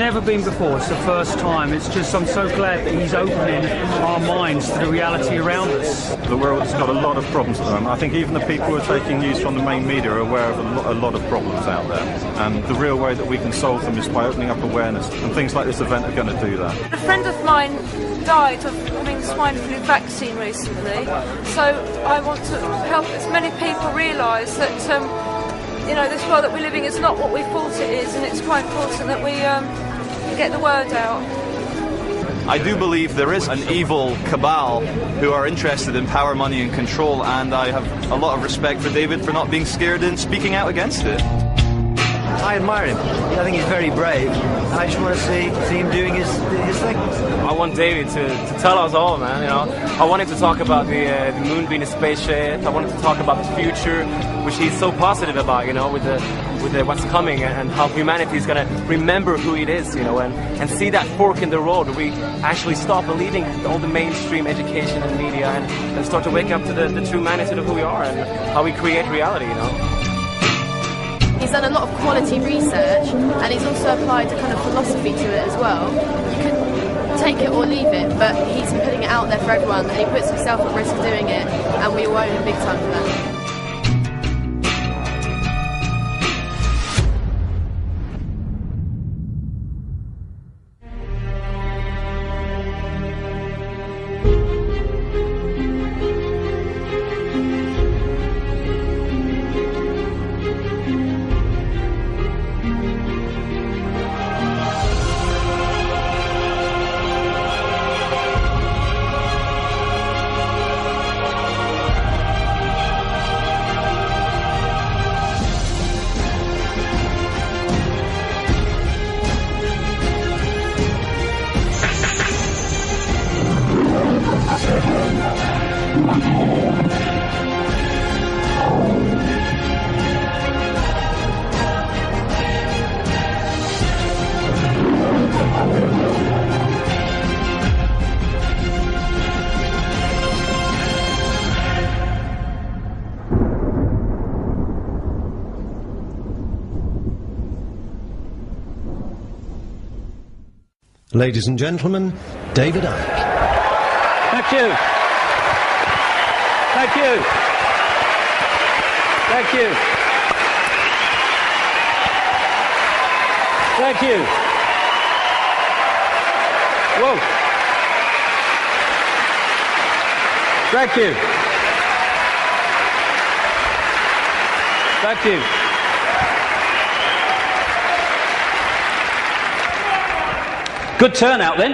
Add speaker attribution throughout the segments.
Speaker 1: never been before. It's the first time. It's just, I'm so glad that he's opening our minds to the reality around us.
Speaker 2: The world's got a lot of problems at the moment. I think even the people who are taking news from the main media are aware of a lot of problems out there. And the real way that we can solve them is by opening up awareness. And things like this event are going to do that.
Speaker 3: A friend of mine died of having swine flu vaccine recently. So I want to help as many people realise that you know, this world that we're living is not what we thought it is, and it's quite important that we get the word out.
Speaker 4: I do believe there is an evil cabal who are interested in power, money and control, and I have a lot of respect for David for not being scared and speaking out against it.
Speaker 5: I admire him. I think he's very brave, and I just want to see him doing his thing.
Speaker 6: I want David to tell us all, man. You know, I wanted to talk about the moon being a spaceship. I wanted to talk about the future, which he's so positive about. You know, with the what's coming and how humanity is gonna remember who it is. You know, and see that fork in the road where we actually stop believing all the mainstream education and media and start to wake up to the true magnitude of who we are and how we create reality. You know.
Speaker 7: He's done a lot of quality research, and he's also applied a kind of philosophy to it as well. You can take it or leave it, but he's putting it out there for everyone, and he puts himself at risk of doing it, and we all owe him big time for that.
Speaker 8: Ladies and gentlemen, David Icke.
Speaker 1: Thank you. Thank you. Thank you. Thank you. Whoa. Thank you. Thank you. Good turnout then.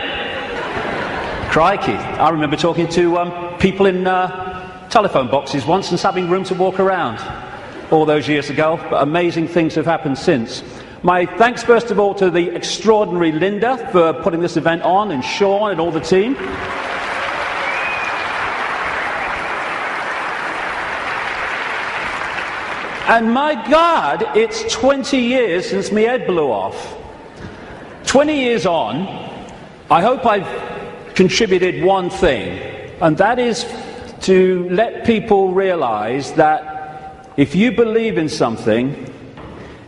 Speaker 1: Crikey. I remember talking to people in telephone boxes once and having room to walk around all those years ago, but amazing things have happened since. My thanks first of all to the extraordinary Linda for putting this event on, and Sean and all the team. And my God, it's 20 years since my head blew off. 20 years on, I hope I've contributed one thing, and that is to let people realize that if you believe in something,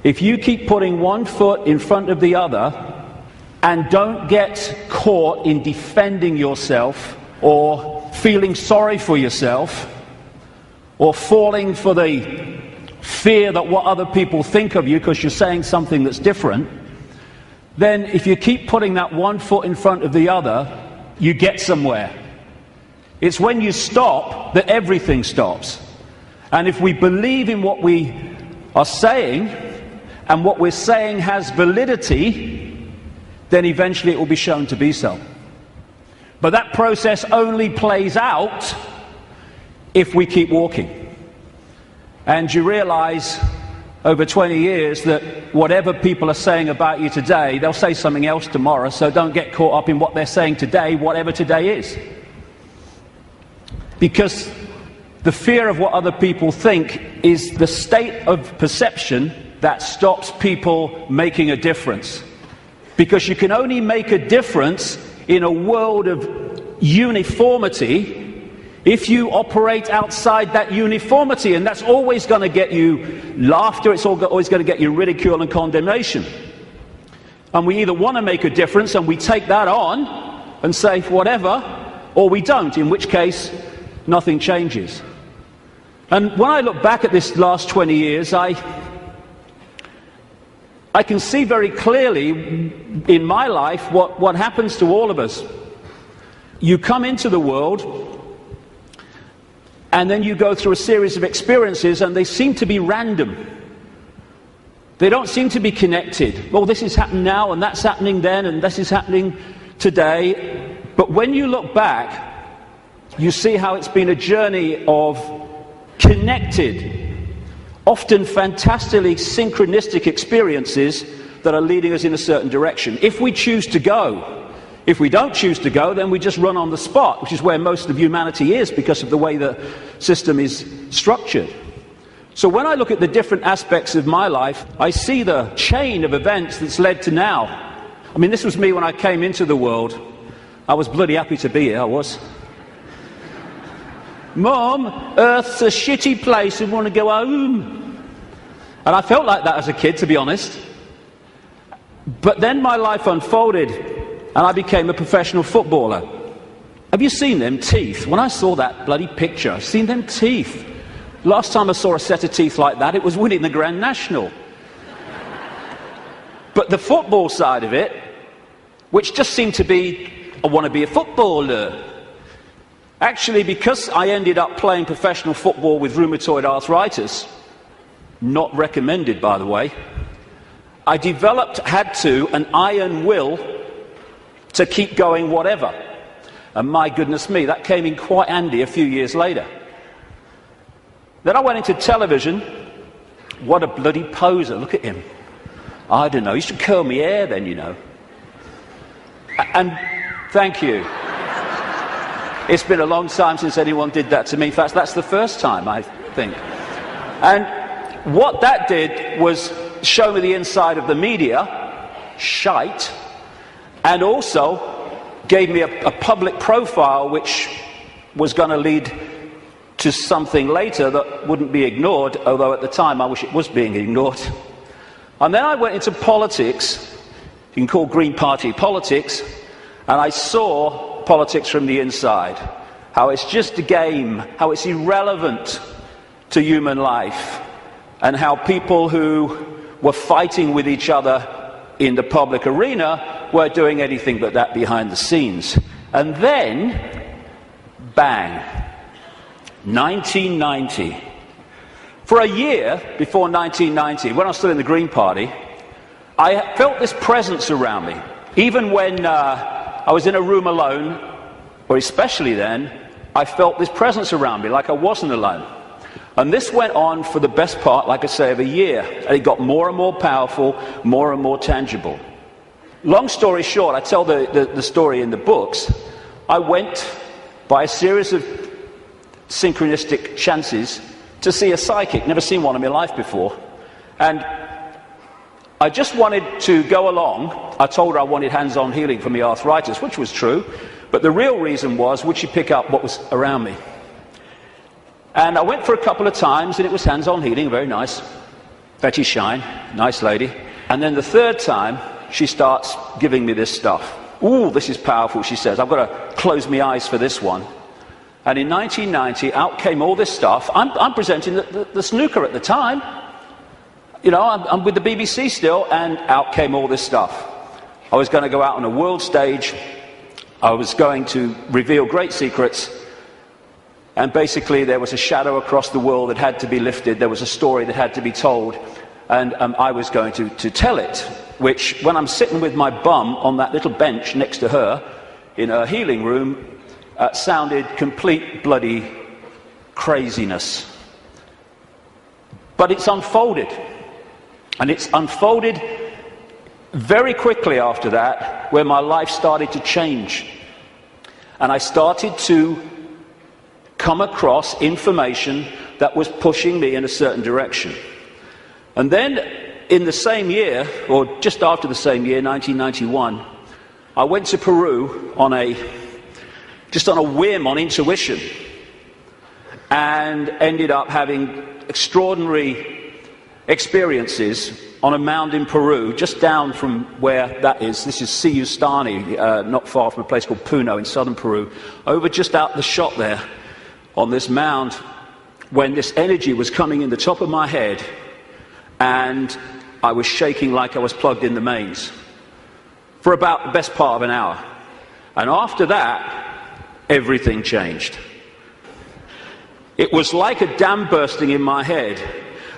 Speaker 1: if you keep putting one foot in front of the other and don't get caught in defending yourself or feeling sorry for yourself or falling for the fear that what other people think of you because you're saying something that's different, then if you keep putting that one foot in front of the other, you get somewhere. It's when you stop that everything stops. And if we believe in what we are saying, and what we're saying has validity, then eventually it will be shown to be so. But that process only plays out if we keep walking. And you realize over 20 years that whatever people are saying about you today, they'll say something else tomorrow, so don't get caught up in what they're saying today, whatever today is. Because the fear of what other people think is the state of perception that stops people making a difference. Because you can only make a difference in a world of uniformity if you operate outside that uniformity, and that's always going to get you laughter, it's always going to get you ridicule and condemnation. And we either want to make a difference and we take that on and say whatever, or we don't, in which case nothing changes. And when I look back at this last 20 years, I can see very clearly in my life what happens to all of us. You come into the world, and then you go through a series of experiences, and they seem to be random. They don't seem to be connected. Well, this is happening now, and that's happening then, and this is happening today. But when you look back, you see how it's been a journey of connected, often fantastically synchronistic experiences that are leading us in a certain direction. If we choose to go. If we don't choose to go, then we just run on the spot, which is where most of humanity is because of the way the system is structured. So when I look at the different aspects of my life, I see the chain of events that's led to now. I mean, this was me when I came into the world. I was bloody happy to be here, I was. Mum, Earth's a shitty place, I want to go home. And I felt like that as a kid, to be honest. But then my life unfolded, and I became a professional footballer. Have you seen them teeth? When I saw that bloody picture, I've seen them teeth. Last time I saw a set of teeth like that, it was winning the Grand National. But the football side of it, which just seemed to be, I want to be a footballer. Actually, because I ended up playing professional football with rheumatoid arthritis, not recommended by the way, I had an iron will to keep going whatever. And my goodness me, that came in quite handy a few years later. Then I went into television. What a bloody poser, look at him. I don't know, you should curl my hair then, you know. And thank you. It's been a long time since anyone did that to me. In fact, that's the first time, I think. And what that did was show me the inside of the media, shite, and also gave me a public profile which was going to lead to something later that wouldn't be ignored, although at the time I wish it was being ignored. And then I went into politics, you can call Green Party politics, and I saw politics from the inside, how it's just a game, how it's irrelevant to human life, and how people who were fighting with each other in the public arena weren't doing anything but that behind the scenes. And then, bang, 1990. For a year before 1990, when I was still in the Green Party, I felt this presence around me. Even when I was in a room alone, or especially then, I felt this presence around me, like I wasn't alone. And this went on for the best part, like I say, of a year. And it got more and more powerful, more and more tangible. Long story short, I tell the story in the books. I went by a series of synchronistic chances to see a psychic. Never seen one in my life before. And I just wanted to go along. I told her I wanted hands-on healing for my arthritis, which was true. But the real reason was, would she pick up what was around me? And I went for a couple of times, and it was hands-on healing, very nice. Betty Shine, nice lady. And then the third time, she starts giving me this stuff. Ooh, this is powerful, she says. I've got to close my eyes for this one. And in 1990, out came all this stuff. I'm presenting the snooker at the time. You know, I'm with the BBC still, and out came all this stuff. I was going to go out on a world stage. I was going to reveal great secrets. And basically, there was a shadow across the world that had to be lifted. There was a story that had to be told. And I was going to tell it, which, when I'm sitting with my bum on that little bench next to her in her healing room, sounded complete bloody craziness. But it's unfolded. And it's unfolded very quickly after that, where my life started to change. And I started to come across information that was pushing me in a certain direction. And then, in the same year, or just after the same year, 1991, I went to Peru just on a whim, on intuition, and ended up having extraordinary experiences on a mound in Peru, just down from where that is. This is Siyustani, not far from a place called Puno in southern Peru. Over just out the shot there, on this mound, when this energy was coming in the top of my head, and I was shaking like I was plugged in the mains for about the best part of an hour. And after that, everything changed. It was like a dam bursting in my head,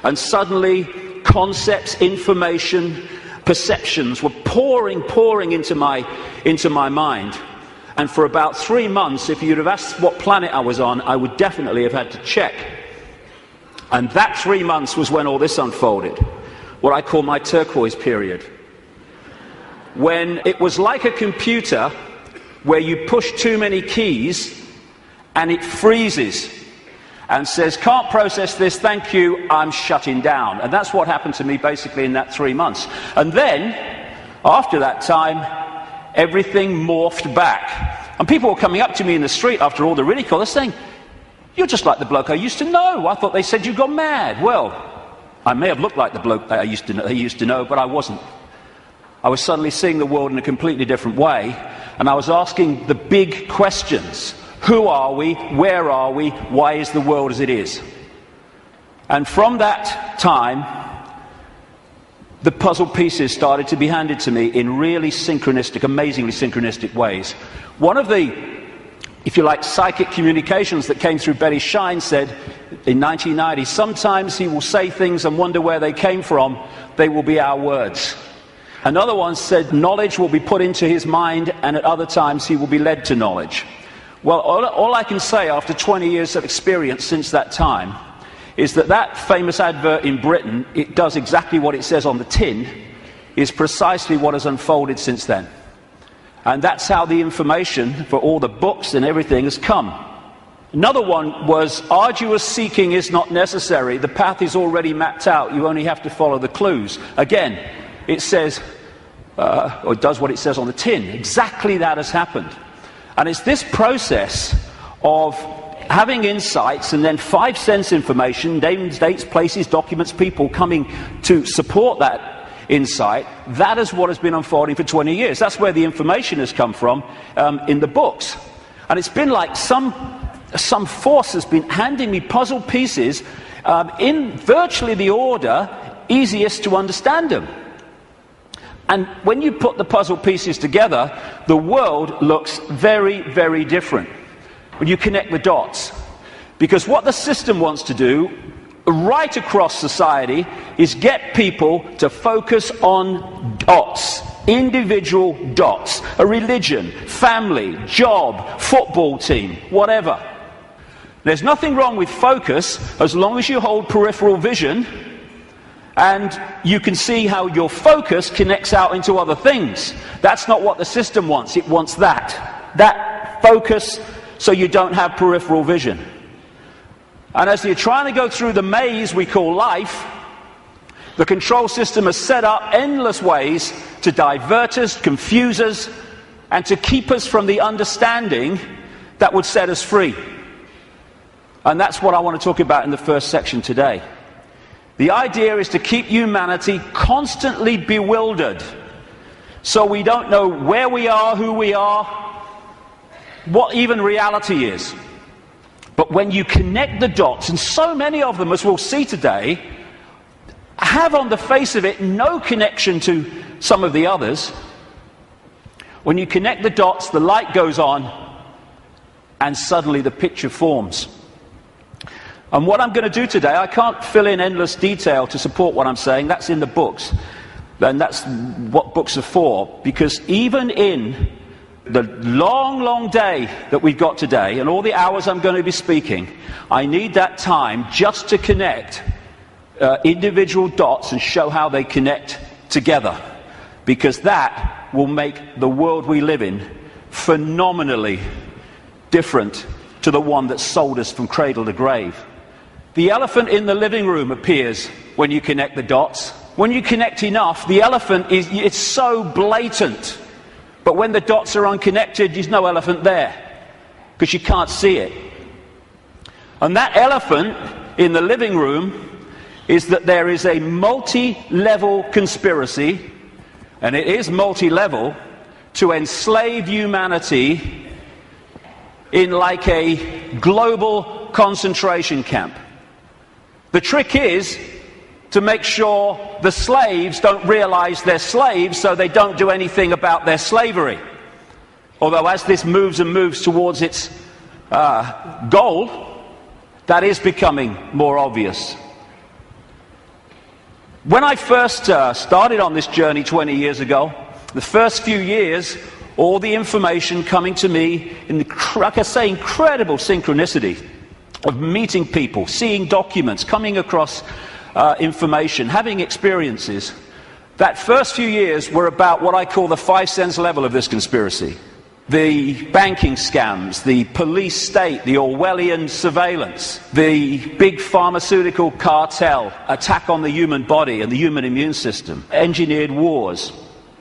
Speaker 1: and suddenly concepts, information, perceptions were pouring into my mind. And for about 3 months, if you'd have asked what planet I was on, I would definitely have had to check. And that 3 months was when all this unfolded, what I call my turquoise period. When it was like a computer where you push too many keys and it freezes and says, can't process this, thank you, I'm shutting down. And that's what happened to me basically in that 3 months. And then, after that time, everything morphed back. And people were coming up to me in the street after all the ridicule, they're saying, you're just like the bloke I used to know. I thought they said you got mad. Well, I may have looked like the bloke that I used to know, but I wasn't. I was suddenly seeing the world in a completely different way, and I was asking the big questions. Who are we? Where are we? Why is the world as it is? And from that time, the puzzle pieces started to be handed to me in really synchronistic, amazingly synchronistic ways. One of the, if you like, psychic communications that came through Betty Shine said in 1990, sometimes he will say things and wonder where they came from. They will be our words. Another one said knowledge will be put into his mind, and at other times he will be led to knowledge. Well, all I can say after 20 years of experience since that time is that that famous advert in Britain, it does exactly what it says on the tin, is precisely what has unfolded since then. And that's how the information for all the books and everything has come. Another one was, arduous seeking is not necessary. The path is already mapped out. You only have to follow the clues. Again, it says, or it does what it says on the tin. Exactly that has happened. And it's this process of having insights and then 5 sense information, names, dates, places, documents, people coming to support that insight. That is what has been unfolding for 20 years. That's where the information has come from in the books. And it's been like some force has been handing me puzzle pieces in virtually the order easiest to understand them. And when you put the puzzle pieces together, the world looks very, very different when you connect the dots. Because what the system wants to do, right across society, is get people to focus on dots, individual dots, a religion, family, job, football team, whatever. There's nothing wrong with focus as long as you hold peripheral vision and you can see how your focus connects out into other things. That's not what the system wants. It wants that focus so you don't have peripheral vision. And as you're trying to go through the maze we call life, the control system has set up endless ways to divert us, confuse us, and to keep us from the understanding that would set us free. And that's what I want to talk about in the first section today. The idea is to keep humanity constantly bewildered, so we don't know where we are, who we are, what even reality is. But when you connect the dots, and so many of them, as we'll see today, have on the face of it no connection to some of the others, when you connect the dots, the light goes on, and suddenly the picture forms. And what I'm going to do today, I can't fill in endless detail to support what I'm saying. That's in the books. And that's what books are for. Because even in the long, long day that we've got today, and all the hours I'm going to be speaking, I need that time just to connect individual dots and show how they connect together. Because that will make the world we live in phenomenally different to the one that sold us from cradle to grave. The elephant in the living room appears when you connect the dots. When you connect enough, the elephant it's so blatant. But when the dots are unconnected, there's no elephant there, because you can't see it. And that elephant in the living room is that there is a multi-level conspiracy, and it is multi-level, to enslave humanity in like a global concentration camp. The trick is to make sure the slaves don't realize they're slaves, so they don't do anything about their slavery. Although as this moves and moves towards its goal, that is becoming more obvious. When I first started on this journey 20 years ago, the first few years, all the information coming to me in the, like I say, incredible synchronicity of meeting people, seeing documents, coming across information, having experiences, that first few years were about what I call the 5 sense level of this conspiracy. The banking scams, the police state, the Orwellian surveillance, the big pharmaceutical cartel, attack on the human body and the human immune system, engineered wars.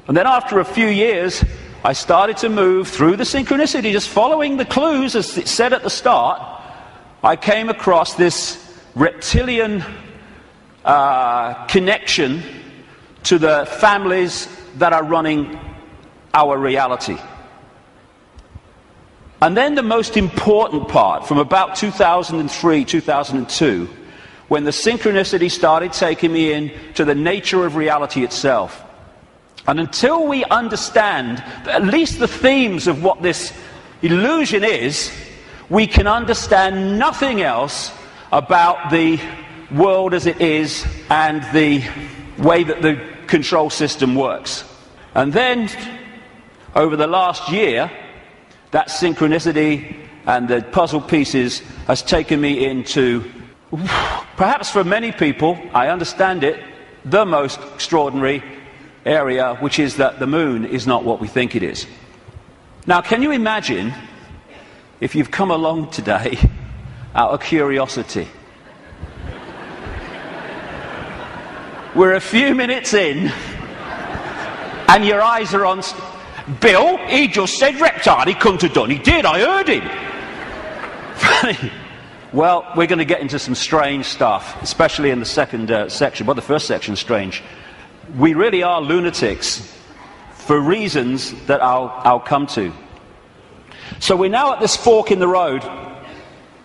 Speaker 1: And then after a few years, I started to move through the synchronicity, just following the clues as it said at the start. I came across this reptilian connection to the families that are running our reality. And then the most important part, from about 2003, 2002, when the synchronicity started taking me in to the nature of reality itself. And until we understand at least the themes of what this illusion is, we can understand nothing else about the world as it is and the way that the control system works. And then, over the last year, that synchronicity and the puzzle pieces has taken me into, perhaps for many people, I understand it, the most extraordinary area, which is that the moon is not what we think it is. Now, can you imagine if you've come along today out of curiosity? We're a few minutes in, and your eyes are on Bill. He just said retard. He couldn't have done. He did. I heard him. Well, we're going to get into some strange stuff, especially in the second section. Well, the first section's strange. We really are lunatics for reasons that I'll come to. So we're now at this fork in the road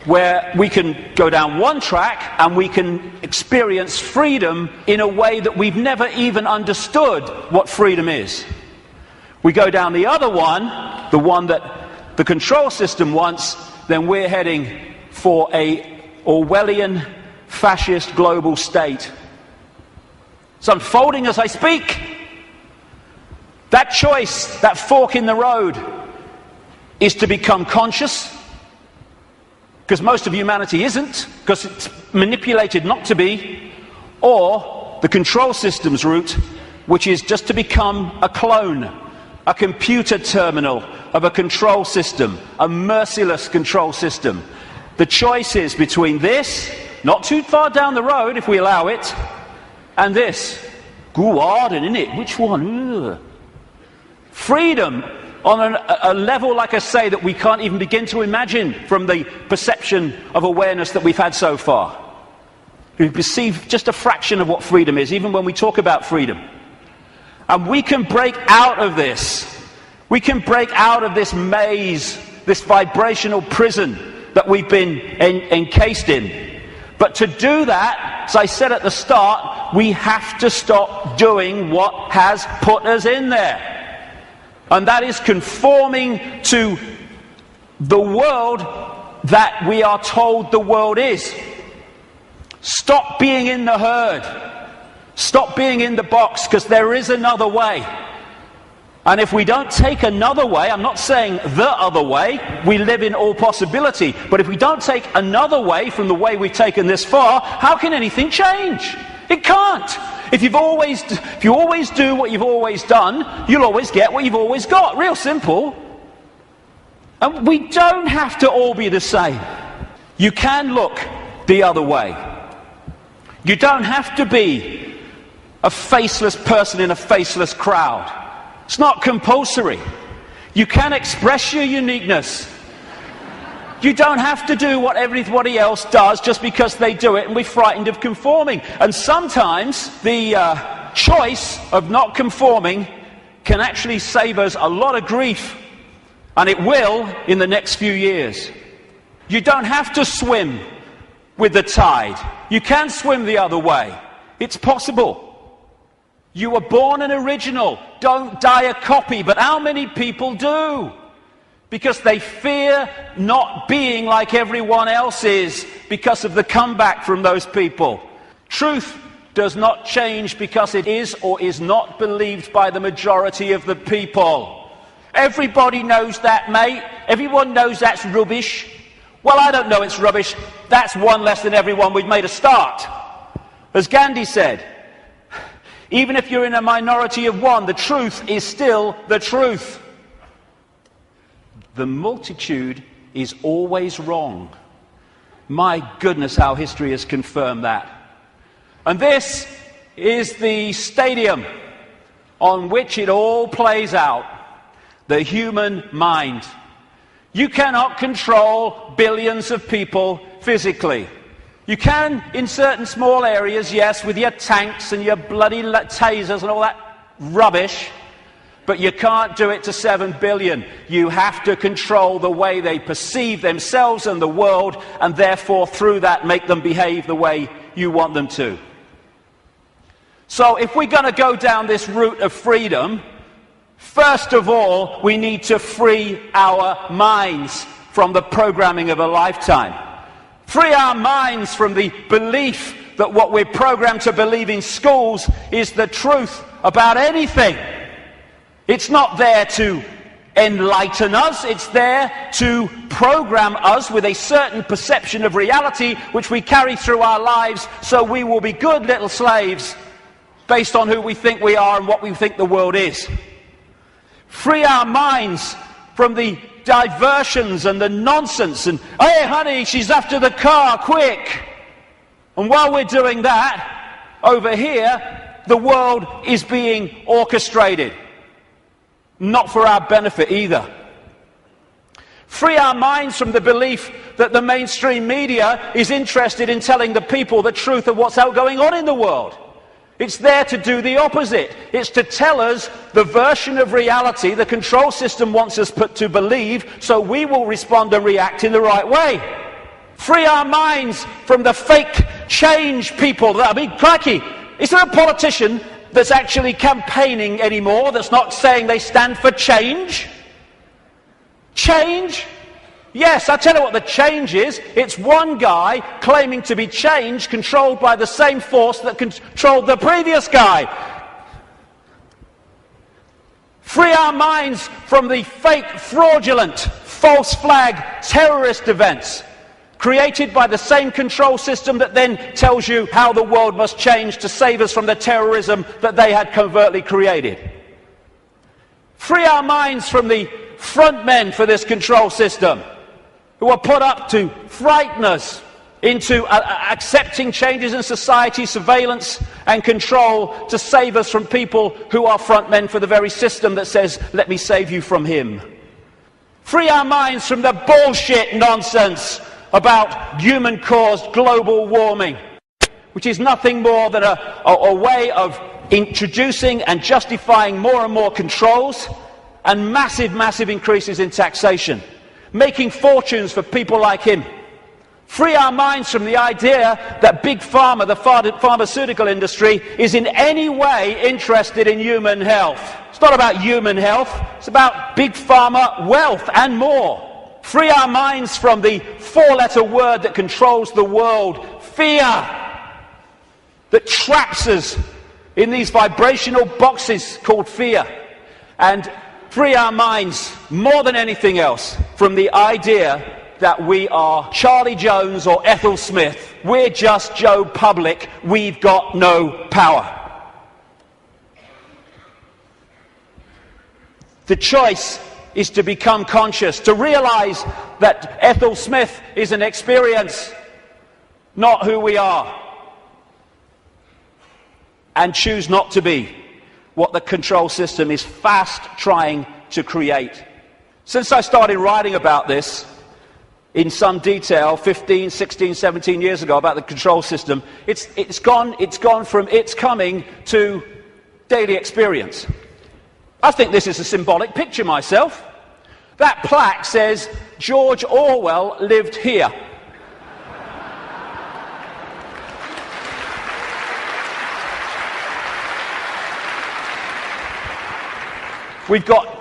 Speaker 1: where we can go down one track and we can experience freedom in a way that we've never even understood what freedom is. We go down the other one, the one that the control system wants, then we're heading for a Orwellian fascist global state. It's unfolding as I speak. That choice, that fork in the road, is to become conscious, because most of humanity isn't, because it's manipulated not to be, or the control system's route, which is just to become a clone, a computer terminal of a control system, a merciless control system. The choice is between this, not too far down the road if we allow it, and this. Go hard, isn't it? Which one? Ugh. Freedom on a level, like I say, that we can't even begin to imagine from the perception of awareness that we've had so far. We perceive just a fraction of what freedom is, even when we talk about freedom. And we can break out of this. We can break out of this maze, this vibrational prison that we've been encased in. But to do that, as I said at the start, we have to stop doing what has put us in there. And that is conforming to the world that we are told the world is. Stop being in the herd. Stop being in the box, because there is another way. And if we don't take another way, I'm not saying the other way, we live in all possibility, but if we don't take another way from the way we've taken this far, how can anything change? It can't. If you always do what you've always done, you'll always get what you've always got. Real simple. And we don't have to all be the same. You can look the other way. You don't have to be a faceless person in a faceless crowd. It's not compulsory. You can express your uniqueness. You don't have to do what everybody else does just because they do it and we're frightened of conforming. And sometimes the choice of not conforming can actually save us a lot of grief. And it will in the next few years. You don't have to swim with the tide. You can swim the other way. It's possible. You were born an original. Don't die a copy. But how many people do? Because they fear not being like everyone else is because of the comeback from those people. Truth does not change because it is or is not believed by the majority of the people. Everybody knows that, mate. Everyone knows that's rubbish. Well, I don't know it's rubbish. That's one less than everyone. We've made a start. As Gandhi said, even if you're in a minority of one, the truth is still the truth. The multitude is always wrong. My goodness, how history has confirmed that. And this is the stadium on which it all plays out. The human mind. You cannot control billions of people physically. You can in certain small areas, yes, with your tanks and your bloody tasers and all that rubbish, but you can't do it to 7 billion. You have to control the way they perceive themselves and the world, and therefore through that make them behave the way you want them to. So if we're going to go down this route of freedom, first of all, we need to free our minds from the programming of a lifetime. Free our minds from the belief that what we're programmed to believe in schools is the truth about anything. It's not there to enlighten us, it's there to program us with a certain perception of reality which we carry through our lives, so we will be good little slaves based on who we think we are and what we think the world is. Free our minds from the diversions and the nonsense and, hey honey, she's after the car, quick. And while we're doing that, over here, the world is being orchestrated. Not for our benefit either. Free our minds from the belief that the mainstream media is interested in telling the people the truth of what's going on in the world. It's there to do the opposite. It's to tell us the version of reality the control system wants us to believe, so we will respond and react in the right way. Free our minds from the fake change people. I mean, crikey, is there a politician that's actually campaigning anymore that's not saying they stand for change? Change? Yes, I'll tell you what the change is. It's one guy claiming to be change, controlled by the same force that controlled the previous guy. Free our minds from the fake, fraudulent, false flag terrorist events created by the same control system that then tells you how the world must change to save us from the terrorism that they had covertly created. Free our minds from the front men for this control system, who are put up to frighten us into accepting changes in society, surveillance and control to save us from people who are front men for the very system that says, let me save you from him. Free our minds from the bullshit nonsense about human-caused global warming, which is nothing more than a way of introducing and justifying more and more controls and massive increases in taxation, making fortunes for people like him. Free our minds from the idea that Big Pharma, the pharmaceutical industry, is in any way interested in human health. It's not about human health, it's about Big Pharma wealth and more. Free our minds from the four-letter word that controls the world, fear, that traps us in these vibrational boxes called fear. And free our minds, more than anything else, from the idea that we are Charlie Jones or Ethel Smith. We're just Joe Public. We've got no power. The choice is to become conscious, to realize that Ethel Smith is an experience, not who we are, and choose not to be what the control system is fast trying to create. Since I started writing about this, in some detail 15, 16, 17 years ago about the control system. It's gone from it's coming to daily experience. I think this is a symbolic picture myself. That plaque says, George Orwell lived here. We've got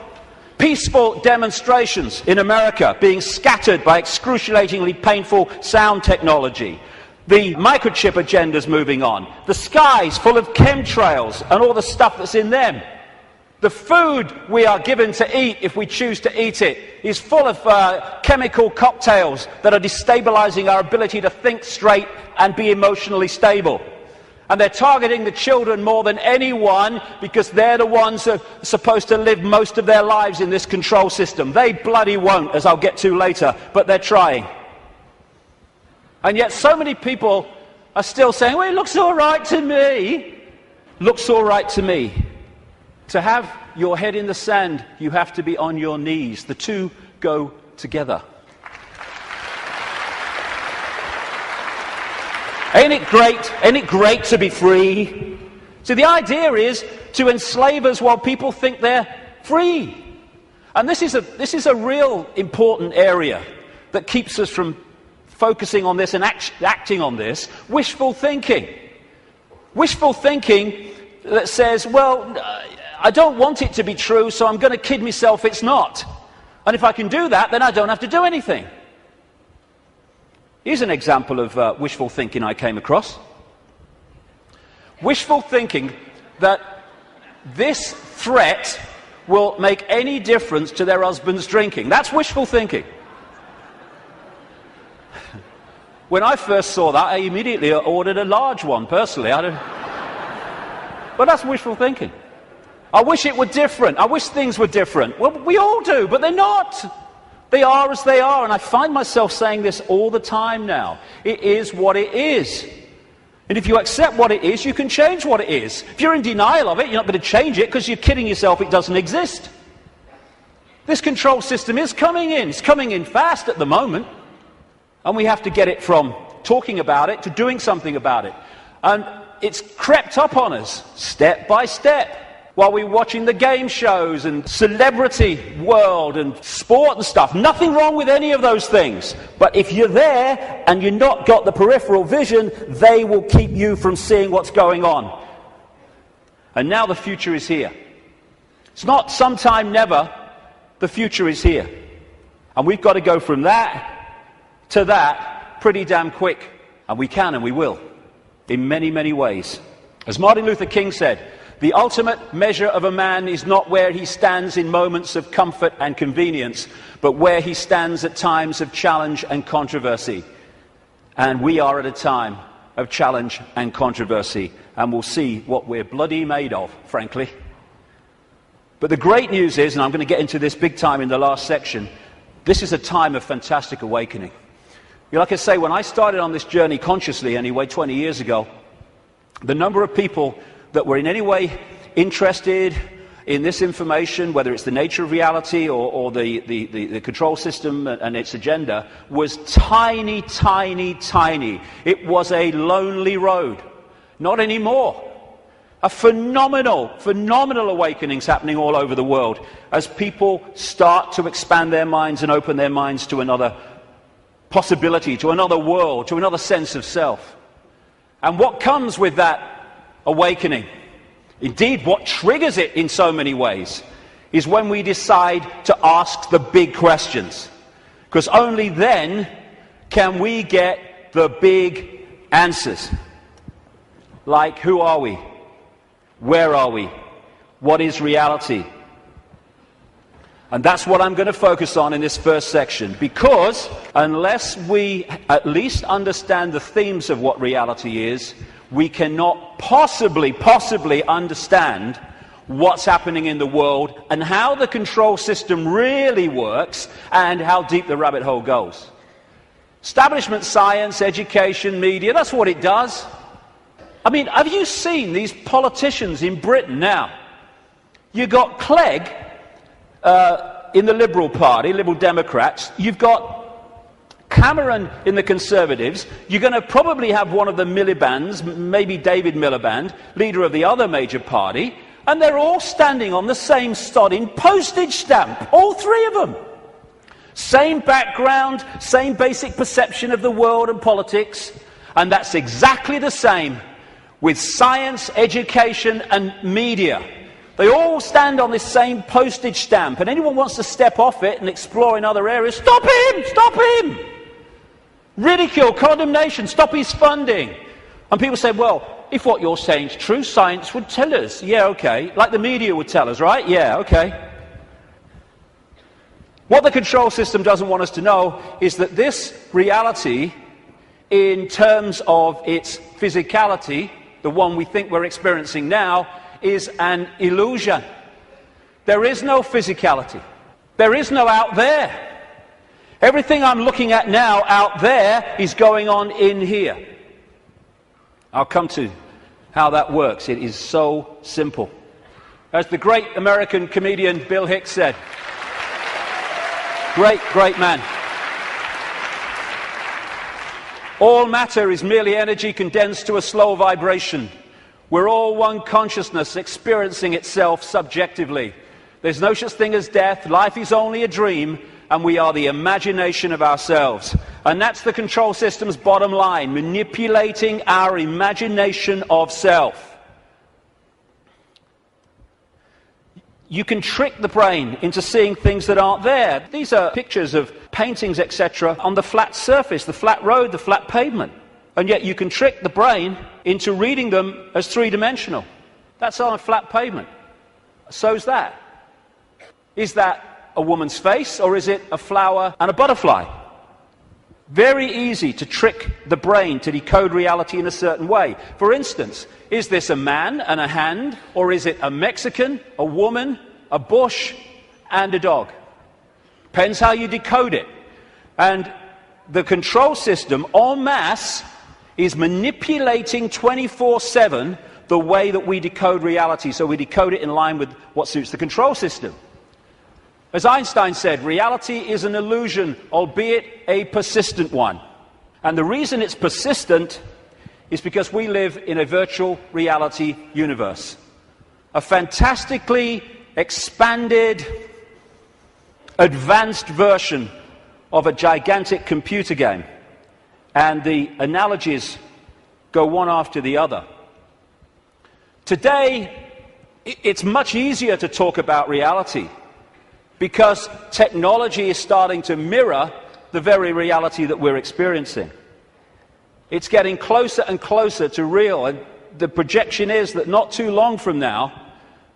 Speaker 1: peaceful demonstrations in America being scattered by excruciatingly painful sound technology. The microchip agenda's moving on. The sky's full of chemtrails and all the stuff that's in them. The food we are given to eat, if we choose to eat it, is full of chemical cocktails that are destabilizing our ability to think straight and be emotionally stable. And they're targeting the children more than anyone because they're the ones that are supposed to live most of their lives in this control system. They bloody won't, as I'll get to later, but they're trying. And yet so many people are still saying, well, it looks all right to me. Looks all right to me. To have your head in the sand, you have to be on your knees. The two go together. Ain't it great? Ain't it great to be free? So the idea is to enslave us while people think they're free. And this is a real important area that keeps us from focusing on this and acting on this. Wishful thinking. Wishful thinking that says, well, I don't want it to be true, so I'm going to kid myself it's not. And if I can do that, then I don't have to do anything. Here's an example of wishful thinking I came across. Wishful thinking that this threat will make any difference to their husband's drinking. That's wishful thinking. When I first saw that, I immediately ordered a large one, personally. But that's wishful thinking. I wish it were different. I wish things were different. Well, we all do, but they're not. They are as they are, and I find myself saying this all the time now. It is what it is. And if you accept what it is, you can change what it is. If you're in denial of it, you're not going to change it because you're kidding yourself it doesn't exist. This control system is coming in. It's coming in fast at the moment. And we have to get it from talking about it to doing something about it. And it's crept up on us, step by step. While we're watching the game shows and celebrity world and sport and stuff. Nothing wrong with any of those things. But if you're there and you've not got the peripheral vision, they will keep you from seeing what's going on. And now the future is here. It's not sometime never. The future is here. And we've got to go from that to that pretty damn quick. And we can and we will. In many, many ways. As Martin Luther King said, the ultimate measure of a man is not where he stands in moments of comfort and convenience, but where he stands at times of challenge and controversy. And we are at a time of challenge and controversy, and we'll see what we're bloody made of, frankly. But the great news is, and I'm going to get into this big time in the last section, this is a time of fantastic awakening. Like I say, when I started on this journey consciously anyway, 20 years ago, the number of people that were in any way interested in this information, whether it's the nature of reality or the control system and its agenda, was tiny, tiny, tiny. It was a lonely road. Not anymore. A phenomenal awakenings happening all over the world as people start to expand their minds and open their minds to another possibility, to another world, to another sense of self. And what comes with that awakening, indeed what triggers it in so many ways, is when we decide to ask the big questions. Because only then can we get the big answers. Like, who are we? Where are we? What is reality? And that's what I'm going to focus on in this first section, because unless we at least understand the themes of what reality is, we cannot possibly understand what's happening in the world and how the control system really works and how deep the rabbit hole goes. Establishment science, education, media, that's what it does. I mean, have you seen these politicians in Britain now? You got Clegg in the Liberal Party, Liberal Democrats. You've got Cameron in the Conservatives, you're going to probably have one of the Miliband's, maybe David Miliband, leader of the other major party, and they're all standing on the same sodding postage stamp, all three of them. Same background, same basic perception of the world and politics, and that's exactly the same with science, education and media. They all stand on this same postage stamp, and anyone wants to step off it and explore in other areas, stop him! Stop him! Ridicule, condemnation, stop his funding. And people say, well, if what you're saying is true, science would tell us. Yeah, okay. Like the media would tell us, right? Yeah, okay. What the control system doesn't want us to know is that this reality, in terms of its physicality, the one we think we're experiencing now, is an illusion. There is no physicality. There is no out there. Everything I'm looking at now out there is going on in here. I'll come to how that works. It is so simple. As the great American comedian Bill Hicks said, great man. All matter is merely energy condensed to a slow vibration. We're all one consciousness experiencing itself subjectively. There's no such thing as death. Life is only a dream, and we are the imagination of ourselves. And that's the control system's bottom line, manipulating our imagination of self. You can trick the brain into seeing things that aren't there. These are pictures of paintings, etc., on the flat surface, the flat road, the flat pavement. And yet you can trick the brain into reading them as three-dimensional. That's on a flat pavement. So's that. Is that a woman's face, or is it a flower and a butterfly? Very easy to trick the brain to decode reality in a certain way. For instance, is this a man and a hand, or is it a Mexican, a woman, a bush, and a dog? Depends how you decode it. And the control system, en masse, is manipulating 24/7 the way that we decode reality, so we decode it in line with what suits the control system. As Einstein said, reality is an illusion, albeit a persistent one. And the reason it's persistent is because we live in a virtual reality universe. A fantastically expanded, advanced version of a gigantic computer game. And the analogies go one after the other. Today, it's much easier to talk about reality because technology is starting to mirror the very reality that we're experiencing. It's getting closer and closer to real, and the projection is that not too long from now,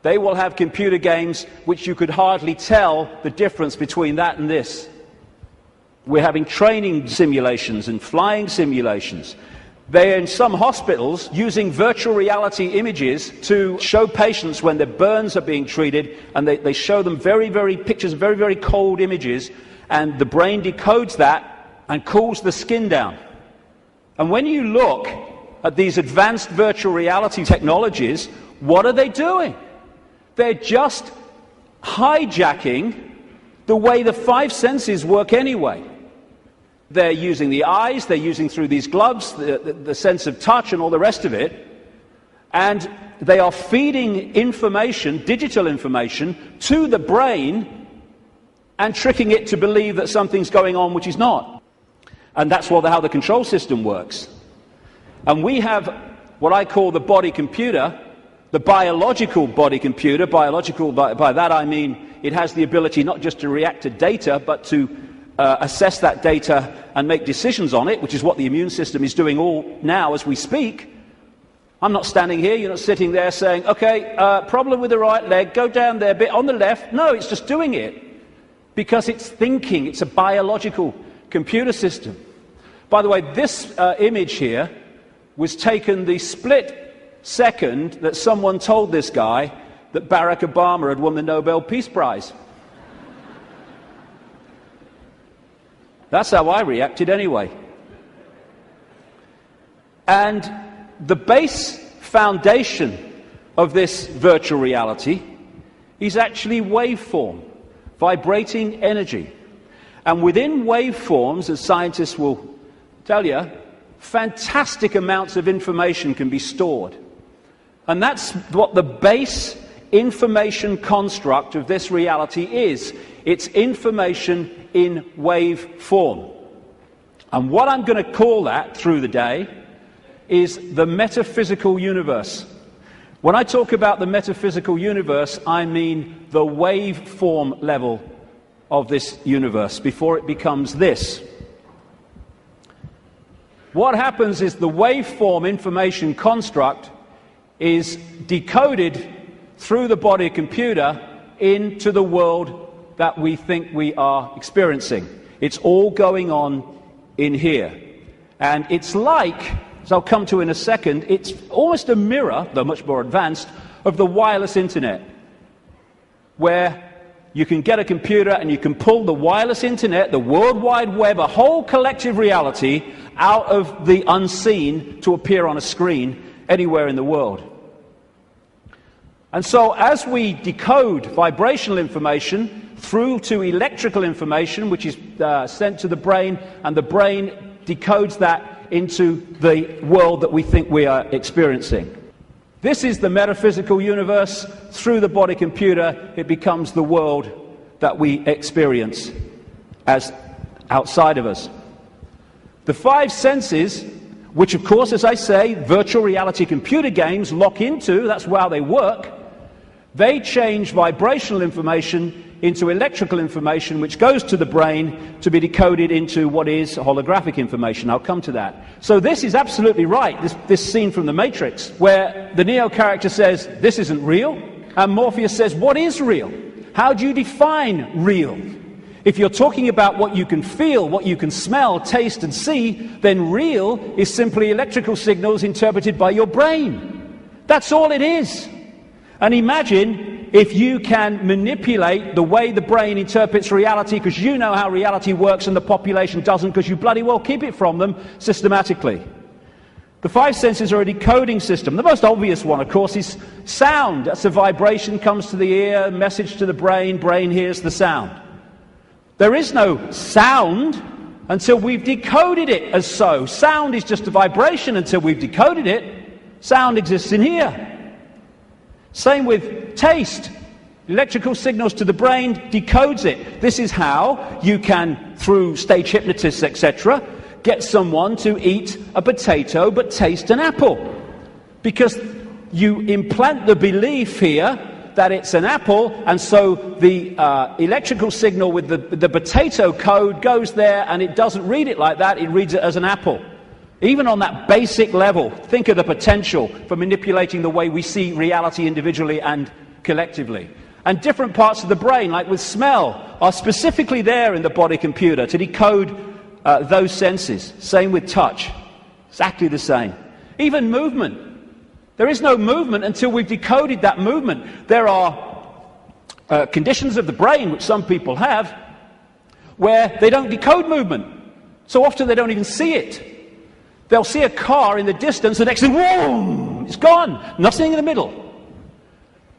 Speaker 1: they will have computer games which you could hardly tell the difference between that and this. We're having training simulations and flying simulations. They're in some hospitals using virtual reality images to show patients when their burns are being treated, and they show them pictures of very cold images, and the brain decodes that and cools the skin down. And when you look at these advanced virtual reality technologies, what are they doing? They're just hijacking the way the five senses work anyway. They're using the eyes, they're using through these gloves, the sense of touch and all the rest of it, and they are feeding information, digital information, to the brain and tricking it to believe that something's going on which is not. And that's how the control system works. And we have what I call the body computer, the biological body computer. Biological, by that I mean it has the ability not just to react to data, but to assess that data and make decisions on it, which is what the immune system is doing all now as we speak. I'm not standing here, you're not sitting there saying, okay, problem with the right leg, go down there a bit on the left. No, it's just doing it because it's thinking. It's a biological computer system. By the way, this image here was taken the split second that someone told this guy that Barack Obama had won the Nobel Peace Prize. That's how I reacted anyway. And the base foundation of this virtual reality is actually waveform, vibrating energy. And within waveforms, as scientists will tell you, fantastic amounts of information can be stored. And that's what the base information construct of this reality is. It's information in wave form. And what I'm going to call that through the day is the metaphysical universe. When I talk about the metaphysical universe, I mean the waveform level of this universe before it becomes this. What happens is the waveform information construct is decoded through the body computer into the world that we think we are experiencing. It's all going on in here. And it's like, as I'll come to in a second, it's almost a mirror, though much more advanced, of the wireless internet, where you can get a computer and you can pull the wireless internet, the World Wide Web, a whole collective reality out of the unseen to appear on a screen anywhere in the world. And so as we decode vibrational information through to electrical information, which is sent to the brain, and the brain decodes that into the world that we think we are experiencing. This is the metaphysical universe. Through the body computer, it becomes the world that we experience as outside of us. The five senses, which of course, as I say, virtual reality computer games lock into, that's how they work, they change vibrational information into electrical information, which goes to the brain to be decoded into what is holographic information. I'll come to that. So this is absolutely right, this scene from The Matrix, where the Neo character says, this isn't real, and Morpheus says, what is real? How do you define real? If you're talking about what you can feel, what you can smell, taste, and see, then real is simply electrical signals interpreted by your brain. That's all it is. And imagine if you can manipulate the way the brain interprets reality, because you know how reality works and the population doesn't, because you bloody well keep it from them systematically. The five senses are a decoding system. The most obvious one, of course, is sound. That's a vibration, comes to the ear, message to the brain, brain hears the sound. There is no sound until we've decoded it as so. Sound is just a vibration until we've decoded it. Sound exists in here. Same with taste. Electrical signals to the brain decodes it. This is how you can, through stage hypnotists, etc., get someone to eat a potato but taste an apple. Because you implant the belief here that it's an apple, and so the electrical signal with the potato code goes there, and it doesn't read it like that, it reads it as an apple. Even on that basic level, think of the potential for manipulating the way we see reality individually and collectively. And different parts of the brain, like with smell, are specifically there in the body computer to decode those senses. Same with touch. Exactly the same. Even movement. There is no movement until we've decoded that movement. There are conditions of the brain, which some people have, where they don't decode movement. So often they don't even see it. They'll see a car in the distance, the next thing, whoom, it's gone. Nothing in the middle.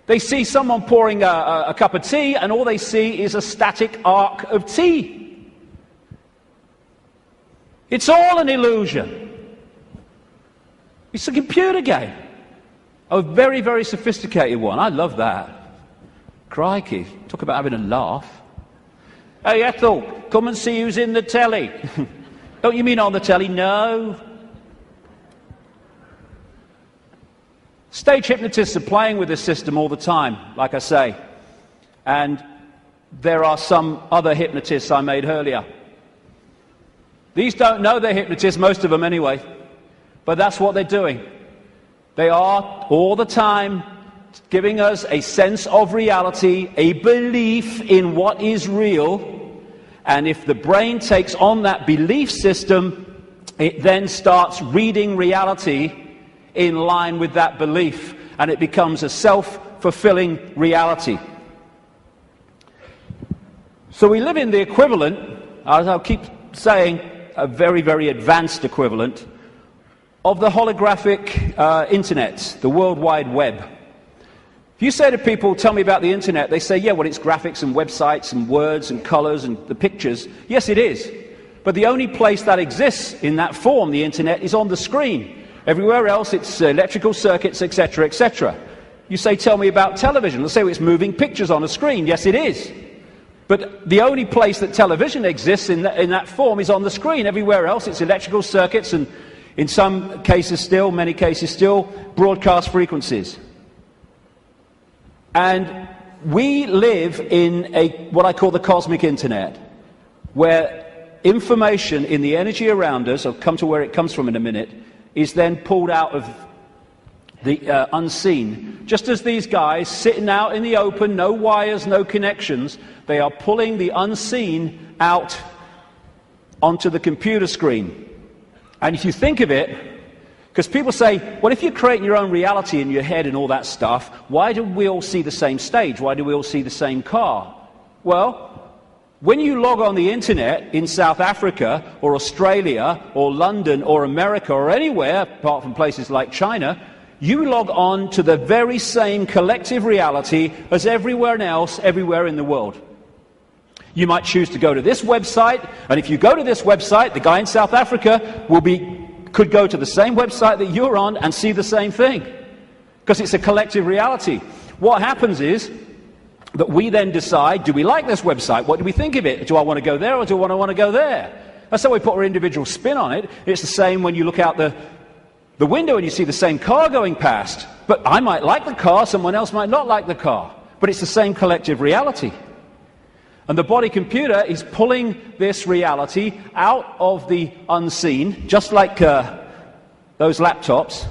Speaker 1: They see someone pouring a cup of tea, and all they see is a static arc of tea. It's all an illusion. It's a computer game. A very, very sophisticated one. I love that. Crikey, talk about having a laugh. Hey, Ethel, come and see who's in the telly. Don't you mean on the telly? No. Stage hypnotists are playing with this system all the time, like I say. And there are some other hypnotists I made earlier. These don't know they're hypnotists, most of them anyway. But that's what they're doing. They are, all the time, giving us a sense of reality, a belief in what is real. And if the brain takes on that belief system, it then starts reading reality in line with that belief, and it becomes a self-fulfilling reality. So we live in the equivalent, as I'll keep saying, a very, very advanced equivalent of the holographic internet, the World Wide Web. If you say to people, tell me about the internet, they say, yeah, well, it's graphics and websites and words and colors and the pictures. Yes, it is. But the only place that exists in that form, the internet, is on the screen. Everywhere else, it's electrical circuits, etc., etc. You say, tell me about television. They'll say, well, it's moving pictures on a screen. Yes, it is. But the only place that television exists in that form is on the screen. Everywhere else, it's electrical circuits and, in some cases still, many cases still, broadcast frequencies. And we live in what I call the cosmic internet, where information in the energy around us, I'll come to where it comes from in a minute, is then pulled out of the unseen. Just as these guys sitting out in the open, no wires, no connections, they are pulling the unseen out onto the computer screen. And if you think of it, because people say, well, if you're creating your own reality in your head and all that stuff, why do we all see the same stage? Why do we all see the same car? Well, when you log on the internet in South Africa or Australia or London or America or anywhere, apart from places like China, you log on to the very same collective reality as everywhere else, everywhere in the world. You might choose to go to this website, and if you go to this website, the guy in South Africa could go to the same website that you're on and see the same thing, because it's a collective reality. What happens is that we then decide, do we like this website? What do we think of it? Do I want to go there or do I want to go there? That's how we put our individual spin on it. It's the same when you look out the window and you see the same car going past. But I might like the car, someone else might not like the car. But it's the same collective reality. And the body computer is pulling this reality out of the unseen, just like those laptops.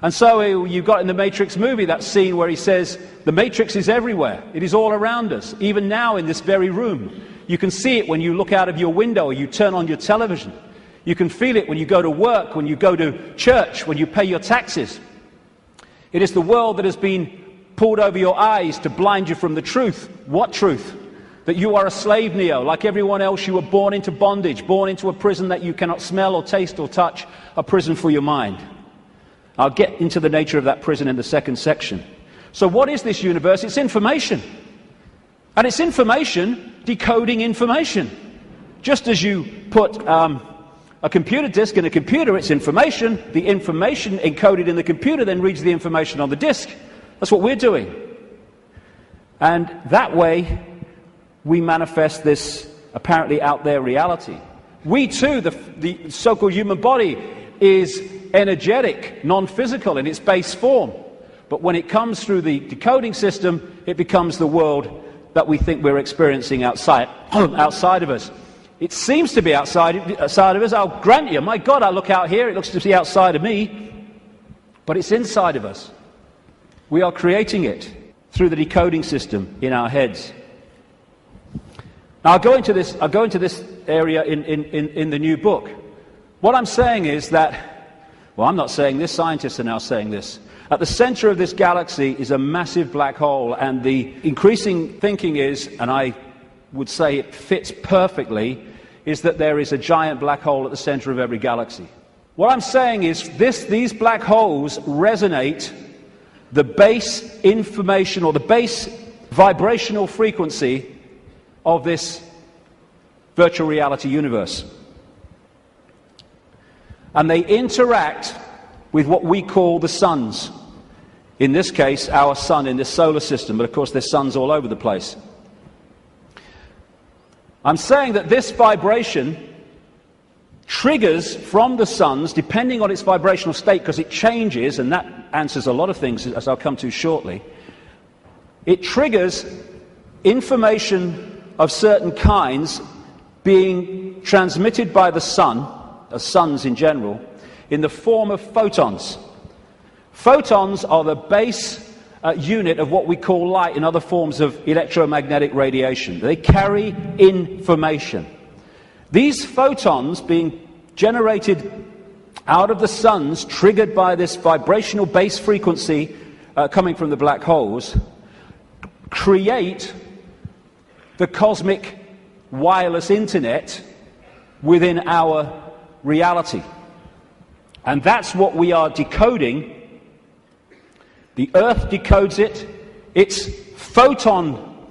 Speaker 1: And so you've got in the Matrix movie that scene where he says, the Matrix is everywhere. It is all around us, even now in this very room. You can see it when you look out of your window or you turn on your television. You can feel it when you go to work, when you go to church, when you pay your taxes. It is the world that has been pulled over your eyes to blind you from the truth. What truth? That you are a slave, Neo. Like everyone else, you were born into bondage, born into a prison that you cannot smell or taste or touch, a prison for your mind. I'll get into the nature of that prison in the second section. So what is this universe? It's information. And it's information decoding information. Just as you put a computer disk in a computer, it's information. The information encoded in the computer then reads the information on the disk. That's what we're doing. And that way, we manifest this apparently out there reality. We too, the so-called human body, is energetic, non-physical in its base form. But when it comes through the decoding system, it becomes the world that we think we're experiencing outside of us. It seems to be outside of us. I'll grant you, my God, I look out here, it looks to be outside of me. But it's inside of us. We are creating it through the decoding system in our heads. Now, I'll go into this area in the new book. What I'm saying is that, well, I'm not saying this, scientists are now saying this. At the center of this galaxy is a massive black hole, and the increasing thinking is, and I would say it fits perfectly, is that there is a giant black hole at the center of every galaxy. What I'm saying is these black holes resonate the base information or the base vibrational frequency of this virtual reality universe. And they interact with what we call the suns. In this case, our sun in this solar system, but of course there's suns all over the place. I'm saying that this vibration triggers from the suns, depending on its vibrational state, because it changes, and that answers a lot of things, as I'll come to shortly. It triggers information of certain kinds being transmitted by the sun, suns in general, in the form of photons. Photons are the base unit of what we call light and other forms of electromagnetic radiation. They carry information. These photons being generated out of the suns, triggered by this vibrational base frequency coming from the black holes, create the cosmic wireless internet within our reality. And that's what we are decoding The Earth decodes it. It's photon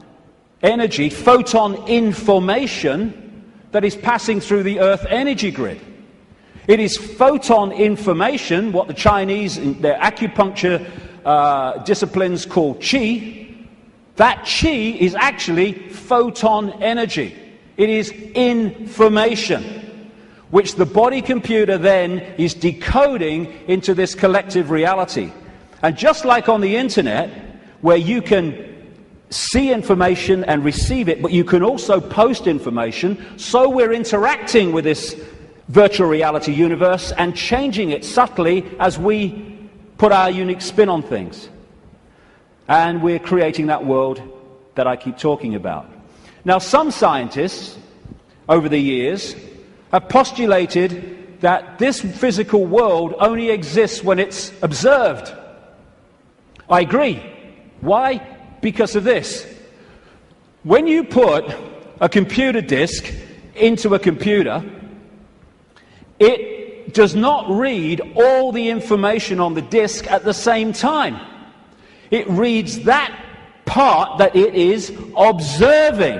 Speaker 1: energy, photon information that is passing through the Earth energy grid. It is photon information, what the Chinese in their acupuncture disciplines call qi. That qi is actually photon energy. It is information, which the body computer then is decoding into this collective reality. And just like on the internet, where you can see information and receive it, but you can also post information, so we're interacting with this virtual reality universe and changing it subtly as we put our unique spin on things. And we're creating that world that I keep talking about. Now, some scientists over the years have postulated that this physical world only exists when it's observed. I agree. Why? Because of this. When you put a computer disk into a computer, it does not read all the information on the disk at the same time. It reads that part that it is observing,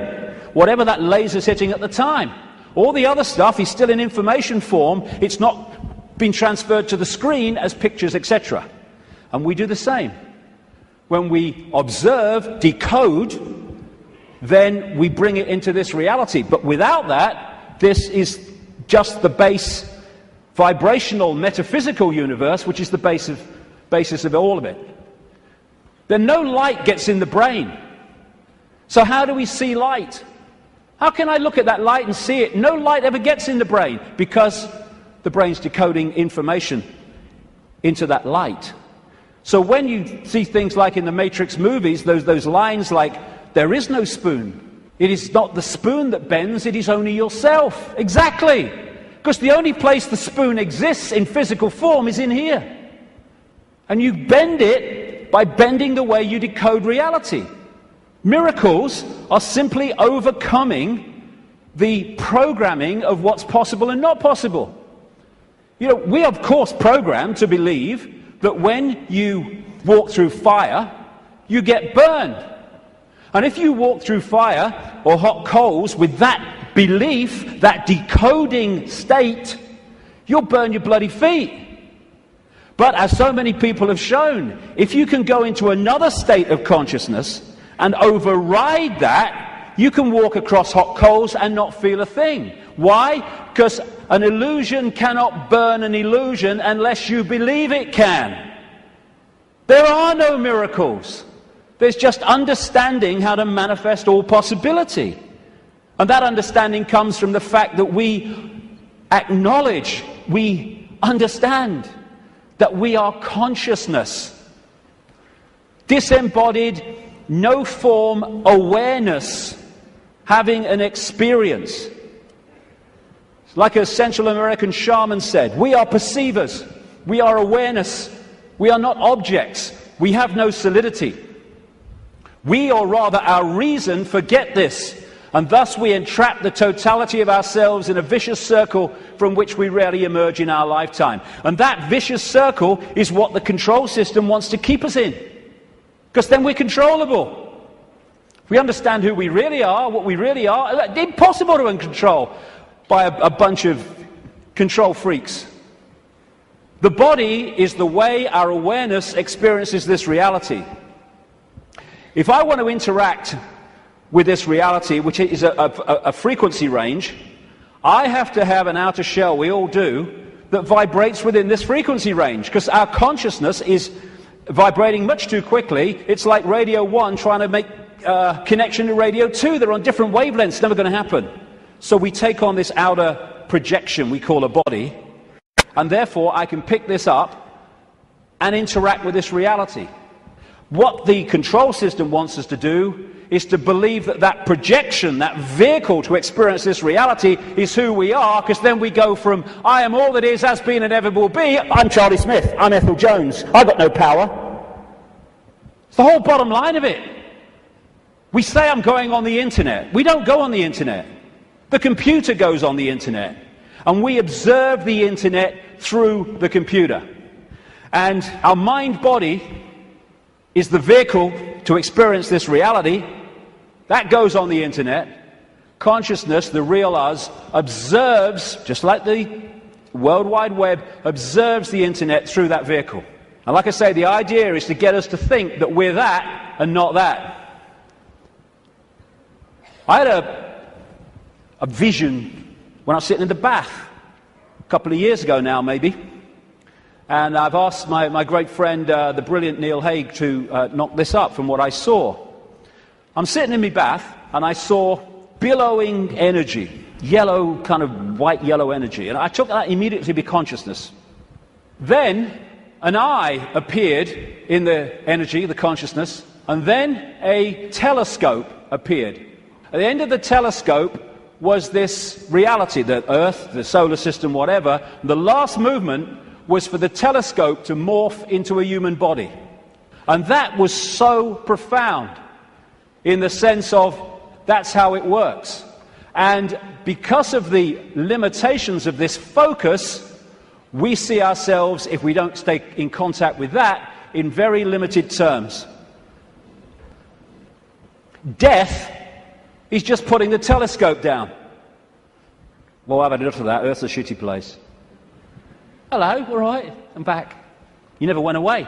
Speaker 1: whatever that laser's hitting at the time. All the other stuff is still in information form. It's not been transferred to the screen as pictures, etc. And we do the same. When we observe, decode, then we bring it into this reality. But without that, this is just the base vibrational metaphysical universe, which is the basis of all of it. Then no light gets in the brain. So how do we see light? How can I look at that light and see it? No light ever gets in the brain because the brain's decoding information into that light. So when you see things like in the Matrix movies, those lines like, there is no spoon. It is not the spoon that bends, it is only yourself. Exactly. Because the only place the spoon exists in physical form is in here. And you bend it by bending the way you decode reality. Miracles are simply overcoming the programming of what's possible and not possible. You know, we are of course programmed to believe that when you walk through fire, you get burned. And if you walk through fire or hot coals with that belief, that decoding state, you'll burn your bloody feet. But as so many people have shown, if you can go into another state of consciousness and override that, you can walk across hot coals and not feel a thing. Why? Because an illusion cannot burn an illusion unless you believe it can. There are no miracles. There's just understanding how to manifest all possibility. And that understanding comes from the fact that we acknowledge, we understand that we are consciousness. Disembodied, no form awareness, having an experience. Like a Central American shaman said, we are perceivers, we are awareness, we are not objects, we have no solidity. We, or rather our reason, forget this, and thus we entrap the totality of ourselves in a vicious circle from which we rarely emerge in our lifetime. And that vicious circle is what the control system wants to keep us in, because then we're controllable. We understand who we really are, what we really are. It's impossible to control by a bunch of control freaks. The body is the way our awareness experiences this reality. If I want to interact with this reality, which is a frequency range, I have to have an outer shell, we all do, that vibrates within this frequency range, because our consciousness is vibrating much too quickly. It's like Radio 1 trying to make connection to Radio 2. They're on different wavelengths, never going to happen. So we take on this outer projection we call a body, and therefore I can pick this up and interact with this reality. What the control system wants us to do is to believe that that projection, that vehicle to experience this reality, is who we are, because then we go from, I am all that is, has been, and ever will be, I'm Charlie Smith, I'm Ethel Jones, I've got no power. It's the whole bottom line of it. We say I'm going on the internet. We don't go on the internet. The computer goes on the internet, and we observe the internet through the computer. And our mind-body is the vehicle to experience this reality. That goes on the internet. Consciousness, the real us, observes, just like the World Wide Web, observes the internet through that vehicle. And like I say, the idea is to get us to think that we're that and not that. I had a vision when I was sitting in the bath a couple of years ago now, maybe. And I've asked my great friend, the brilliant Neil Haig, to knock this up from what I saw. I'm sitting in my bath, and I saw billowing energy, yellow, kind of white-yellow energy. And I took that immediately to be consciousness. Then an eye appeared in the energy, the consciousness, and then a telescope appeared. At the end of the telescope was this reality, the Earth, the solar system, whatever. The last movement was for the telescope to morph into a human body. And that was so profound in the sense of that's how it works. And because of the limitations of this focus, we see ourselves, if we don't stay in contact with that, in very limited terms. Death is just putting the telescope down. Well, I've had enough of that. Earth's a shitty place. Hello, all right, I'm back. You never went away.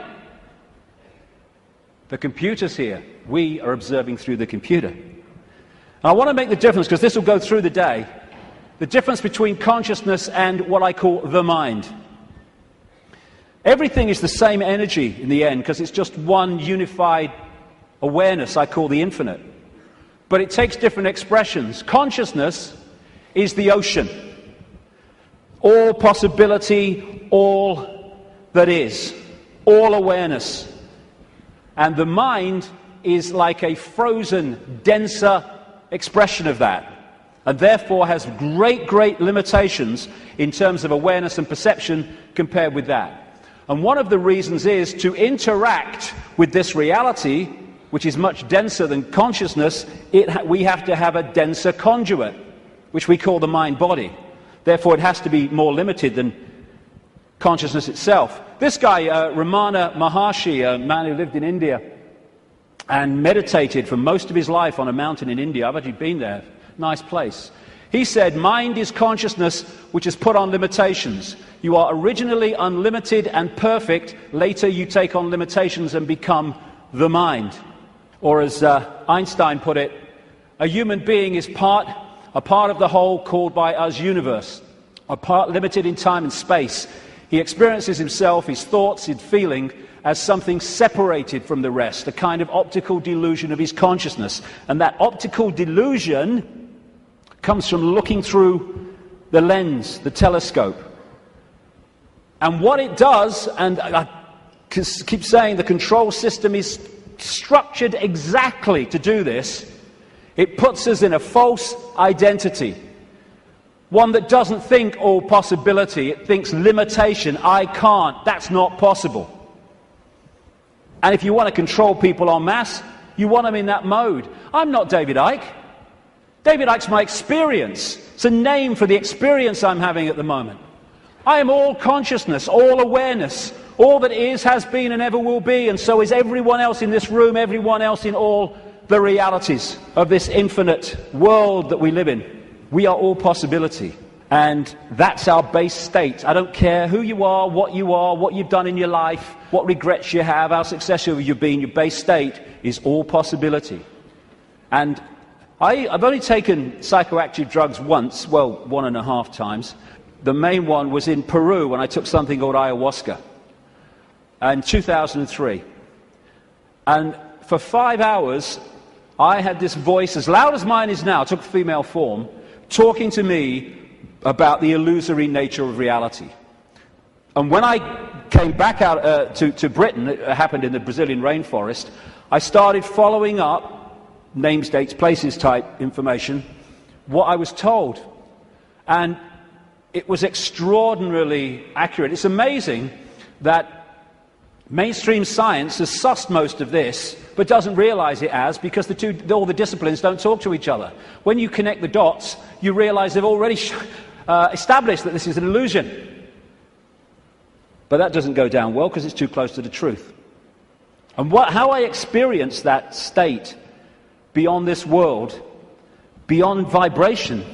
Speaker 1: The computer's here. We are observing through the computer. And I want to make the difference, because this will go through the day, the difference between consciousness and what I call the mind. Everything is the same energy in the end, because it's just one unified awareness I call the infinite. But it takes different expressions. Consciousness is the ocean. All possibility, all that is, all awareness. And the mind is like a frozen, denser expression of that, and therefore has great, great limitations in terms of awareness and perception compared with that. And one of the reasons is to interact with this reality, which is much denser than consciousness, we have to have a denser conduit, which we call the mind-body. Therefore, it has to be more limited than consciousness itself. This guy, Ramana Maharshi, a man who lived in India and meditated for most of his life on a mountain in India. I've actually been there. Nice place. He said, mind is consciousness which is put on limitations. You are originally unlimited and perfect. Later you take on limitations and become the mind. Or as Einstein put it, a human being is a part of the whole called by us universe, a part limited in time and space. He experiences himself, his thoughts, his feeling, as something separated from the rest, a kind of optical delusion of his consciousness. And that optical delusion comes from looking through the lens, the telescope. And what it does, and I keep saying the control system is structured exactly to do this, it puts us in a false identity. One that doesn't think all possibility, it thinks limitation, I can't, that's not possible. And if you want to control people en masse, you want them in that mode. I'm not David Icke. David Icke's my experience. It's a name for the experience I'm having at the moment. I am all consciousness, all awareness. All that is, has been, and ever will be, and so is everyone else in this room, everyone else in all the realities of this infinite world that we live in. We are all possibility, and that's our base state. I don't care who you are, what you've done in your life, what regrets you have, how successful you've been. Your base state is all possibility. And I've only taken psychoactive drugs once, well, 1.5 times. The main one was in Peru when I took something called ayahuasca in 2003. And for 5 hours, I had this voice, as loud as mine is now, took female form, talking to me about the illusory nature of reality. And when I came back out to Britain, it happened in the Brazilian rainforest, I started following up names, dates, places type information, what I was told. And it was extraordinarily accurate. It's amazing that mainstream science has sussed most of this, but doesn't realize it as, because all the disciplines don't talk to each other. When you connect the dots, you realize they've already established that this is an illusion. But that doesn't go down well, because it's too close to the truth. And how I experienced that state beyond this world, beyond vibration,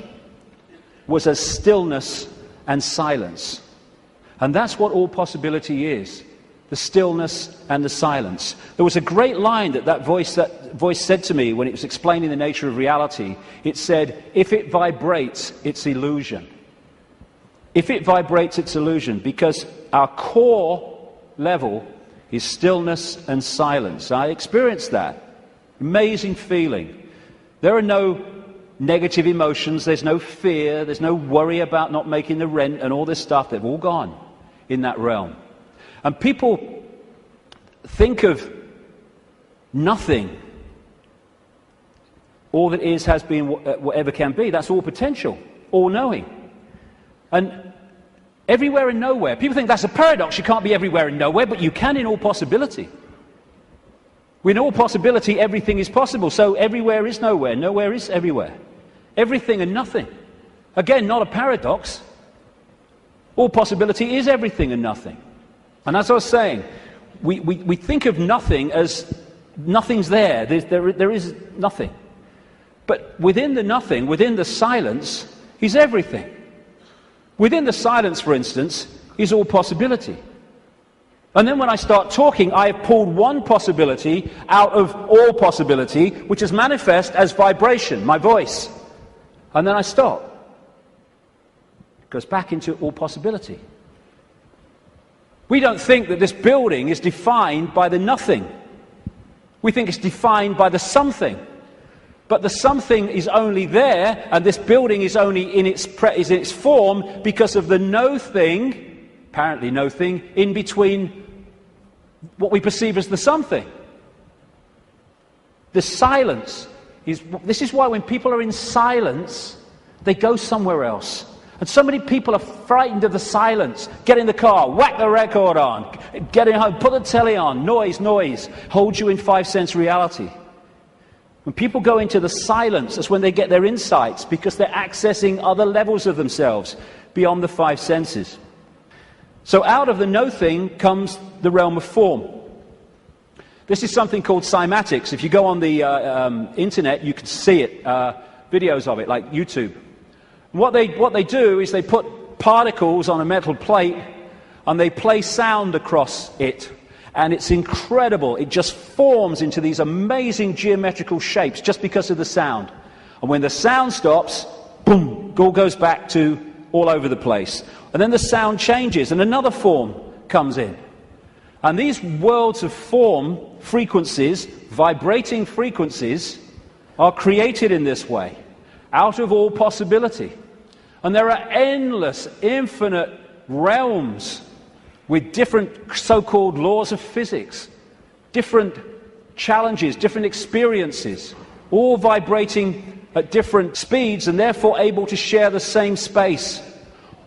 Speaker 1: was as stillness and silence. And that's what all possibility is, the stillness and the silence. There was a great line that voice said to me when it was explaining the nature of reality. It said, if it vibrates, it's illusion. If it vibrates, it's illusion, because our core level is stillness and silence. I experienced that. Amazing feeling. There are no negative emotions, there's no fear, there's no worry about not making the rent and all this stuff. They've all gone in that realm. And people think of nothing. All that is, has been, whatever can be. That's all potential, all knowing. And everywhere and nowhere. People think that's a paradox. You can't be everywhere and nowhere, but you can in all possibility. In all possibility, everything is possible. So everywhere is nowhere. Nowhere is everywhere. Everything and nothing. Again, not a paradox. All possibility is everything and nothing. And as I was saying, we think of nothing as nothing's there. There is nothing. But within the nothing, within the silence, is everything. Within the silence, for instance, is all possibility. And then when I start talking, I have pulled one possibility out of all possibility, which is manifest as vibration, my voice. And then I stop. It goes back into all possibility. We don't think that this building is defined by the nothing. We think it's defined by the something. But the something is only there, and this building is only in its form because of the no thing, apparently no thing, in between what we perceive as the something. The silence is, this is why when people are in silence, they go somewhere else. And so many people are frightened of the silence. Get in the car, whack the record on, get in home, put the telly on, noise, hold you in 5 sense reality. When people go into the silence, that's when they get their insights, because they're accessing other levels of themselves beyond the 5 senses. So out of the no thing comes the realm of form. This is something called cymatics. If you go on the internet, you can see it, videos of it, like YouTube. What they do is they put particles on a metal plate and they play sound across it. And it's incredible. It just forms into these amazing geometrical shapes just because of the sound. And when the sound stops, boom, it all goes back to all over the place. And then the sound changes and another form comes in. And these worlds of form, frequencies, vibrating frequencies, are created in this way, out of all possibility. And there are endless, infinite realms with different so-called laws of physics, different challenges, different experiences, all vibrating at different speeds and therefore able to share the same space.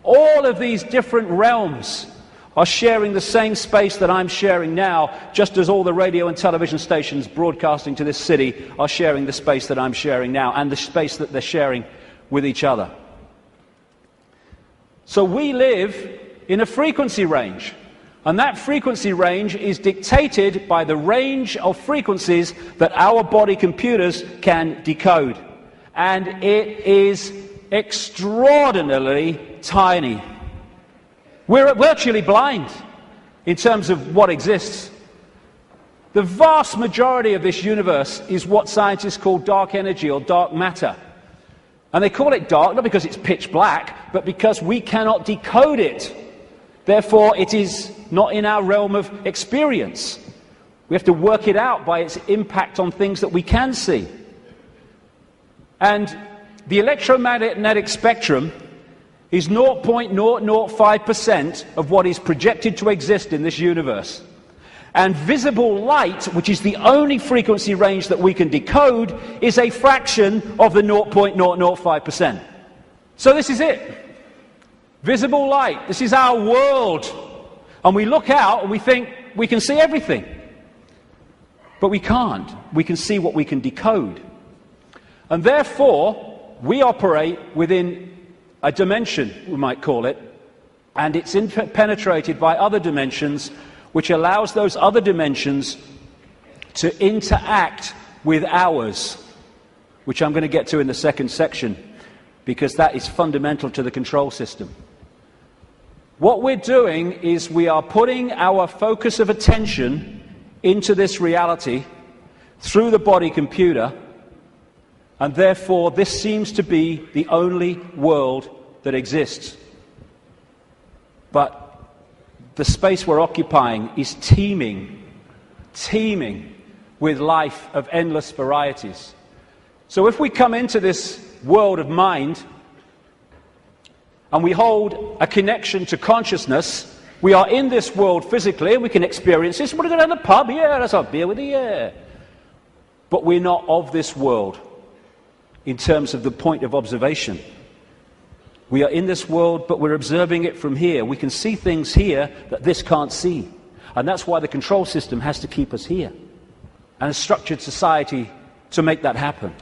Speaker 1: All of these different realms are sharing the same space that I'm sharing now, just as all the radio and television stations broadcasting to this city are sharing the space that I'm sharing now and the space that they're sharing with each other. So we live in a frequency range, and that frequency range is dictated by the range of frequencies that our body computers can decode. And it is extraordinarily tiny. We're virtually blind in terms of what exists. The vast majority of this universe is what scientists call dark energy or dark matter. And they call it dark not because it's pitch black, but because we cannot decode it. Therefore, it is not in our realm of experience. We have to work it out by its impact on things that we can see. And the electromagnetic spectrum is 0.005% of what is projected to exist in this universe. And visible light, which is the only frequency range that we can decode, is a fraction of the 0.005%. So this is it. Visible light. This is our world. And we look out and we think we can see everything. But we can't. We can see what we can decode. And therefore, we operate within a dimension, we might call it, and it's penetrated by other dimensions, which allows those other dimensions to interact with ours, which I'm going to get to in the second section, because that is fundamental to the control system. What we're doing is we are putting our focus of attention into this reality through the body computer, and therefore this seems to be the only world that exists. But the space we're occupying is teeming with life of endless varieties. So if we come into this world of mind and we hold a connection to consciousness, we are in this world physically and we can experience this. We're going to go to the pub, yeah, let's have a beer with you, yeah. But we're not of this world in terms of the point of observation. We are in this world, but we're observing it from here. We can see things here that this can't see. And that's why the control system has to keep us here. And a structured society to make that happen.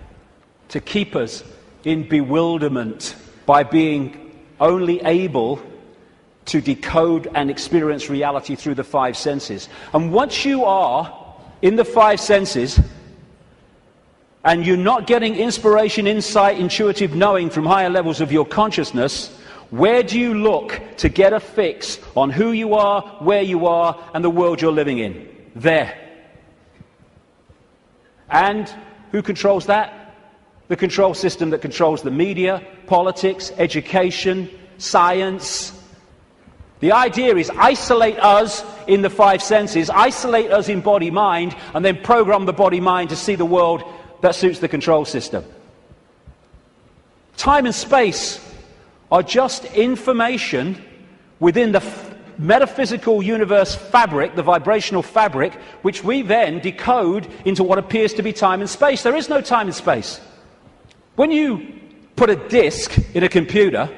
Speaker 1: To keep us in bewilderment by being only able to decode and experience reality through the five senses. And once you are in the five senses, and you're not getting inspiration, insight, intuitive knowing from higher levels of your consciousness, where do you look to get a fix on who you are, where you are, and the world you're living in? There. And who controls that? The control system that controls the media, politics, education, science. The idea is isolate us in the five senses, isolate us in body-mind, and then program the body-mind to see the world that suits the control system. Time and space are just information within the metaphysical universe fabric, the vibrational fabric, which we then decode into what appears to be time and space. There is no time and space. When you put a disk in a computer,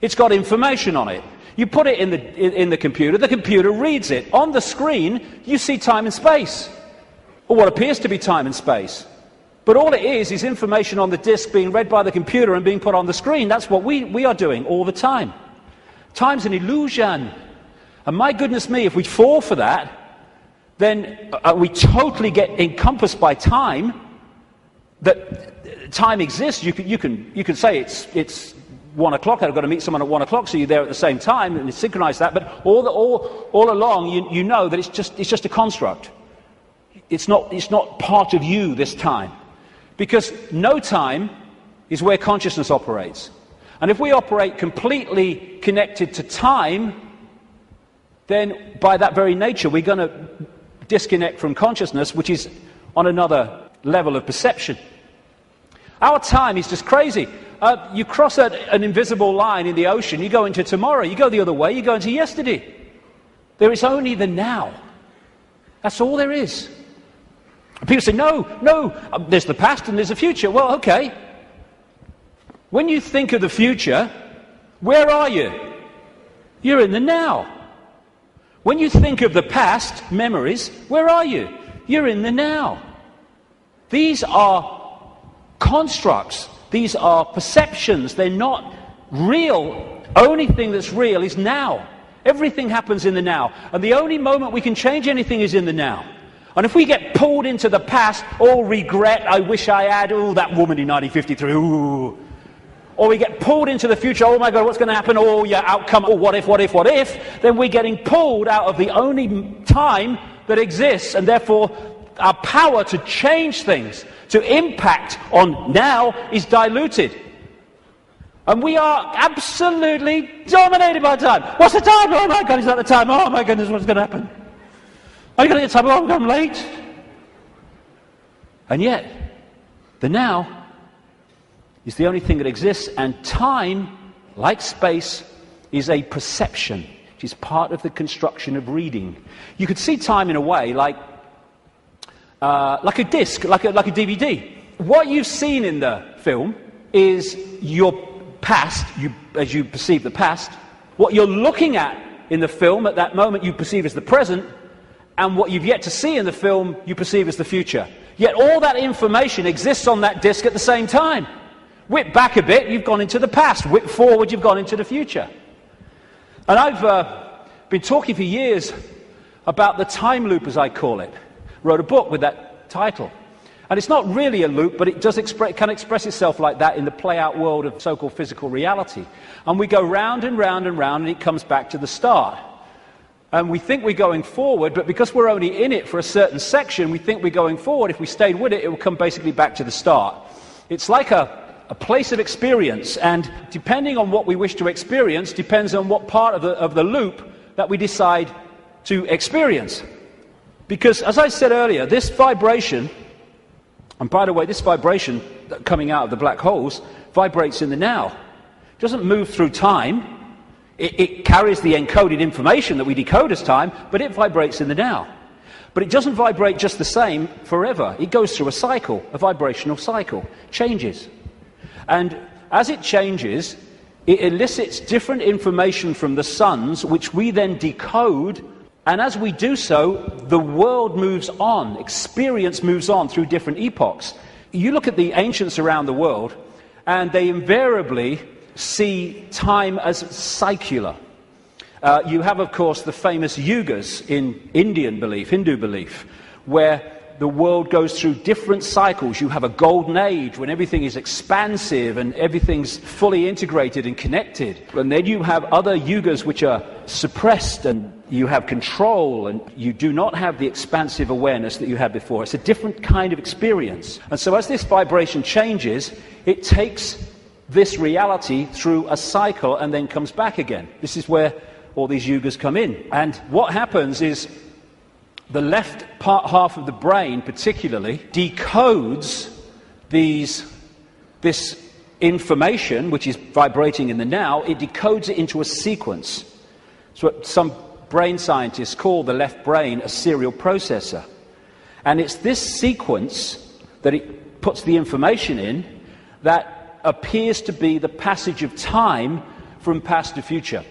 Speaker 1: it's got information on it. You put it in the computer reads it. On the screen, you see time and space, or what appears to be time and space. But all it is information on the disk being read by the computer and being put on the screen. That's what we are doing all the time. Time's an illusion. And my goodness me, if we fall for that, then we totally get encompassed by time, that time exists. You can say it's 1 o'clock, I've got to meet someone at 1 o'clock, so you're there at the same time, and synchronize that, but all along you know that it's just a construct. It's not part of you this time. Because no time is where consciousness operates. And if we operate completely connected to time, then by that very nature we're going to disconnect from consciousness, which is on another level of perception. Our time is just crazy. You cross an invisible line in the ocean, you go into tomorrow, you go the other way, you go into yesterday. There is only the now. That's all there is. People say, no, there's the past and there's the future. Well, okay. When you think of the future, where are you? You're in the now. When you think of the past, memories, where are you? You're in the now. These are constructs. These are perceptions. They're not real. Only thing that's real is now. Everything happens in the now. And the only moment we can change anything is in the now. And if we get pulled into the past, all regret, I wish I had, oh, that woman in 1953, ooh. Or we get pulled into the future, oh my God, what's going to happen? Oh, yeah, outcome, oh, what if? Then we're getting pulled out of the only time that exists, and therefore our power to change things, to impact on now, is diluted. And we are absolutely dominated by time. What's the time? Oh my God, it's not the time. Oh my goodness, what's going to happen? Are you going to get time? Oh, I'm late. And yet, the now is the only thing that exists, and time, like space, is a perception. It is part of the construction of reading. You could see time in a way like a disc, like a DVD. What you've seen in the film is your past, as you perceive the past. What you're looking at in the film at that moment you perceive as the present, and what you've yet to see in the film you perceive as the future. Yet all that information exists on that disc at the same time. Whip back a bit, you've gone into the past. Whip forward, you've gone into the future. And I've been talking for years about the time loop, as I call it. wrote a book with that title. And it's not really a loop, but it does can express itself like that in the play-out world of so-called physical reality. And we go round and round and round, and it comes back to the start. And we think we're going forward, but because we're only in it for a certain section, we think we're going forward. If we stayed with it, it will come basically back to the start. It's like a place of experience, and depending on what we wish to experience, depends on what part of the loop that we decide to experience. Because, as I said earlier, this vibration, and by the way, this vibration coming out of the black holes vibrates in the now. It doesn't move through time. It carries the encoded information that we decode as time, but it vibrates in the now. But it doesn't vibrate just the same forever. It goes through a cycle, a vibrational cycle, changes. And as it changes, it elicits different information from the suns, which we then decode. And as we do so, the world moves on, experience moves on through different epochs. You look at the ancients around the world, and they invariably see time as secular. You have, of course, the famous yugas in Indian belief, Hindu belief, where the world goes through different cycles. You have a golden age when everything is expansive and everything's fully integrated and connected. And then you have other yugas which are suppressed, and you have control, and you do not have the expansive awareness that you had before. It's a different kind of experience. And so as this vibration changes, it takes this reality through a cycle and then comes back again. This is where all these yugas come in. And what happens is the left half of the brain particularly decodes this information, which is vibrating in the now. It decodes it into a sequence. It's what some brain scientists call the left brain a serial processor. And it's this sequence that it puts the information in that appears to be the passage of time from past to future.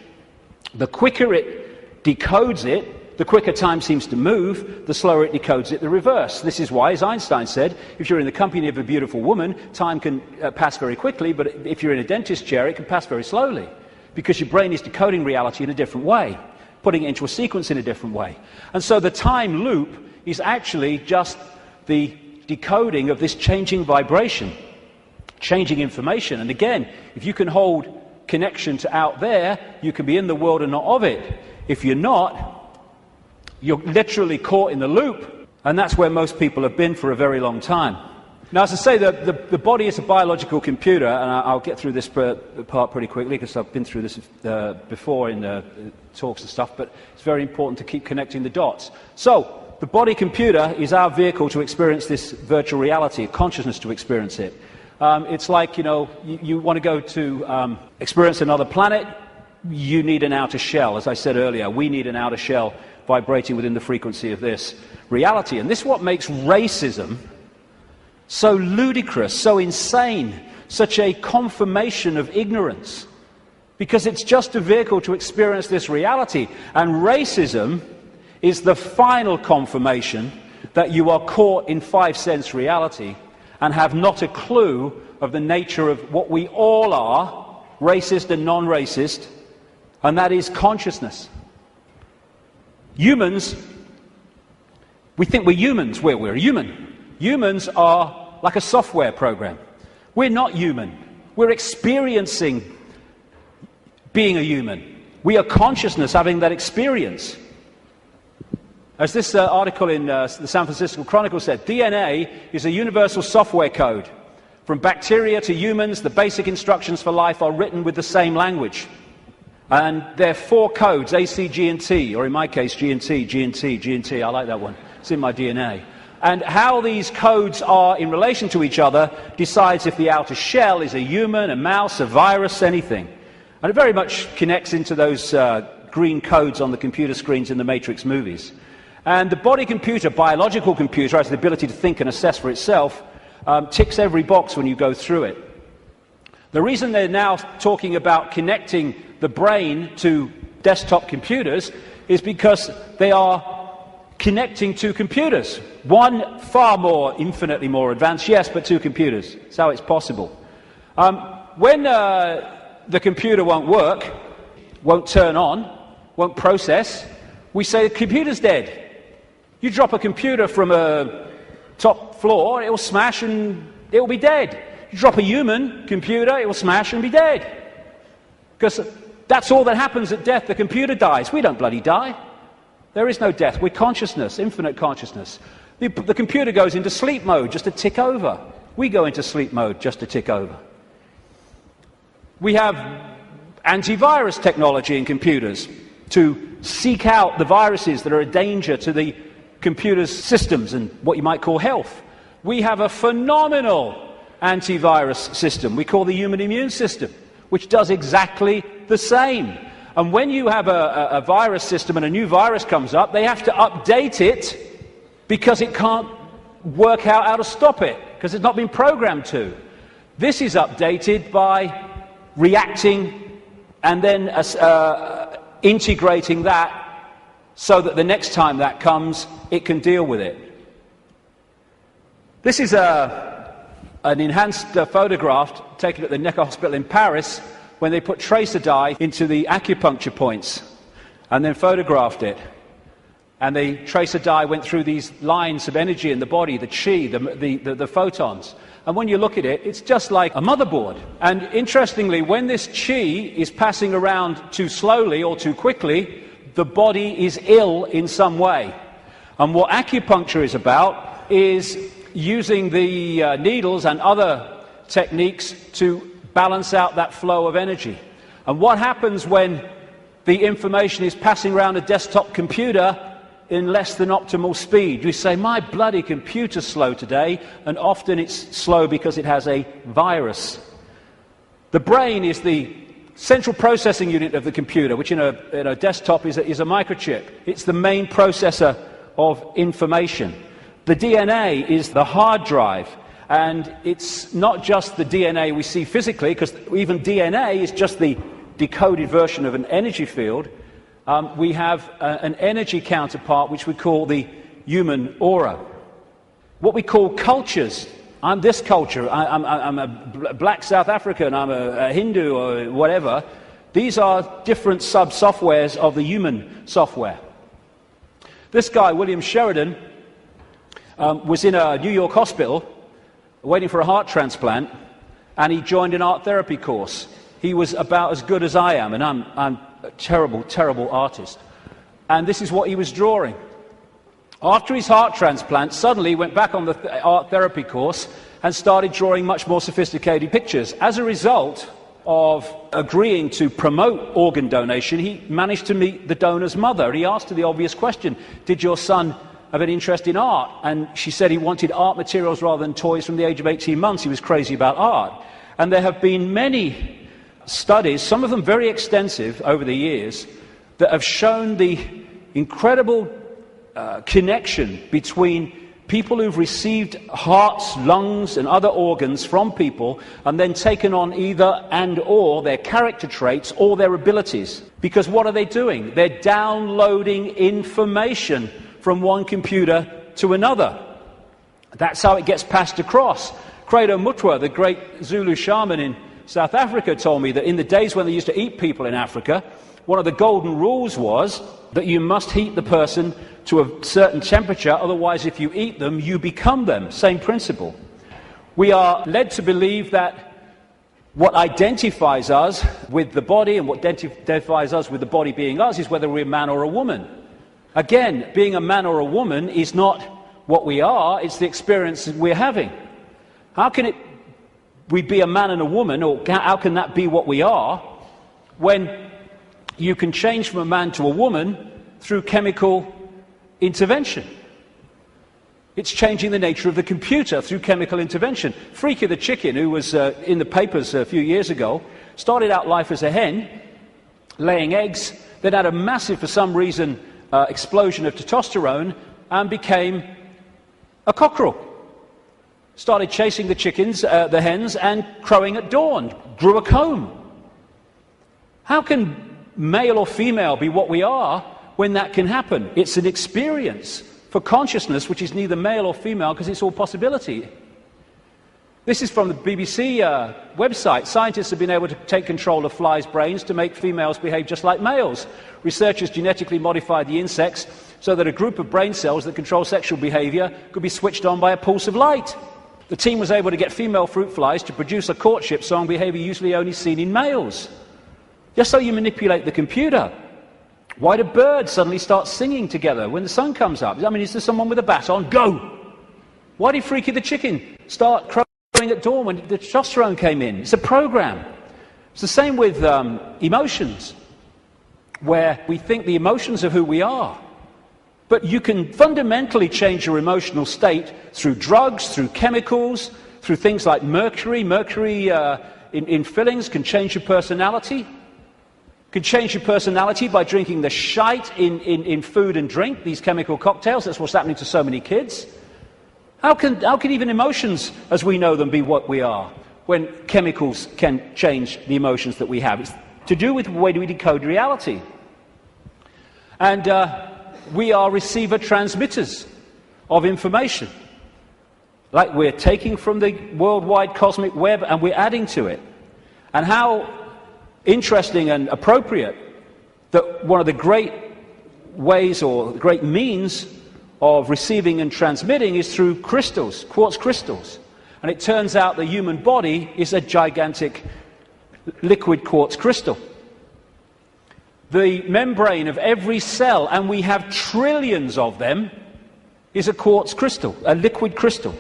Speaker 1: The quicker it decodes it, the quicker time seems to move, the slower it decodes it the reverse. This is why, as Einstein said, if you're in the company of a beautiful woman, time can pass very quickly, but if you're in a dentist chair, it can pass very slowly, because your brain is decoding reality in a different way, putting it into a sequence in a different way. And so the time loop is actually just the decoding of this changing vibration, changing information. And again, if you can hold connection to out there, you can be in the world and not of it. If you're not, you're literally caught in the loop, and that's where most people have been for a very long time. Now, as I say, the body is a biological computer, and I'll get through this part pretty quickly because I've been through this before in talks and stuff, but it's very important to keep connecting the dots. So, the body computer is our vehicle to experience this virtual reality, consciousness to experience it. It's like, you want to go to experience another planet, you need an outer shell. As I said earlier, we need an outer shell vibrating within the frequency of this reality. And this is what makes racism so ludicrous, so insane, such a confirmation of ignorance. Because it's just a vehicle to experience this reality. And racism is the final confirmation that you are caught in five-sense reality and have not a clue of the nature of what we all are, racist and non-racist, and that is consciousness. Humans, we think we're humans. We're human. Humans are like a software program. We're not human. We're experiencing being a human. We are consciousness having that experience. As this article in the San Francisco Chronicle said, DNA is a universal software code. From bacteria to humans, the basic instructions for life are written with the same language. And there are four codes, A, C, G, and T, or in my case, G and T, G and T, G and T. I like that one. It's in my DNA. And how these codes are in relation to each other decides if the outer shell is a human, a mouse, a virus, anything. And it very much connects into those green codes on the computer screens in the Matrix movies. And the body computer, biological computer, has the ability to think and assess for itself, ticks every box when you go through it. The reason they're now talking about connecting the brain to desktop computers is because they are connecting two computers. One far more, infinitely more advanced, yes, but two computers. That's how it's possible. When the computer won't work, won't turn on, won't process, we say the computer's dead. You drop a computer from a top floor, it will smash and it will be dead. You drop a human computer, it will smash and be dead. Because that's all that happens at death. The computer dies. We don't bloody die. There is no death. We're consciousness, infinite consciousness. The computer goes into sleep mode just to tick over. We go into sleep mode just to tick over. We have antivirus technology in computers to seek out the viruses that are a danger to the computer's systems and what you might call health. We have a phenomenal antivirus system we call the human immune system, which does exactly the same. And when you have a virus system and a new virus comes up, they have to update it because it can't work out how to stop it, because it's not been programmed to. This is updated by reacting and then integrating that so that the next time that comes, it can deal with it. This is an enhanced photograph taken at the Necker Hospital in Paris when they put tracer dye into the acupuncture points and then photographed it. And the tracer dye went through these lines of energy in the body, the chi, the photons. And when you look at it, it's just like a motherboard. And interestingly, when this chi is passing around too slowly or too quickly, the body is ill in some way. And what acupuncture is about is using the needles and other techniques to balance out that flow of energy. And what happens when the information is passing around a desktop computer in less than optimal speed? You say, my bloody computer's slow today, and often it's slow because it has a virus. The brain is the central processing unit of the computer, which in a desktop is a microchip. It's the main processor of information. The DNA is the hard drive, and it's not just the DNA we see physically, because even DNA is just the decoded version of an energy field. We have an energy counterpart which we call the human aura. What we call cultures. I'm this culture, I'm a black South African, I'm a Hindu or whatever. These are different sub-softwares of the human software. This guy, William Sheridan, was in a New York hospital waiting for a heart transplant, and he joined an art therapy course. He was about as good as I am, and I'm a terrible, terrible artist. And this is what he was drawing. After his heart transplant, suddenly he went back on the art therapy course and started drawing much more sophisticated pictures. As a result of agreeing to promote organ donation, he managed to meet the donor's mother. He asked her the obvious question, did your son have an interest in art? And she said he wanted art materials rather than toys from the age of 18 months. He was crazy about art. And there have been many studies, some of them very extensive over the years, that have shown the incredible connection between people who've received hearts, lungs and other organs from people and then taken on either and or their character traits or their abilities. Because what are they doing? They're downloading information from one computer to another. That's how it gets passed across. Credo Mutwa, the great Zulu shaman in South Africa, told me that in the days when they used to eat people in Africa, one of the golden rules was that you must heat the person to a certain temperature, otherwise if you eat them, you become them. Same principle. We are led to believe that what identifies us with the body and what identifies us with the body being us is whether we're a man or a woman. Again, being a man or a woman is not what we are, it's the experience we're having. How can we be a man and a woman, or how can that be what we are, when you can change from a man to a woman through chemical intervention? It's changing the nature of the computer through chemical intervention. Freaky the chicken, who was in the papers a few years ago, started out life as a hen, laying eggs, then had a massive, for some reason, explosion of testosterone and became a cockerel. Started chasing the chickens, the hens, and crowing at dawn. Grew a comb. How can male or female be what we are when that can happen? It's an experience for consciousness which is neither male or female because it's all possibility. This is from the BBC website. Scientists have been able to take control of flies' brains to make females behave just like males. Researchers genetically modified the insects so that a group of brain cells that control sexual behavior could be switched on by a pulse of light. The team was able to get female fruit flies to produce a courtship song behavior usually only seen in males. Just so you manipulate the computer. Why do birds suddenly start singing together when the sun comes up? I mean, is there someone with a baton? Go! Why did Freaky the chicken start crowing at dawn when the testosterone came in? It's a program. It's the same with emotions, where we think the emotions are who we are. But you can fundamentally change your emotional state through drugs, through chemicals, through things like mercury. Mercury in fillings can change your personality. Can change your personality by drinking the shite in food and drink, these chemical cocktails. That's what's happening to so many kids. How can even emotions, as we know them, be what we are, when chemicals can change the emotions that we have? It's to do with the way we decode reality. And we are receiver-transmitters of information. Like we're taking from the worldwide cosmic web and we're adding to it. And how interesting and appropriate that one of the great ways or the great means of receiving and transmitting is through crystals, quartz crystals. And it turns out the human body is a gigantic liquid quartz crystal. The membrane of every cell, and we have trillions of them, is a quartz crystal, a liquid crystal.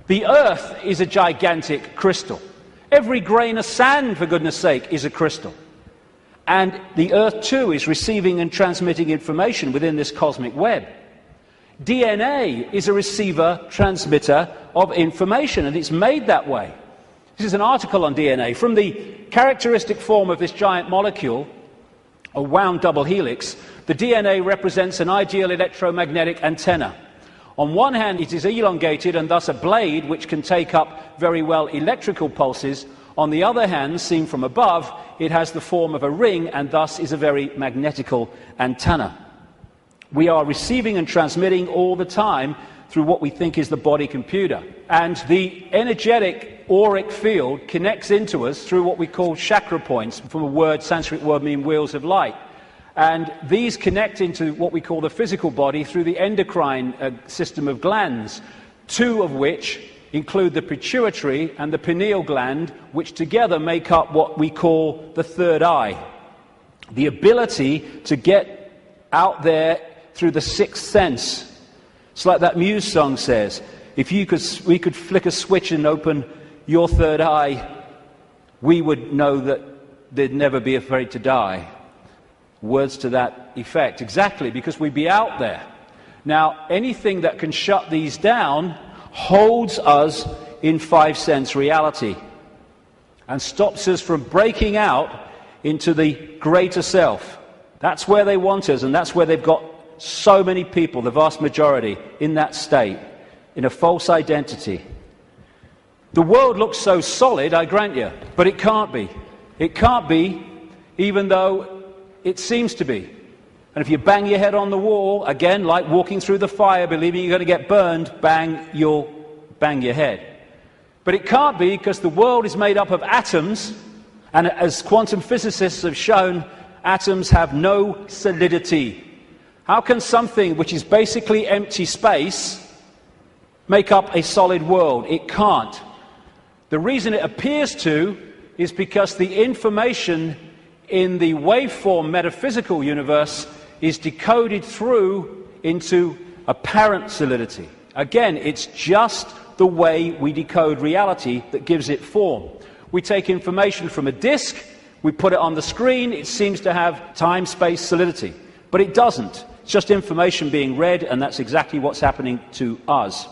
Speaker 1: The Earth is a gigantic crystal. Every grain of sand, for goodness sake, is a crystal. And the Earth, too, is receiving and transmitting information within this cosmic web. DNA is a receiver-transmitter of information, and it's made that way. This is an article on DNA. From the characteristic form of this giant molecule, a wound double helix, the DNA represents an ideal electromagnetic antenna. On one hand, it is elongated and thus a blade which can take up very well electrical pulses. On the other hand, seen from above, it has the form of a ring and thus is a very magnetical antenna. We are receiving and transmitting all the time through what we think is the body computer. And the energetic auric field connects into us through what we call chakra points, from a word, Sanskrit word meaning wheels of light. And these connect into what we call the physical body through the endocrine system of glands, two of which include the pituitary and the pineal gland, which together make up what we call the third eye. The ability to get out there through the sixth sense. It's like that Muse song says, if we could flick a switch and open your third eye, we would know that they'd never be afraid to die. Words to that effect. Exactly, because we'd be out there. Now, anything that can shut these down holds us in five-sense reality and stops us from breaking out into the greater self. That's where they want us, and that's where they've got so many people, the vast majority, in that state, in a false identity. The world looks so solid, I grant you, but it can't be. It can't be, even though it seems to be. And if you bang your head on the wall, again, like walking through the fire, believing you're going to get burned, bang, you'll bang your head. But it can't be, because the world is made up of atoms, and as quantum physicists have shown, atoms have no solidity. How can something which is basically empty space make up a solid world? It can't. The reason it appears to is because the information in the waveform metaphysical universe is decoded through into apparent solidity. Again, it's just the way we decode reality that gives it form. We take information from a disk, we put it on the screen, it seems to have time-space solidity. But it doesn't. It's just information being read, and that's exactly what's happening to us.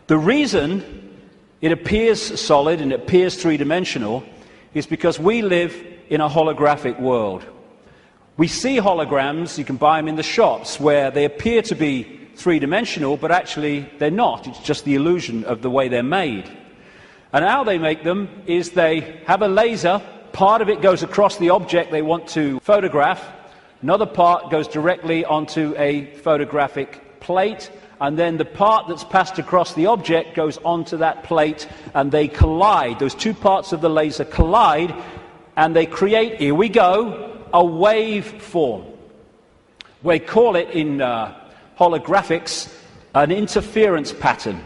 Speaker 1: The reason it appears solid and it appears three-dimensional is because we live in a holographic world. We see holograms, you can buy them in the shops, where they appear to be three-dimensional, but actually they're not. It's just the illusion of the way they're made. And how they make them is they have a laser, part of it goes across the object they want to photograph, another part goes directly onto a photographic plate, and then the part that's passed across the object goes onto that plate, and they collide. Those two parts of the laser collide, and they create, here we go, a waveform. We call it in holographics an interference pattern.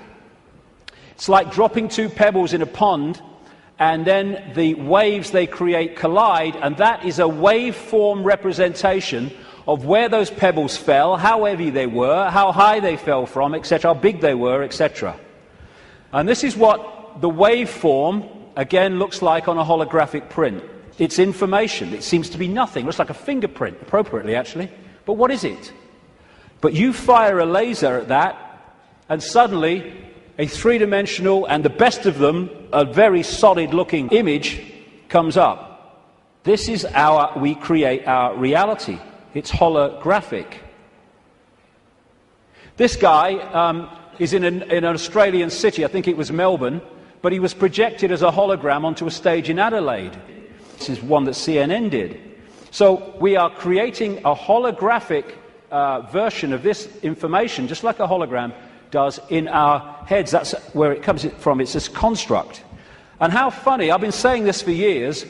Speaker 1: It's like dropping two pebbles in a pond, and then the waves they create collide, and that is a waveform representation of where those pebbles fell, how heavy they were, how high they fell from, etc., how big they were, etc. And this is what the waveform, again, looks like on a holographic print. It's information. It seems to be nothing. It looks like a fingerprint, appropriately, actually. But what is it? But you fire a laser at that, and suddenly a three-dimensional, and the best of them, a very solid-looking image comes up. This is we create our reality. It's holographic. This guy is in an Australian city, I think it was Melbourne, but he was projected as a hologram onto a stage in Adelaide. This is one that CNN did. So we are creating a holographic version of this information, just like a hologram does, in our heads. That's where it comes from. It's this construct. And how funny, I've been saying this for years,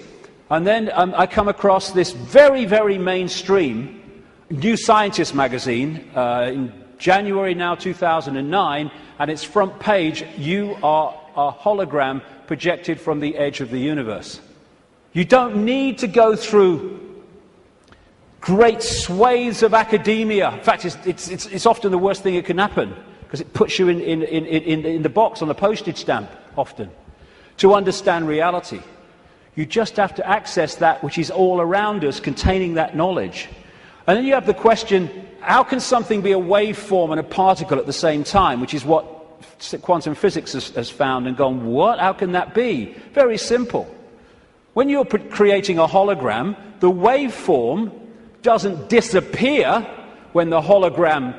Speaker 1: and then I come across this very, very mainstream New Scientist magazine in January now 2009, and its front page, you are a hologram projected from the edge of the universe. You don't need to go through great swathes of academia. In fact, it's often the worst thing that can happen, because it puts you in the box on the postage stamp, often, to understand reality. You just have to access that which is all around us, containing that knowledge. And then you have the question, how can something be a waveform and a particle at the same time, which is what quantum physics has found and gone, what? How can that be? Very simple. When you're creating a hologram, the waveform doesn't disappear when the hologram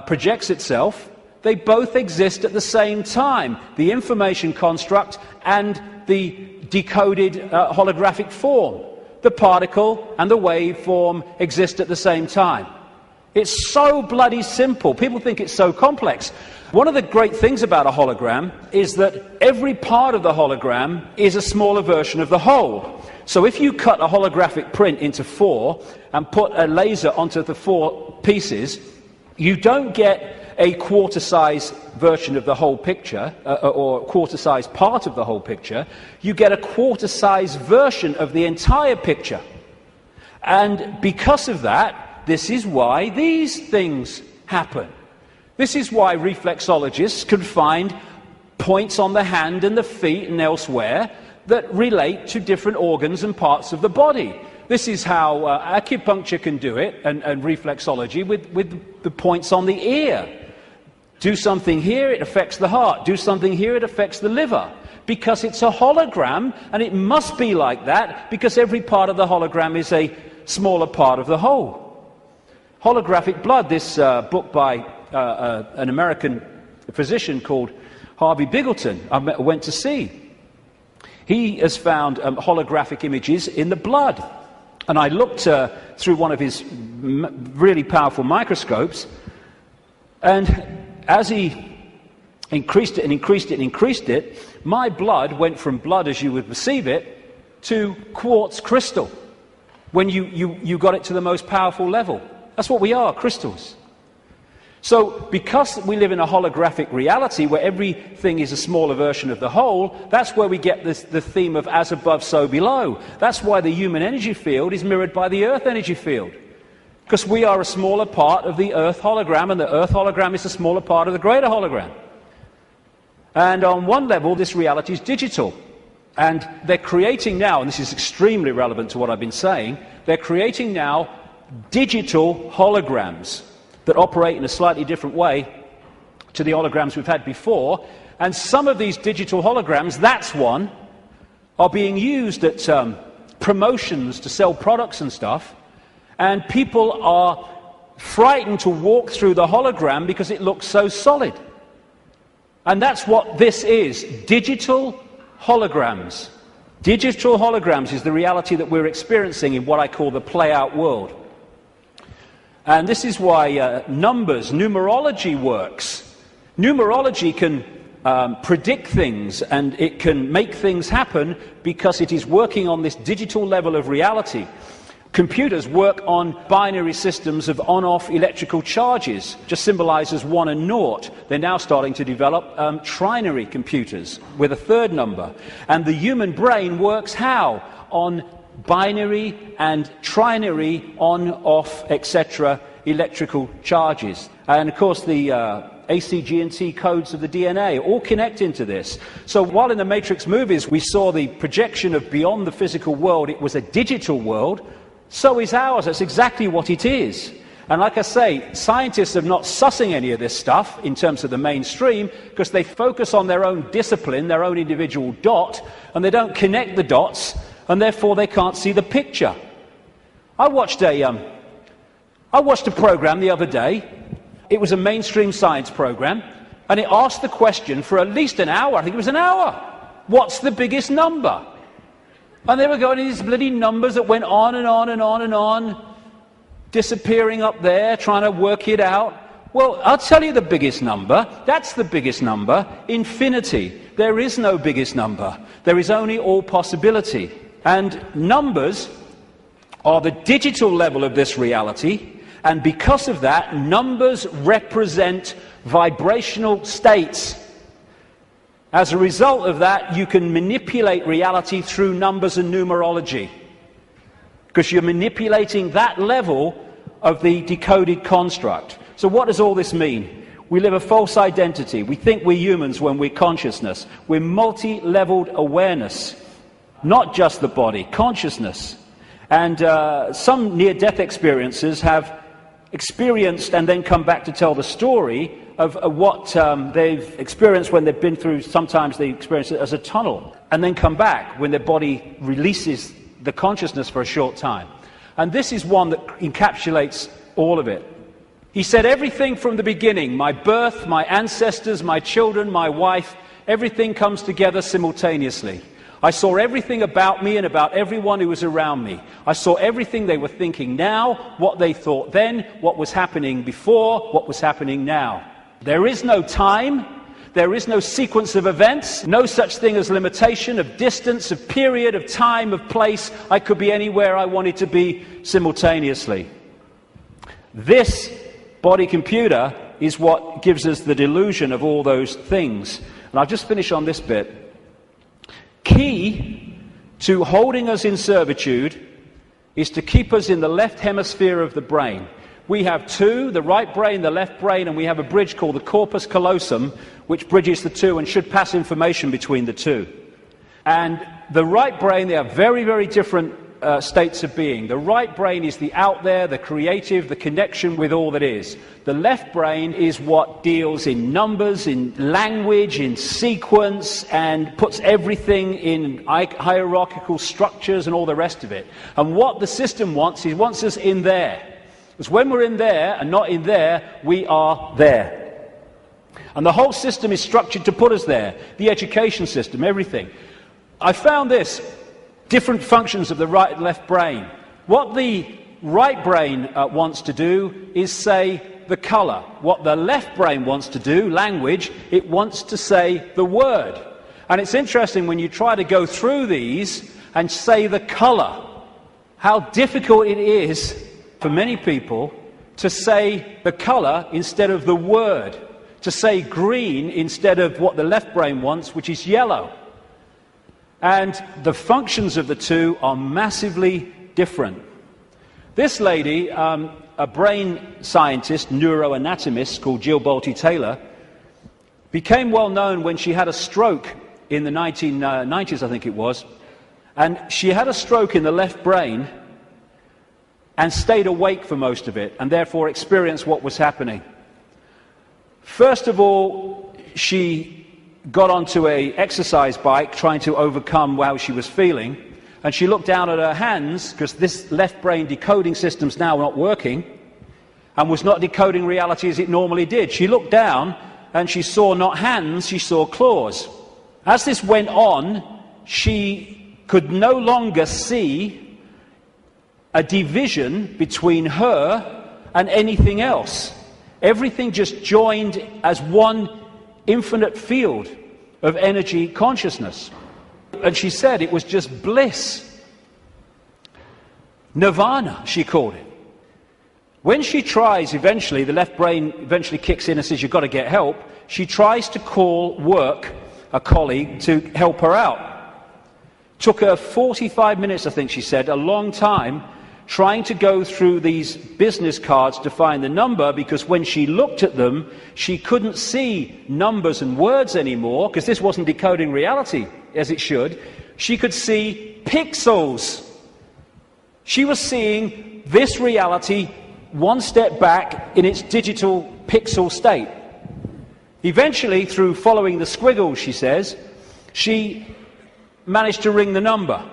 Speaker 1: projects itself. They both exist at the same time, the information construct and the decoded holographic form. The particle and the waveform exist at the same time. It's so bloody simple. People think it's so complex. One of the great things about a hologram is that every part of the hologram is a smaller version of the whole. So if you cut a holographic print into four and put a laser onto the four pieces, you don't get a quarter-size version of the whole picture, or a quarter-size part of the whole picture. You get a quarter-size version of the entire picture. And because of that, this is why these things happen. This is why reflexologists can find points on the hand and the feet and elsewhere that relate to different organs and parts of the body. This is how acupuncture can do it, and reflexology, with the points on the ear. Do something here, it affects the heart. Do something here, it affects the liver. Because it's a hologram, and it must be like that, because every part of the hologram is a smaller part of the whole. Holographic blood, this book by an American physician called Harvey Biggleton, I went to see. He has found holographic images in the blood. And I looked through one of his really powerful microscopes, and as he increased it and increased it and increased it, my blood went from blood as you would perceive it to quartz crystal when you got it to the most powerful level. That's what we are, crystals. So because we live in a holographic reality where everything is a smaller version of the whole, that's where we get the theme of as above, so below. That's why the human energy field is mirrored by the Earth energy field. Because we are a smaller part of the Earth hologram, and the Earth hologram is a smaller part of the greater hologram. And on one level, this reality is digital. And they're creating now, and this is extremely relevant to what I've been saying, they're creating now digital holograms that operate in a slightly different way to the holograms we've had before. And some of these digital holograms, that's one, are being used at promotions to sell products and stuff. And people are frightened to walk through the hologram because it looks so solid. And that's what this is, digital holograms. Digital holograms is the reality that we're experiencing in what I call the play-out world. And this is why numerology works. Numerology can predict things, and it can make things happen because it is working on this digital level of reality. Computers work on binary systems of on-off electrical charges, just symbolized as 1 and 0. They're now starting to develop trinary computers with a third number. And the human brain works how? On binary and trinary on-off, etc. electrical charges. And of course the A, C, G and T codes of the DNA all connect into this. So while in the Matrix movies we saw the projection of beyond the physical world, it was a digital world, so is ours. That's exactly what it is. And like I say, scientists are not sussing any of this stuff in terms of the mainstream because they focus on their own discipline, their own individual dot, and they don't connect the dots, and therefore they can't see the picture. I watched a program the other day. It was a mainstream science program, and it asked the question for at least an hour. I think it was an hour. What's the biggest number? And they were going to these bloody numbers that went on and on and on and on, disappearing up there, trying to work it out. Well, I'll tell you the biggest number. That's the biggest number. Infinity. There is no biggest number. There is only all possibility. And numbers are the digital level of this reality. And because of that, numbers represent vibrational states. As a result of that, you can manipulate reality through numbers and numerology, because you're manipulating that level of the decoded construct. So what does all this mean? We live a false identity. We think we're humans when we're consciousness. We're multi-leveled awareness, not just the body, consciousness. And some near-death experiences have experienced and then come back to tell the story of what they've experienced when they've been through. Sometimes they experience it as a tunnel and then come back when their body releases the consciousness for a short time. And this is one that encapsulates all of it. He said everything from the beginning, my birth, my ancestors, my children, my wife, everything comes together simultaneously. I saw everything about me and about everyone who was around me. I saw everything they were thinking now, what they thought then, what was happening before, what was happening now. There is no time, there is no sequence of events, no such thing as limitation of distance, of period, of time, of place. I could be anywhere I wanted to be simultaneously. This body computer is what gives us the delusion of all those things. And I'll just finish on this bit. Key to holding us in servitude is to keep us in the left hemisphere of the brain. We have two, the right brain, the left brain, and we have a bridge called the corpus callosum, which bridges the two and should pass information between the two. And the right brain, they are very, very different states of being. The right brain is the out there, the creative, the connection with all that is. The left brain is what deals in numbers, in language, in sequence, and puts everything in hierarchical structures and all the rest of it. And what the system wants, it wants us in there. Because when we're in there and not in there, we are there. And the whole system is structured to put us there. The education system, everything. I found this. Different functions of the right and left brain. What the right brain wants to do is say the colour. What the left brain wants to do, language, it wants to say the word. And it's interesting when you try to go through these and say the colour, how difficult it is for many people to say the colour instead of the word, to say green instead of what the left brain wants, which is yellow. And the functions of the two are massively different. This lady, a brain scientist, neuroanatomist called Jill Bolte Taylor, became well known when she had a stroke in the 1990s, I think it was. And she had a stroke in the left brain and stayed awake for most of it, and therefore experienced what was happening. First of all, she got onto an exercise bike trying to overcome how she was feeling, and she looked down at her hands, because this left brain decoding system's now not working and was not decoding reality as it normally did. She looked down and she saw not hands, she saw claws. As this went on, she could no longer see a division between her and anything else. Everything just joined as one infinite field of energy consciousness. And she said it was just bliss. Nirvana, she called it. When she tries eventually, the left brain eventually kicks in and says, you've got to get help. She tries to call work, a colleague, to help her out. Took her 45 minutes, I think she said, a long time, trying to go through these business cards to find the number, because when she looked at them, she couldn't see numbers and words anymore, because this wasn't decoding reality as it should. She could see pixels. She was seeing this reality one step back in its digital pixel state. Eventually, through following the squiggles, she says, she managed to ring the number.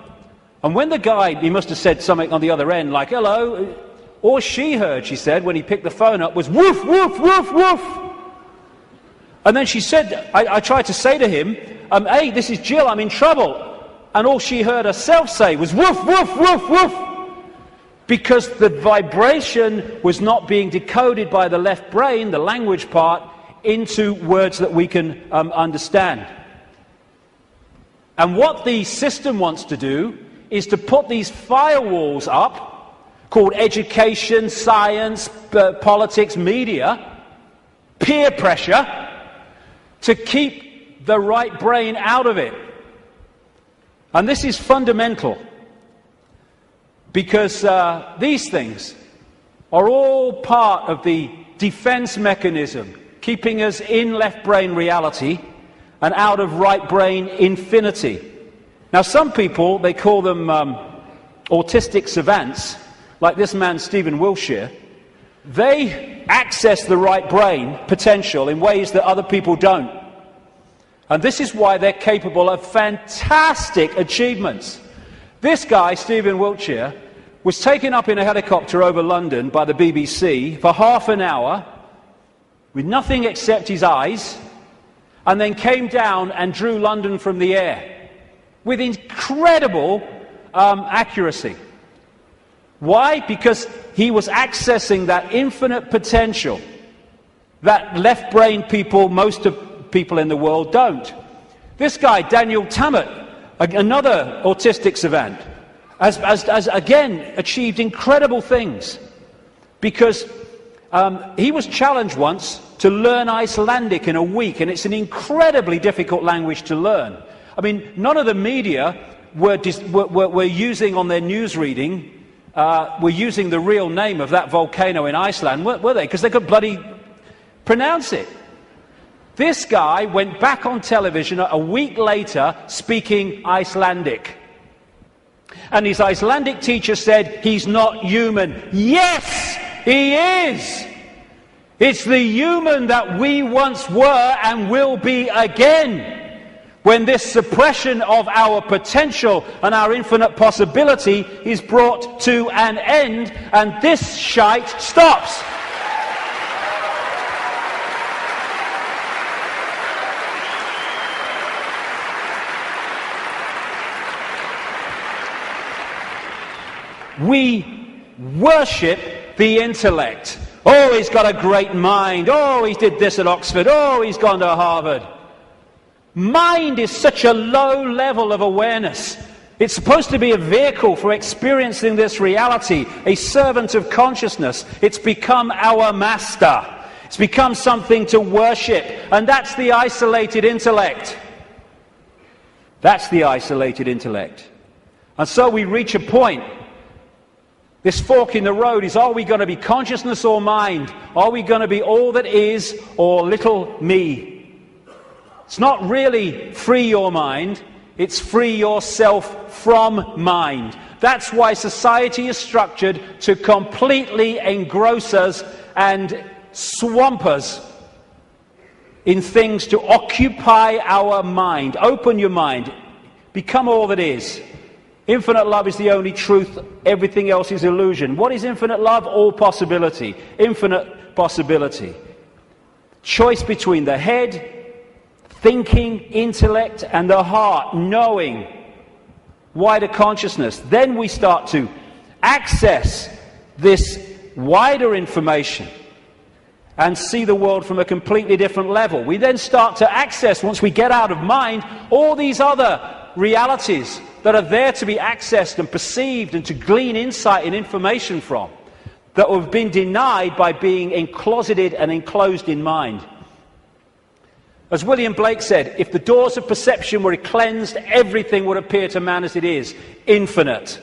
Speaker 1: And when the guy, he must have said something on the other end, like, hello, all she heard, she said, when he picked the phone up, was woof, woof, woof, woof. And then she said, I tried to say to him, hey, this is Jill, I'm in trouble. And all she heard herself say was woof, woof, woof, woof. Because the vibration was not being decoded by the left brain, the language part, into words that we can understand. And what the system wants to do is to put these firewalls up, called education, science, politics, media, peer pressure, to keep the right brain out of it. And this is fundamental, because these things are all part of the defense mechanism, keeping us in left brain reality and out of right brain infinity. Now, some people, they call them autistic savants, like this man, Stephen Wiltshire. They access the right brain potential in ways that other people don't. And this is why they're capable of fantastic achievements. This guy, Stephen Wiltshire, was taken up in a helicopter over London by the BBC for half an hour with nothing except his eyes, and then came down and drew London from the air with incredible accuracy. Why? Because he was accessing that infinite potential that left brain people, most of people in the world, don't. This guy, Daniel Tammet, another autistic savant, has again achieved incredible things, because he was challenged once to learn Icelandic in a week, and it's an incredibly difficult language to learn. I mean, none of the media were using on their news reading, were using the real name of that volcano in Iceland, were they? Because they could bloody pronounce it. This guy went back on television a week later speaking Icelandic. And his Icelandic teacher said, he's not human. Yes, he is! It's the human that we once were and will be again, when this suppression of our potential and our infinite possibility is brought to an end, and this shite stops. We worship the intellect. Oh, he's got a great mind. Oh, he did this at Oxford. Oh, he's gone to Harvard. Mind is such a low level of awareness. It's supposed to be a vehicle for experiencing this reality, a servant of consciousness. It's become our master. It's become something to worship. And that's the isolated intellect. That's the isolated intellect. And so we reach a point. This fork in the road is, are we going to be consciousness or mind? Are we going to be all that is or little me? It's not really free your mind, it's free yourself from mind. That's why society is structured to completely engross us and swamp us in things to occupy our mind. Open your mind, become all that is. Infinite love is the only truth, everything else is illusion. What is infinite love? All possibility, infinite possibility. Choice between the head, thinking, intellect, and the heart, knowing, wider consciousness. Then we start to access this wider information and see the world from a completely different level. We then start to access, once we get out of mind, all these other realities that are there to be accessed and perceived and to glean insight and information from, that have been denied by being encloseted and enclosed in mind. As William Blake said, if the doors of perception were cleansed, everything would appear to man as it is, infinite.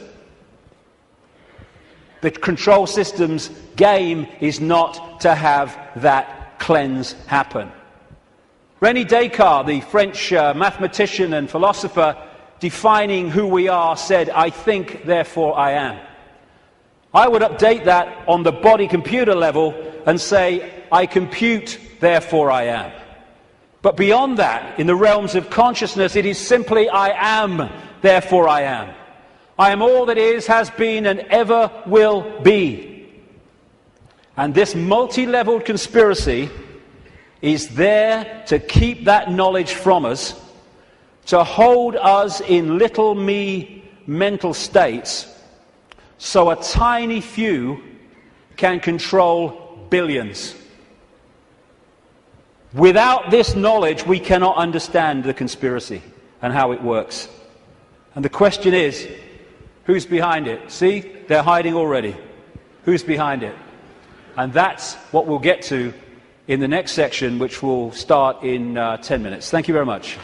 Speaker 1: The control system's game is not to have that cleanse happen. René Descartes, the French mathematician and philosopher, defining who we are, said, "I think, therefore I am." I would update that on the body-computer level and say, "I compute, therefore I am." But beyond that, in the realms of consciousness, it is simply, "I am, therefore I am." I am all that is, has been, and ever will be. And this multi-leveled conspiracy is there to keep that knowledge from us, to hold us in little me mental states, so a tiny few can control billions. Without this knowledge, we cannot understand the conspiracy and how it works. And the question is, who's behind it? See, they're hiding already. Who's behind it? And that's what we'll get to in the next section, which will start in 10 minutes. Thank you very much.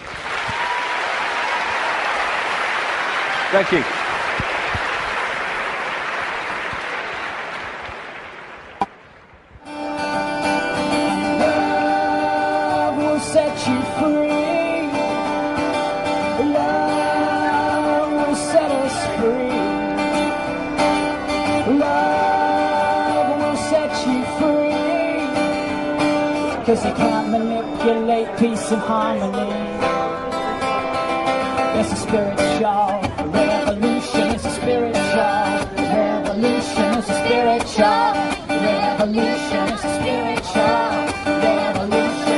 Speaker 1: Thank you.
Speaker 9: Love will set you free. Love will set us free. Love will set you free. 'Cause you can't manipulate peace and harmony. It's a spiritual revolution. It's a spiritual revolution. It's a spiritual revolution. It's a spiritual revolution.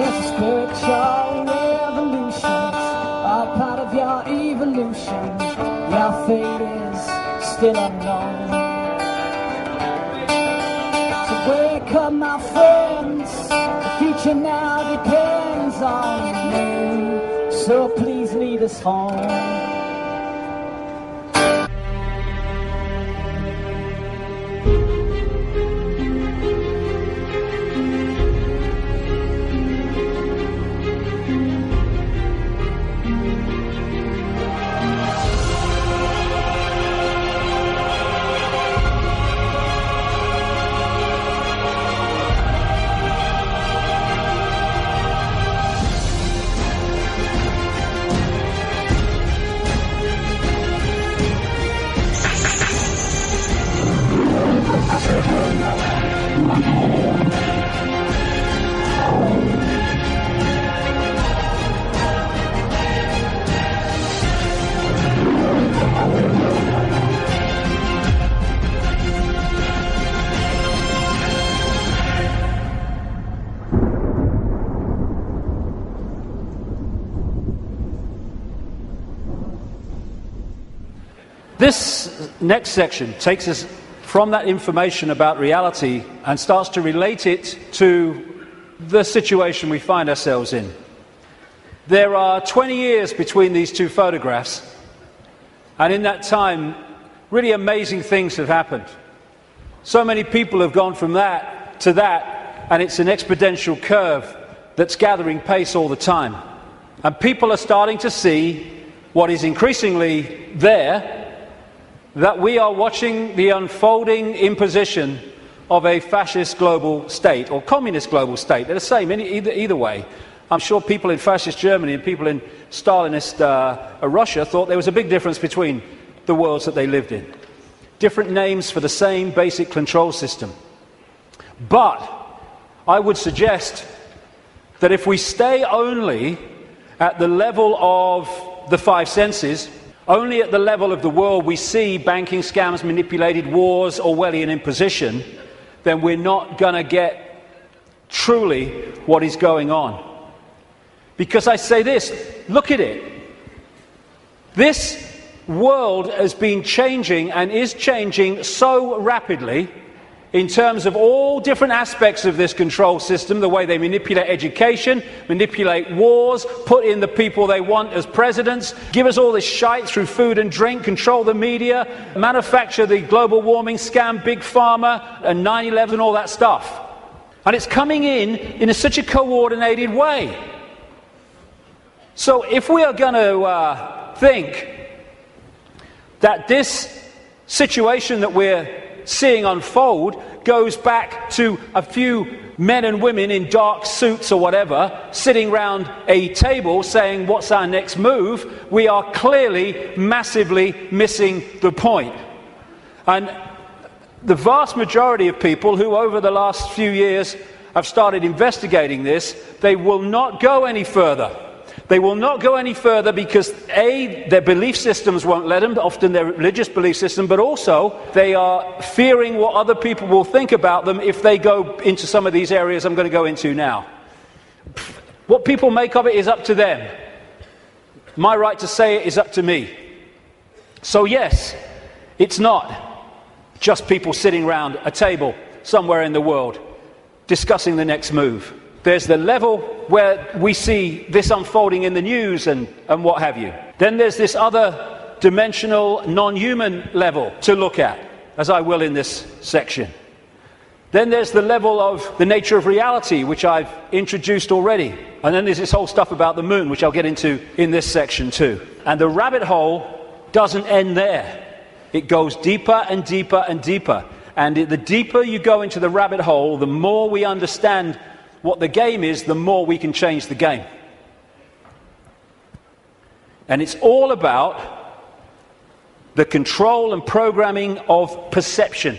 Speaker 9: It's a spiritual revolution. It's all part of your evolution. Your fate is still unknown. So wake up, my friends. The future now depends on you. So please lead us home.
Speaker 1: This next section takes us from that information about reality and starts to relate it to the situation we find ourselves in. There are 20 years between these two photographs, and in that time, really amazing things have happened. So many people have gone from that to that, and it's an exponential curve that's gathering pace all the time. And people are starting to see what is increasingly there, that we are watching the unfolding imposition of a fascist global state, or communist global state. They're the same either way. I'm sure people in fascist Germany and people in Stalinist Russia thought there was a big difference between the worlds that they lived in. Different names for the same basic control system. But I would suggest that if we stay only at the level of the five senses, only at the level of the world we see banking scams, manipulated wars, Orwellian imposition, then we're not going to get truly what is going on. Because I say this, look at it. This world has been changing and is changing so rapidly in terms of all different aspects of this control system, the way they manipulate education, manipulate wars, put in the people they want as presidents, give us all this shite through food and drink, control the media, manufacture the global warming scam, big pharma, and 9/11, all that stuff. And it's coming in such a coordinated way. So if we are going to think that this situation that we're seeing unfold goes back to a few men and women in dark suits or whatever sitting round a table saying what's our next move, we are clearly massively missing the point. And the vast majority of people who over the last few years have started investigating this, they will not go any further. They will not go any further because A, their belief systems won't let them, often their religious belief system, but also they are fearing what other people will think about them if they go into some of these areas I'm going to go into now. What people make of it is up to them. My right to say it is up to me. So yes, it's not just people sitting around a table somewhere in the world discussing the next move. There's the level where we see this unfolding in the news and what have you. Then there's this other dimensional, non-human level to look at, as I will in this section. Then there's the level of the nature of reality, which I've introduced already. And then there's this whole stuff about the moon, which I'll get into in this section too. And the rabbit hole doesn't end there. It goes deeper and deeper and deeper. And the deeper you go into the rabbit hole, the more we understand what the game is, the more we can change the game. And it's all about the control and programming of perception.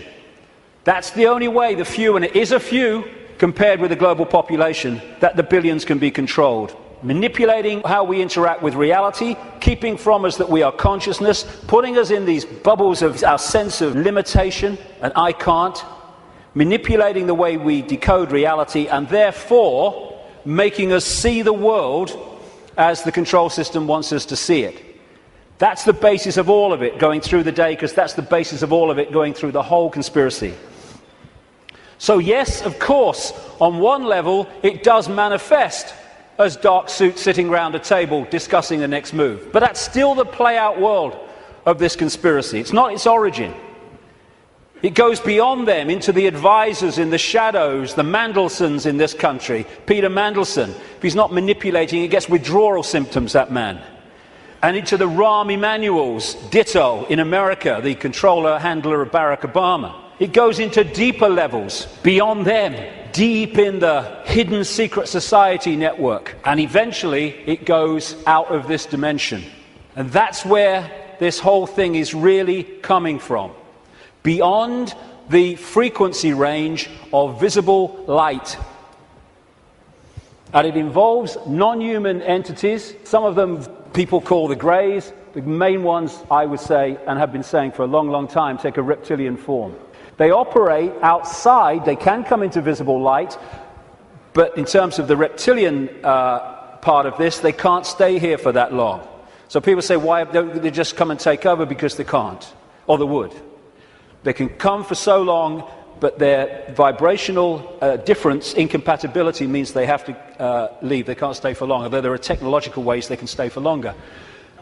Speaker 1: That's the only way the few, and it is a few compared with the global population, that the billions can be controlled. Manipulating how we interact with reality, keeping from us that we are consciousness, putting us in these bubbles of our sense of limitation and I can't, manipulating the way we decode reality, and therefore making us see the world as the control system wants us to see it. That's the basis of all of it going through the day, because that's the basis of all of it going through the whole conspiracy. So yes, of course, on one level it does manifest as dark suits sitting around a table discussing the next move. But that's still the play-out world of this conspiracy. It's not its origin. It goes beyond them into the advisors in the shadows, the Mandelsons in this country. Peter Mandelson, if he's not manipulating, he gets withdrawal symptoms, that man. And into the Rahm Emanuels, ditto, in America, the controller, handler of Barack Obama. It goes into deeper levels, beyond them, deep in the hidden secret society network. And eventually, it goes out of this dimension. And that's where this whole thing is really coming from. Beyond the frequency range of visible light. And it involves non-human entities. Some of them people call the greys. The main ones, I would say, and have been saying for a long, long time, take a reptilian form. They operate outside. They can come into visible light. But in terms of the reptilian part of this, they can't stay here for that long. So people say, why don't they just come and take over? Because they can't. Or they would. They can come for so long, but their vibrational difference, incompatibility, means they have to leave. They can't stay for long, although there are technological ways they can stay for longer.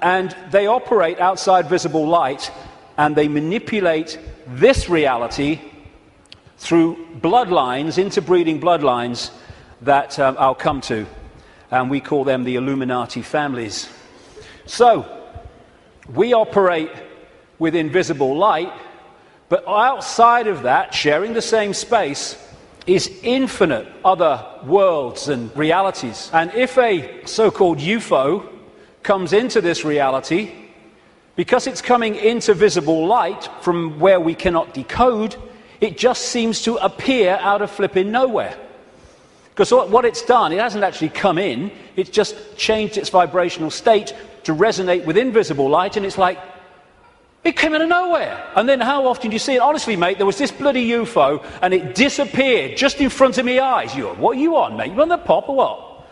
Speaker 1: And they operate outside visible light, and they manipulate this reality through bloodlines, interbreeding bloodlines, that I'll come to. And we call them the Illuminati families. So, we operate with invisible light, but outside of that, sharing the same space, is infinite other worlds and realities. And if a so-called UFO comes into this reality, because it's coming into visible light from where we cannot decode, it just seems to appear out of flipping nowhere. Because what it's done, it hasn't actually come in, it's just changed its vibrational state to resonate with invisible light, and it's like, It came out of nowhere. And then how often do you see it? Honestly, mate, there was this bloody UFO and it disappeared just in front of my eyes. What are you on, mate? You on the pop or what?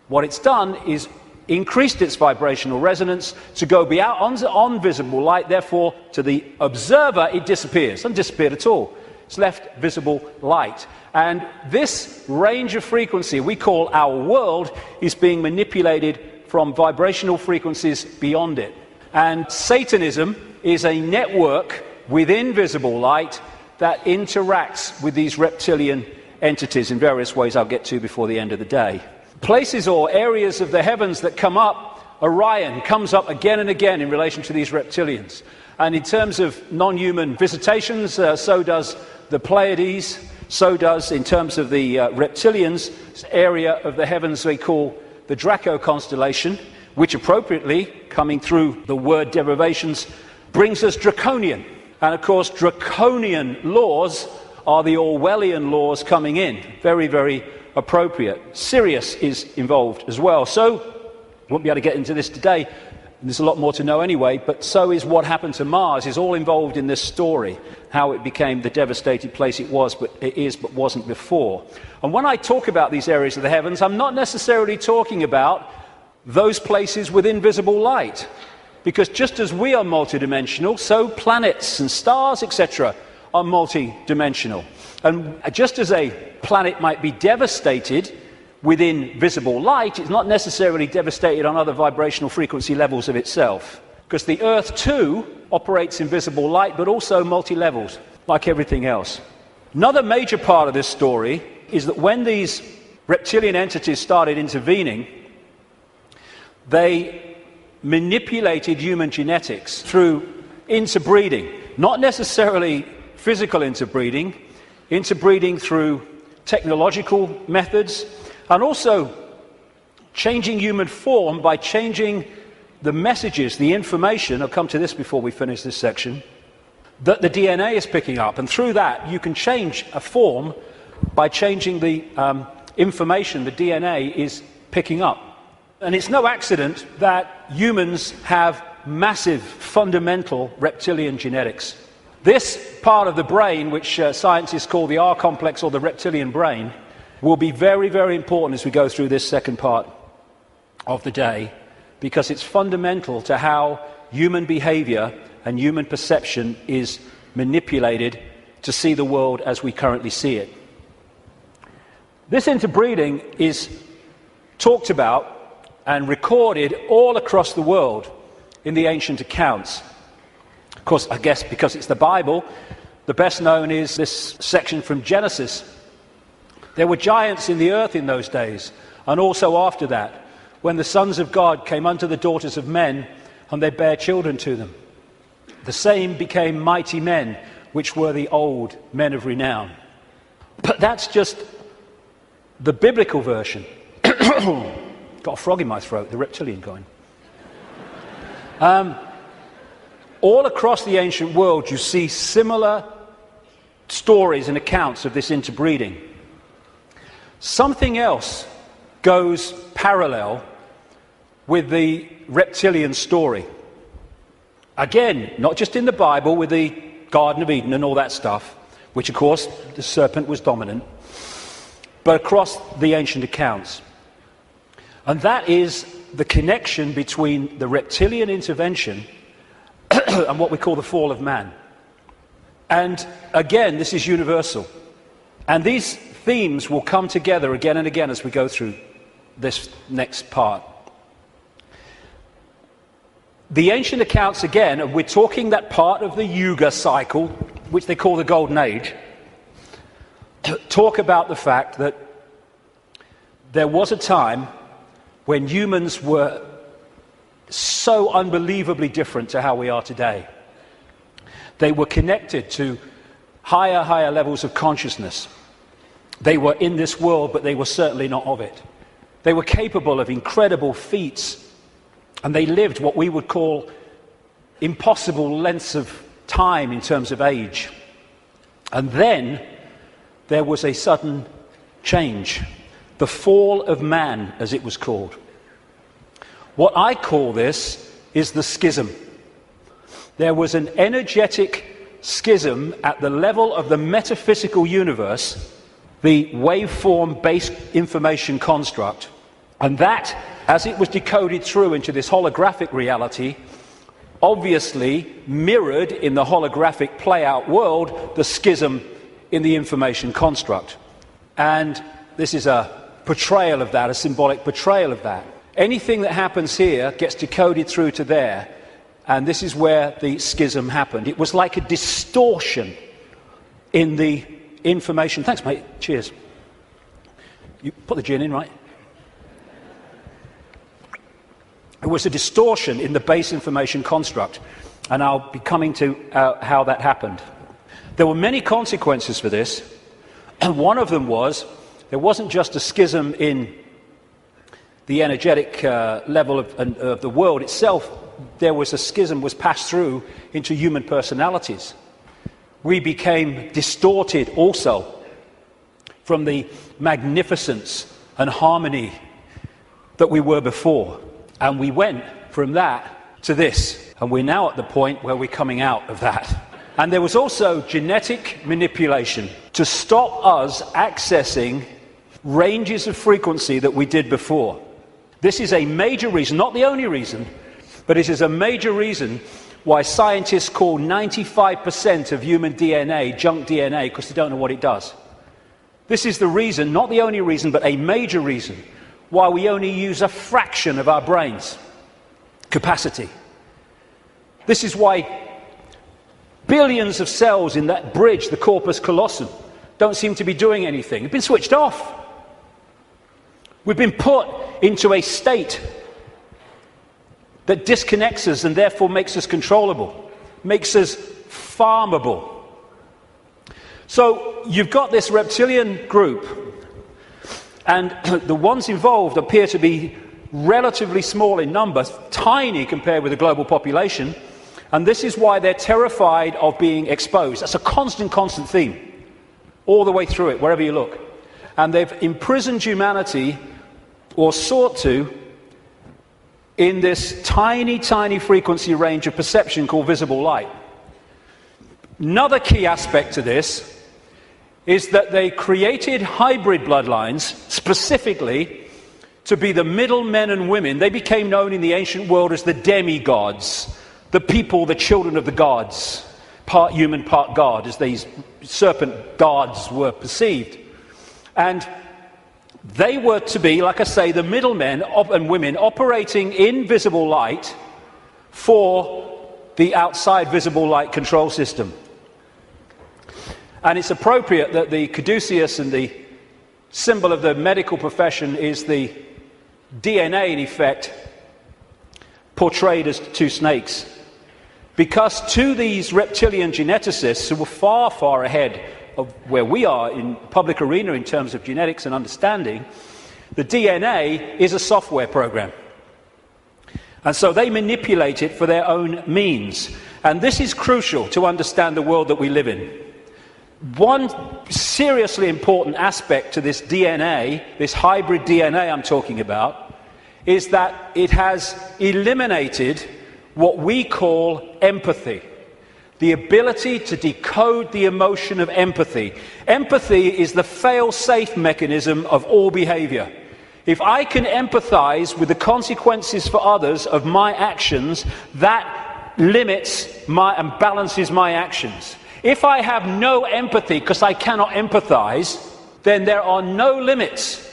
Speaker 1: What it's done is increased its vibrational resonance to go beyond on visible light. Therefore, to the observer, it disappears. It doesn't disappear at all. It's left visible light. And this range of frequency we call our world is being manipulated from vibrational frequencies beyond it. And Satanism is a network within visible light that interacts with these reptilian entities in various ways I'll get to before the end of the day. Places or areas of the heavens that come up, Orion comes up again and again in relation to these reptilians. And in terms of non-human visitations, so does the Pleiades, so does, in terms of the reptilians, area of the heavens they call the Draco constellation, which appropriately, coming through the word derivations, brings us draconian. And of course, draconian laws are the Orwellian laws coming in. Very, very appropriate. Sirius is involved as well. So, I won't be able to get into this today. There's a lot more to know anyway, but so is what happened to Mars, is all involved in this story, how it became the devastated place it is but wasn't before. And when I talk about these areas of the heavens, I'm not necessarily talking about those places with invisible light. Because just as we are multidimensional, so planets and stars, etc., are multidimensional. And just as a planet might be devastated within visible light, it's not necessarily devastated on other vibrational frequency levels of itself. Because the Earth, too, operates in visible light, but also multi-levels, like everything else. Another major part of this story is that when these reptilian entities started intervening, they manipulated human genetics through interbreeding. Not necessarily physical interbreeding through technological methods, and also changing human form by changing the messages, the information, I'll come to this before we finish this section, that the DNA is picking up. And through that, you can change a form by changing the information the DNA is picking up. And it's no accident that humans have massive, fundamental reptilian genetics. This part of the brain, which scientists call the R complex or the reptilian brain, will be very, very important as we go through this second part of the day, because it's fundamental to how human behavior and human perception is manipulated to see the world as we currently see it. This interbreeding is talked about and recorded all across the world in the ancient accounts. Of course, I guess because it's the Bible, the best known is this section from Genesis. There were giants in the earth in those days, and also after that, when the sons of God came unto the daughters of men, and they bare children to them. The same became mighty men, which were the old men of renown. But that's just the biblical version. Got a frog in my throat, the reptilian going. All across the ancient world, you see similar stories and accounts of this interbreeding. Something else goes parallel with the reptilian story. Again, not just in the Bible with the Garden of Eden and all that stuff, which of course the serpent was dominant, but across the ancient accounts. And that is the connection between the reptilian intervention and what we call the fall of man. And again, this is universal. And these themes will come together again and again as we go through this next part. The ancient accounts, again, and we're talking that part of the Yuga cycle, which they call the Golden Age, talk about the fact that there was a time when humans were so unbelievably different to how we are today. They were connected to higher levels of consciousness. They were in this world, but they were certainly not of it. They were capable of incredible feats, and they lived what we would call impossible lengths of time in terms of age. And then there was a sudden change. The fall of man, as it was called. What I call this is the schism. There was an energetic schism at the level of the metaphysical universe, the waveform-based information construct, and that, as it was decoded through into this holographic reality, obviously mirrored in the holographic play-out world the schism in the information construct. And this is a portrayal of that, a symbolic portrayal of that. Anything that happens here gets decoded through to there, and this is where the schism happened. It was like a distortion in the information. Thanks, mate. Cheers. You put the gin in, right? It was a distortion in the base information construct, and I'll be coming to how that happened. There were many consequences for this, and one of them was there wasn't just a schism in the energetic level of the world itself. There was a schism was passed through into human personalities. We became distorted also from the magnificence and harmony that we were before. And we went from that to this. And we're now at the point where we're coming out of that. And there was also genetic manipulation to stop us accessing ranges of frequency that we did before. This is a major reason, not the only reason, but it is a major reason why scientists call 95% of human DNA junk DNA, because they don't know what it does. This is the reason, not the only reason, but a major reason why we only use a fraction of our brain's capacity. This is why billions of cells in that bridge, the corpus callosum, don't seem to be doing anything. They've been switched off. We've been put into a state that disconnects us and therefore makes us controllable, makes us farmable. So you've got this reptilian group, and the ones involved appear to be relatively small in number, tiny compared with the global population, and this is why they're terrified of being exposed. That's a constant theme, all the way through it, wherever you look. And they've imprisoned humanity, or sought to, in this tiny frequency range of perception called visible light. Another key aspect to this is that they created hybrid bloodlines specifically to be the middle men and women. They became known in the ancient world as the demigods, the people, the children of the gods, part human, part god, as these serpent gods were perceived. And they were to be, like I say, the middlemen and women operating in visible light for the outside visible light control system. And it's appropriate that the caduceus and the symbol of the medical profession is the DNA, in effect, portrayed as two snakes. Because to these reptilian geneticists, who were far ahead of where we are in public arena in terms of genetics and understanding, the DNA is a software program. And so they manipulate it for their own means. And this is crucial to understand the world that we live in. One seriously important aspect to this DNA, this hybrid DNA I'm talking about, is that it has eliminated what we call empathy. The ability to decode the emotion of empathy. Empathy is the fail-safe mechanism of all behavior. If I can empathize with the consequences for others of my actions, that limits and balances my actions. If I have no empathy because I cannot empathize, then there are no limits.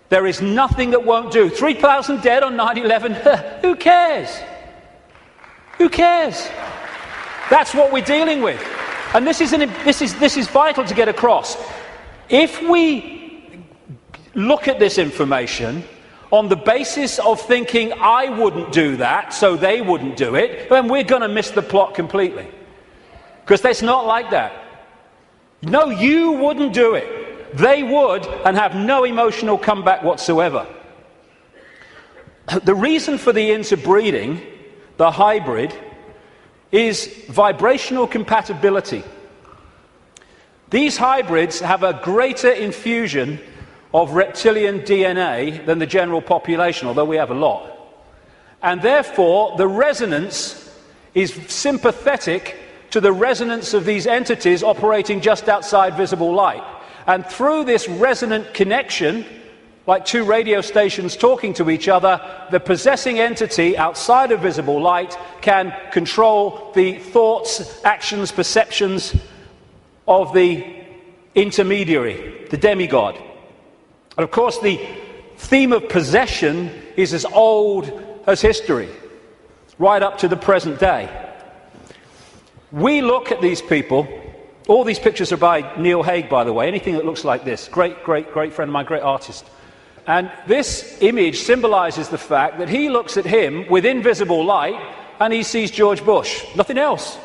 Speaker 1: There is nothing that won't do. 3,000 dead on 9/11, who cares? Who cares? That's what we're dealing with. And this is vital to get across. If we look at this information on the basis of thinking I wouldn't do that, so they wouldn't do it, then we're going to miss the plot completely. Because it's not like that. No, you wouldn't do it. They would, and have no emotional comeback whatsoever. The reason for the interbreeding, the hybrid, is vibrational compatibility. These hybrids have a greater infusion of reptilian DNA than the general population, although we have a lot. And therefore, the resonance is sympathetic to the resonance of these entities operating just outside visible light. And through this resonant connection, like two radio stations talking to each other, the possessing entity outside of visible light can control the thoughts, actions, perceptions of the intermediary, the demigod. And of course, the theme of possession is as old as history, right up to the present day. We look at these people. All these pictures are by Neil Haig, by the way. Anything that looks like this. Great friend of mine, great artist. And this image symbolizes the fact that he looks at him with invisible light and he sees George Bush. Nothing else.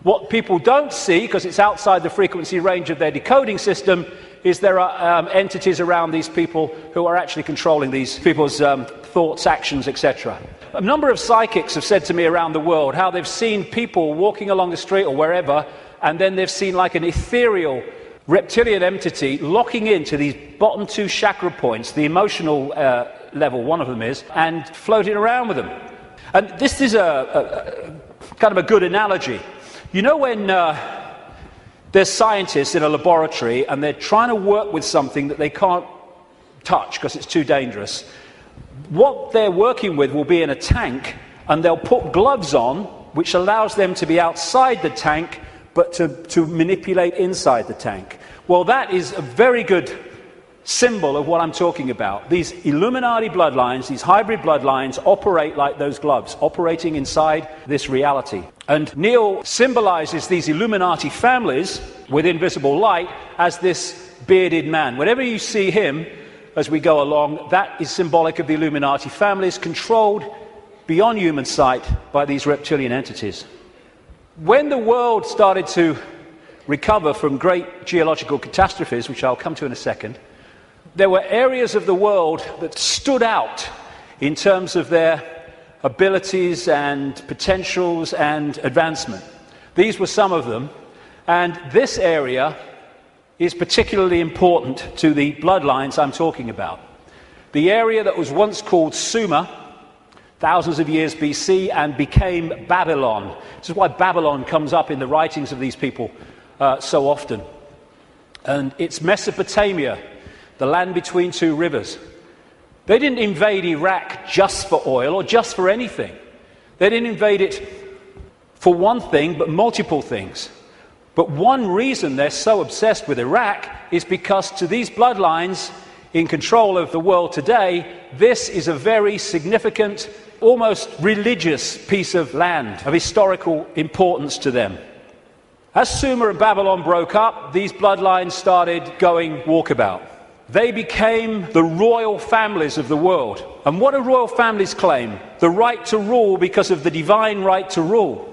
Speaker 1: What people don't see, because it's outside the frequency range of their decoding system, is there are entities around these people who are actually controlling these people's thoughts, actions, etc. A number of psychics have said to me around the world how they've seen people walking along the street or wherever, and then they've seen like an ethereal reptilian entity locking into these bottom two chakra points, the emotional level, one of them is, and floating around with them. And this is a kind of a good analogy. You know when there's scientists in a laboratory and they're trying to work with something that they can't touch because it's too dangerous. What they're working with will be in a tank, and they'll put gloves on, which allows them to be outside the tank, but to manipulate inside the tank. Well, that is a very good symbol of what I'm talking about. These Illuminati bloodlines, these hybrid bloodlines, operate like those gloves, operating inside this reality. And Neil symbolizes these Illuminati families with invisible light as this bearded man. Whenever you see him as we go along, that is symbolic of the Illuminati families controlled beyond human sight by these reptilian entities. When the world started to recover from great geological catastrophes, which I'll come to in a second, there were areas of the world that stood out in terms of their abilities and potentials and advancement. These were some of them, and this area is particularly important to the bloodlines I'm talking about. The area that was once called Sumer, thousands of years BC, and became Babylon. This is why Babylon comes up in the writings of these people so often. And it's Mesopotamia, the land between two rivers. They didn't invade Iraq just for oil or just for anything. They didn't invade it for one thing, but multiple things. But one reason they're so obsessed with Iraq is because to these bloodlines in control of the world today, this is a very significant, almost religious piece of land, of historical importance to them. As Sumer and Babylon broke up, these bloodlines started going walkabout. They became the royal families of the world. And what do royal families claim? The right to rule because of the divine right to rule.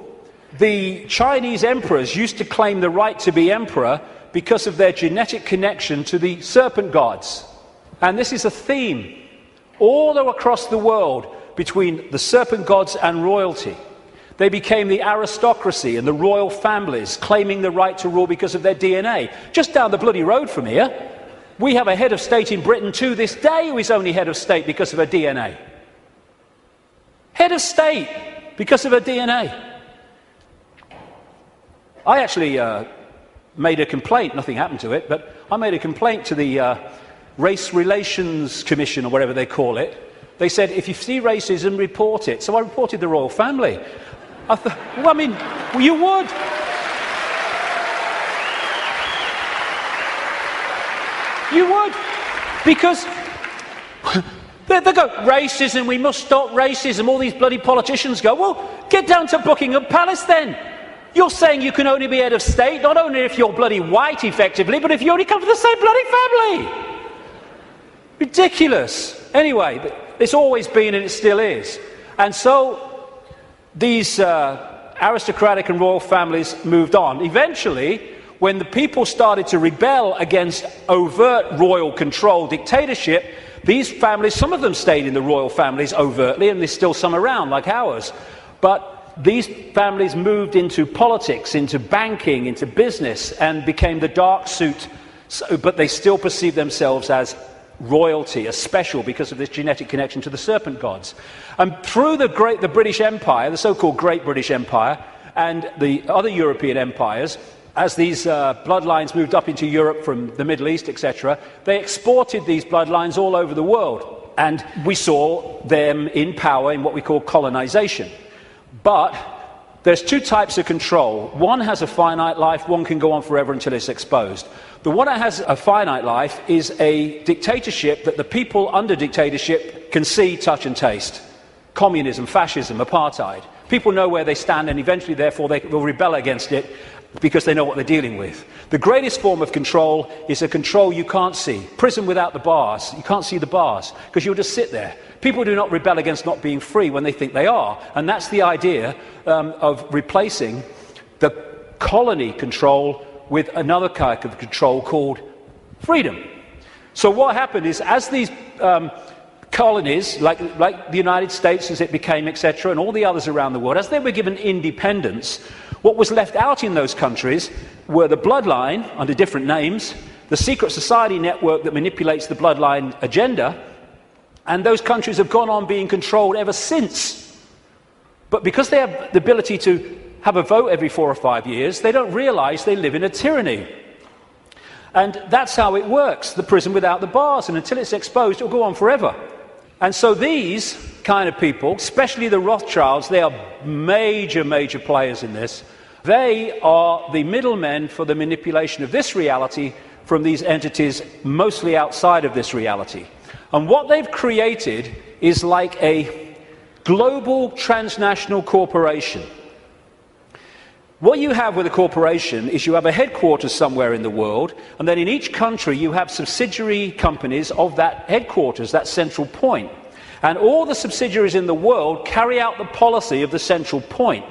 Speaker 1: The Chinese emperors used to claim the right to be emperor because of their genetic connection to the serpent gods. And this is a theme all across the world between the serpent gods and royalty. They became the aristocracy and the royal families, claiming the right to rule because of their DNA. Just down the bloody road from here, we have a head of state in Britain to this day who is only head of state because of her DNA. Head of state because of her DNA. I actually made a complaint, nothing happened to it, but I made a complaint to the Race Relations Commission, or whatever they call it. They said, if you see racism, report it. So I reported the royal family. I thought, well, I mean, well, you would. You would. Because they go, racism, we must stop racism. All these bloody politicians go, well, get down to Buckingham Palace then. You're saying you can only be head of state, not only if you're bloody white, effectively, but if you only come from the same bloody family. Ridiculous. Anyway, it's always been and it still is. And so these aristocratic and royal families moved on. Eventually, when the people started to rebel against overt royal control dictatorship, these families, some of them stayed in the royal families overtly, and there's still some around, like ours. But these families moved into politics, into banking, into business, and became the dark suit, but they still perceive themselves as royalty, as special because of this genetic connection to the serpent gods. And through the British Empire, the so-called Great British Empire, and the other European empires, as these bloodlines moved up into Europe from the Middle East, etc., they exported these bloodlines all over the world. And we saw them in power in what we call colonization. But there's two types of control. One has a finite life, one can go on forever until it's exposed. The one that has a finite life is a dictatorship that the people under dictatorship can see, touch and taste. Communism, fascism, apartheid. People know where they stand, and eventually, therefore, they will rebel against it because they know what they're dealing with. The greatest form of control is a control you can't see. Prison without the bars. You can't see the bars because you'll just sit there. People do not rebel against not being free when they think they are. And that's the idea of replacing the colony control with another kind of control called freedom. So what happened is, as these colonies, like the United States as it became, etc., and all the others around the world, as they were given independence, what was left out in those countries were the bloodline, under different names, the secret society network that manipulates the bloodline agenda, and those countries have gone on being controlled ever since. But because they have the ability to have a vote every 4 or 5 years, they don't realize they live in a tyranny. And that's how it works, the prison without the bars, and until it's exposed, it'll go on forever. And so these kind of people, especially the Rothschilds, they are major players in this. They are the middlemen for the manipulation of this reality from these entities mostly outside of this reality. And what they've created is like a global transnational corporation. What you have with a corporation is you have a headquarters somewhere in the world, and then in each country you have subsidiary companies of that headquarters, that central point. And all the subsidiaries in the world carry out the policy of the central point.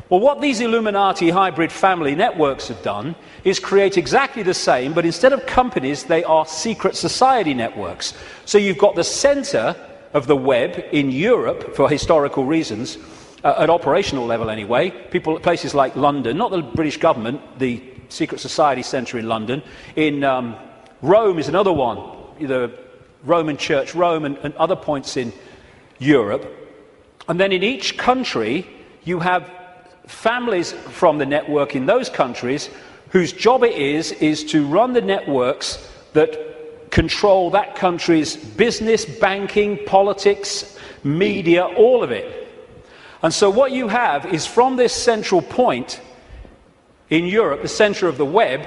Speaker 1: Well, what these Illuminati hybrid family networks have done is create exactly the same, but instead of companies, they are secret society networks. So you've got the center of the web in Europe, for historical reasons, at operational level anyway, places like London, not the British government, the secret society centre in London. In Rome is another one, the Roman Church, Rome, and other points in Europe. And then in each country, you have families from the network in those countries whose job it is to run the networks that control that country's business, banking, politics, media, all of it. And so what you have is, from this central point in Europe, the centre of the web,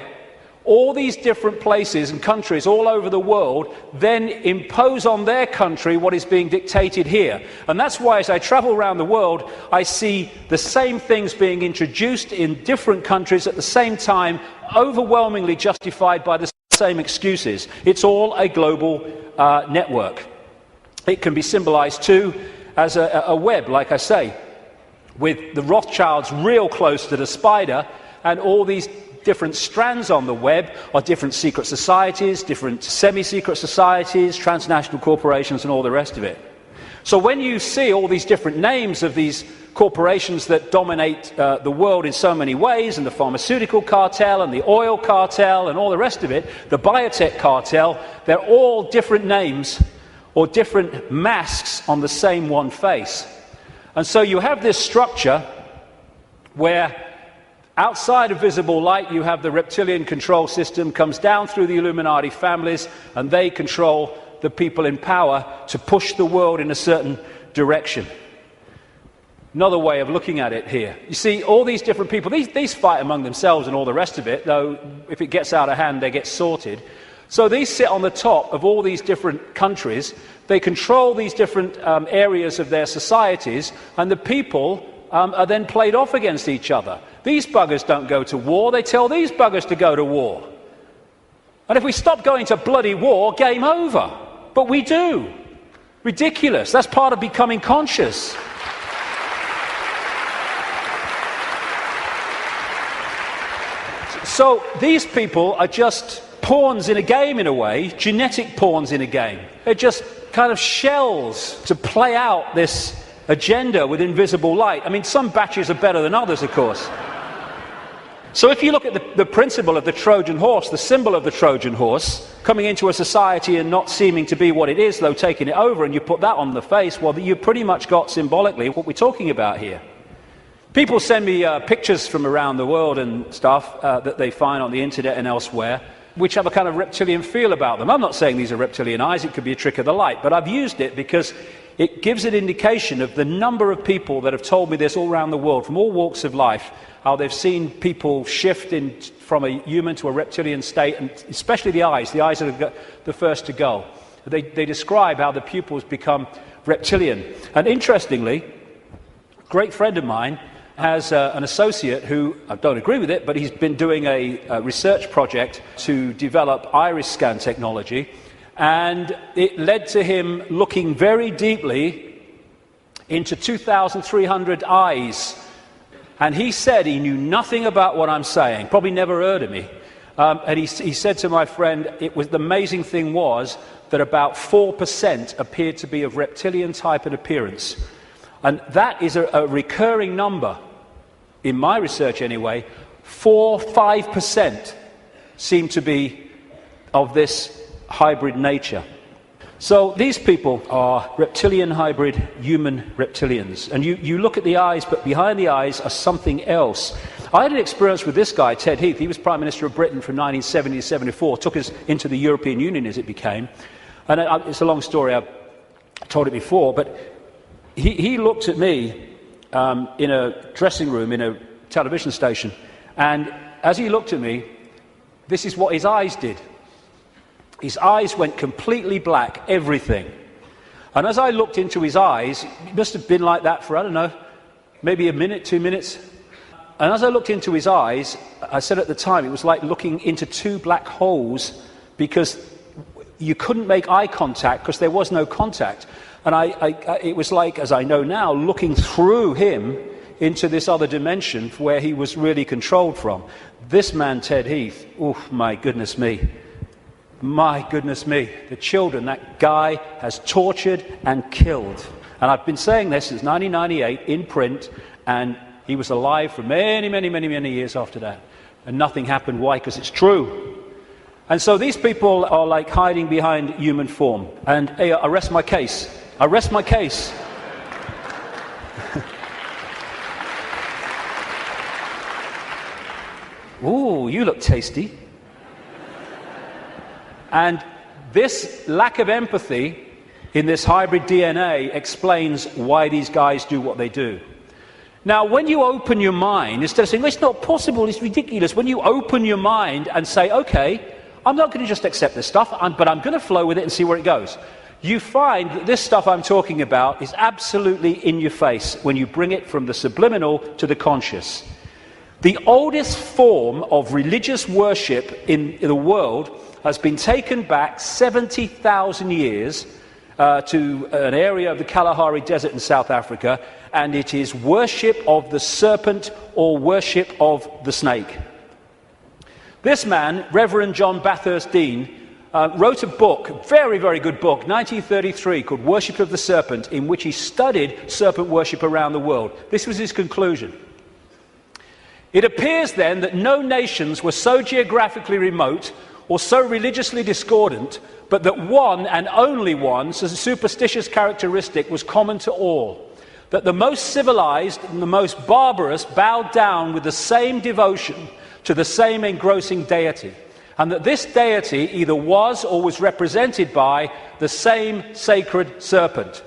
Speaker 1: all these different places and countries all over the world then impose on their country what is being dictated here. And that's why, as I travel around the world, I see the same things being introduced in different countries at the same time, overwhelmingly justified by the same excuses. It's all a global network. It can be symbolized too as a web, like I say, with the Rothschilds real close to the spider, and all these different strands on the web are different secret societies, different semi-secret societies, transnational corporations, and all the rest of it. So when you see all these different names of these corporations that dominate the world in so many ways, and the pharmaceutical cartel, and the oil cartel, and all the rest of it, the biotech cartel, they're all different names or different masks on the same one face. And so you have this structure where outside of visible light you have the reptilian control system, comes down through the Illuminati families, and they control the people in power to push the world in a certain direction. Another way of looking at it here. You see, all these different people, these fight among themselves and all the rest of it, though if it gets out of hand they get sorted. So these sit on the top of all these different countries. They control these different areas of their societies, and the people are then played off against each other. These buggers don't go to war, they tell these buggers to go to war. And if we stop going to bloody war, game over. But we do. Ridiculous. That's part of becoming conscious. So these people are just pawns in a game, in a way, genetic pawns in a game. They're just kind of shells to play out this agenda with invisible light. I mean, some batches are better than others, of course. So if you look at the principle of the Trojan horse, the symbol of the Trojan horse, coming into a society and not seeming to be what it is, though taking it over, and you put that on the face, well, you pretty much got symbolically what we're talking about here. People send me pictures from around the world and stuff that they find on the internet and elsewhere, which have a kind of reptilian feel about them. I'm not saying these are reptilian eyes, it could be a trick of the light, but I've used it because it gives an indication of the number of people that have told me this all around the world, from all walks of life, how they've seen people shift from a human to a reptilian state, and especially the eyes are the first to go. They describe how the pupils become reptilian. And interestingly, a great friend of mine has an associate who, I don't agree with it, but he's been doing a research project to develop iris scan technology, and it led to him looking very deeply into 2,300 eyes. And he said he knew nothing about what I'm saying, probably never heard of me. And he said to my friend, the amazing thing was that about 4% appeared to be of reptilian type and appearance. And that is a recurring number, in my research anyway. 4-5% seem to be of this hybrid nature. So these people are reptilian hybrid human reptilians. And you look at the eyes, but behind the eyes are something else. I had an experience with this guy, Ted Heath. He was Prime Minister of Britain from 1970 to 74, took us into the European Union as it became. And it's a long story, I've told it before, but he looked at me in a dressing room in a television station, and as he looked at me, this is what his eyes did. His eyes went completely black, everything. And as I looked into his eyes, it must have been like that for, I don't know, maybe a minute, 2 minutes. And as I looked into his eyes, I said at the time, it was like looking into two black holes, because you couldn't make eye contact because there was no contact. And it was like, as I know now, looking through him into this other dimension where he was really controlled from. This man, Ted Heath, oh my goodness me. My goodness me, the children that guy has tortured and killed. And I've been saying this since 1998 in print, and he was alive for many, many, many, many years after that. And nothing happened. Why? Because it's true. And so these people are like hiding behind human form. And hey, I rest my case. I rest my case. Ooh, you look tasty. And this lack of empathy in this hybrid DNA explains why these guys do what they do. Now, when you open your mind, instead of saying, well, it's not possible, it's ridiculous, when you open your mind and say, okay, I'm not going to just accept this stuff, but I'm going to flow with it and see where it goes, you find that this stuff I'm talking about is absolutely in your face when you bring it from the subliminal to the conscious. The oldest form of religious worship in the world has been taken back 70,000 years to an area of the Kalahari Desert in South Africa, and it is worship of the serpent or worship of the snake. This man, Reverend John Bathurst Dean, wrote a book, a very, very good book, 1933, called Worship of the Serpent, in which he studied serpent worship around the world. This was his conclusion. It appears then that no nations were so geographically remote or so religiously discordant, but that one and only one superstitious characteristic was common to all, that the most civilized and the most barbarous bowed down with the same devotion to the same engrossing deity, and that this deity either was or was represented by the same sacred serpent.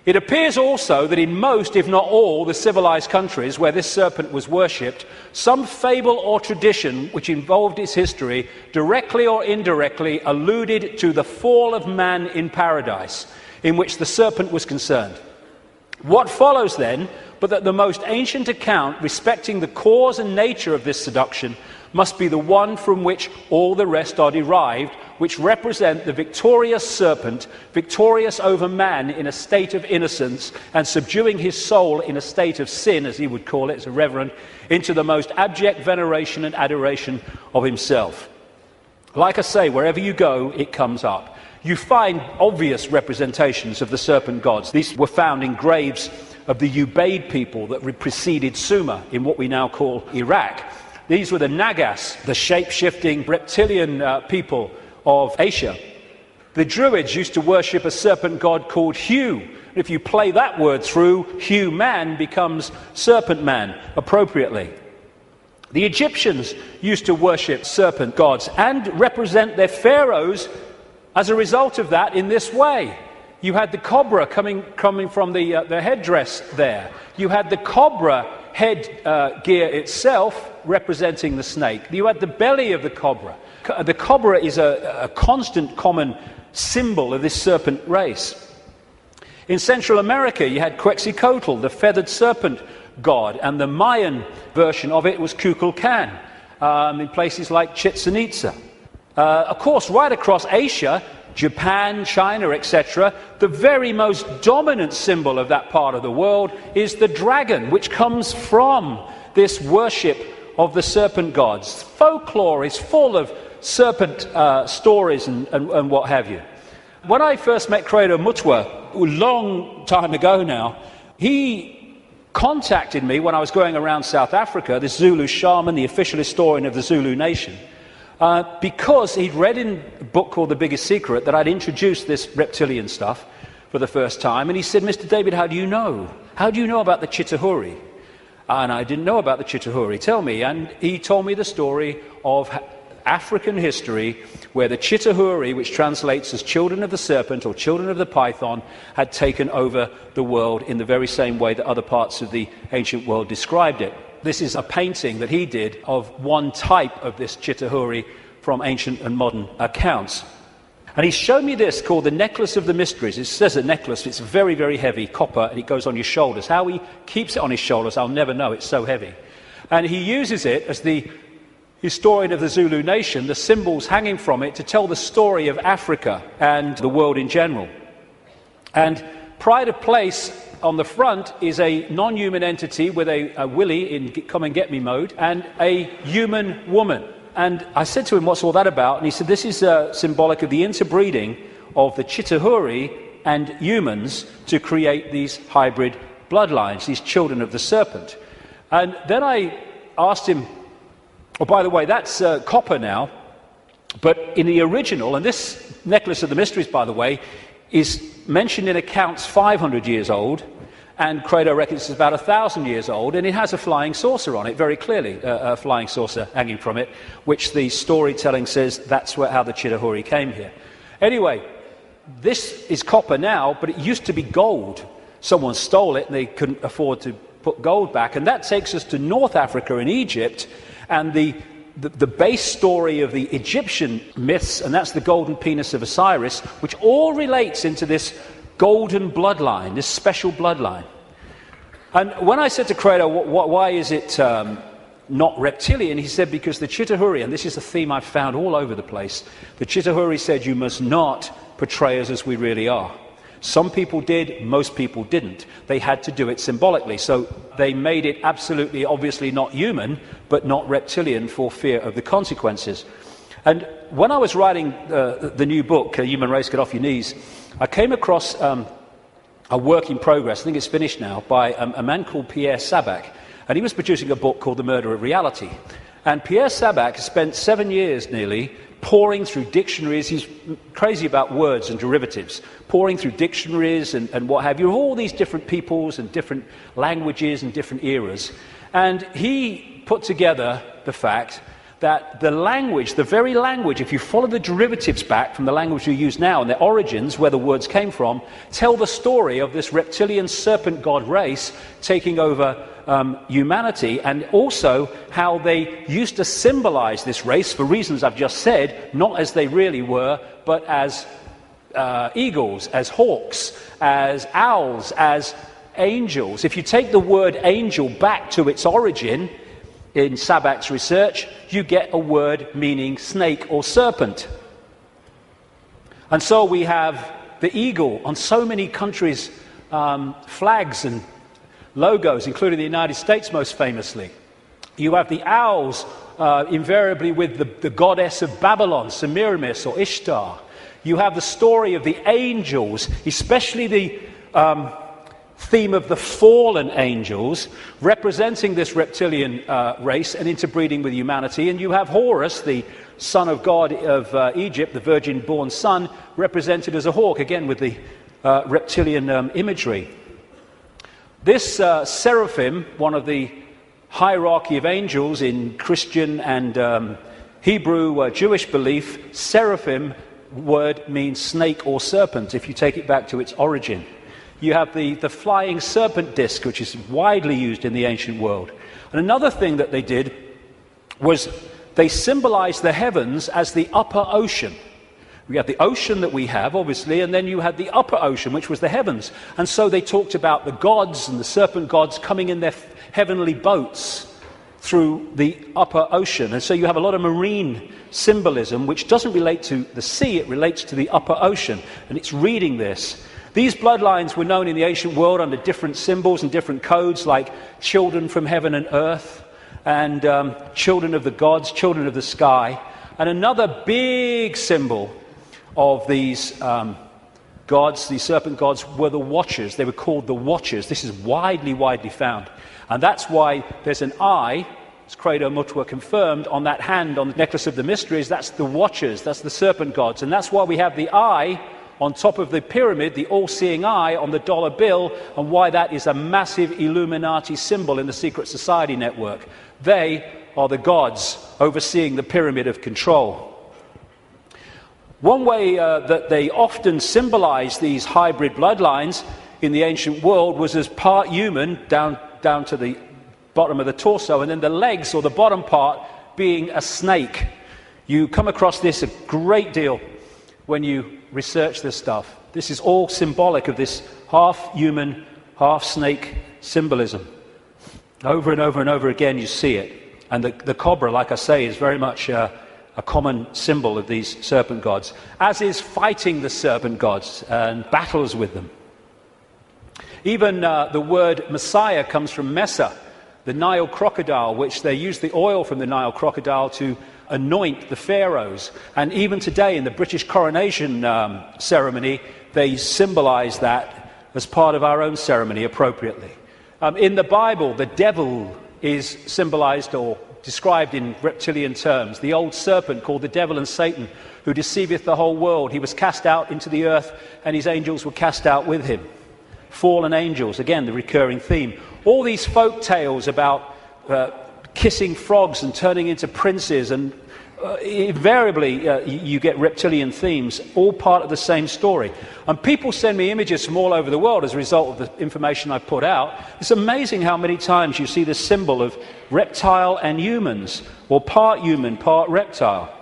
Speaker 1: It appears also that in most, if not all, the civilized countries where this serpent was worshipped, some fable or tradition which involved its history, directly or indirectly, alluded to the fall of man in paradise, in which the serpent was concerned. What follows then, but that the most ancient account respecting the cause and nature of this seduction must be the one from which all the rest are derived, which represent the victorious serpent, victorious over man in a state of innocence and subduing his soul in a state of sin, as he would call it as a reverend, into the most abject veneration and adoration of himself. Like I say, wherever you go, it comes up. You find obvious representations of the serpent gods. These were found in graves of the Ubaid people that preceded Sumer in what we now call Iraq. These were the Nagas, the shape-shifting reptilian people of Asia. The Druids used to worship a serpent god called Hu. If you play that word through, Hu-man becomes serpent man, appropriately. The Egyptians used to worship serpent gods and represent their pharaohs as a result of that in this way. You had the cobra coming from the headdress there. You had the cobra head gear itself representing the snake. You had the belly of the cobra. The cobra is a constant common symbol of this serpent race. In Central America, you had Quetzalcoatl, the feathered serpent god, and the Mayan version of it was Kukulkan in places like Chichen Itza. Of course, right across Asia, Japan, China, etc., the very most dominant symbol of that part of the world is the dragon, which comes from this worship of the serpent gods. Folklore is full of serpent stories and what have you. When I first met Credo Mutwa, a long time ago now, he contacted me when I was going around South Africa, this Zulu shaman, the official historian of the Zulu nation, because he'd read in a book called The Biggest Secret that I'd introduced this reptilian stuff for the first time, and he said, Mr. David, how do you know? How do you know about the Chitahuri? And I didn't know about the Chitahuri. Tell me. And he told me the story of African history where the Chitahuri, which translates as children of the serpent or children of the python, had taken over the world in the very same way that other parts of the ancient world described it. This is a painting that he did of one type of this Chitahuri from ancient and modern accounts. And he showed me this called the Necklace of the Mysteries. It says a necklace, it's very, very heavy, copper, and it goes on your shoulders. How he keeps it on his shoulders, I'll never know, it's so heavy. And he uses it as the historian of the Zulu nation, the symbols hanging from it, to tell the story of Africa and the world in general. And pride of place on the front is a non-human entity with a willy in come and get me mode and a human woman. And I said to him, what's all that about? And he said, this is symbolic of the interbreeding of the Chitahuri and humans to create these hybrid bloodlines, these children of the serpent. And then I asked him, oh, by the way, that's copper now, but in the original, and this Necklace of the Mysteries, by the way, is mentioned in accounts 500 years old, and Credo reckons it's about 1,000 years old, and it has a flying saucer on it, very clearly, a flying saucer hanging from it, which the storytelling says that's how the Chitahuri came here. Anyway, this is copper now, but it used to be gold. Someone stole it, and they couldn't afford to put gold back, and that takes us to North Africa and Egypt, and the base story of the Egyptian myths, and that's the golden penis of Osiris, which all relates into this golden bloodline, this special bloodline. And when I said to Credo, why is it not reptilian, he said, because the Chitahuri, and this is a theme I've found all over the place, the Chitahuri said you must not portray us as we really are. Some people did, most people didn't. They had to do it symbolically, so they made it absolutely, obviously not human, but not reptilian for fear of the consequences. And when I was writing the new book, Human Race, Get Off Your Knees, I came across a work in progress, I think it's finished now, by a man called Pierre Sabac, and he was producing a book called The Murder of Reality. And Pierre Sabac spent 7 years nearly pouring through dictionaries. He's crazy about words and derivatives, pouring through dictionaries and what have you, of all these different peoples and different languages and different eras. And he put together the fact that the language, the very language, if you follow the derivatives back from the language we use now and their origins, where the words came from, tell the story of this reptilian serpent god race taking over humanity, and also how they used to symbolize this race for reasons I've just said, not as they really were, but as eagles, as hawks, as owls, as angels. If you take the word angel back to its origin, in Sabac's research, you get a word meaning snake or serpent. And so we have the eagle on so many countries' flags and logos, including the United States most famously. You have the owls, invariably with the goddess of Babylon, Semiramis or Ishtar. You have the story of the angels, especially the theme of the fallen angels, representing this reptilian race and interbreeding with humanity. And you have Horus, the son of God of Egypt, the virgin-born son, represented as a hawk, again with the reptilian imagery. This seraphim, one of the hierarchy of angels in Christian and Hebrew Jewish belief, seraphim word means snake or serpent, if you take it back to its origin. You have the flying serpent disc, which is widely used in the ancient world. And another thing that they did was they symbolized the heavens as the upper ocean. We have the ocean that we have, obviously, and then you had the upper ocean, which was the heavens. And so they talked about the gods and the serpent gods coming in their heavenly boats through the upper ocean. And so you have a lot of marine symbolism, which doesn't relate to the sea, it relates to the upper ocean. And it's reading this. These bloodlines were known in the ancient world under different symbols and different codes, like children from heaven and earth, and children of the gods, children of the sky. And another big symbol of these gods, these serpent gods, were the watchers. They were called the watchers. This is widely found. And that's why there's an eye, as Credo Mutua confirmed, on that hand, on the necklace of the mysteries. That's the watchers, that's the serpent gods. And that's why we have the eye on top of the pyramid, the all-seeing eye on the dollar bill, and why that is a massive Illuminati symbol in the secret society network. They are the gods overseeing the pyramid of control. One way that they often symbolized these hybrid bloodlines in the ancient world was as part human, down to the bottom of the torso, and then the legs, or the bottom part, being a snake. You come across this a great deal when you research this stuff. This is all symbolic of this half-human, half-snake symbolism. Over and over and over again you see it. And the cobra, like I say, is very much a common symbol of these serpent gods, as is fighting the serpent gods and battles with them. Even the word Messiah comes from Mesa, the Nile crocodile, which they use the oil from the Nile crocodile to anoint the pharaohs. And even today in the British coronation ceremony, they symbolize that as part of our own ceremony appropriately. In the Bible, the devil is symbolized or described in reptilian terms. The old serpent called the devil and Satan, who deceiveth the whole world. He was cast out into the earth, and his angels were cast out with him. Fallen angels, again, the recurring theme. All these folk tales about kissing frogs and turning into princes, and invariably you get reptilian themes, all part of the same story. And people send me images from all over the world as a result of the information I put out. It's amazing how many times you see this symbol of reptile and humans, or part human, part reptile.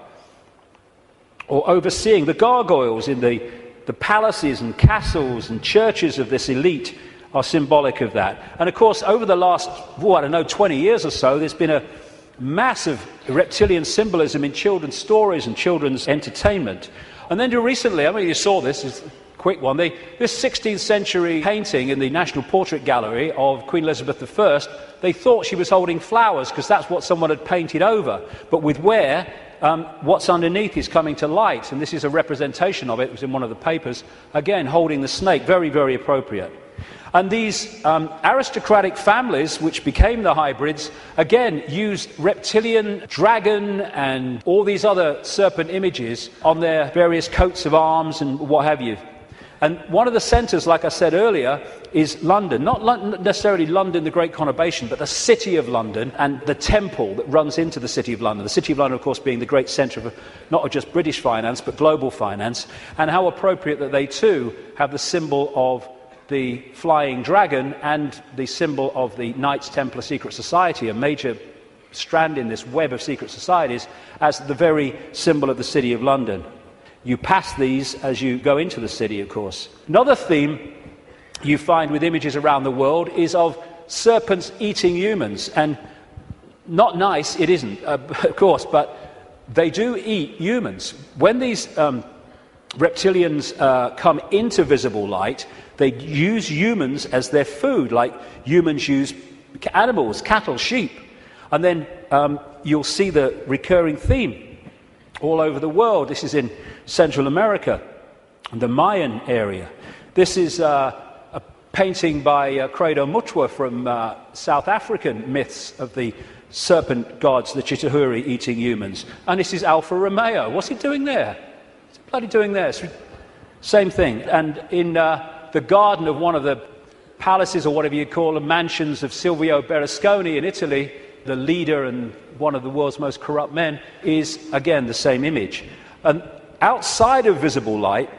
Speaker 1: Or overseeing the gargoyles in the palaces and castles and churches of this elite are symbolic of that. And of course, over the last, 20 years or so, there's been a massive reptilian symbolism in children's stories and children's entertainment. And then recently, you saw this, it's a quick one, this 16th century painting in the National Portrait Gallery of Queen Elizabeth I, they thought she was holding flowers because that's what someone had painted over. But with where what's underneath is coming to light, and this is a representation of it. It was in one of the papers, again holding the snake, very, very appropriate. And these aristocratic families, which became the hybrids, again used reptilian, dragon, and all these other serpent images on their various coats of arms and what have you. And one of the centres, like I said earlier, is London. Not necessarily London, the Great Conurbation, but the City of London and the temple that runs into the City of London. The City of London, of course, being the great centre of not just British finance, but global finance. And how appropriate that they, too, have the symbol of the flying dragon and the symbol of the Knights Templar Secret Society, a major strand in this web of secret societies, as the very symbol of the City of London. You pass these as you go into the city, of course. Another theme you find with images around the world is of serpents eating humans. And not nice, it isn't, of course, but they do eat humans. When these reptilians come into visible light, they use humans as their food, like humans use animals, cattle, sheep. And then you'll see the recurring theme all over the world. This is in Central America, the Mayan area. This is painting by Credo Mutwa from South African myths of the serpent gods, the Chitahuri, eating humans. And this is Alfa Romeo. What's he doing there? What's he bloody doing there? Same thing. And in the garden of one of the palaces, or whatever you call them, mansions of Silvio Berlusconi in Italy, the leader and one of the world's most corrupt men, is, again, the same image. And outside of visible light,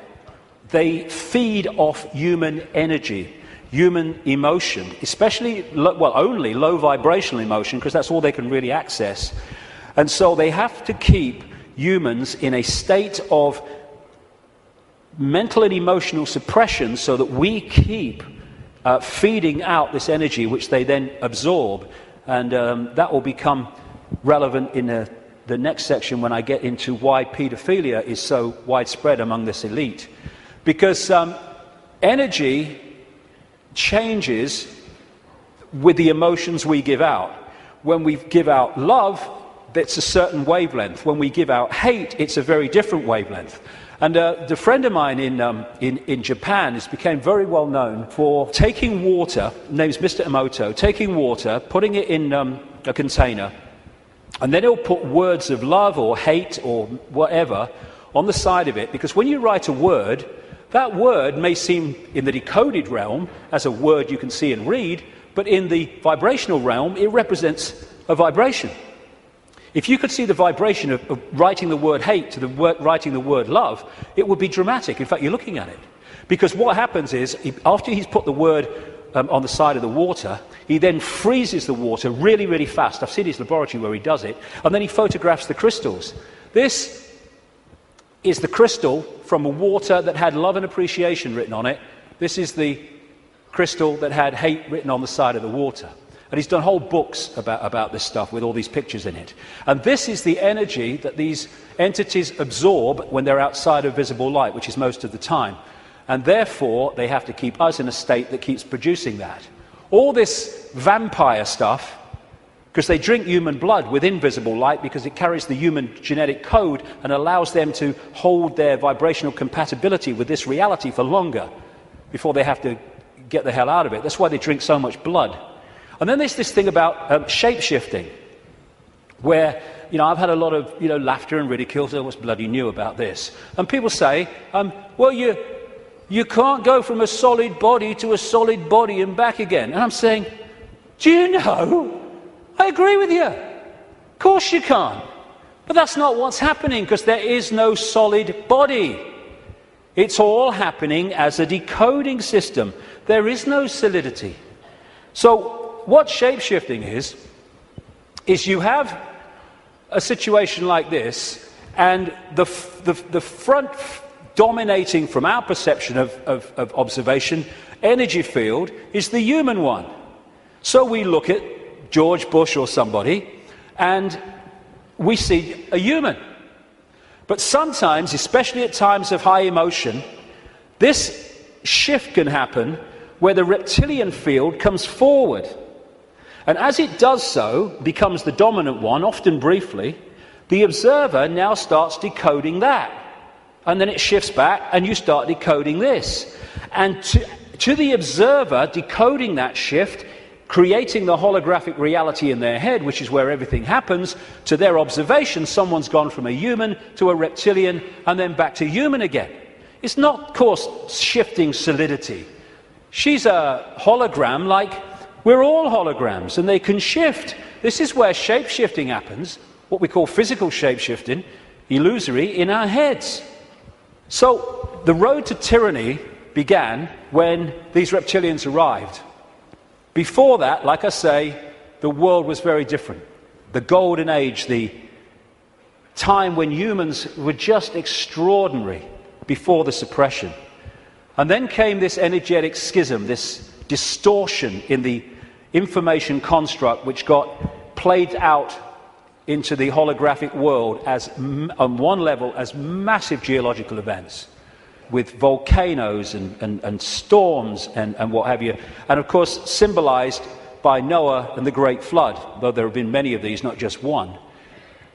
Speaker 1: they feed off human energy, human emotion, especially, only low vibrational emotion, because that's all they can really access. And so they have to keep humans in a state of mental and emotional suppression so that we keep feeding out this energy, which they then absorb. And that will become relevant in the next section when I get into why paedophilia is so widespread among this elite. Because energy changes with the emotions we give out. When we give out love, it's a certain wavelength. When we give out hate, it's a very different wavelength. And the friend of mine in Japan has become very well known for taking water, name's Mr. Emoto, taking water, putting it in a container, and then he'll put words of love or hate or whatever on the side of it, because when you write a word, that word may seem in the decoded realm as a word you can see and read, but in the vibrational realm, it represents a vibration. If you could see the vibration of writing the word hate to writing the word love, it would be dramatic. In fact, you're looking at it. Because what happens is, after he's put the word on the side of the water, he then freezes the water really, really fast. I've seen his laboratory where he does it. And then he photographs the crystals. This is the crystal from a water that had love and appreciation written on it. This is the crystal that had hate written on the side of the water. And he's done whole books about this stuff with all these pictures in it. And this is the energy that these entities absorb when they're outside of visible light, which is most of the time. And therefore, they have to keep us in a state that keeps producing that. All this vampire stuff, because they drink human blood with invisible light because it carries the human genetic code and allows them to hold their vibrational compatibility with this reality for longer before they have to get the hell out of it. That's why they drink so much blood. And then there's this thing about shape-shifting, where, I've had a lot of, laughter and ridicule. So what's bloody new about this? And people say, well, you can't go from a solid body to a solid body and back again. And I'm saying, do you know? I agree with you. Of course you can't. But that's not what's happening, because there is no solid body. It's all happening as a decoding system. There is no solidity. So what shape-shifting is you have a situation like this, and the front dominating from our perception of observation energy field is the human one. So we look at George Bush or somebody, and we see a human. But sometimes, especially at times of high emotion, this shift can happen where the reptilian field comes forward. And as it does so, becomes the dominant one, often briefly, the observer now starts decoding that. And then it shifts back, and you start decoding this. And to the observer, decoding that shift, creating the holographic reality in their head, which is where everything happens, to their observation, someone's gone from a human to a reptilian, and then back to human again. It's not, of course, shifting solidity. She's a hologram like we're all holograms, and they can shift. This is where shape-shifting happens, what we call physical shape-shifting, illusory, in our heads. So the road to tyranny began when these reptilians arrived. Before that, like I say, the world was very different. The golden age, the time when humans were just extraordinary before the suppression. And then came this energetic schism, this distortion in the information construct, which got played out into the holographic world as, on one level, as massive geological events, with volcanoes and storms and what have you. And of course, symbolized by Noah and the Great Flood, though there have been many of these, not just one.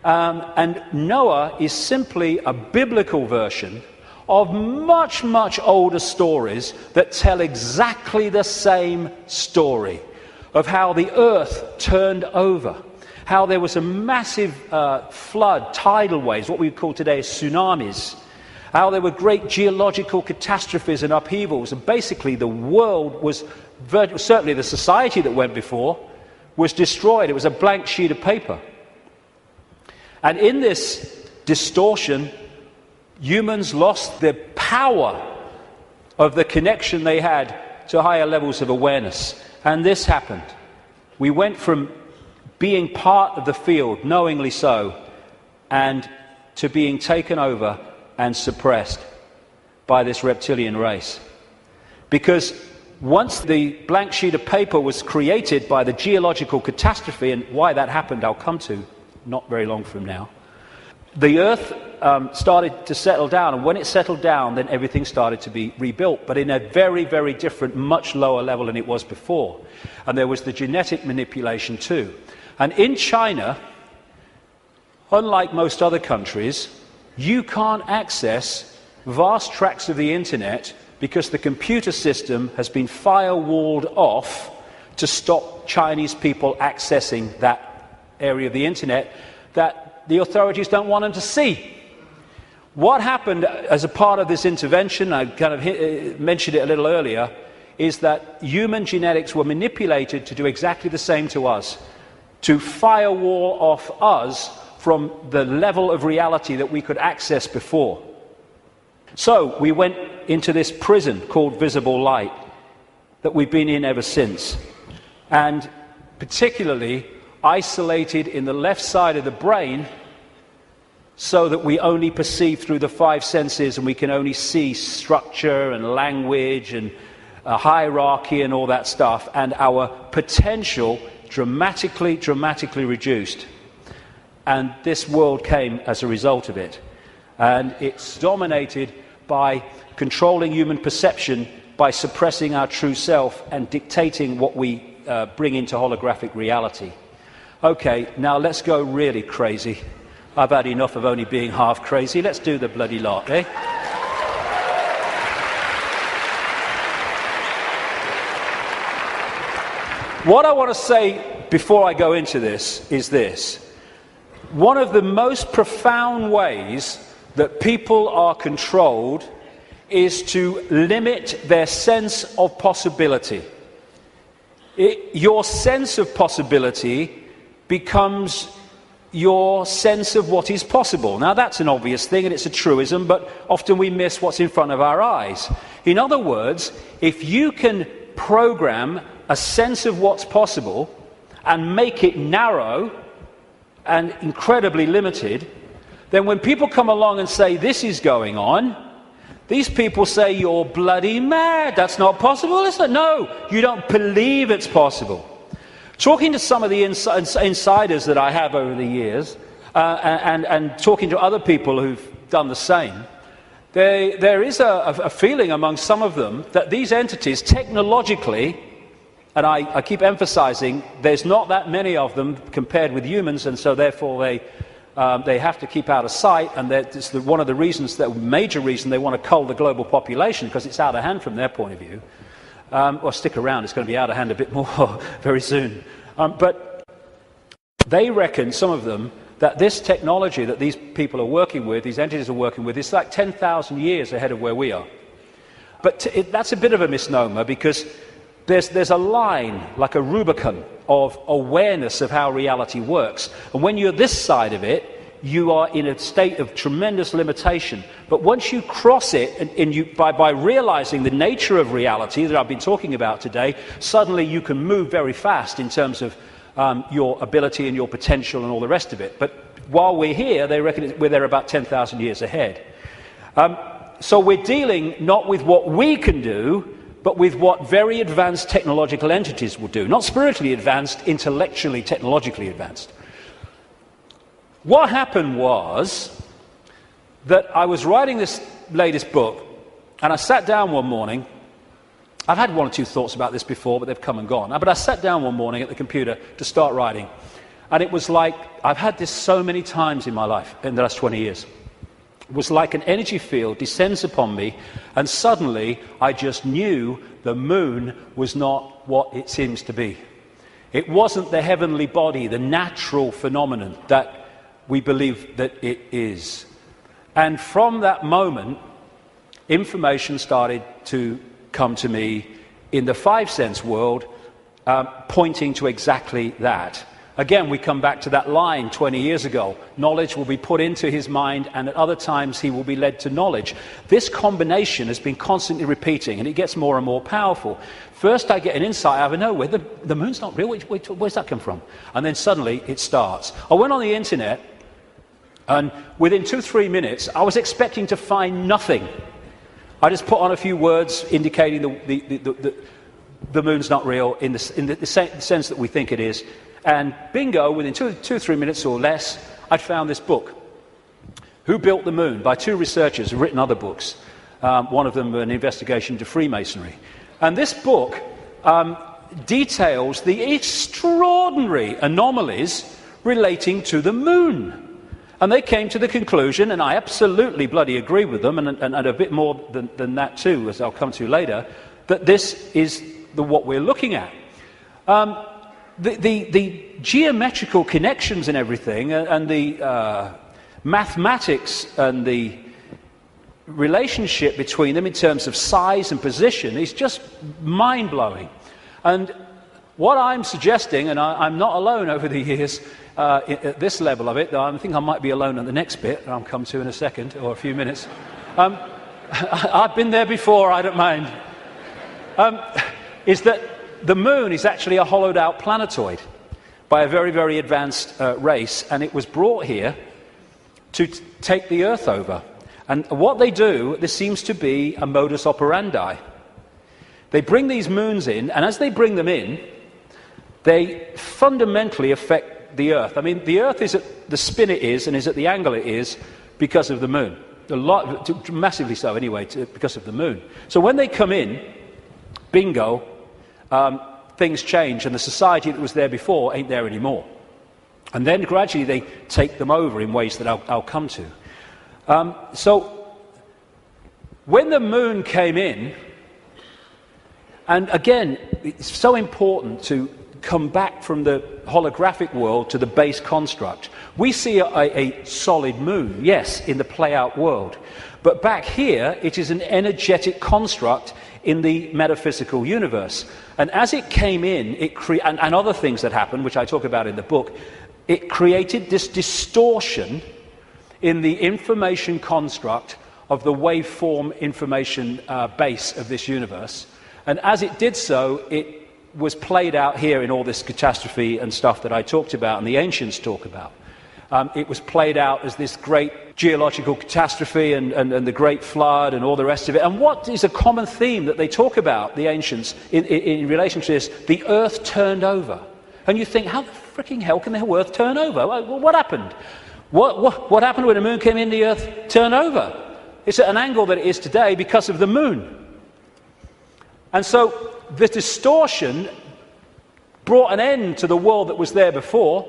Speaker 1: And Noah is simply a biblical version of much, much older stories that tell exactly the same story of how the earth turned over, how there was a massive flood, tidal waves, what we would call today tsunamis, how there were great geological catastrophes and upheavals, and basically the world was, certainly the society that went before, was destroyed. It was a blank sheet of paper. And in this distortion, humans lost the power of the connection they had to higher levels of awareness. And this happened. We went from being part of the field, knowingly so, and to being taken over and suppressed by this reptilian race. Because once the blank sheet of paper was created by the geological catastrophe, and why that happened I'll come to not very long from now, the earth started to settle down, and when it settled down, then everything started to be rebuilt, but in a very, very different, much lower level than it was before. And there was the genetic manipulation too. And in China, unlike most other countries, you can't access vast tracts of the internet because the computer system has been firewalled off to stop Chinese people accessing that area of the internet that the authorities don't want them to see. What happened as a part of this intervention, I kind of mentioned it a little earlier, is that human genetics were manipulated to do exactly the same to us, to firewall off us from the level of reality that we could access before. So we went into this prison called visible light that we've been in ever since, and particularly isolated in the left side of the brain so that we only perceive through the five senses, and we can only see structure and language and hierarchy and all that stuff, and our potential dramatically reduced. And this world came as a result of it. And it's dominated by controlling human perception, by suppressing our true self and dictating what we bring into holographic reality. Okay, now let's go really crazy. I've had enough of only being half crazy. Let's do the bloody lot, eh? What I want to say before I go into this is this. One of the most profound ways that people are controlled is to limit their sense of possibility. Your sense of possibility becomes your sense of what is possible. Now that's an obvious thing and it's a truism, but often we miss what's in front of our eyes. In other words, if you can program a sense of what's possible and make it narrow and incredibly limited, then when people come along and say this is going on, these people say you're bloody mad, that's not possible, is it? No, you don't believe it's possible. Talking to some of the insiders that I have over the years, and talking to other people who've done the same, there is a feeling among some of them that these entities technologically, and I keep emphasizing there's not that many of them compared with humans, and so therefore they have to keep out of sight, and it's one of the reasons, the major reason they want to cull the global population, because it's out of hand from their point of view. Or stick around, it's going to be out of hand a bit more very soon. But they reckon, some of them, that this technology that these people are working with, these entities are working with, is like 10,000 years ahead of where we are. But that's a bit of a misnomer, because there's a line, like a Rubicon, of awareness of how reality works. And when you're this side of it, you are in a state of tremendous limitation. But once you cross it, and you, by realizing the nature of reality that I've been talking about today, suddenly you can move very fast in terms of your ability and your potential and all the rest of it. But while we're here, they reckon we're there about 10,000 years ahead. So we're dealing not with what we can do, but with what very advanced technological entities will do. Not spiritually advanced, intellectually, technologically advanced. What happened was that I was writing this latest book, and I sat down one morning. I've had one or two thoughts about this before, but they've come and gone. But I sat down one morning at the computer to start writing, and it was like I've had this so many times in my life in the last 20 years, was like an energy field descends upon me, and suddenly I just knew the moon was not what it seems to be. It wasn't the heavenly body, the natural phenomenon that we believe that it is. And from that moment, information started to come to me in the five-sense world, pointing to exactly that. Again, we come back to that line 20 years ago. Knowledge will be put into his mind, and at other times he will be led to knowledge. This combination has been constantly repeating, and it gets more and more powerful. First I get an insight out of nowhere. The moon's not real. Where's that come from? And then suddenly it starts. I went on the internet, and within 2-3 minutes, I was expecting to find nothing. I just put on a few words indicating the moon's not real in the sense that we think it is. And bingo, within 2-3 minutes or less, I'd found this book, Who Built the Moon, by two researchers who've written other books. One of them an investigation into Freemasonry. And this book details the extraordinary anomalies relating to the moon. And they came to the conclusion, and I absolutely bloody agree with them, and a bit more than that too, as I'll come to later, that this is what we're looking at. The geometrical connections and everything, and the mathematics and the relationship between them in terms of size and position is just mind-blowing. And what I'm suggesting, and I'm not alone over the years at this level of it, I think I might be alone at the next bit, I'll come to in a second or a few minutes. I've been there before, I don't mind. Is that the moon is actually a hollowed-out planetoid by a very, very advanced race, and it was brought here to take the Earth over. And what they do, this seems to be a modus operandi. They bring these moons in, and as they bring them in, they fundamentally affect the Earth. I mean, the Earth is at the spin it is, and is at the angle it is, because of the moon. Massively so, anyway, because of the moon. So when they come in, bingo, things change, and the society that was there before ain't there anymore. And then gradually they take them over in ways that I'll come to. So when the moon came in, and again, it's so important to come back from the holographic world to the base construct. We see a solid moon, yes, in the play-out world. But back here, it is an energetic construct in the metaphysical universe. And as it came in, and other things that happened, which I talk about in the book, it created this distortion in the information construct of the waveform information base of this universe. And as it did so, it was played out here in all this catastrophe and stuff that I talked about and the ancients talk about. It was played out as this great geological catastrophe and the great flood and all the rest of it. And what is a common theme that they talk about, the ancients, in relation to this? The earth turned over. And you think, how the freaking hell can the earth turn over? Well, what happened? What happened when the moon came in, the earth turned over? It's at an angle that it is today because of the moon. And so the distortion brought an end to the world that was there before,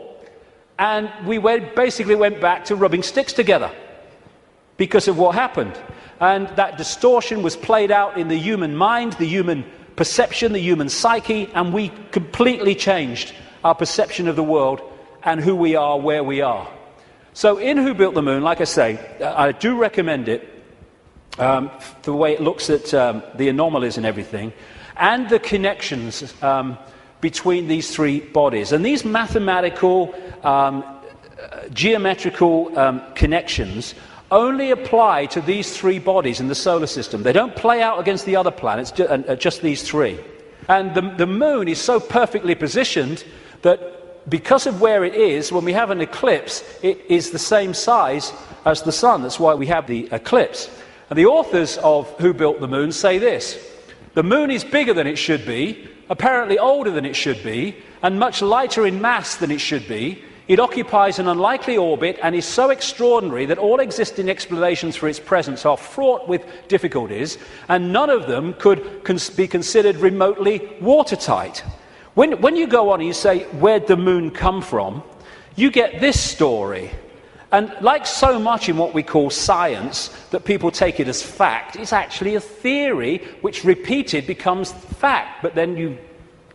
Speaker 1: and we basically went back to rubbing sticks together because of what happened. And that distortion was played out in the human mind, the human perception, the human psyche, and we completely changed our perception of the world and who we are, where we are. So in Who Built the Moon, like I say, I do recommend it, the way it looks at the anomalies and everything, and the connections between these three bodies. And these mathematical, geometrical connections only apply to these three bodies in the solar system. They don't play out against the other planets, just these three. And the moon is so perfectly positioned that because of where it is, when we have an eclipse, it is the same size as the sun. That's why we have the eclipse. And the authors of Who Built the Moon say this: the moon is bigger than it should be, apparently older than it should be, and much lighter in mass than it should be. It occupies an unlikely orbit and is so extraordinary that all existing explanations for its presence are fraught with difficulties, and none of them could be considered remotely watertight. When you go on and you say, where'd the moon come from? You get this story. And like so much in what we call science, that people take it as fact, it's actually a theory which repeated becomes fact. But then you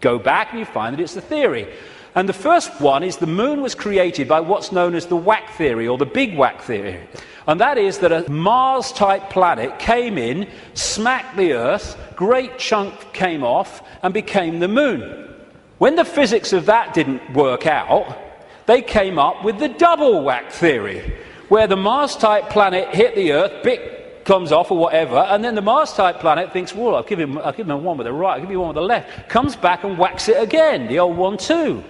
Speaker 1: go back and you find that it's a theory. And the first one is the moon was created by what's known as the whack theory, or the big whack theory. And that is that a Mars-type planet came in, smacked the Earth, great chunk came off, and became the moon. When the physics of that didn't work out, they came up with the double whack theory, where the Mars-type planet hit the Earth, bit comes off or whatever, and then the Mars-type planet thinks, well, I'll give him one with the right, I'll give you one with the left, comes back and whacks it again, the old 1-2.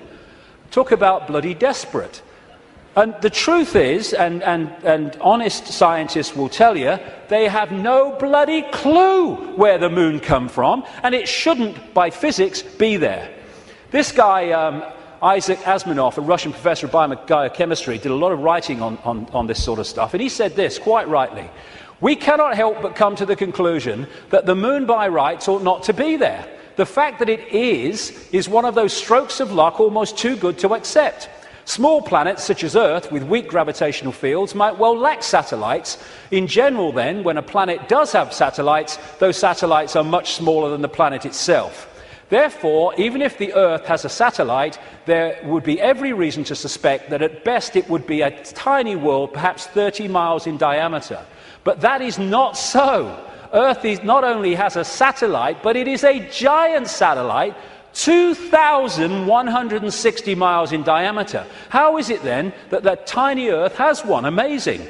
Speaker 1: Talk about bloody desperate. And the truth is, and honest scientists will tell you, they have no bloody clue where the moon come from, and it shouldn't, by physics, be there. This guy, Isaac Asimov, a Russian professor of biochemistry, did a lot of writing on this sort of stuff, and he said this, quite rightly: we cannot help but come to the conclusion that the moon by rights ought not to be there. The fact that it is one of those strokes of luck almost too good to accept. Small planets such as Earth with weak gravitational fields might well lack satellites. In general then, when a planet does have satellites, those satellites are much smaller than the planet itself. Therefore, even if the Earth has a satellite, there would be every reason to suspect that at best it would be a tiny world, perhaps 30 miles in diameter. But that is not so. Earth not only has a satellite, but it is a giant satellite, 2,160 miles in diameter. How is it then that that tiny Earth has one? Amazing.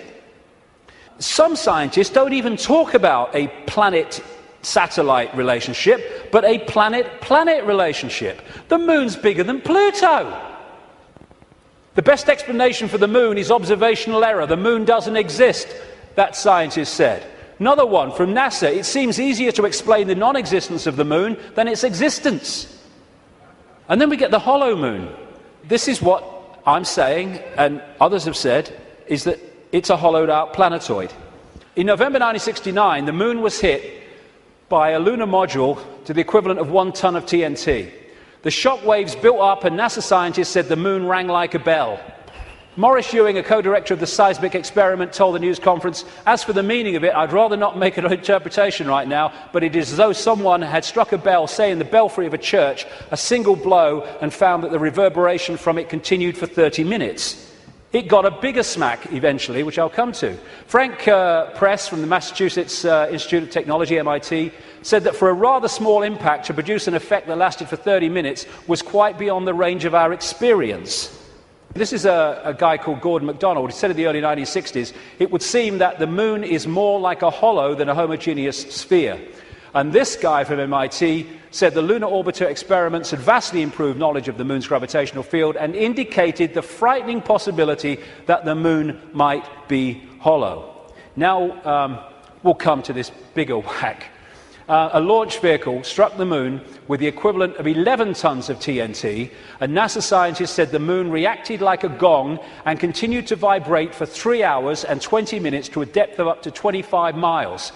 Speaker 1: Some scientists don't even talk about a planet-satellite relationship, but a planet-planet relationship. The moon's bigger than Pluto. The best explanation for the moon is observational error. The moon doesn't exist, that scientist said. Another one from NASA: it seems easier to explain the non-existence of the moon than its existence. And then we get the hollow moon. This is what I'm saying, and others have said, is that it's a hollowed out planetoid. In November 1969, the moon was hit by a lunar module to the equivalent of 1 ton of TNT. The shock waves built up, and NASA scientists said the moon rang like a bell. Maurice Ewing, a co-director of the seismic experiment, told the news conference, as for the meaning of it, I'd rather not make an interpretation right now, but it is as though someone had struck a bell, say in the belfry of a church, a single blow, and found that the reverberation from it continued for 30 minutes. It got a bigger smack eventually, which I'll come to. Frank Press from the Massachusetts Institute of Technology, MIT, said that for a rather small impact to produce an effect that lasted for 30 minutes was quite beyond the range of our experience. This is a guy called Gordon MacDonald. He said in the early 1960s, it would seem that the moon is more like a hollow than a homogeneous sphere. And this guy from MIT said the lunar orbiter experiments had vastly improved knowledge of the moon's gravitational field and indicated the frightening possibility that the moon might be hollow. Now we'll come to this bigger whack. A launch vehicle struck the moon with the equivalent of 11 tons of TNT, and NASA scientists said the moon reacted like a gong and continued to vibrate for 3 hours and 20 minutes to a depth of up to 25 miles.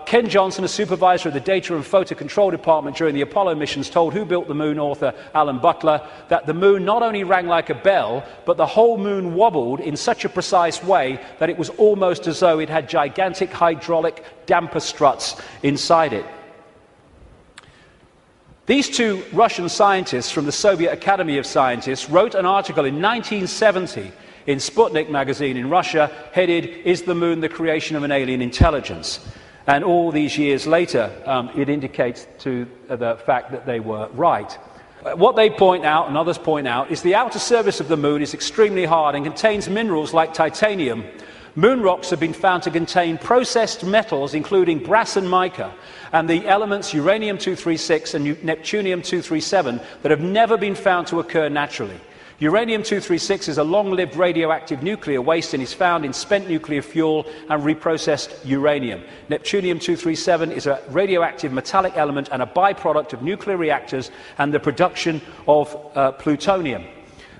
Speaker 1: Ken Johnson, a supervisor of the Data and Photo Control Department during the Apollo missions, told Who Built the Moon author Alan Butler that the moon not only rang like a bell, but the whole moon wobbled in such a precise way that it was almost as though it had gigantic hydraulic damper struts inside it. These two Russian scientists from the Soviet Academy of Scientists wrote an article in 1970 in Sputnik magazine in Russia, headed, "Is the Moon the Creation of an Alien Intelligence?" And all these years later, it indicates to the fact that they were right. What they point out, and others point out, is the outer surface of the moon is extremely hard and contains minerals like titanium. Moon rocks have been found to contain processed metals, including brass and mica, and the elements uranium-236 and neptunium-237 that have never been found to occur naturally. Uranium-236 is a long-lived radioactive nuclear waste and is found in spent nuclear fuel and reprocessed uranium. Neptunium-237 is a radioactive metallic element and a byproduct of nuclear reactors and the production of plutonium.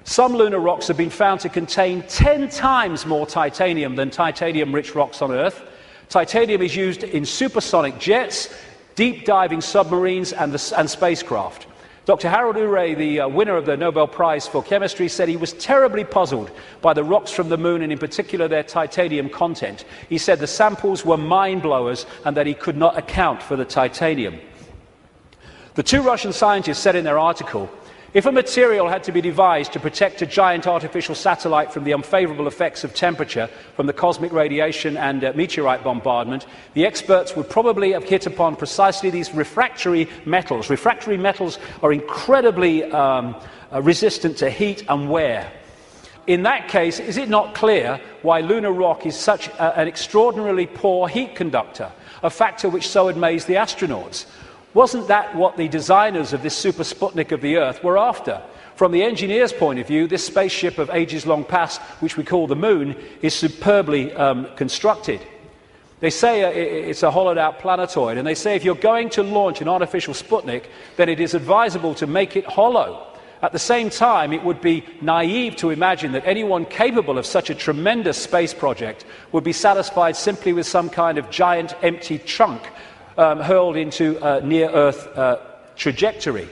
Speaker 1: Some lunar rocks have been found to contain 10 times more titanium than titanium-rich rocks on Earth. Titanium is used in supersonic jets, deep-diving submarines and spacecraft. Dr. Harold Urey, the winner of the Nobel Prize for Chemistry, said he was terribly puzzled by the rocks from the moon and in particular their titanium content. He said the samples were mind-blowers and that he could not account for the titanium. The two Russian scientists said in their article, if a material had to be devised to protect a giant artificial satellite from the unfavorable effects of temperature, from the cosmic radiation and meteorite bombardment, the experts would probably have hit upon precisely these refractory metals. Refractory metals are incredibly resistant to heat and wear. In that case, is it not clear why lunar rock is such an extraordinarily poor heat conductor, a factor which so amazed the astronauts? Wasn't that what the designers of this super Sputnik of the Earth were after? From the engineer's point of view, this spaceship of ages long past, which we call the moon, is superbly constructed. They say it's a hollowed-out planetoid, and they say if you're going to launch an artificial Sputnik, then it is advisable to make it hollow. At the same time, it would be naive to imagine that anyone capable of such a tremendous space project would be satisfied simply with some kind of giant empty chunk hurled into a near-Earth trajectory.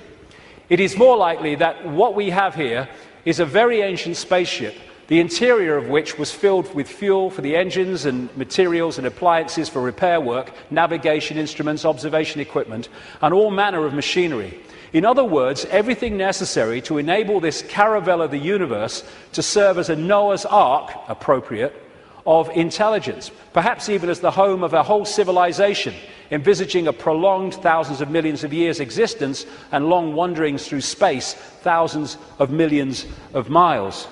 Speaker 1: It is more likely that what we have here is a very ancient spaceship, the interior of which was filled with fuel for the engines and materials and appliances for repair work, navigation instruments, observation equipment, and all manner of machinery. In other words, everything necessary to enable this caravel of the universe to serve as a Noah's Ark, appropriate, of intelligence, perhaps even as the home of a whole civilization, envisaging a prolonged thousands of millions of years existence and long wanderings through space, thousands of millions of miles.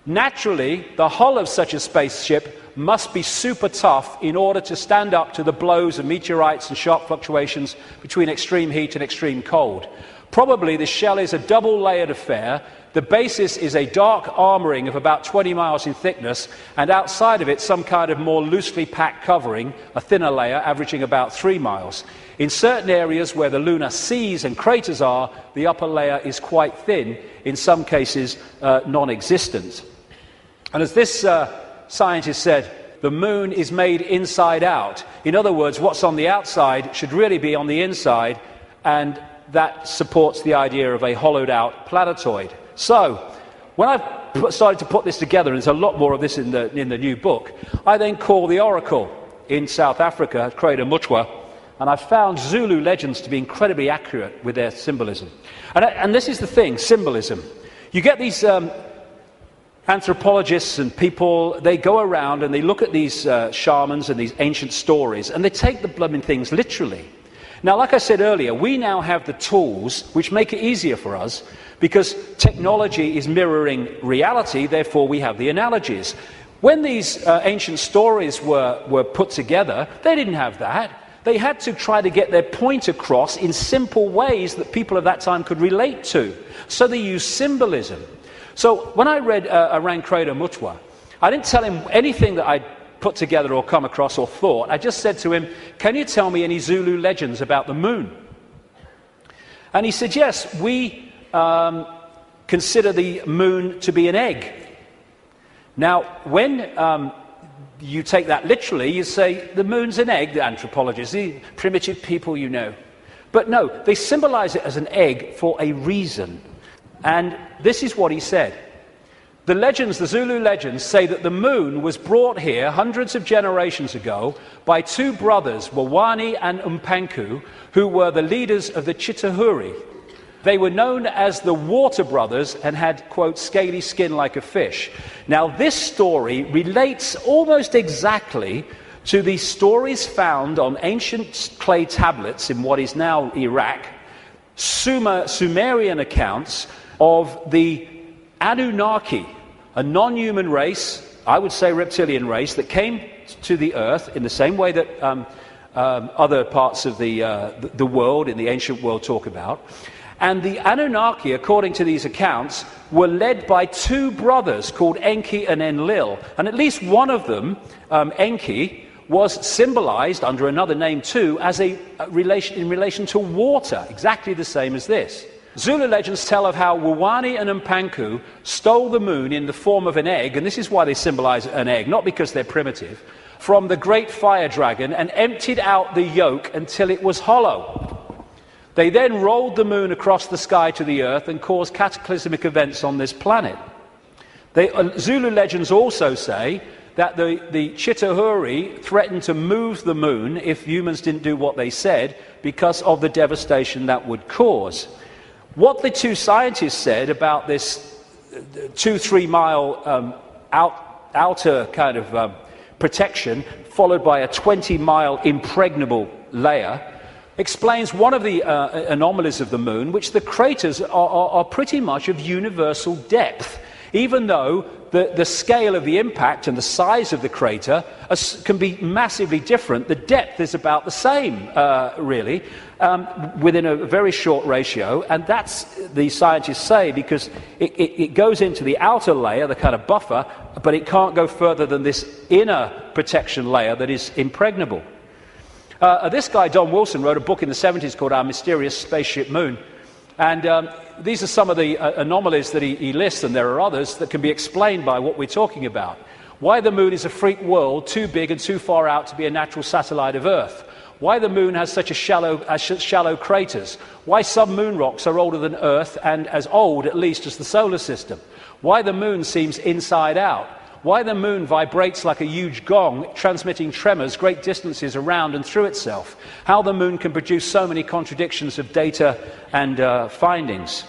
Speaker 1: Naturally, the hull of such a spaceship must be super tough in order to stand up to the blows of meteorites and sharp fluctuations between extreme heat and extreme cold. Probably the shell is a double-layered affair. The basis is a dark armouring of about 20 miles in thickness, and outside of it some kind of more loosely packed covering, a thinner layer averaging about 3 miles. In certain areas where the lunar seas and craters are, the upper layer is quite thin, in some cases non-existent. And as this scientist said, the moon is made inside out. In other words, what's on the outside should really be on the inside, and that supports the idea of a hollowed-out planetoid. So, when I started to put this together, and there's a lot more of this in the new book, I then called the oracle in South Africa, rck-it, and I found Zulu legends to be incredibly accurate with their symbolism. And this is the thing, symbolism. You get these anthropologists and people, they go around and they look at these shamans and these ancient stories, and they take the blooming things literally. Now, like I said earlier, we now have the tools which make it easier for us because technology is mirroring reality, therefore we have the analogies. When these ancient stories were put together, they didn't have that. They had to try to get their point across in simple ways that people of that time could relate to. So they used symbolism. So when I read rck-it, I didn't tell him anything that I'd put together or come across or thought. I just said to him, can you tell me any Zulu legends about the moon? And he said, yes, we consider the moon to be an egg. Now, when you take that literally, you say, the moon's an egg, the anthropologists, the primitive people you know. But no, they symbolize it as an egg for a reason. And this is what he said. The legends, the Zulu legends, say that the moon was brought here hundreds of generations ago by two brothers, Wawani and Umpanku, who were the leaders of the Chitahuri. They were known as the Water Brothers and had, quote, scaly skin like a fish. Now, this story relates almost exactly to the stories found on ancient clay tablets in what is now Iraq, Sumerian accounts of the Anunnaki, a non-human race, I would say reptilian race, that came to the earth in the same way that other parts of the world, in the ancient world, talk about. And the Anunnaki, according to these accounts, were led by two brothers called Enki and Enlil. And at least one of them, Enki, was symbolized under another name too as in relation to water, exactly the same as this. Zulu legends tell of how Wawani and Umpanku stole the moon in the form of an egg, and this is why they symbolize an egg, not because they're primitive, from the great fire dragon and emptied out the yolk until it was hollow. They then rolled the moon across the sky to the Earth and caused cataclysmic events on this planet. Zulu legends also say that the Chitauri threatened to move the moon if humans didn't do what they said because of the devastation that would cause. What the two scientists said about this 2-3 mile outer kind of protection followed by a 20-mile impregnable layer explains one of the anomalies of the moon, which the craters are pretty much of universal depth, even though the scale of the impact and the size of the crater can be massively different. The depth is about the same, really, within a very short ratio, and that's, the scientists say, because it goes into the outer layer, the kind of buffer, but it can't go further than this inner protection layer that is impregnable. This guy, Don Wilson, wrote a book in the 70s called Our Mysterious Spaceship Moon. And these are some of the anomalies that he lists, and there are others that can be explained by what we're talking about. Why the moon is a freak world, too big and too far out to be a natural satellite of Earth. Why the moon has such shallow craters. Why some moon rocks are older than Earth and as old, at least, as the solar system. Why the moon seems inside out. Why the moon vibrates like a huge gong, transmitting tremors great distances around and through itself. How the moon can produce so many contradictions of data and findings.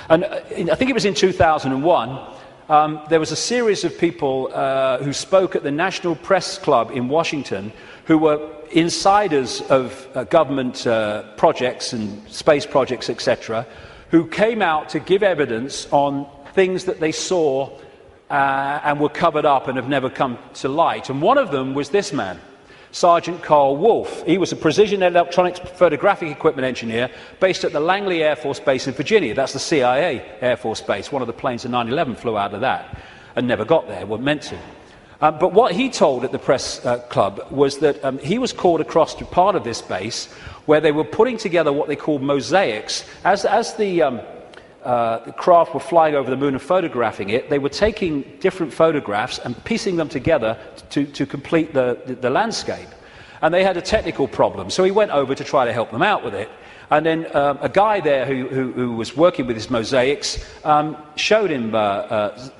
Speaker 1: And I think it was in 2001, there was a series of people who spoke at the National Press Club in Washington who were insiders of government projects and space projects, etc., who came out to give evidence on things that they saw and were covered up and have never come to light. And one of them was this man, Sergeant Carl Wolf. He was a precision electronics photographic equipment engineer based at the Langley Air Force Base in Virginia. That's the CIA Air Force Base. One of the planes in 9/11 flew out of that and never got there, weren't meant to. But what he told at the press club was that he was called across to part of this base where they were putting together what they called mosaics. As the craft were flying over the moon and photographing it, they were taking different photographs and piecing them together to complete the landscape. And they had a technical problem, so he went over to try to help them out with it. And then a guy there who was working with his mosaics showed him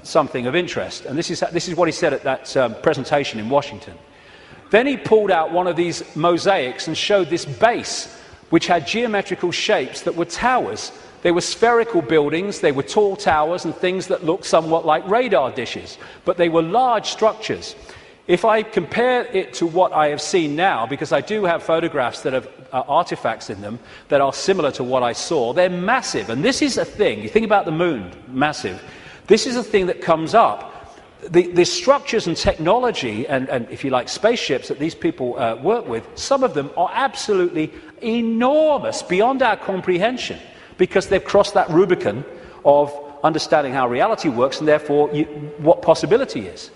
Speaker 1: something of interest. And this is what he said at that presentation in Washington. Then he pulled out one of these mosaics and showed this base, which had geometrical shapes that were towers. They were spherical buildings, they were tall towers and things that looked somewhat like radar dishes, but they were large structures. If I compare it to what I have seen now, because I do have photographs that have artifacts in them that are similar to what I saw, they're massive. And this is a thing, you think about the moon, massive. This is a thing that comes up. The structures and technology and, if you like, spaceships that these people work with, some of them are absolutely enormous, beyond our comprehension, because they've crossed that Rubicon of understanding how reality works and therefore what possibility is.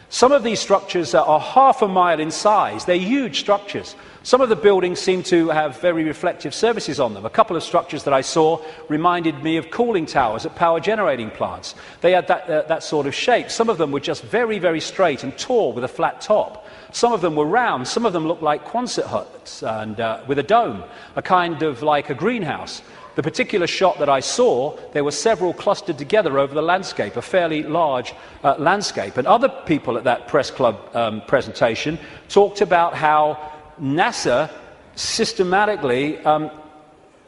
Speaker 1: Some of these structures are half a mile in size. They're huge structures. Some of the buildings seem to have very reflective surfaces on them. A couple of structures that I saw reminded me of cooling towers at power generating plants. They had that sort of shape. Some of them were just very, very straight and tall with a flat top. Some of them were round. Some of them looked like Quonset huts and with a dome, a kind of like a greenhouse. The particular shot that I saw, there were several clustered together over the landscape, a fairly large landscape. And other people at that press club presentation talked about how NASA systematically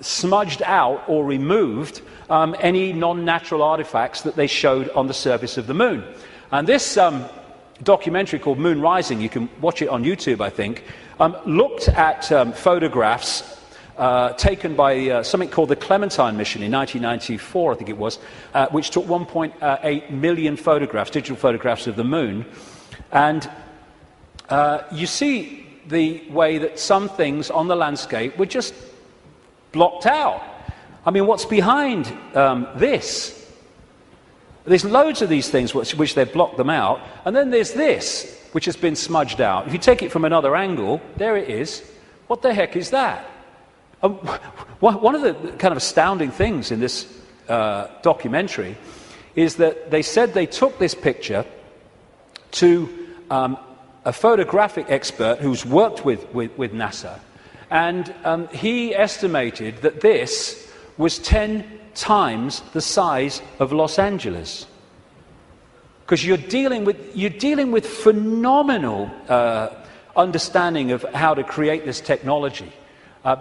Speaker 1: smudged out or removed any non-natural artifacts that they showed on the surface of the moon. And this documentary called Moon Rising, you can watch it on YouTube, I think, looked at photographs taken by something called the Clementine mission in 1994, I think it was, which took 1.8 million photographs, digital photographs of the moon. And you see the way that some things on the landscape were just blocked out. I mean, what's behind this? There's loads of these things which they've blocked them out, and then there's this, which has been smudged out. If you take it from another angle, there it is. What the heck is that? One of the kind of astounding things in this documentary is that they said they took this picture to a photographic expert who's worked with NASA, And he estimated that this was 10 times the size of Los Angeles. Because you're dealing with phenomenal understanding of how to create this technology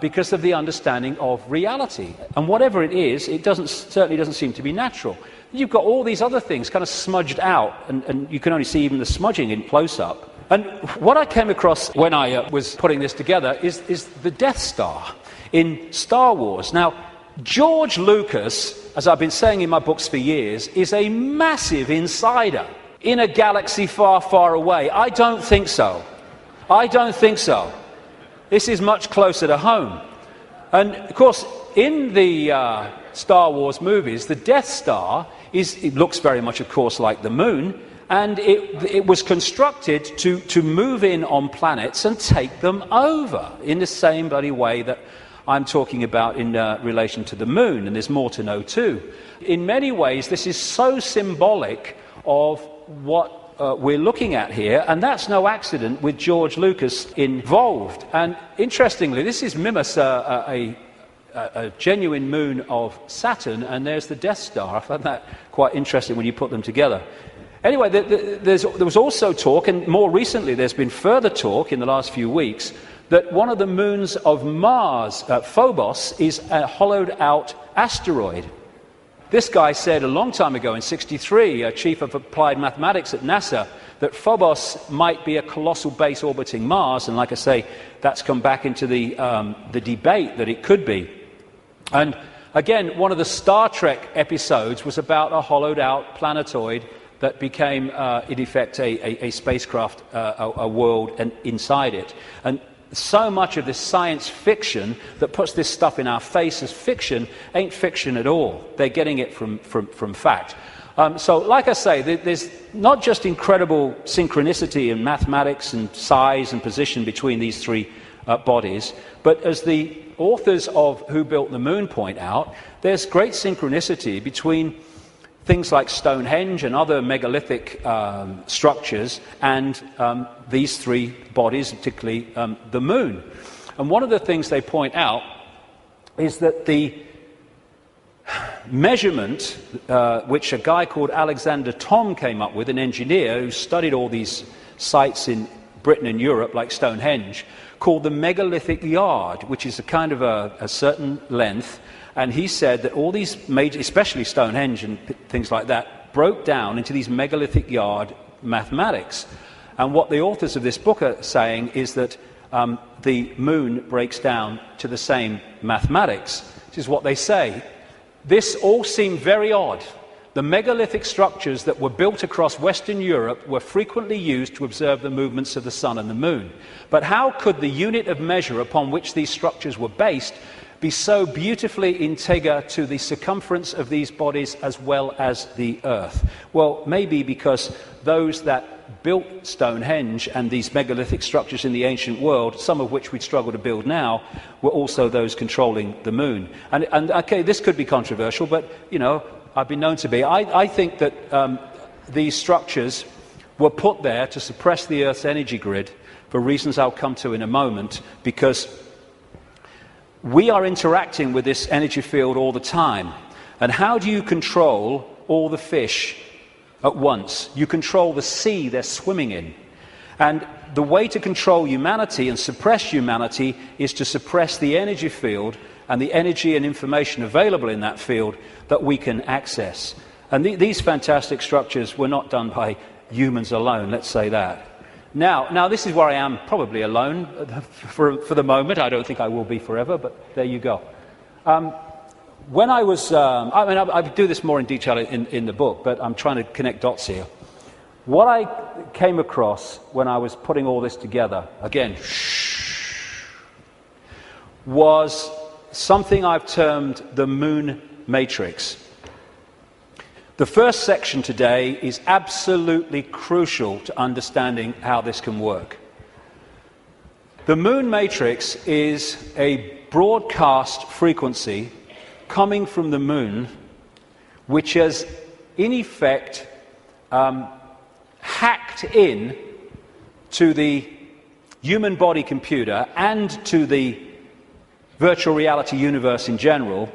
Speaker 1: because of the understanding of reality. And whatever it is, it certainly doesn't seem to be natural. You've got all these other things kind of smudged out, and you can only see even the smudging in close-up. And what I came across when I was putting this together is the Death Star in Star Wars. Now, George Lucas, as I've been saying in my books for years, is a massive insider in a galaxy far, far away. I don't think so. I don't think so. This is much closer to home. And, of course, in the Star Wars movies, the Death Star it looks very much, of course, like the moon, and it was constructed to move in on planets and take them over in the same bloody way that I'm talking about in relation to the moon, and there's more to know too. In many ways, this is so symbolic of what we're looking at here, and that's no accident with George Lucas involved. And interestingly, this is Mimas, a genuine moon of Saturn, and there's the Death Star. I found that quite interesting when you put them together. Anyway, there was also talk, and more recently there's been further talk in the last few weeks, that one of the moons of Mars, Phobos, is a hollowed-out asteroid. This guy said a long time ago, in '63, a chief of applied mathematics at NASA, that Phobos might be a colossal base orbiting Mars, and like I say, that's come back into the debate that it could be. And again, one of the Star Trek episodes was about a hollowed-out planetoid that became, in effect, a spacecraft, a world, and inside it. And so much of this science fiction that puts this stuff in our face as fiction ain't fiction at all. They're getting it from fact. So, like I say, there's not just incredible synchronicity in mathematics and size and position between these three bodies, but as the authors of Who Built the Moon point out, there's great synchronicity between things like Stonehenge and other megalithic structures and these three bodies, particularly the moon. And one of the things they point out is that the measurement, which a guy called Alexander Thom came up with, an engineer who studied all these sites in Britain and Europe, like Stonehenge, called the megalithic yard, which is a kind of a certain length. And he said that all these major, especially Stonehenge and things like that, broke down into these megalithic yard mathematics. And what the authors of this book are saying is that the moon breaks down to the same mathematics. This is what they say. This all seemed very odd. The megalithic structures that were built across Western Europe were frequently used to observe the movements of the sun and the moon. But how could the unit of measure upon which these structures were based be so beautifully integer to the circumference of these bodies as well as the Earth? Well, maybe because those that built Stonehenge and these megalithic structures in the ancient world, some of which we'd struggle to build now, were also those controlling the moon. And okay, this could be controversial, but, you know, I've been known to be. I think that these structures were put there to suppress the Earth's energy grid for reasons I'll come to in a moment, because we are interacting with this energy field all the time. And how do you control all the fish at once? You control the sea they're swimming in. And the way to control humanity and suppress humanity is to suppress the energy field and the energy and information available in that field that we can access. And these fantastic structures were not done by humans alone, let's say that. Now, this is where I am probably alone for the moment. I don't think I will be forever, but there you go. When I was, I do this more in detail in the book, but I'm trying to connect dots here. What I came across when I was putting all this together, again, was something I've termed the moon matrix. The first section today is absolutely crucial to understanding how this can work. The moon matrix is a broadcast frequency coming from the moon, which has, in effect, hacked in to the human body computer and to the virtual reality universe in general,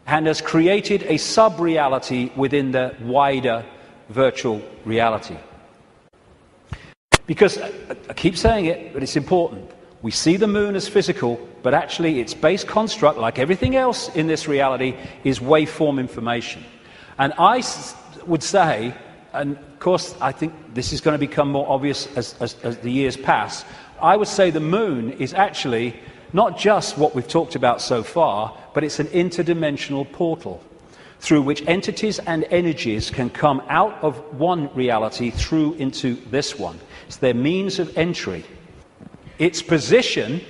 Speaker 1: and has created a sub-reality within the wider virtual reality. Because, I keep saying it, but it's important. We see the moon as physical, but actually its base construct, like everything else in this reality, is waveform information. And I would say, and of course I think this is going to become more obvious as the years pass, I would say the moon is actually not just what we've talked about so far, but it's an interdimensional portal through which entities and energies can come out of one reality through into this one. It's their means of entry. Its position,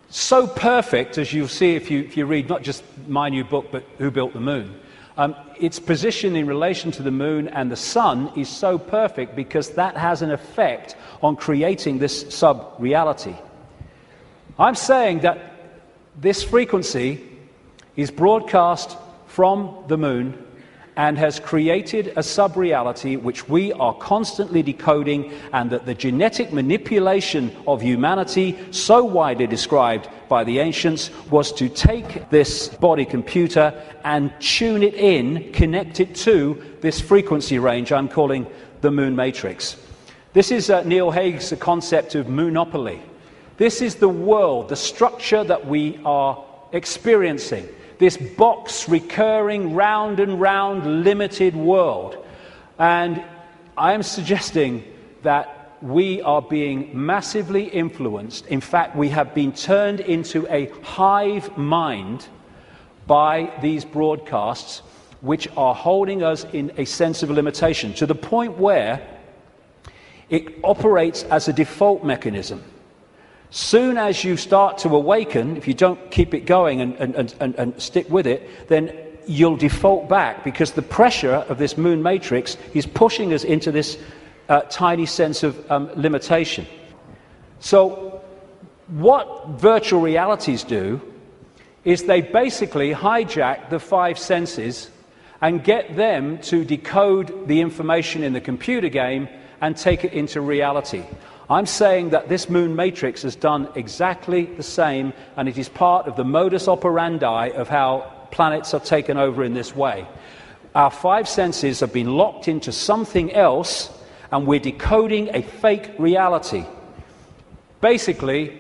Speaker 1: so perfect, as you'll see if you read not just my new book, but Who Built the Moon, its position in relation to the moon and the sun is so perfect because that has an effect on creating this sub-reality. I'm saying that this frequency is broadcast from the moon and has created a sub-reality which we are constantly decoding, and that the genetic manipulation of humanity, so widely described by the ancients, was to take this body computer and tune it in, connect it to this frequency range I'm calling the moon matrix. This is Neil Haig's concept of moonopoly. This is the world, the structure that we are experiencing. This box, recurring, round and round, limited world. And I am suggesting that we are being massively influenced. In fact, we have been turned into a hive mind by these broadcasts, which are holding us in a sense of limitation, to the point where it operates as a default mechanism. Soon as you start to awaken, if you don't keep it going and stick with it, then you'll default back, because the pressure of this moon matrix is pushing us into this tiny sense of limitation. So what virtual realities do is they basically hijack the five senses and get them to decode the information in the computer game and take it into reality. I'm saying that this moon matrix has done exactly the same, and it is part of the modus operandi of how planets are taken over in this way. Our five senses have been locked into something else, and we're decoding a fake reality. Basically,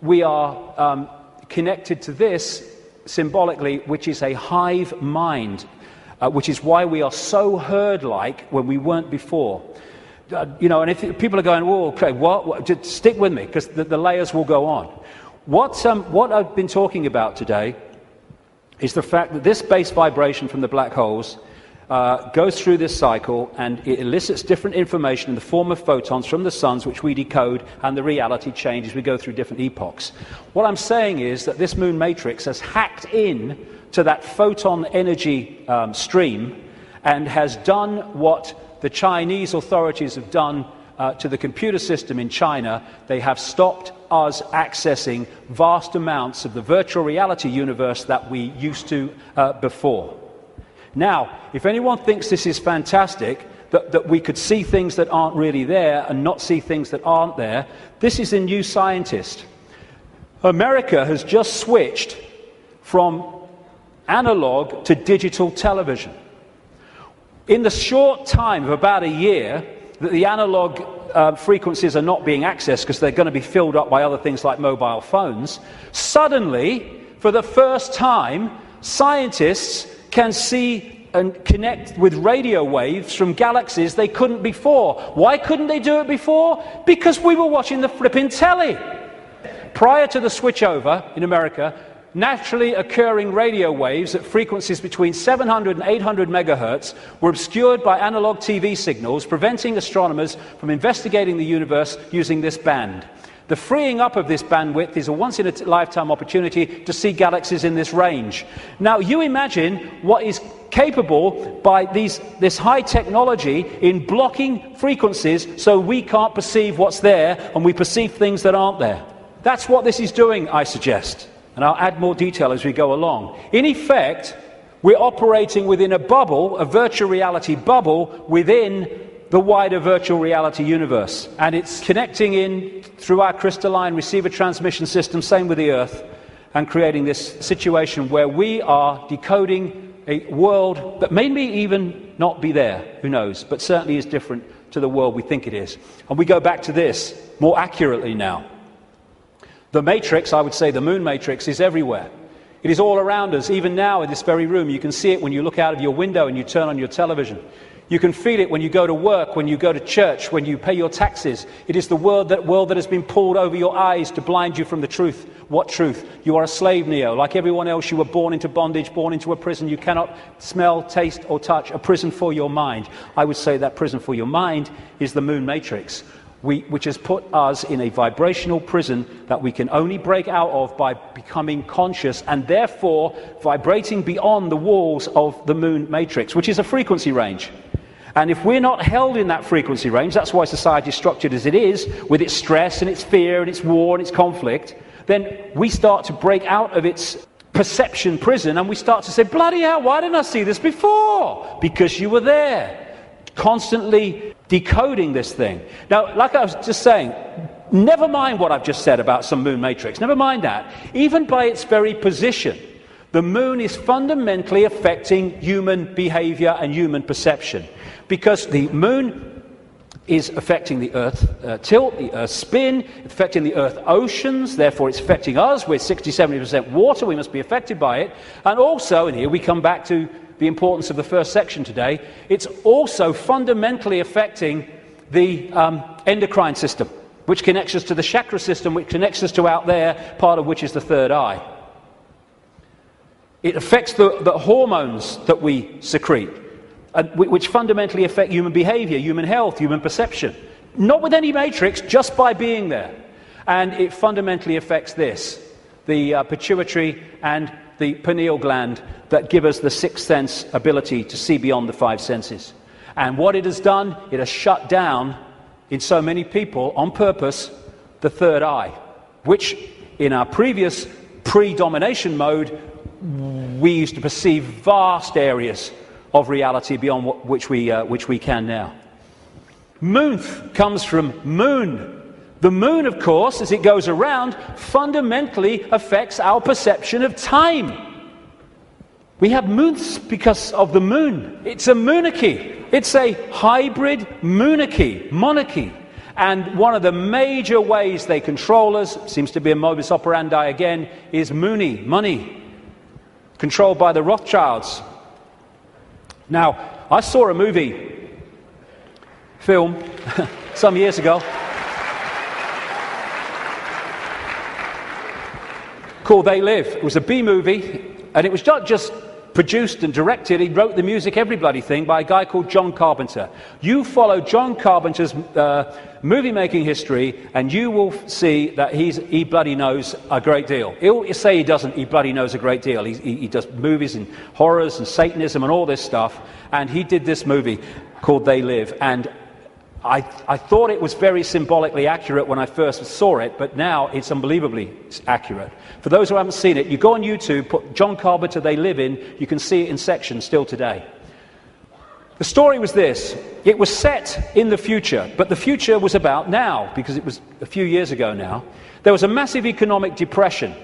Speaker 1: we are connected to this symbolically, which is a hive mind, which is why we are so herd-like when we weren't before. And if people are going, "Whoa, okay, what?" Just stick with me, because the layers will go on. What I've been talking about today is the fact that this base vibration from the black holes goes through this cycle, and it elicits different information in the form of photons from the suns, which we decode, and the reality changes. We go through different epochs. What I'm saying is that this moon matrix has hacked in to that photon energy stream and has done what the Chinese authorities have done to the computer system in China. They have stopped us accessing vast amounts of the virtual reality universe that we used to before. Now, if anyone thinks this is fantastic, that we could see things that aren't really there and not see things that aren't there, this is a new scientist. America has just switched from analog to digital television. In the short time of about a year that the analog frequencies are not being accessed because they're going to be filled up by other things like mobile phones, suddenly, for the first time, scientists can see and connect with radio waves from galaxies they couldn't before. Why couldn't they do it before? Because we were watching the flipping telly. Prior to the switchover in America, naturally occurring radio waves at frequencies between 700 and 800 megahertz were obscured by analog TV signals, preventing astronomers from investigating the universe using this band. The freeing up of this bandwidth is a once-in-a-lifetime opportunity to see galaxies in this range. Now, you imagine what is capable by this high technology in blocking frequencies so we can't perceive what's there and we perceive things that aren't there. That's what this is doing, I suggest. And I'll add more detail as we go along. In effect, we're operating within a bubble, a virtual reality bubble, within the wider virtual reality universe. And it's connecting in through our crystalline receiver transmission system, same with the Earth. and creating this situation where we are decoding a world that may even not be there, who knows, but certainly is different to the world we think it is. And we go back to this more accurately now. The matrix, I would say the moon matrix, is everywhere. It is all around us, even now in this very room. You can see it when you look out of your window and you turn on your television. You can feel it when you go to work, when you go to church, when you pay your taxes. It is the world that has been pulled over your eyes to blind you from the truth. What truth? You are a slave, Neo. Like everyone else, you were born into bondage, born into a prison. You cannot smell, taste, or touch. A prison for your mind. I would say that prison for your mind is the moon matrix, which has put us in a vibrational prison that we can only break out of by becoming conscious and therefore vibrating beyond the walls of the moon matrix, which is a frequency range. And if we're not held in that frequency range, that's why society is structured as it is, with its stress and its fear and its war and its conflict, then we start to break out of its perception prison and we start to say, bloody hell, why didn't I see this before? Because you were there, constantly decoding this thing. Now, like I was just saying, never mind what I've just said about some moon matrix, never mind that. Even by its very position, the moon is fundamentally affecting human behavior and human perception. Because the moon is affecting the Earth tilt, the Earth spin, affecting the Earth oceans, therefore it's affecting us. We're 60-70% water, we must be affected by it. And also, and here we come back to the importance of the first section today, it's also fundamentally affecting the endocrine system, which connects us to the chakra system, which connects us to out there, part of which is the third eye. It affects the hormones that we secrete, which fundamentally affect human behavior, human health, human perception. Not with any matrix, just by being there. And it fundamentally affects this, the pituitary and the pineal gland that give us the sixth sense ability to see beyond the five senses. And what it has done, it has shut down, in so many people, on purpose, the third eye, which in our previous pre-domination mode, we used to perceive vast areas of reality beyond which we can now. Moonth comes from moon. The moon, of course, as it goes around, fundamentally affects our perception of time. We have moonths because of the moon. It's a monarchy. It's a hybrid monarchy. And one of the major ways they control us, seems to be a modus operandi again, is money, controlled by the Rothschilds. Now, I saw a film, some years ago, called They Live. It was a B-movie, and it was not just produced and directed, he wrote the music, every bloody thing, by a guy called John Carpenter. You follow John Carpenter's movie-making history, and you will see that he bloody knows a great deal. He'll say he doesn't, he bloody knows a great deal. He does movies and horrors and Satanism and all this stuff, and he did this movie called They Live, and I thought it was very symbolically accurate when I first saw it, but now it's unbelievably accurate. For those who haven't seen it, you go on YouTube, put John Carpenter They Live in, you can see it in sections still today. The story was this: it was set in the future, but the future was about now, because it was a few years ago now. There was a massive economic depression,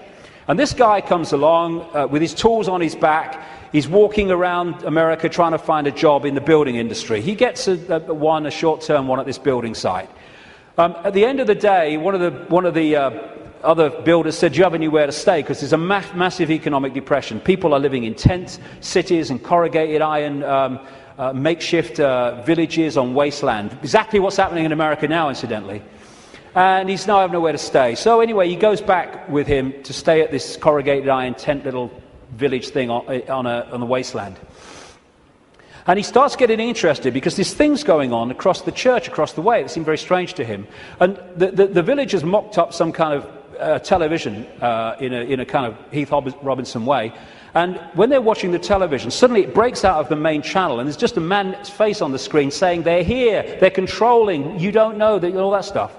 Speaker 1: and this guy comes along with his tools on his back. He's walking around America trying to find a job in the building industry. He gets a short-term one at this building site. At the end of the day, one of the other builders said, "Do you have anywhere to stay?" Because there's a massive economic depression. People are living in tent cities and corrugated iron makeshift villages on wasteland. Exactly what's happening in America now, incidentally. And he's now having nowhere to stay. So anyway, he goes back with him to stay at this corrugated iron tent little village thing on the wasteland. And he starts getting interested because there's things going on across the church, across the way, that seem very strange to him. And the villagers mocked up some kind of television in a kind of Heath Robinson way. And when they're watching the television, suddenly it breaks out of the main channel, and there's just a man's face on the screen saying, "They're here, they're controlling, you don't know," all that stuff.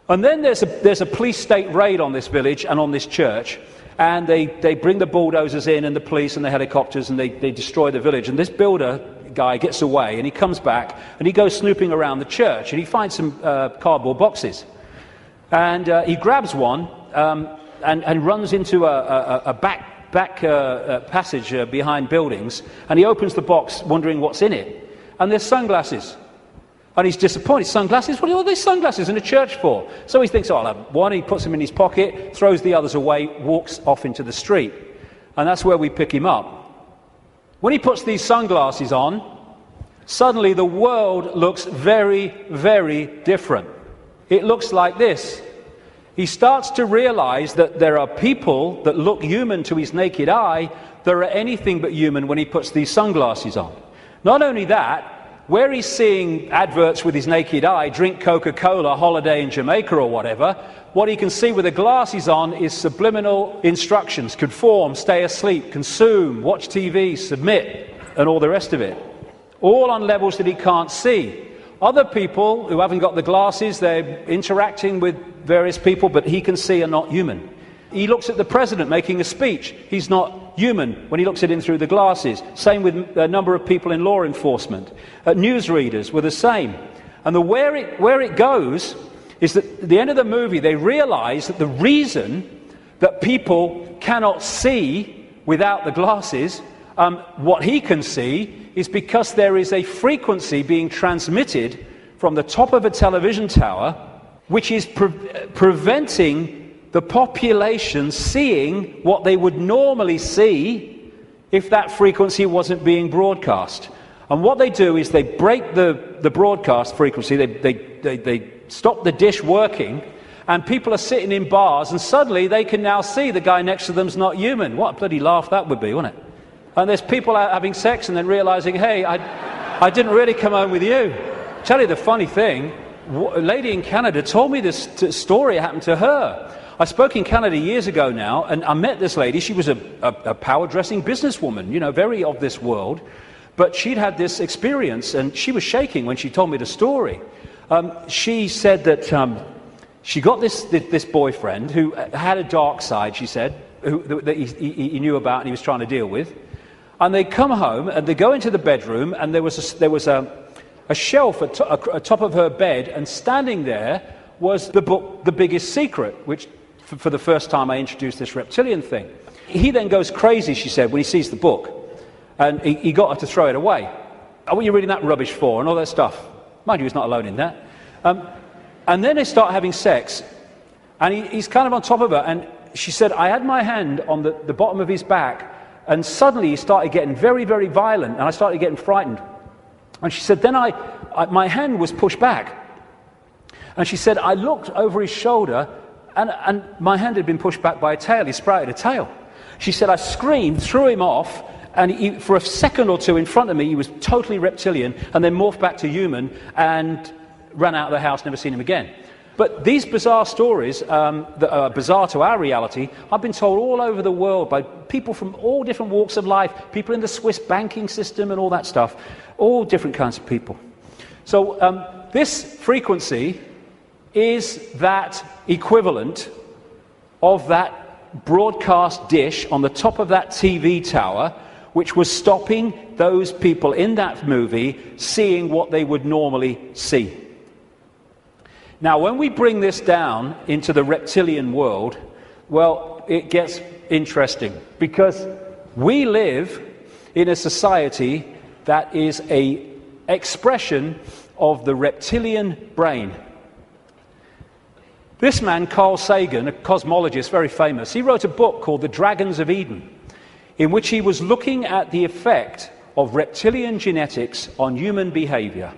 Speaker 1: And then there's a police state raid on this village and on this church. And they bring the bulldozers in and the police and the helicopters, and they destroy the village. And this builder guy gets away, and he comes back, and he goes snooping around the church, and he finds some cardboard boxes. And he grabs one, and runs into a back passage behind buildings, and he opens the box wondering what's in it. And there's sunglasses. And he's disappointed. Sunglasses? What are all these sunglasses in a church for? So he thinks, oh, I'll have one. He puts them in his pocket, throws the others away, walks off into the street. And that's where we pick him up. When he puts these sunglasses on, suddenly the world looks very, very different. It looks like this. He starts to realize that there are people that look human to his naked eye that are anything but human when he puts these sunglasses on. Not only that, where he's seeing adverts with his naked eye, drink Coca-Cola, holiday in Jamaica or whatever, what he can see with the glasses on is subliminal instructions: conform, stay asleep, consume, watch TV, submit, and all the rest of it. All on levels that he can't see. Other people who haven't got the glasses, they're interacting with various people, but he can see are not human. He looks at the president making a speech. He's not human when he looks at him through the glasses. Same with a number of people in law enforcement. Newsreaders were the same. And where it goes is that at the end of the movie, they realize that the reason that people cannot see without the glasses, what he can see, is because there is a frequency being transmitted from the top of a television tower, which is preventing the population seeing what they would normally see if that frequency wasn't being broadcast. And what they do is they break the broadcast frequency, they stop the dish working, and people are sitting in bars, and suddenly they can now see the guy next to them's not human. What a bloody laugh that would be, wouldn't it? And there's people out having sex and then realizing, hey, I didn't really come home with you. Tell you the funny thing, a lady in Canada told me this story happened to her. I spoke in Canada years ago now, and I met this lady. She was a power-dressing businesswoman, you know, very of this world. But she'd had this experience, and she was shaking when she told me the story. She said that she got this boyfriend who had a dark side, she said, that he knew about and he was trying to deal with. And they come home, and they go into the bedroom, and there was a shelf at top of her bed, and standing there was the book, The Biggest Secret, which for the first time I introduced this reptilian thing. He then goes crazy, she said, when he sees the book. And he got her to throw it away. Oh, what are you reading that rubbish for? And all that stuff. Mind you, he's not alone in that. And then they start having sex. And he's kind of on top of her. And she said, I had my hand on the bottom of his back. And suddenly he started getting very, very violent. And I started getting frightened. And she said, then my hand was pushed back. And she said, I looked over his shoulder, and my hand had been pushed back by a tail. He sprouted a tail. She said, I screamed, threw him off, and for a second or two in front of me, he was totally reptilian, and then morphed back to human, and ran out of the house, never seen him again. But these bizarre stories that are bizarre to our reality, I've been told all over the world by people from all different walks of life, people in the Swiss banking system and all that stuff, all different kinds of people. So this frequency is that equivalent of that broadcast dish on the top of that TV tower, which was stopping those people in that movie seeing what they would normally see. Now, when we bring this down into the reptilian world, well, it gets interesting, because we live in a society that is an expression of the reptilian brain. This man, Carl Sagan, a cosmologist, very famous, he wrote a book called The Dragons of Eden, in which he was looking at the effect of reptilian genetics on human behavior.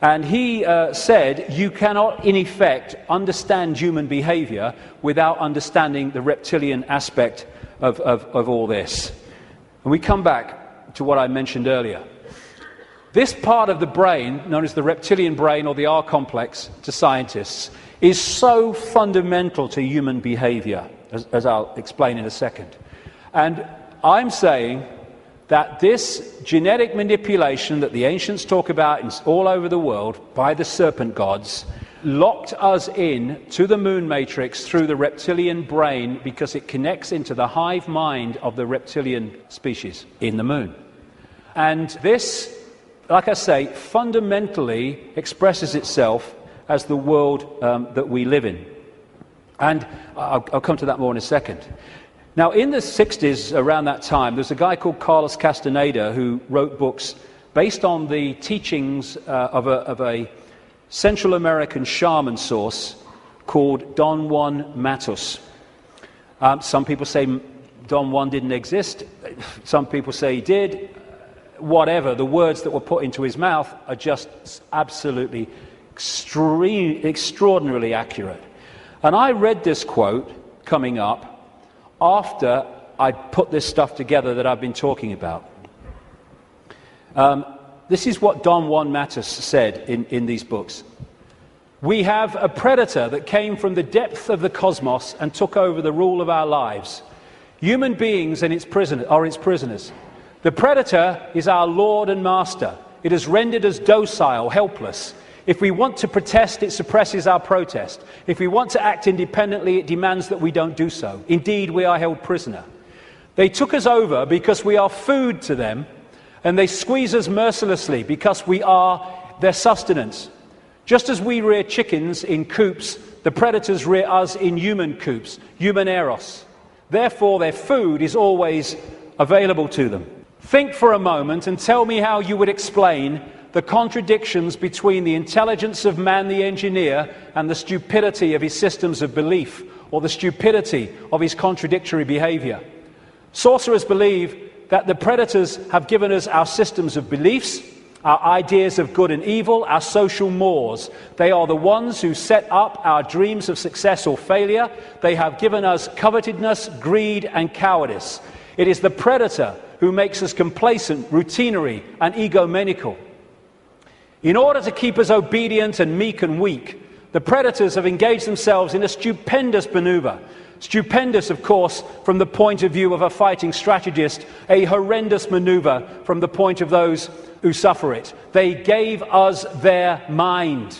Speaker 1: And he said, you cannot, in effect, understand human behavior without understanding the reptilian aspect of all this. And we come back to what I mentioned earlier. This part of the brain, known as the reptilian brain or the R complex to scientists, is so fundamental to human behavior, as I'll explain in a second. And I'm saying that this genetic manipulation that the ancients talk about all over the world by the serpent gods locked us in to the moon matrix through the reptilian brain, because it connects into the hive mind of the reptilian species in the moon. And this, like I say, fundamentally expresses itself as the world that we live in. And I'll come to that more in a second. Now, in the 60s, around that time, there's a guy called Carlos Castaneda who wrote books based on the teachings of a Central American shaman source called Don Juan Matus. Some people say Don Juan didn't exist. Some people say he did. Whatever, the words that were put into his mouth are just absolutely extraordinarily accurate. And I read this quote coming up after I put this stuff together that I've been talking about. This is what Don Juan Matus said in these books. We have a predator that came from the depth of the cosmos and took over the rule of our lives. Human beings and its prisoners. The predator is our lord and master. It has rendered us docile, helpless. If we want to protest, it suppresses our protest. If we want to act independently, it demands that we don't do so. Indeed, we are held prisoner. They took us over because we are food to them, and they squeeze us mercilessly because we are their sustenance. Just as we rear chickens in coops, the predators rear us in human coops, human eros. Therefore, their food is always available to them. Think for a moment and tell me how you would explain the contradictions between the intelligence of man the engineer and the stupidity of his systems of belief, or the stupidity of his contradictory behavior. Sorcerers believe that the predators have given us our systems of beliefs, our ideas of good and evil, our social mores. They are the ones who set up our dreams of success or failure. They have given us covetousness, greed, and cowardice. It is the predator who makes us complacent, routinary, and egomaniacal. In order to keep us obedient and meek and weak, the predators have engaged themselves in a stupendous maneuver. Stupendous, of course, from the point of view of a fighting strategist, a horrendous maneuver from the point of those who suffer it. They gave us their mind.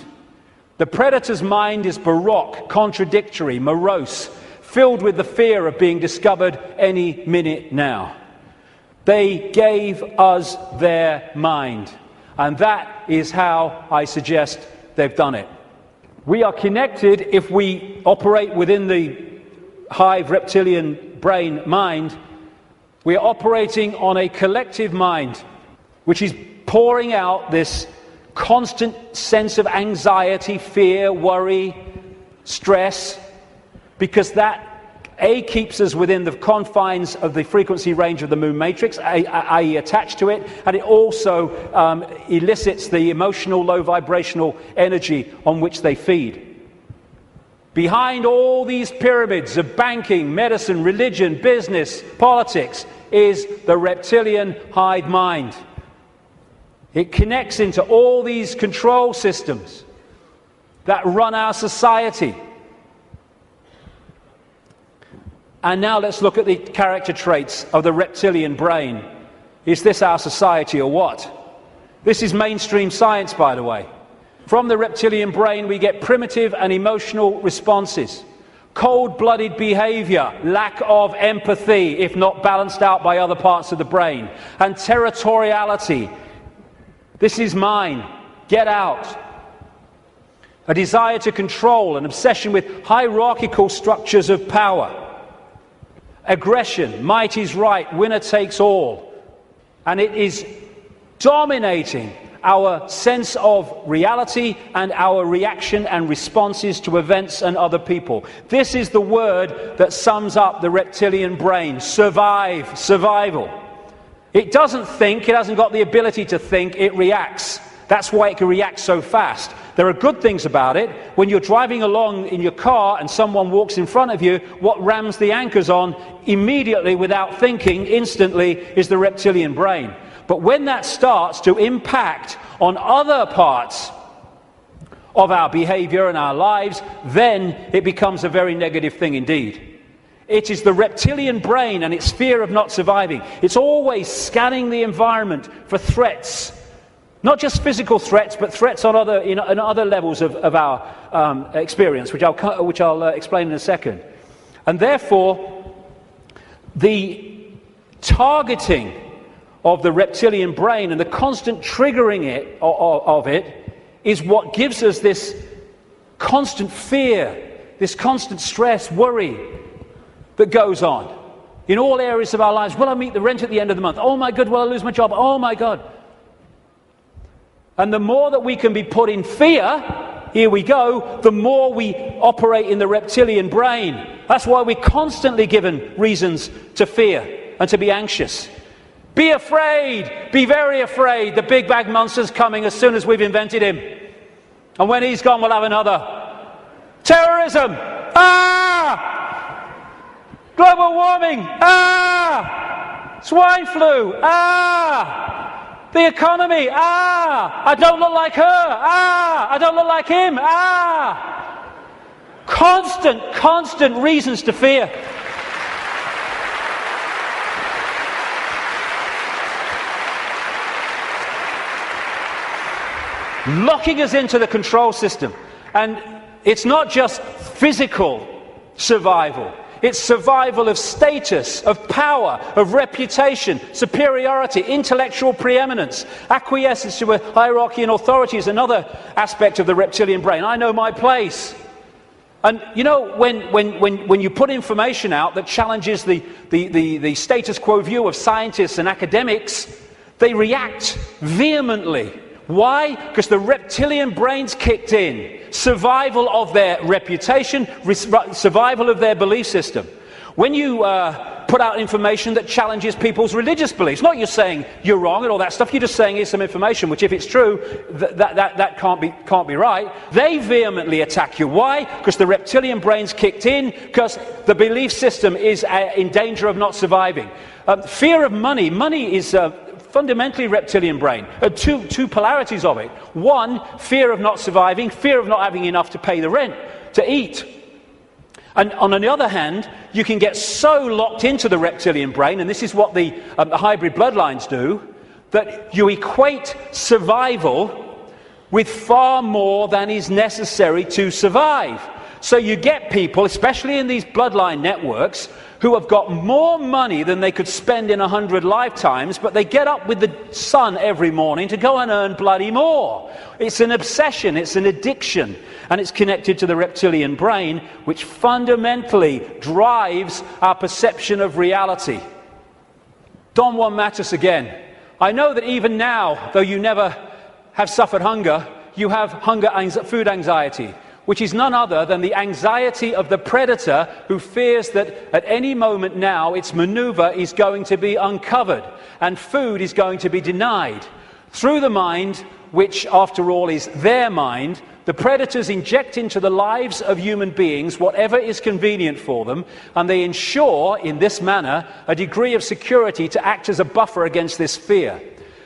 Speaker 1: The predator's mind is baroque, contradictory, morose, filled with the fear of being discovered any minute now. They gave us their mind. And that is how I suggest they've done it. We are connected if we operate within the hive reptilian brain mind. We are operating on a collective mind, which is pouring out this constant sense of anxiety, fear, worry, stress, because that keeps us within the confines of the frequency range of the moon matrix, i.e. attached to it, and it also elicits the emotional low vibrational energy on which they feed. Behind all these pyramids of banking, medicine, religion, business, politics is the reptilian hive mind. It connects into all these control systems that run our society. And now let's look at the character traits of the reptilian brain. Is this our society or what? This is mainstream science, by the way. From the reptilian brain, we get primitive and emotional responses, cold-blooded behavior, lack of empathy, if not balanced out by other parts of the brain, and territoriality. This is mine. Get out. A desire to control, an obsession with hierarchical structures of power. Aggression, might is right, winner takes all. And it is dominating our sense of reality and our reaction and responses to events and other people. This is the word that sums up the reptilian brain. Survive, survival. It doesn't think, it hasn't got the ability to think, it reacts. That's why it can react so fast. There are good things about it. When you're driving along in your car and someone walks in front of you, what rams the anchors on immediately without thinking, instantly, is the reptilian brain. But when that starts to impact on other parts of our behavior and our lives, then it becomes a very negative thing indeed. It is the reptilian brain and its fear of not surviving. It's always scanning the environment for threats. Not just physical threats, but threats on other levels of our experience, which I'll explain in a second. And therefore, the targeting of the reptilian brain and the constant triggering of it is what gives us this constant fear, this constant stress, worry that goes on in all areas of our lives. Will I meet the rent at the end of the month? Oh my God, will I lose my job? Oh my God. And the more that we can be put in fear, here we go, the more we operate in the reptilian brain. That's why we're constantly given reasons to fear and to be anxious. Be afraid, be very afraid. The big bag monster's coming as soon as we've invented him. And when he's gone, we'll have another. Terrorism! Ah! Global warming! Ah! Swine flu! Ah! The economy! Ah! I don't look like her! Ah! I don't look like him! Ah! Constant reasons to fear. Locking us into the control system. And it's not just physical survival. It's survival of status, of power, of reputation, superiority, intellectual preeminence. Acquiescence to a hierarchy and authority is another aspect of the reptilian brain. I know my place. And you know, when you put information out that challenges the status quo view of scientists and academics, they react vehemently. Why? Because the reptilian brain's kicked in. Survival of their reputation, survival of their belief system. When you put out information that challenges people's religious beliefs, not you're saying you're wrong and all that stuff, you're just saying here's some information, which if it's true, that can't be right. They vehemently attack you. Why? Because the reptilian brain's kicked in, because the belief system is in danger of not surviving. Fear of money. Money is fundamentally reptilian brain. Two polarities of it. One, fear of not surviving, fear of not having enough to pay the rent, to eat. And on the other hand, you can get so locked into the reptilian brain, and this is what the hybrid bloodlines do, that you equate survival with far more than is necessary to survive. So you get people, especially in these bloodline networks, who have got more money than they could spend in 100 lifetimes, but they get up with the sun every morning to go and earn bloody more. It's an obsession, it's an addiction, and it's connected to the reptilian brain, which fundamentally drives our perception of reality. Don Juan Matus again. I know that even now, though you never have suffered hunger, you have food anxiety, which is none other than the anxiety of the predator who fears that at any moment now its maneuver is going to be uncovered and food is going to be denied. Through the mind, which after all is their mind, the predators inject into the lives of human beings whatever is convenient for them, and they ensure in this manner a degree of security to act as a buffer against this fear.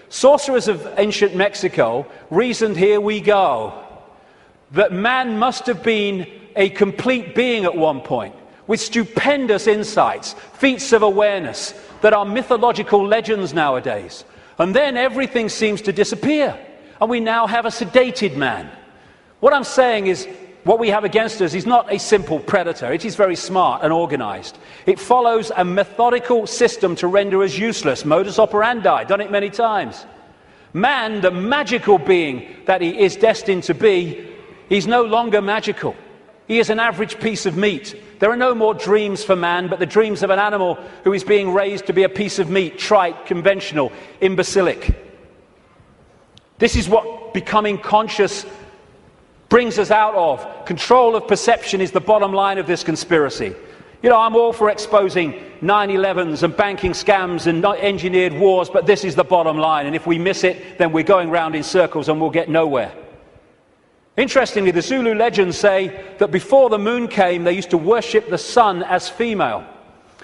Speaker 1: Sorcerers of ancient Mexico reasoned, here we go, that man must have been a complete being at one point, with stupendous insights, feats of awareness that are mythological legends nowadays. And then everything seems to disappear, and we now have a sedated man. What I'm saying is, what we have against us is not a simple predator. It is very smart and organized. It follows a methodical system to render us useless. Modus operandi, done it many times. Man, the magical being that he is destined to be, he's no longer magical. He is an average piece of meat. There are no more dreams for man, but the dreams of an animal who is being raised to be a piece of meat, trite, conventional, imbecilic. This is what becoming conscious brings us out of. Control of perception is the bottom line of this conspiracy. You know, I'm all for exposing 9/11s and banking scams and engineered wars, but this is the bottom line, and if we miss it, then we're going round in circles and we'll get nowhere. Interestingly, the Zulu legends say that before the moon came, they used to worship the sun as female,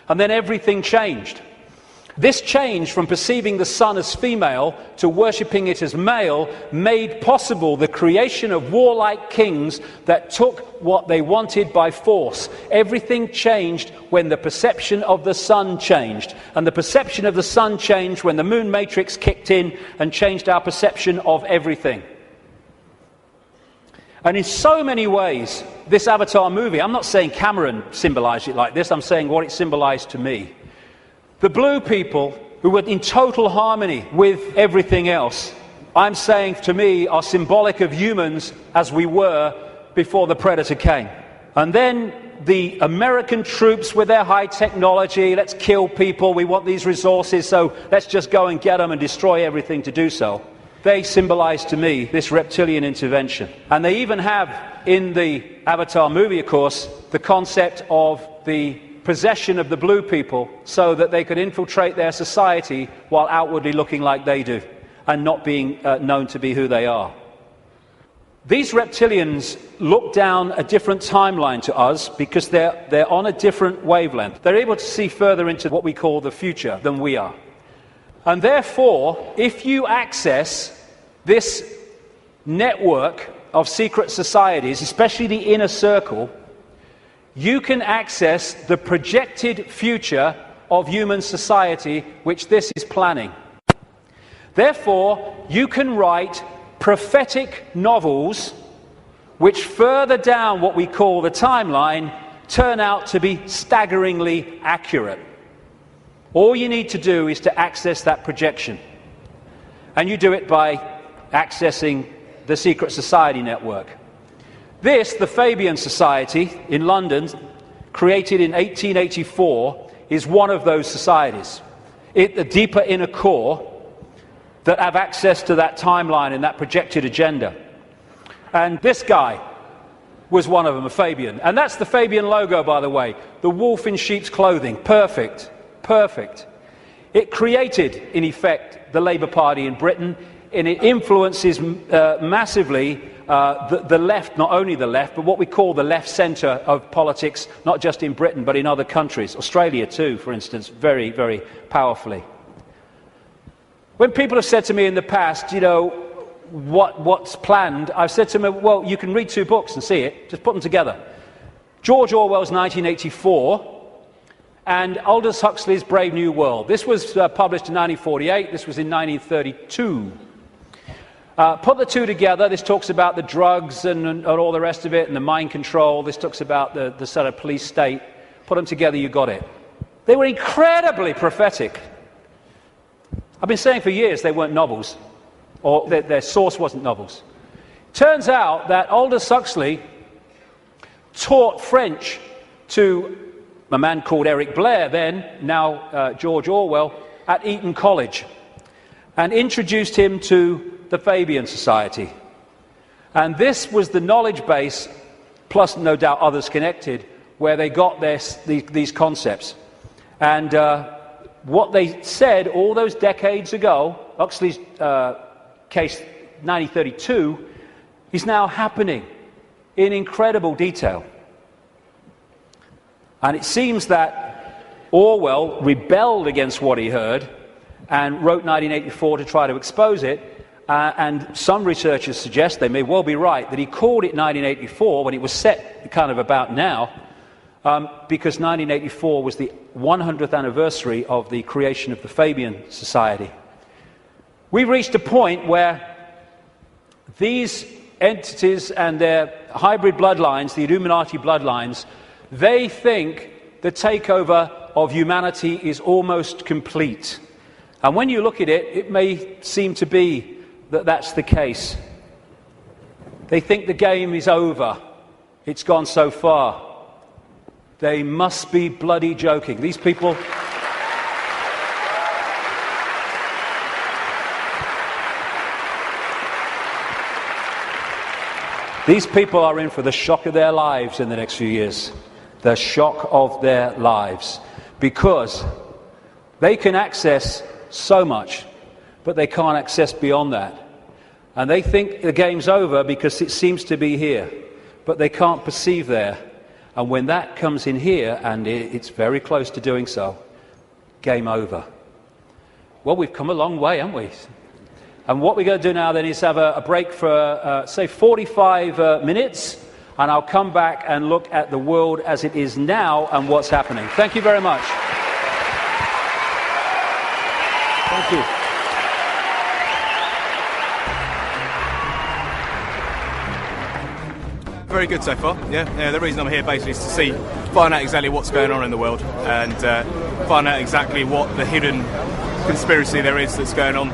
Speaker 1: and then everything changed. This change from perceiving the sun as female to worshipping it as male made possible the creation of warlike kings that took what they wanted by force. Everything changed when the perception of the sun changed, and the perception of the sun changed when the moon matrix kicked in and changed our perception of everything. And in so many ways, this Avatar movie, I'm not saying Cameron symbolized it like this, I'm saying what it symbolized to me. The blue people, who were in total harmony with everything else, I'm saying to me, are symbolic of humans as we were before the predator came. And then the American troops with their high technology, let's kill people, we want these resources, so let's just go and get them and destroy everything to do so. They symbolize to me this reptilian intervention. And they even have, in the Avatar movie, of course, the concept of the possession of the blue people so that they could infiltrate their society while outwardly looking like they do and not being known to be who they are. These reptilians look down a different timeline to us because they're on a different wavelength. They're able to see further into what we call the future than we are. And therefore, if you access this network of secret societies, especially the inner circle, you can access the projected future of human society which this is planning. Therefore, you can write prophetic novels which further down what we call the timeline turn out to be staggeringly accurate. All you need to do is to access that projection. And you do it by accessing the Secret Society network. This, the Fabian Society in London, created in 1884, is one of those societies. The deeper inner core that have access to that timeline and that projected agenda. And this guy was one of them, a Fabian. And that's the Fabian logo, by the way. The wolf in sheep's clothing. Perfect. Perfect. It created, in effect, the Labour Party in Britain, and it influences massively the left, not only the left, but what we call the left centre of politics, not just in Britain, but in other countries. Australia too, for instance, very, very powerfully. When people have said to me in the past, you know, what's planned, I've said to them, well, you can read 2 books and see it, just put them together. George Orwell's 1984, and Aldous Huxley's Brave New World. This was published in 1948, this was in 1932. Put the 2 together, this talks about the drugs and all the rest of it, and the mind control, this talks about the sort of police state. Put them together, you got it. They were incredibly prophetic. I've been saying for years they weren't novels, or their source wasn't novels. Turns out that Aldous Huxley taught French to a man called Eric Blair then, now George Orwell, at Eton College, and introduced him to the Fabian Society. And this was the knowledge base, plus no doubt others connected, where they got these concepts. And what they said all those decades ago, Huxley's case 1932, is now happening in incredible detail. And it seems that Orwell rebelled against what he heard and wrote 1984 to try to expose it. And some researchers suggest, they may well be right, that he called it 1984 when it was set kind of about now, because 1984 was the 100th anniversary of the creation of the Fabian Society. We've reached a point where these entities and their hybrid bloodlines, the Illuminati bloodlines, they think the takeover of humanity is almost complete. And when you look at it, it may seem to be that that's the case. They think the game is over. It's gone so far. They must be bloody joking. These people... These people are in for the shock of their lives in the next few years. The shock of their lives. Because they can access so much, but they can't access beyond that. And they think the game's over because it seems to be here, but they can't perceive there. And when that comes in here, and it's very close to doing so, game over. Well, we've come a long way, haven't we? And what we're going to do now then is have a break for, say, 45 minutes, and I'll come back and look at the world as it is now and what's happening. Thank you very much. Thank you.
Speaker 6: Very good so far, yeah. The reason I'm here basically is to find out exactly what's going on in the world and find out exactly what the hidden conspiracy there is that's going on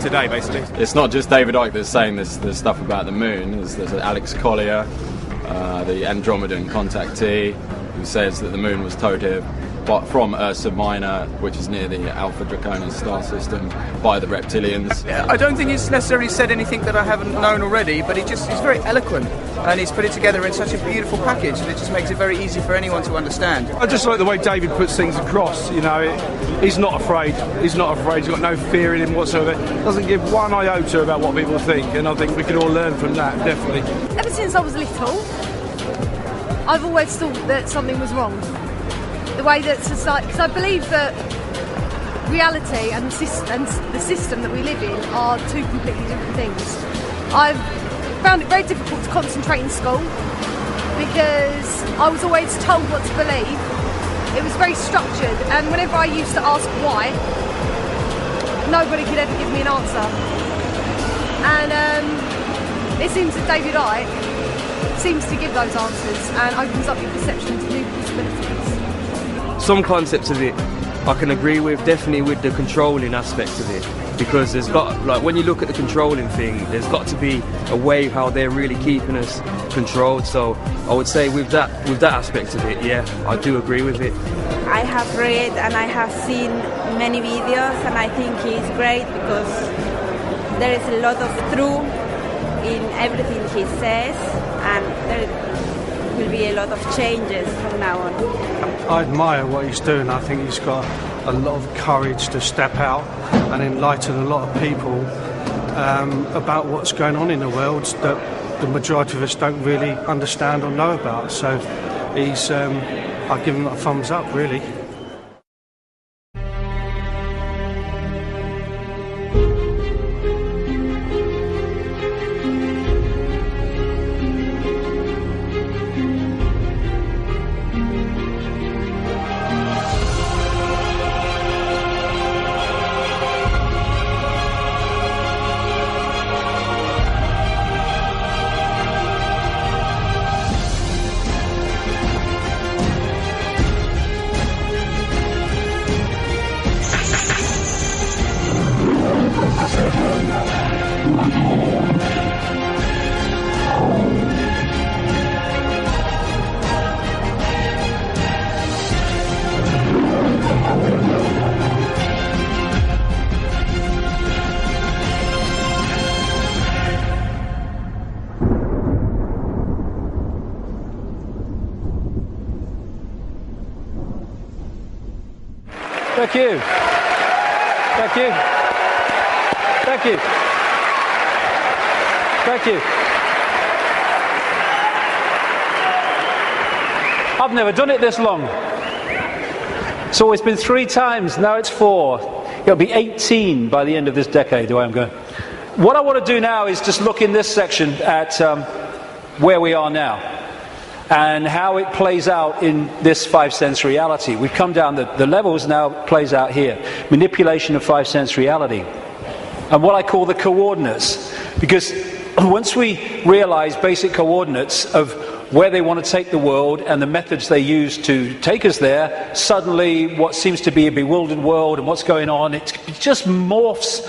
Speaker 6: today, basically.
Speaker 10: It's not just David Icke that's saying this stuff about the moon. There's Alex Collier, the Andromedan contactee, who says that the moon was towed here but from Ursa Minor, which is near the Alpha Draconis star system, by the reptilians.
Speaker 11: Yeah, I don't think he's necessarily said anything that I haven't known already, but he's very eloquent, and he's put it together in such a beautiful package that it just makes it very easy for anyone to understand.
Speaker 12: I just like the way David puts things across. You know, he's not afraid. He's not afraid. He's got no fear in him whatsoever. Doesn't give one iota about what people think, and I think we can all learn from that, definitely.
Speaker 7: Ever since I was little, I've always thought that something was wrong. The way that society, because I believe that reality and the system that we live in are two completely different things. I've found it very difficult to concentrate in school because I was always told what to believe. It was very structured, and whenever I used to ask why, nobody could ever give me an answer. And it seems that David Icke seems to give those answers and opens up your perception to new possibilities.
Speaker 13: Some concepts of it I can agree with, definitely with the controlling aspect of it, because there's got, like, when you look at the controlling thing, there's got to be a way how they're really keeping us controlled. So I would say with that aspect of it, yeah, I do agree with it.
Speaker 14: I have read and I have seen many videos, and I think he's great because there is a lot of truth in everything he says, and there will be a lot of changes from now on.
Speaker 15: I admire what he's doing. I think he's got a lot of courage to step out and enlighten a lot of people about what's going on in the world that the majority of us don't really understand or know about. So he's, I'll give him a thumbs up, really.
Speaker 1: Thank you. Thank you. Thank you. Thank you. I've never done it this long. It's always been 3 times, now it's 4. It'll be 18 by the end of this decade, the way I'm going. What I want to do now is just look in this section at where we are now and how it plays out in this 5-sense reality. We've come down the levels, now it plays out here. Manipulation of 5-sense reality. And what I call the coordinates. Because once we realize basic coordinates of where they want to take the world and the methods they use to take us there, suddenly what seems to be a bewildered world and what's going on, it just morphs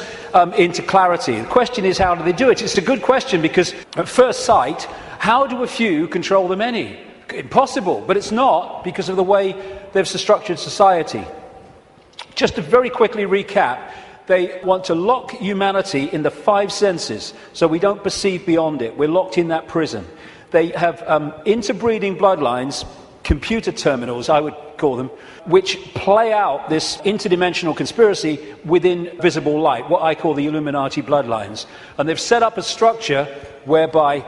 Speaker 1: into clarity. The question is, how do they do it? It's a good question, because at first sight, how do a few control the many? Impossible, but it's not, because of the way they've structured society. Just to very quickly recap, they want to lock humanity in the 5 senses, so we don't perceive beyond it. We're locked in that prison. They have interbreeding bloodlines, computer terminals, I would call them, which play out this interdimensional conspiracy within visible light, what I call the Illuminati bloodlines. And they've set up a structure whereby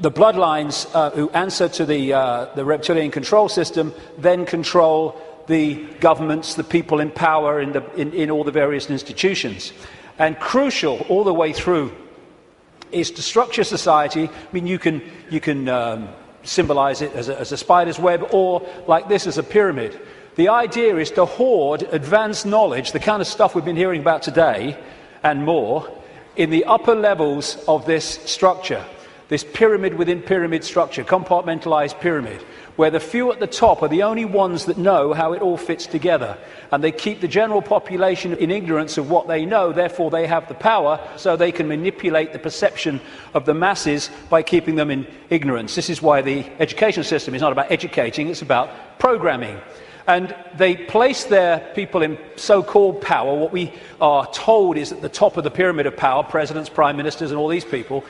Speaker 1: the bloodlines who answer to the reptilian control system then control the governments, the people in power in all the various institutions. And crucial all the way through is to structure society. I mean, you can symbolize it as a spider's web, or like this as a pyramid. The idea is to hoard advanced knowledge, the kind of stuff we've been hearing about today and more, in the upper levels of this structure. this pyramid within pyramid structure, compartmentalized pyramid, where the few at the top are the only ones that know how it all fits together. And they keep the general population in ignorance of what they know, therefore they have the power, so they can manipulate the perception of the masses by keeping them in ignorance. This is why the education system is not about educating, it's about programming. And they place their people in so-called power. What we are told is at the top of the pyramid of power, presidents, prime ministers, and all these people,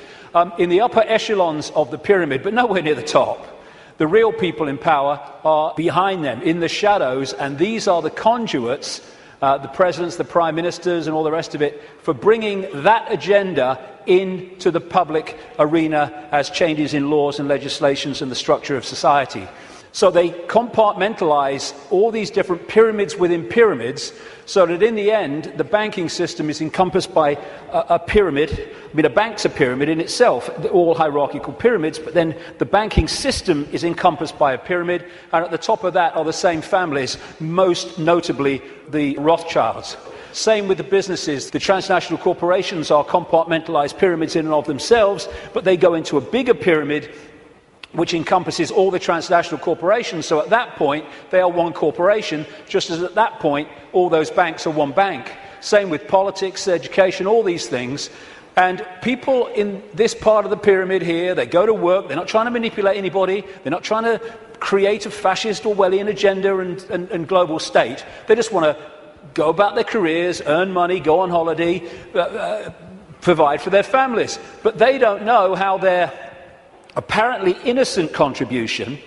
Speaker 1: in the upper echelons of the pyramid, but nowhere near the top. The real people in power are behind them, in the shadows, and these are the conduits, the presidents, the prime ministers, and all the rest of it, for bringing that agenda into the public arena as changes in laws and legislations and the structure of society. So they compartmentalize all these different pyramids within pyramids, so that in the end, the banking system is encompassed by a pyramid. I mean, a bank's a pyramid in itself, all hierarchical pyramids, but then the banking system is encompassed by a pyramid, and at the top of that are the same families, most notably the Rothschilds. Same with the businesses. The transnational corporations are compartmentalized pyramids in and of themselves, but they go into a bigger pyramid which encompasses all the transnational corporations. So at that point, they are one corporation, just as at that point, all those banks are one bank. Same with politics, education, all these things. And people in this part of the pyramid here, they go to work, they're not trying to manipulate anybody, they're not trying to create a fascist Orwellian agenda and global state. They just want to go about their careers, earn money, go on holiday, provide for their families. But they don't know how their apparently innocent contribution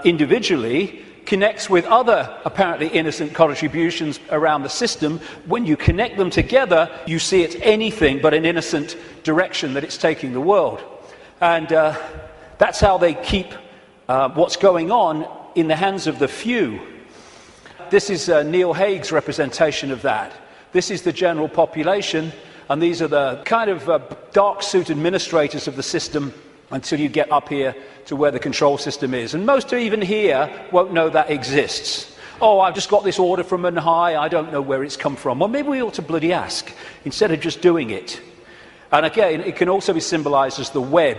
Speaker 1: individually connects with other apparently innocent contributions around the system. When you connect them together, you see it's anything but an innocent direction that it's taking the world. And that's how they keep what's going on in the hands of the few. This is Neil Haig's representation of that. This is the general population, and these are the kind of dark-suit administrators of the system until you get up here to where the control system is. And most even here won't know that exists. Oh, I've just got this order from on high, I don't know where it's come from. Well, maybe we ought to bloody ask, instead of just doing it. And again, it can also be symbolized as the web,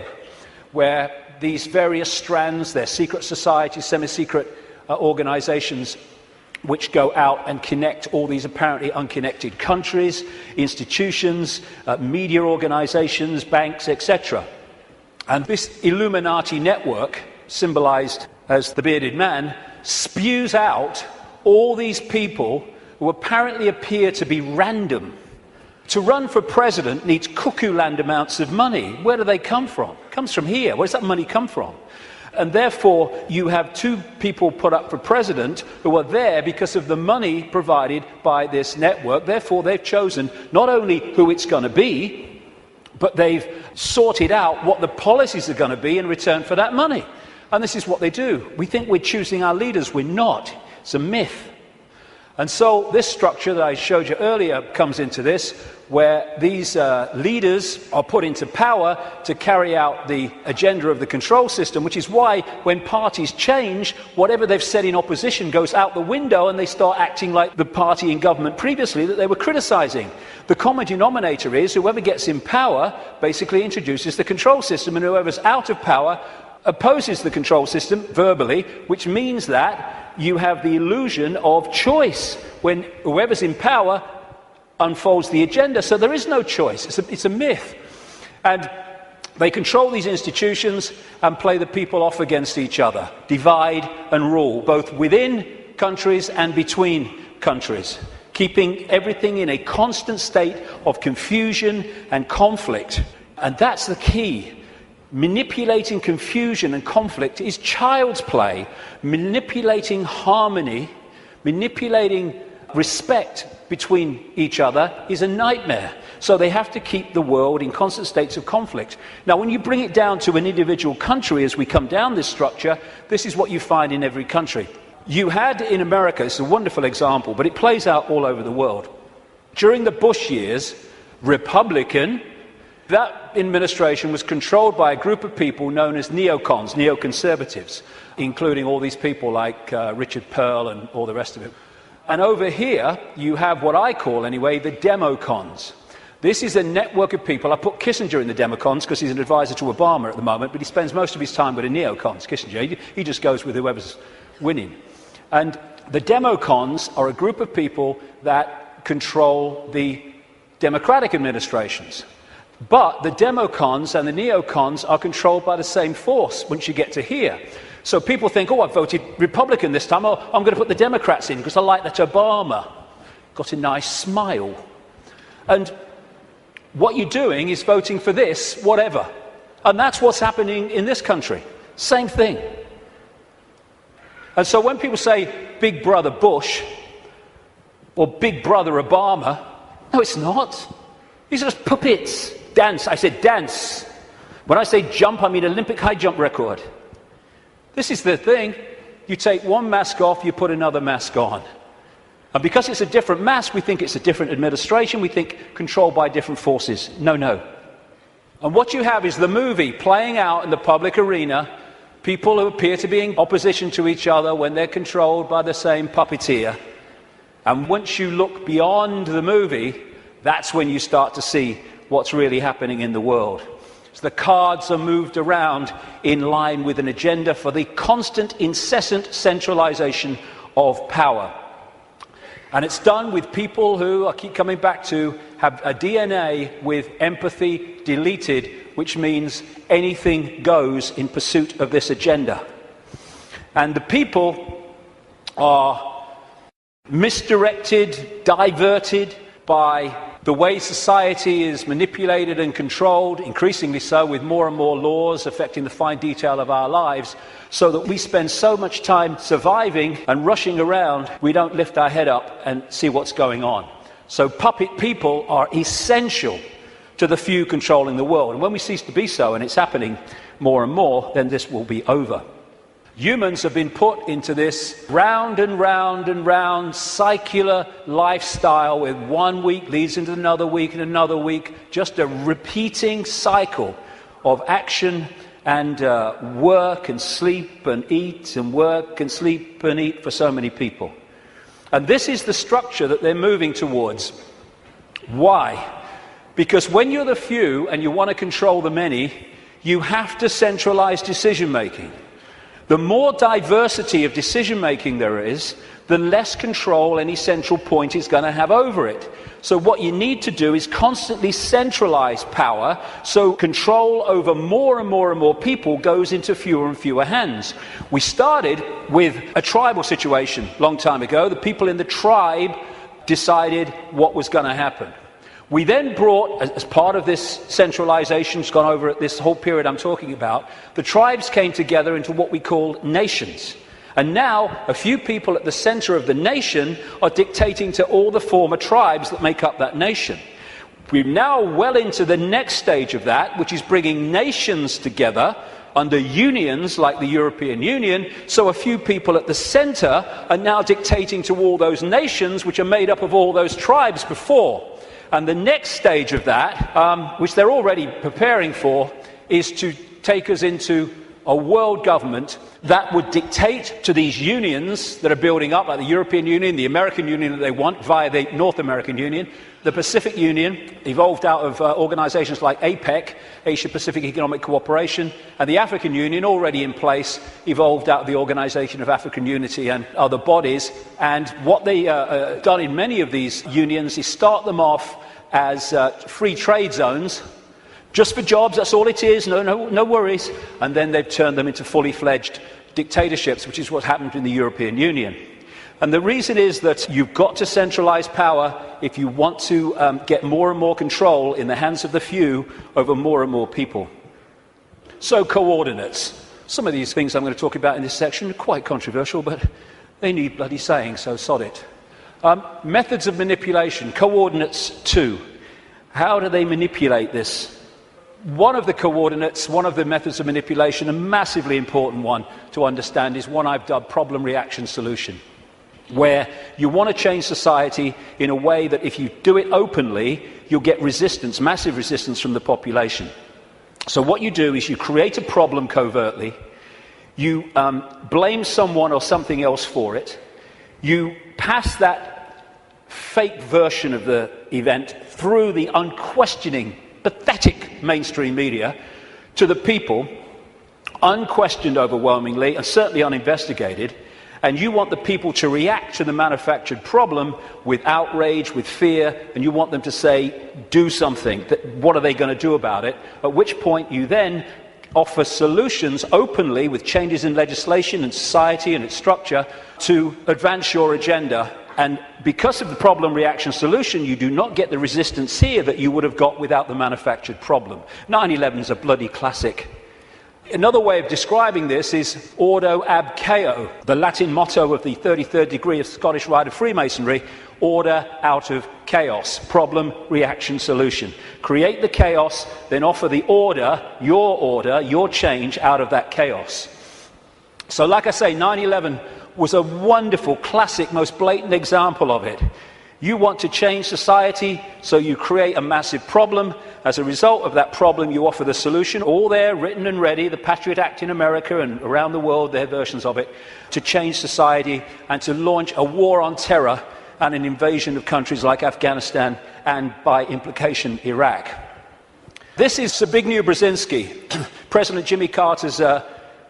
Speaker 1: where these various strands, they're secret societies, semi-secret organizations, which go out and connect all these apparently unconnected countries, institutions, media organizations, banks, etc. And this Illuminati network, symbolized as the bearded man, spews out all these people who apparently appear to be random. To run for president needs cuckoo-land amounts of money. Where do they come from? It comes from here. Where does that money come from? And therefore, you have two people put up for president who are there because of the money provided by this network. Therefore, they've chosen not only who it's going to be, but they've sorted out what the policies are going to be in return for that money. And this is what they do. We think we're choosing our leaders. We're not. It's a myth. And so this structure that I showed you earlier comes into this, where these leaders are put into power to carry out the agenda of the control system, which is why when parties change, whatever they've said in opposition goes out the window and they start acting like the party in government previously that they were criticizing. The common denominator is whoever gets in power basically introduces the control system, and whoever's out of power opposes the control system verbally, which means that you have the illusion of choice when whoever's in power unfolds the agenda. So there is no choice. It's a myth. And they control these institutions and play the people off against each other, divide and rule, both within countries and between countries, keeping everything in a constant state of confusion and conflict. And that's the key. Manipulating confusion and conflict is child's play. Manipulating harmony, manipulating respect between each other is a nightmare. So they have to keep the world in constant states of conflict. Now, when you bring it down to an individual country, as we come down this structure, this is what you find in every country. You had in America, it's a wonderful example, but it plays out all over the world. During the Bush years, Republican, that administration was controlled by a group of people known as neocons, neoconservatives, including all these people like Richard Pearl and all the rest of it. And over here, you have what I call, anyway, the democons. This is a network of people. I put Kissinger in the democons because he's an advisor to Obama at the moment, but he spends most of his time with the neocons, Kissinger. He just goes with whoever's winning. And the democons are a group of people that control the democratic administrations. But the democons and the neocons are controlled by the same force once you get to here. So people think, oh, I voted Republican this time. Oh, I'm going to put the Democrats in because I like that Obama. Got a nice smile. And what you're doing is voting for this, whatever. And that's what's happening in this country. Same thing. And so when people say Big Brother Bush or Big Brother Obama, no, it's not. These are just puppets. Dance. I said dance. When I say jump, I mean Olympic high jump record. This is the thing. You take one mask off, you put another mask on. And because it's a different mask, we think it's a different administration. We think controlled by different forces. No, no. And what you have is the movie playing out in the public arena, people who appear to be in opposition to each other when they're controlled by the same puppeteer. And once you look beyond the movie, that's when you start to see what's really happening in the world. So the cards are moved around in line with an agenda for the constant, incessant centralization of power. And it's done with people who, I keep coming back to, have a DNA with empathy deleted, which means anything goes in pursuit of this agenda. And the people are misdirected, diverted by the way society is manipulated and controlled, increasingly so with more and more laws affecting the fine detail of our lives, so that we spend so much time surviving and rushing around, we don't lift our head up and see what's going on. So puppet people are essential to the few controlling the world. And when we cease to be so, and it's happening more and more, then this will be over. Humans have been put into this round and round and round circular lifestyle with 1 week leads into another week and another week, just a repeating cycle of action and work and sleep and eat and work and sleep and eat for so many people. And this is the structure that they're moving towards. Why? Because when you're the few and you want to control the many, you have to centralize decision making. The more diversity of decision-making there is, the less control any central point is going to have over it. So what you need to do is constantly centralize power, so control over more and more and more people goes into fewer and fewer hands. We started with a tribal situation a long time ago. The people in the tribe decided what was going to happen. We then brought, as part of this centralization, it's gone over at this whole period I'm talking about, the tribes came together into what we call nations. And now, a few people at the center of the nation are dictating to all the former tribes that make up that nation. We're now well into the next stage of that, which is bringing nations together under unions like the European Union, so a few people at the center are now dictating to all those nations, which are made up of all those tribes before. And the next stage of that, which they're already preparing for, is to take us into a world government that would dictate to these unions that are building up, like the European Union, the American Union that they want via the North American Union, the Pacific Union, evolved out of organizations like APEC, Asia Pacific Economic Cooperation, and the African Union, already in place, evolved out of the Organization of African Unity and other bodies. And what they done in many of these unions is start them off as free trade zones, just for jobs, that's all it is, no worries. And then they've turned them into fully fledged dictatorships, which is what happened in the European Union. And the reason is that you've got to centralize power if you want to get more and more control in the hands of the few over more and more people. So coordinates. Some of these things I'm going to talk about in this section are quite controversial, but they need bloody saying, so sod it. Methods of manipulation. Coordinates 2. How do they manipulate this? One of the coordinates, one of the methods of manipulation, a massively important one to understand, is one I've dubbed problem, reaction, solution, where you want to change society in a way that if you do it openly, you'll get resistance, massive resistance from the population. So what you do is you create a problem covertly, you blame someone or something else for it, you pass that fake version of the event through the unquestioning, pathetic mainstream media to the people, unquestioned overwhelmingly and certainly uninvestigated, and you want the people to react to the manufactured problem with outrage, with fear, and you want them to say, do something. What are they going to do about it? At which point you then offer solutions openly with changes in legislation and society and its structure to advance your agenda. And because of the problem, reaction, solution, you do not get the resistance here that you would have got without the manufactured problem. 9/11 is a bloody classic. Another way of describing this is ordo ab chaos, the Latin motto of the 33rd degree of Scottish Rite of Freemasonry: order out of chaos. Problem, reaction, solution. Create the chaos, then offer the order, your change out of that chaos. So like I say, 9/11 was a wonderful, classic, most blatant example of it. You want to change society, so you create a massive problem. As a result of that problem, you offer the solution, all there, written and ready, the Patriot Act in America and around the world, their versions of it, to change society and to launch a war on terror and an invasion of countries like Afghanistan and, by implication, Iraq. This is Zbigniew Brzezinski, President Jimmy Carter's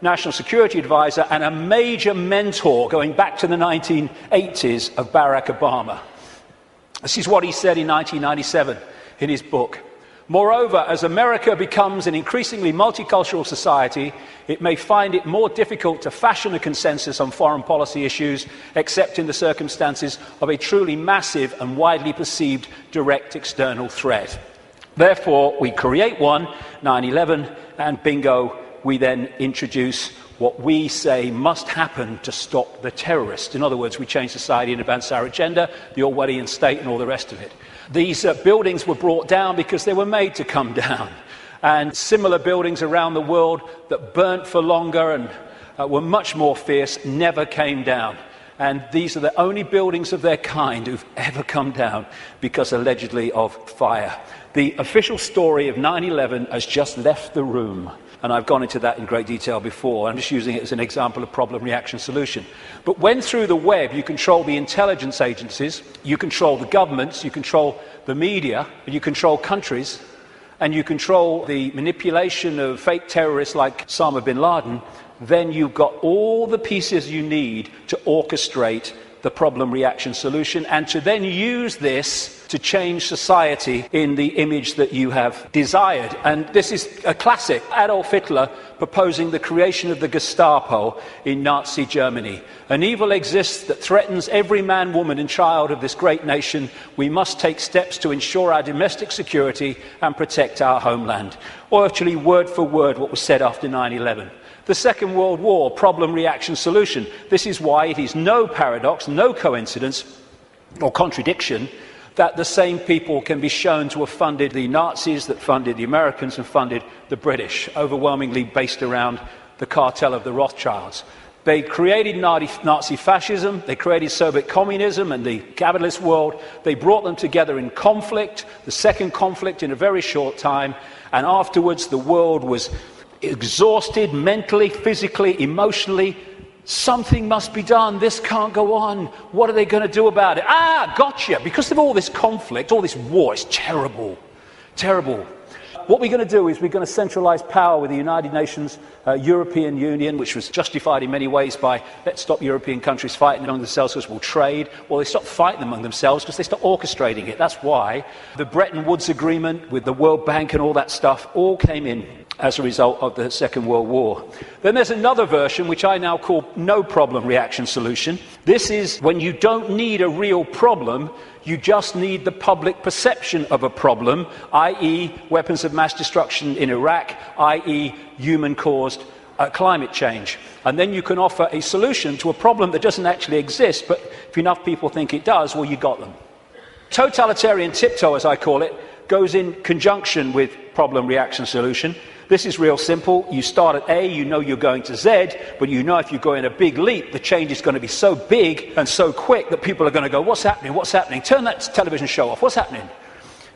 Speaker 1: national security advisor and a major mentor going back to the 1980s of Barack Obama. This is what he said in 1997 in his book. Moreover, as America becomes an increasingly multicultural society, it may find it more difficult to fashion a consensus on foreign policy issues, except in the circumstances of a truly massive and widely perceived direct external threat. Therefore, we create one, 9/11, and bingo, we then introduce what we say must happen to stop the terrorists. In other words, we change society and advance our agenda, the Orwellian state and all the rest of it. These buildings were brought down because they were made to come down. And similar buildings around the world that burnt for longer and were much more fierce never came down. And these are the only buildings of their kind who've ever come down because allegedly of fire. The official story of 9/11 has just left the room. And I've gone into that in great detail before. I'm just using it as an example of problem, reaction, solution. But when through the web you control the intelligence agencies, you control the governments, you control the media, and you control countries, and you control the manipulation of fake terrorists like Osama bin Laden, then you've got all the pieces you need to orchestrate the problem, reaction, solution, and to then use this to change society in the image that you have desired. And this is a classic. Adolf Hitler proposing the creation of the Gestapo in Nazi Germany. An evil exists that threatens every man, woman and child of this great nation. We must take steps to ensure our domestic security and protect our homeland. Or actually, word for word, what was said after 9/11. The Second World War, problem, reaction, solution. This is why it is no paradox, no coincidence or contradiction that the same people can be shown to have funded the Nazis, that funded the Americans and funded the British, overwhelmingly based around the cartel of the Rothschilds. They created Nazi fascism, they created Soviet communism and the capitalist world. They brought them together in conflict, the second conflict in a very short time, and afterwards the world was exhausted mentally, physically, emotionally. Something must be done. This can't go on. What are they going to do about it? Gotcha. Because of all this conflict, all this war, it's terrible. Terrible. What we're going to do is we're going to centralize power with the United Nations, European Union, which was justified in many ways by let's stop European countries fighting among themselves because we'll trade. Well, they stopped fighting among themselves because they stopped orchestrating it. That's why the Bretton Woods Agreement with the World Bank and all that stuff all came in as a result of the Second World War. Then there's another version, which I now call no problem, reaction, solution. This is when you don't need a real problem, you just need the public perception of a problem, i.e. weapons of mass destruction in Iraq, i.e. human-caused climate change. And then you can offer a solution to a problem that doesn't actually exist, but if enough people think it does, well, you got them. Totalitarian tiptoe, as I call it, goes in conjunction with problem, reaction, solution. This is real simple. You start at A, you know you're going to Z, but you know if you go in a big leap, the change is going to be so big and so quick that people are going to go, what's happening? What's happening? Turn that television show off. What's happening?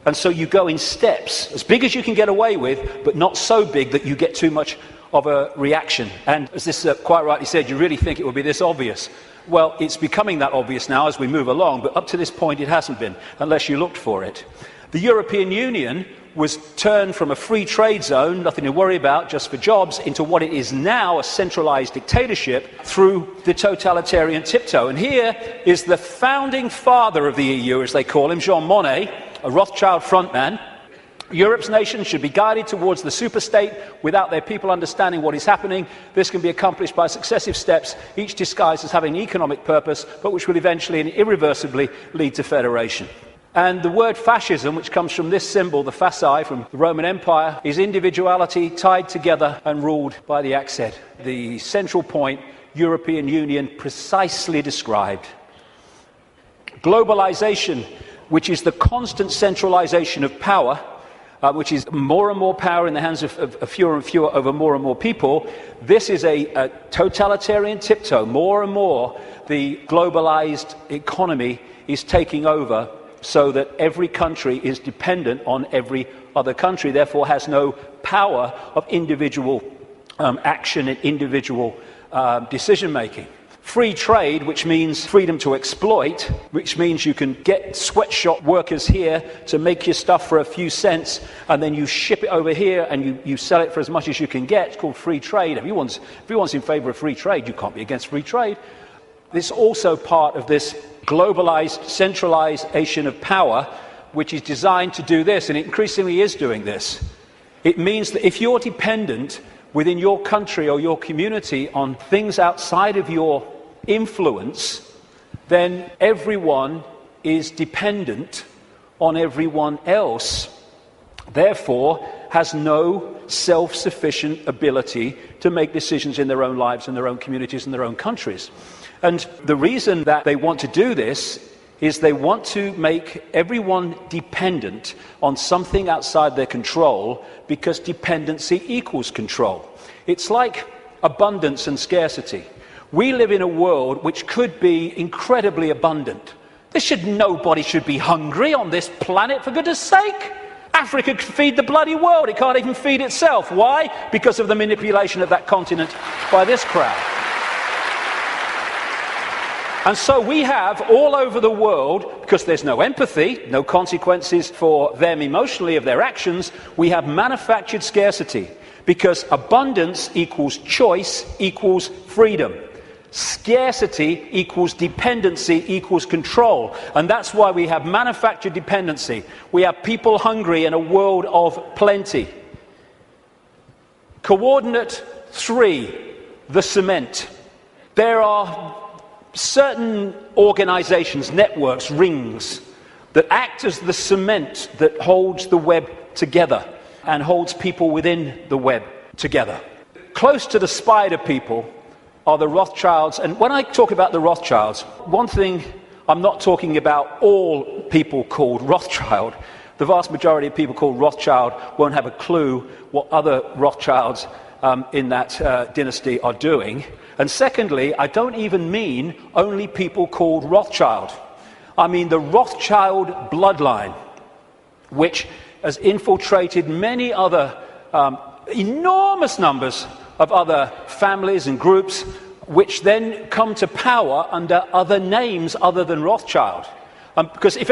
Speaker 1: And so you go in steps, as big as you can get away with, but not so big that you get too much of a reaction. And as this quite rightly said, you really think it would be this obvious. Well, it's becoming that obvious now as we move along, but up to this point it hasn't been, unless you looked for it. The European Union was turned from a free trade zone, nothing to worry about, just for jobs, into what it is now, a centralised dictatorship, through the totalitarian tiptoe. And here is the founding father of the EU, as they call him, Jean Monnet, a Rothschild frontman. Europe's nations should be guided towards the superstate without their people understanding what is happening. This can be accomplished by successive steps, each disguised as having an economic purpose, but which will eventually and irreversibly lead to federation. And the word fascism, which comes from this symbol, the fasci, from the Roman Empire, is individuality tied together and ruled by the icke. The central point, European Union, precisely described. Globalization, which is the constant centralization of power, which is more and more power in the hands of fewer and fewer over more and more people. This is a totalitarian tiptoe. More and more, the globalized economy is taking over so that every country is dependent on every other country, therefore has no power of individual action and individual decision-making. Free trade, which means freedom to exploit, which means you can get sweatshop workers here to make your stuff for a few cents, and then you ship it over here and you sell it for as much as you can get. It's called free trade. Everyone's in favour of free trade. You can't be against free trade. This is also part of this globalised centralisation of power, which is designed to do this, and it increasingly is doing this. It means that if you're dependent within your country or your community on things outside of your influence, then everyone is dependent on everyone else, therefore has no self-sufficient ability to make decisions in their own lives and their own communities and their own countries. And the reason that they want to do this is they want to make everyone dependent on something outside their control, because dependency equals control. It's like abundance and scarcity. We live in a world which could be incredibly abundant. Nobody should be hungry on this planet, for goodness sake. Africa could feed the bloody world. It can't even feed itself. Why? Because of the manipulation of that continent by this crowd. And so we have all over the world, because there's no empathy, no consequences for them emotionally of their actions, we have manufactured scarcity, because abundance equals choice equals freedom. Scarcity equals dependency equals control. And that's why we have manufactured dependency. We have people hungry in a world of plenty. Coordinate 3, the cement. There are certain organizations, networks, rings, that act as the cement that holds the web together and holds people within the web together. Close to the spider people are the Rothschilds. And when I talk about the Rothschilds, one thing, I'm not talking about all people called Rothschild. The vast majority of people called Rothschild won't have a clue what other Rothschilds in that dynasty are doing. And secondly, I don't even mean only people called Rothschild. I mean the Rothschild bloodline, which has infiltrated many other enormous numbers of other families and groups, which then come to power under other names other than Rothschild. Because if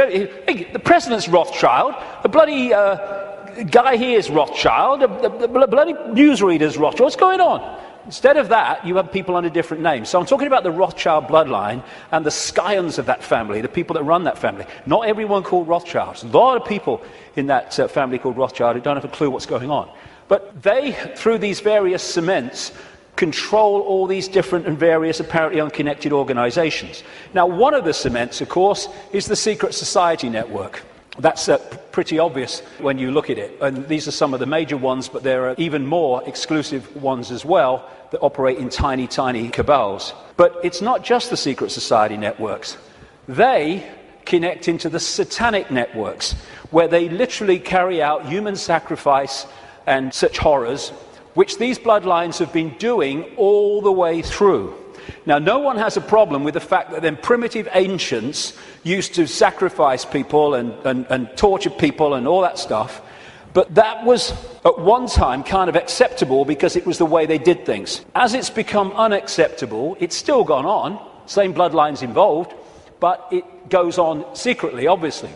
Speaker 1: the president's Rothschild, the bloody guy here is Rothschild, the bloody newsreader's Rothschild. What's going on? Instead of that, you have people under different names. So I'm talking about the Rothschild bloodline and the scions of that family, the people that run that family. Not everyone called Rothschilds. A lot of people in that family called Rothschild who don't have a clue what's going on. But they, through these various cements, control all these different and various apparently unconnected organizations. Now, one of the cements, of course, is the secret society network. That's pretty obvious when you look at it. And these are some of the major ones, but there are even more exclusive ones as well that operate in tiny, tiny cabals. But it's not just the secret society networks. They connect into the satanic networks, where they literally carry out human sacrifice and such horrors, which these bloodlines have been doing all the way through. Now, no one has a problem with the fact that then primitive ancients used to sacrifice people and torture people and all that stuff, But that was at one time kind of acceptable because it was the way they did things. As it's become unacceptable, it's still gone on, same bloodlines involved, but it goes on secretly, obviously.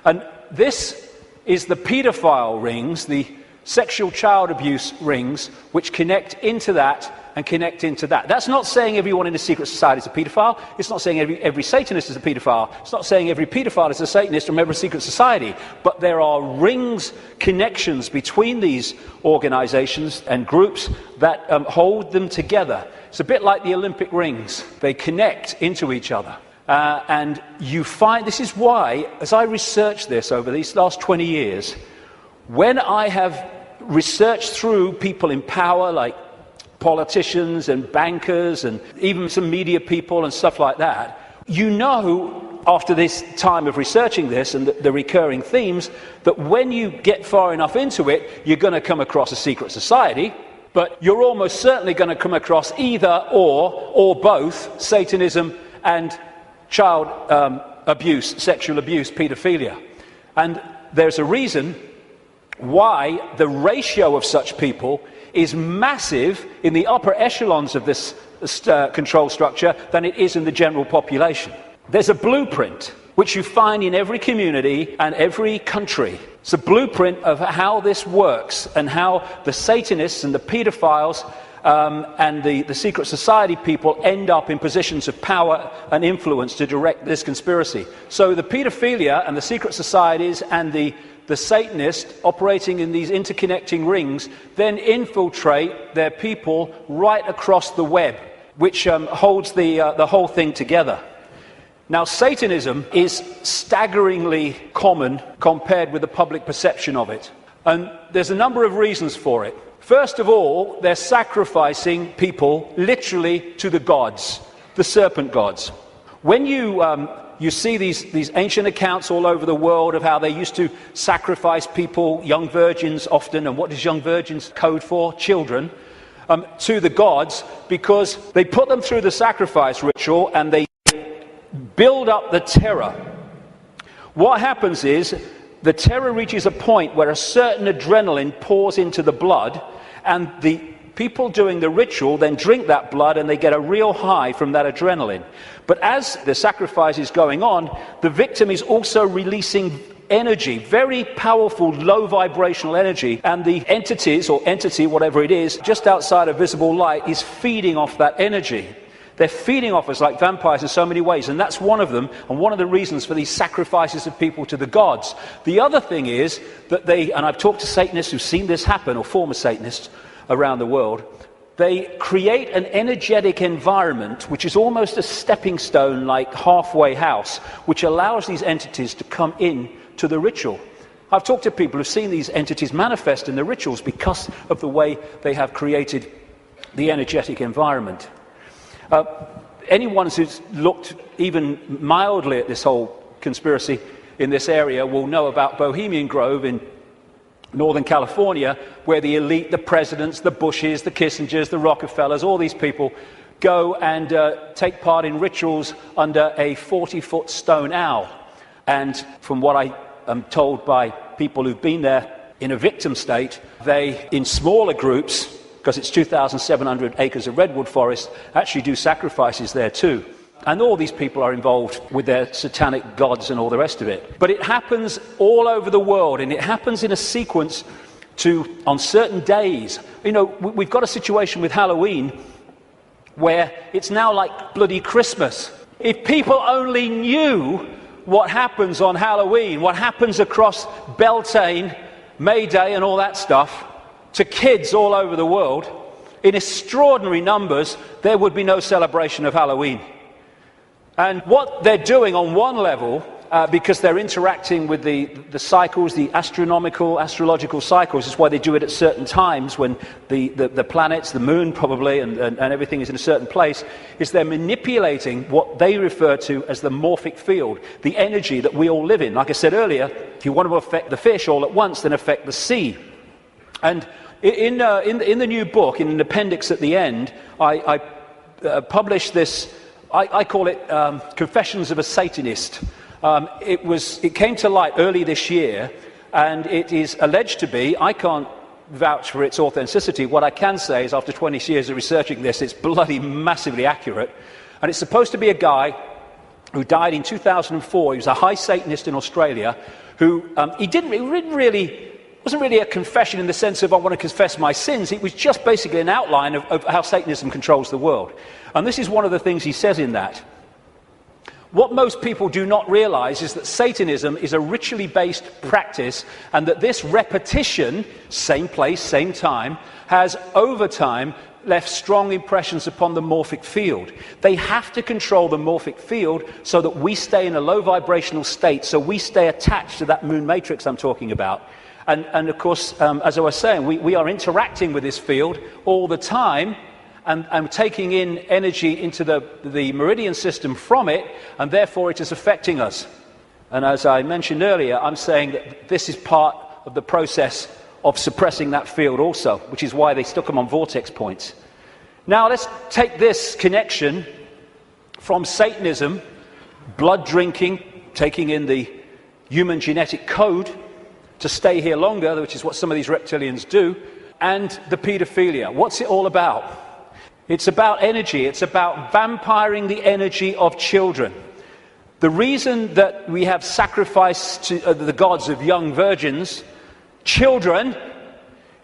Speaker 1: And this is the paedophile rings, the sexual child abuse rings, which connect into that and connect into that. That's not saying everyone in a secret society is a paedophile. It's not saying every Satanist is a paedophile. It's not saying every paedophile is a Satanist or a member of a secret society. But there are rings, connections between these organizations and groups that hold them together. It's a bit like the Olympic rings. They connect into each other. And you find, this is why, as I researched this over these last 20 years, when I have researched through people in power like politicians and bankers and even some media people and stuff like that, you know, after this time of researching this and the recurring themes, that when you get far enough into it, you're going to come across a secret society, but you're almost certainly going to come across either or both Satanism and child abuse, sexual abuse, paedophilia. And there's a reason why the ratio of such people is massive in the upper echelons of this control structure than it is in the general population. There's a blueprint which you find in every community and every country. It's a blueprint of how this works and how the Satanists and the pedophiles and the secret society people end up in positions of power and influence to direct this conspiracy. So the pedophilia and the secret societies and the Satanists operating in these interconnecting rings then infiltrate their people right across the web, which holds the whole thing together. Now, Satanism is staggeringly common compared with the public perception of it. And there's a number of reasons for it. First of all, they're sacrificing people literally to the gods, the serpent gods. When you see these ancient accounts all over the world of how they used to sacrifice people, young virgins often, and what does young virgins code for? Children, to the gods, because they put them through the sacrifice ritual and they build up the terror. What happens is the terror reaches a point where a certain adrenaline pours into the blood, and the people doing the ritual then drink that blood and they get a real high from that adrenaline. But as the sacrifice is going on, the victim is also releasing energy, very powerful, low vibrational energy, and the entities, or entity, whatever it is, just outside of visible light is feeding off that energy. They're feeding off us like vampires in so many ways, and that's one of them, and one of the reasons for these sacrifices of people to the gods. The other thing is that and I've talked to Satanists who've seen this happen, or former Satanists around the world, they create an energetic environment which is almost a stepping stone, like halfway house, which allows these entities to come in to the ritual. I've talked to people who've seen these entities manifest in the rituals because of the way they have created the energetic environment. Anyone who's looked even mildly at this whole conspiracy in this area will know about Bohemian Grove in Northern California, where the elite, the presidents, the Bushes, the Kissingers, the Rockefellers, all these people go and take part in rituals under a 40-foot stone owl. And from what I am told by people who've been there in a victim state, they, in smaller groups, because it's 2,700 acres of redwood forest, actually do sacrifices there too. And all these people are involved with their satanic gods and all the rest of it. But it happens all over the world, and it happens in a sequence on certain days. You know, we've got a situation with Halloween where it's now like bloody Christmas. If people only knew what happens on Halloween, what happens across Beltane, May Day and all that stuff, to kids all over the world, in extraordinary numbers, there would be no celebration of Halloween. And what they're doing on one level, because they're interacting with the cycles, the astrological cycles, is why they do it at certain times when the planets, the moon probably, and everything is in a certain place, is they're manipulating what they refer to as the morphic field, the energy that we all live in. Like I said earlier, if you want to affect the fish all at once, then affect the sea. And in the new book, in an appendix at the end, I published this. I call it Confessions of a Satanist. It came to light early this year and it is alleged to be, I can't vouch for its authenticity, what I can say is after 20 years of researching this, it's bloody massively accurate, and it's supposed to be a guy who died in 2004. He was a high Satanist in Australia, who wasn't really a confession in the sense of I want to confess my sins. It was just basically an outline of how Satanism controls the world. And this is one of the things he says in that. What most people do not realize is that Satanism is a ritually based practice, and that this repetition, same place, same time, has over time left strong impressions upon the morphic field. They have to control the morphic field so that we stay in a low vibrational state, so we stay attached to that moon matrix I'm talking about. And of course, as I was saying, we are interacting with this field all the time, and taking in energy into the meridian system from it, and therefore it is affecting us. And as I mentioned earlier, I'm saying that this is part of the process of suppressing that field also, which is why they stuck them on vortex points. Now let's take this connection from Satanism, blood drinking, taking in the human genetic code to stay here longer, which is what some of these reptilians do, and the paedophilia. What's it all about? It's about energy. It's about vampiring the energy of children. The reason that we have sacrifice to the gods of young virgins, children,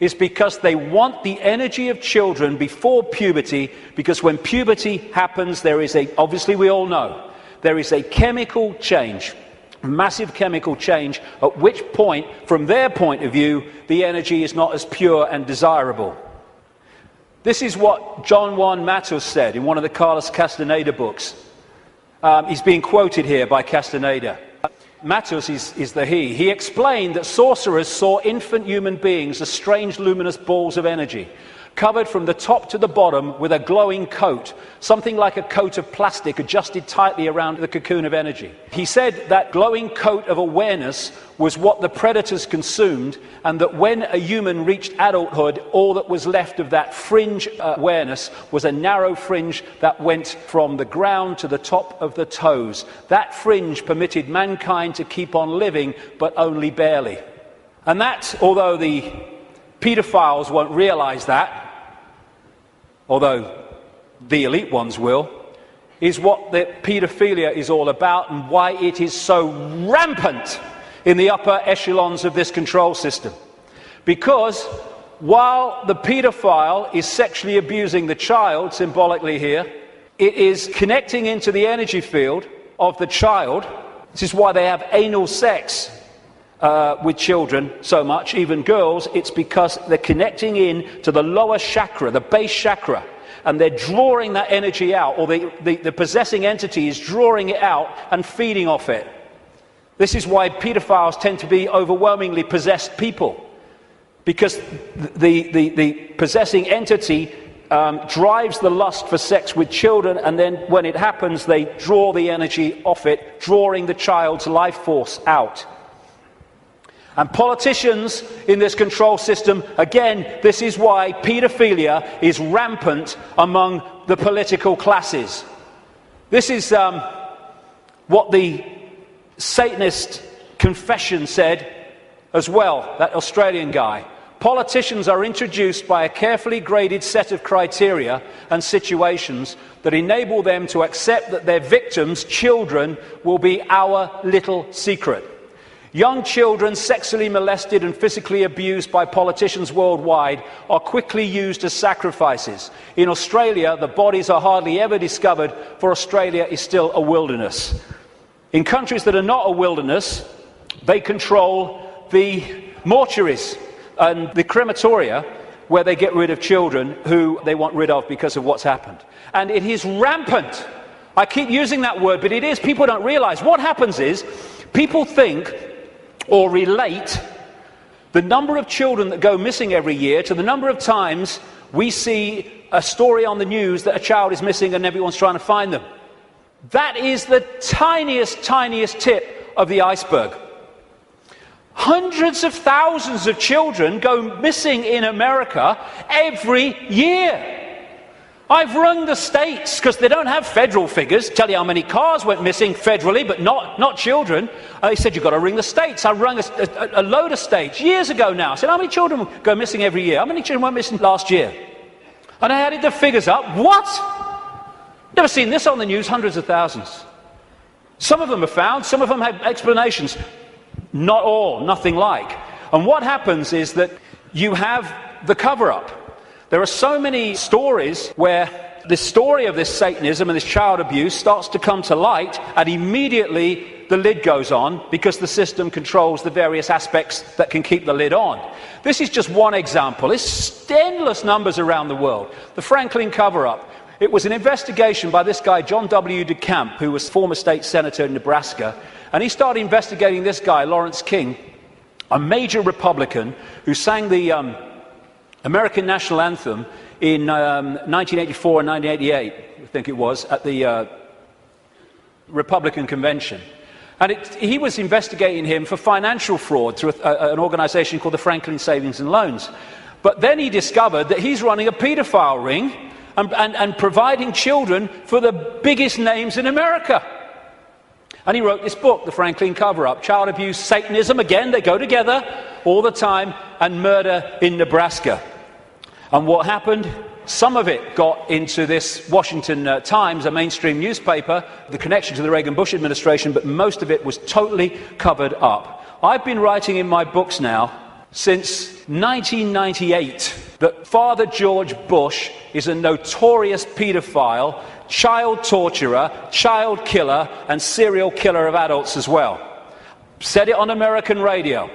Speaker 1: is because they want the energy of children before puberty, because when puberty happens, there is obviously we all know, there is a chemical change, massive chemical change, at which point, from their point of view, the energy is not as pure and desirable. This is what John Juan Matos said in one of the Carlos Castaneda books. He's being quoted here by Castaneda. Matos is the he. He explained that sorcerers saw infant human beings as strange luminous balls of energy, covered from the top to the bottom with a glowing coat, something like a coat of plastic adjusted tightly around the cocoon of energy. He said that glowing coat of awareness was what the predators consumed, and that when a human reached adulthood, all that was left of that fringe awareness was a narrow fringe that went from the ground to the top of the toes. That fringe permitted mankind to keep on living, but only barely. And that, although the pedophiles won't realize that, although the elite ones will, is what the paedophilia is all about, and why it is so rampant in the upper echelons of this control system. Because while the paedophile is sexually abusing the child, symbolically here, it is connecting into the energy field of the child. This is why they have anal sex with children so much, even girls. It's because they're connecting in to the lower chakra, the base chakra, and they're drawing that energy out, or the possessing entity is drawing it out and feeding off it. This is why pedophiles tend to be overwhelmingly possessed people, because the possessing entity drives the lust for sex with children, and then when it happens, they draw the energy off it, drawing the child's life force out. And politicians in this control system, again, this is why paedophilia is rampant among the political classes. This is what the Satanist confession said as well, that Australian guy. Politicians are introduced by a carefully graded set of criteria and situations that enable them to accept that their victims, children, will be our little secret. Young children sexually molested and physically abused by politicians worldwide are quickly used as sacrifices. In Australia, the bodies are hardly ever discovered, for Australia is still a wilderness. In countries that are not a wilderness, they control the mortuaries and the crematoria, where they get rid of children who they want rid of because of what's happened. And it is rampant. I keep using that word, but it is. People don't realize. What happens is, people think or relate the number of children that go missing every year to the number of times we see a story on the news that a child is missing and everyone's trying to find them. That is the tiniest tip of the iceberg. Hundreds of thousands of children go missing in America every year. I've rung the states, because they don't have federal figures, tell you how many cars went missing federally, but not children. They said, you've got to ring the states. I rung a load of states years ago now. I said, how many children go missing every year? How many children went missing last year? And I added the figures up. What? Never seen this on the news, hundreds of thousands. Some of them are found, some of them have explanations. Not all, nothing like. And what happens is that you have the cover-up. There are so many stories where the story of this Satanism and this child abuse starts to come to light, and immediately the lid goes on because the system controls the various aspects that can keep the lid on. This is just one example. There's endless numbers around the world. The Franklin cover-up. It was an investigation by this guy, John W. DeCamp, who was former state senator in Nebraska, and he started investigating this guy, Lawrence King, a major Republican who sang the American national anthem in 1984 and 1988, I think it was, at the Republican convention. And he was investigating him for financial fraud through an organization called the Franklin Savings and Loans. But then he discovered that he's running a pedophile ring and providing children for the biggest names in America. And he wrote this book, The Franklin Cover-Up, Child Abuse, Satanism, again, they go together all the time, and murder in Nebraska. And what happened? Some of it got into this Washington Times, a mainstream newspaper, the connection to the Reagan-Bush administration, but most of it was totally covered up. I've been writing in my books now since 1998 that Father George Bush is a notorious paedophile, child torturer, child killer, and serial killer of adults as well. Said it on American radio.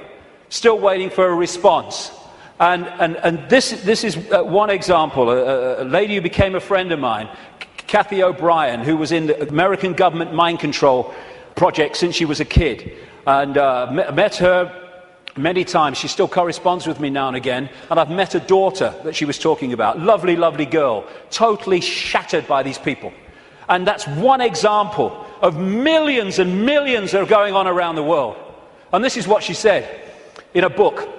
Speaker 1: Still waiting for a response. And this is one example. A lady who became a friend of mine, Kathy O'Brien, who was in the American government mind control project since she was a kid, and met her many times. She still corresponds with me now and again, and I've met a daughter that she was talking about. Lovely, lovely girl, totally shattered by these people. And that's one example of millions and millions that are going on around the world. And this is what she said in a book,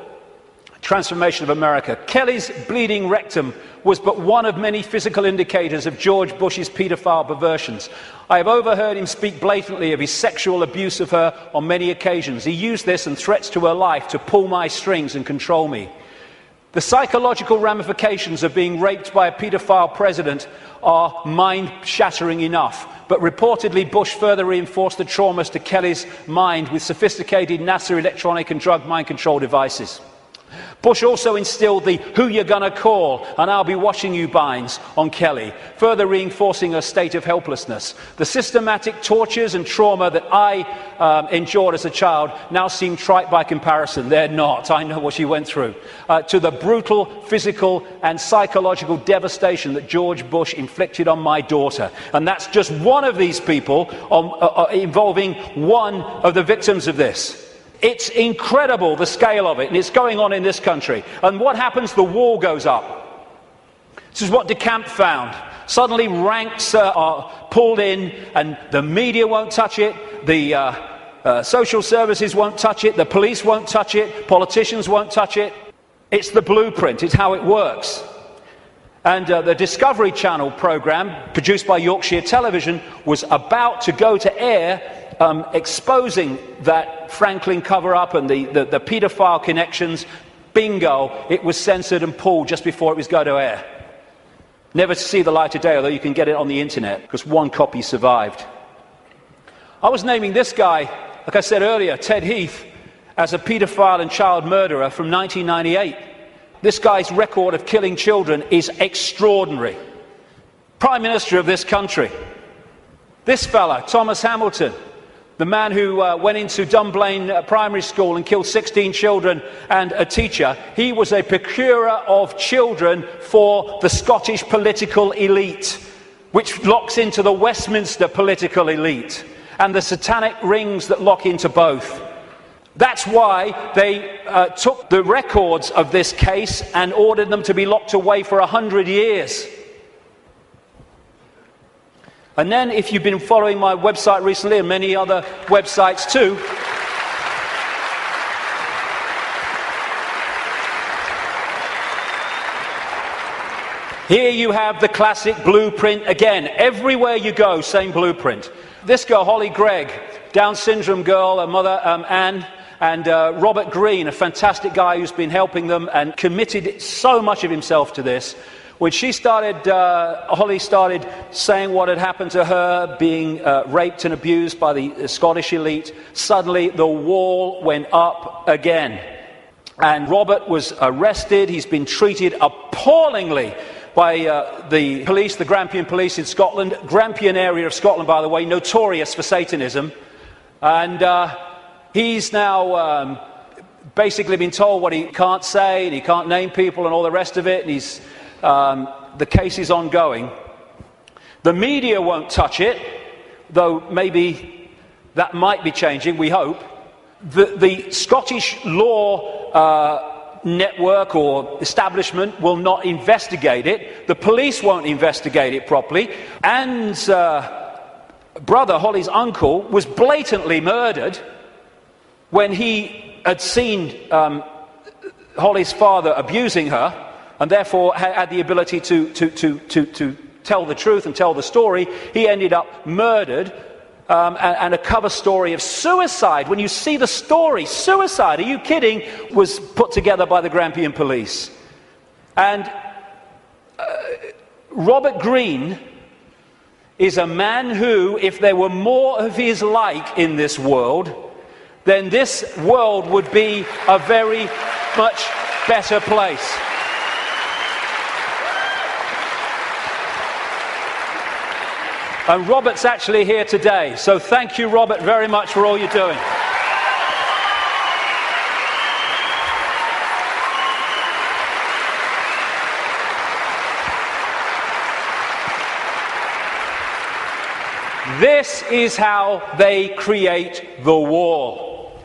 Speaker 1: Transformation of America. Kelly's bleeding rectum was but one of many physical indicators of George Bush's paedophile perversions. I have overheard him speak blatantly of his sexual abuse of her on many occasions. He used this and threats to her life to pull my strings and control me. The psychological ramifications of being raped by a paedophile president are mind-shattering enough, but reportedly Bush further reinforced the traumas to Kelly's mind with sophisticated NASA electronic and drug mind control devices. Bush also instilled the "who you're gonna call and I'll be watching you" binds on Kelly, further reinforcing her state of helplessness. The systematic tortures and trauma that I endured as a child now seem trite by comparison. They're not. I know what she went through. To the brutal physical and psychological devastation that George Bush inflicted on my daughter. And that's just one of these people involving one of the victims of this. It's incredible, the scale of it, and it's going on in this country. And what happens? The wall goes up. This is what DeCamp found. Suddenly ranks are pulled in, and the media won't touch it, the social services won't touch it, the police won't touch it, politicians won't touch it. It's the blueprint, it's how it works. And the Discovery Channel programme, produced by Yorkshire Television, was about to go to air exposing that Franklin cover-up and the paedophile connections. Bingo, it was censored and pulled just before it was going to air. Never to see the light of day, although you can get it on the internet, because one copy survived. I was naming this guy, like I said earlier, Ted Heath, as a paedophile and child murderer from 1998. This guy's record of killing children is extraordinary. Prime Minister of this country. This fella, Thomas Hamilton, the man who went into Dunblane Primary School and killed 16 children and a teacher, he was a procurer of children for the Scottish political elite, which locks into the Westminster political elite, and the satanic rings that lock into both. That's why they took the records of this case and ordered them to be locked away for 100 years. And then, if you've been following my website recently, and many other websites too, Here you have the classic blueprint again. Everywhere you go, same blueprint. This girl, Holly Gregg, Down syndrome girl, her mother, Anne, and Robert Greene, a fantastic guy who's been helping them and committed so much of himself to this. When she started, Holly started saying what had happened to her, being raped and abused by the Scottish elite, suddenly the wall went up again. And Robert was arrested. He's been treated appallingly by the police, the Grampian police in Scotland. Grampian area of Scotland, by the way, notorious for Satanism. And he's now basically been told what he can't say, and he can't name people and all the rest of it. And he's... the case is ongoing. The media won't touch it, though maybe that might be changing, we hope. The Scottish law network or establishment will not investigate it. The police won't investigate it properly. Anne's brother, Holly's uncle, was blatantly murdered when he had seen Holly's father abusing her, and therefore had the ability to tell the truth and tell the story. He ended up murdered, and a cover story of suicide. When you see the story, suicide, are you kidding, was put together by the Grampian police. And Robert Greene is a man who, if there were more of his like in this world, then this world would be a very much better place. And Robert's actually here today, so thank you, Robert, very much for all you're doing. This is how they create the wall.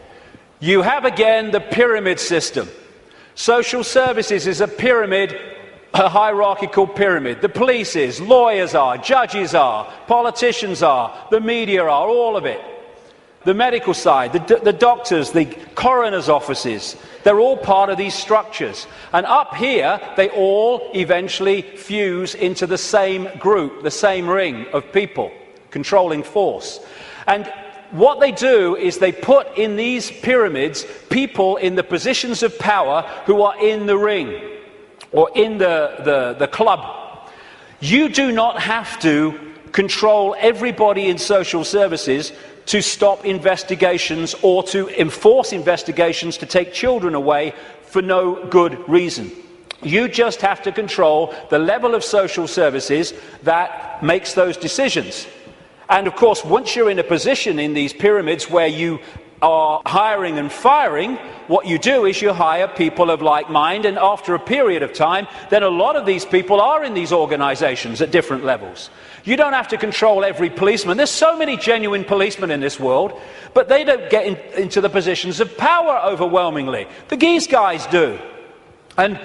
Speaker 1: You have again the pyramid system. Social services is a pyramid, a hierarchical pyramid. The police is, lawyers are, judges are, politicians are, the media are, all of it. The medical side, the doctors, the coroner's offices, they're all part of these structures. And up here, they all eventually fuse into the same group, the same ring of people, controlling force. And what they do is they put in these pyramids people in the positions of power who are in the ring, or in the club. You do not have to control everybody in social services to stop investigations or to enforce investigations to take children away for no good reason. You just have to control the level of social services that makes those decisions. And of course, once you're in a position in these pyramids where you are hiring and firing, what you do is you hire people of like mind, and after a period of time, then a lot of these people are in these organizations at different levels. You don't have to control every policeman. There's so many genuine policemen in this world, but they don't get into the positions of power overwhelmingly. The Geese guys do. And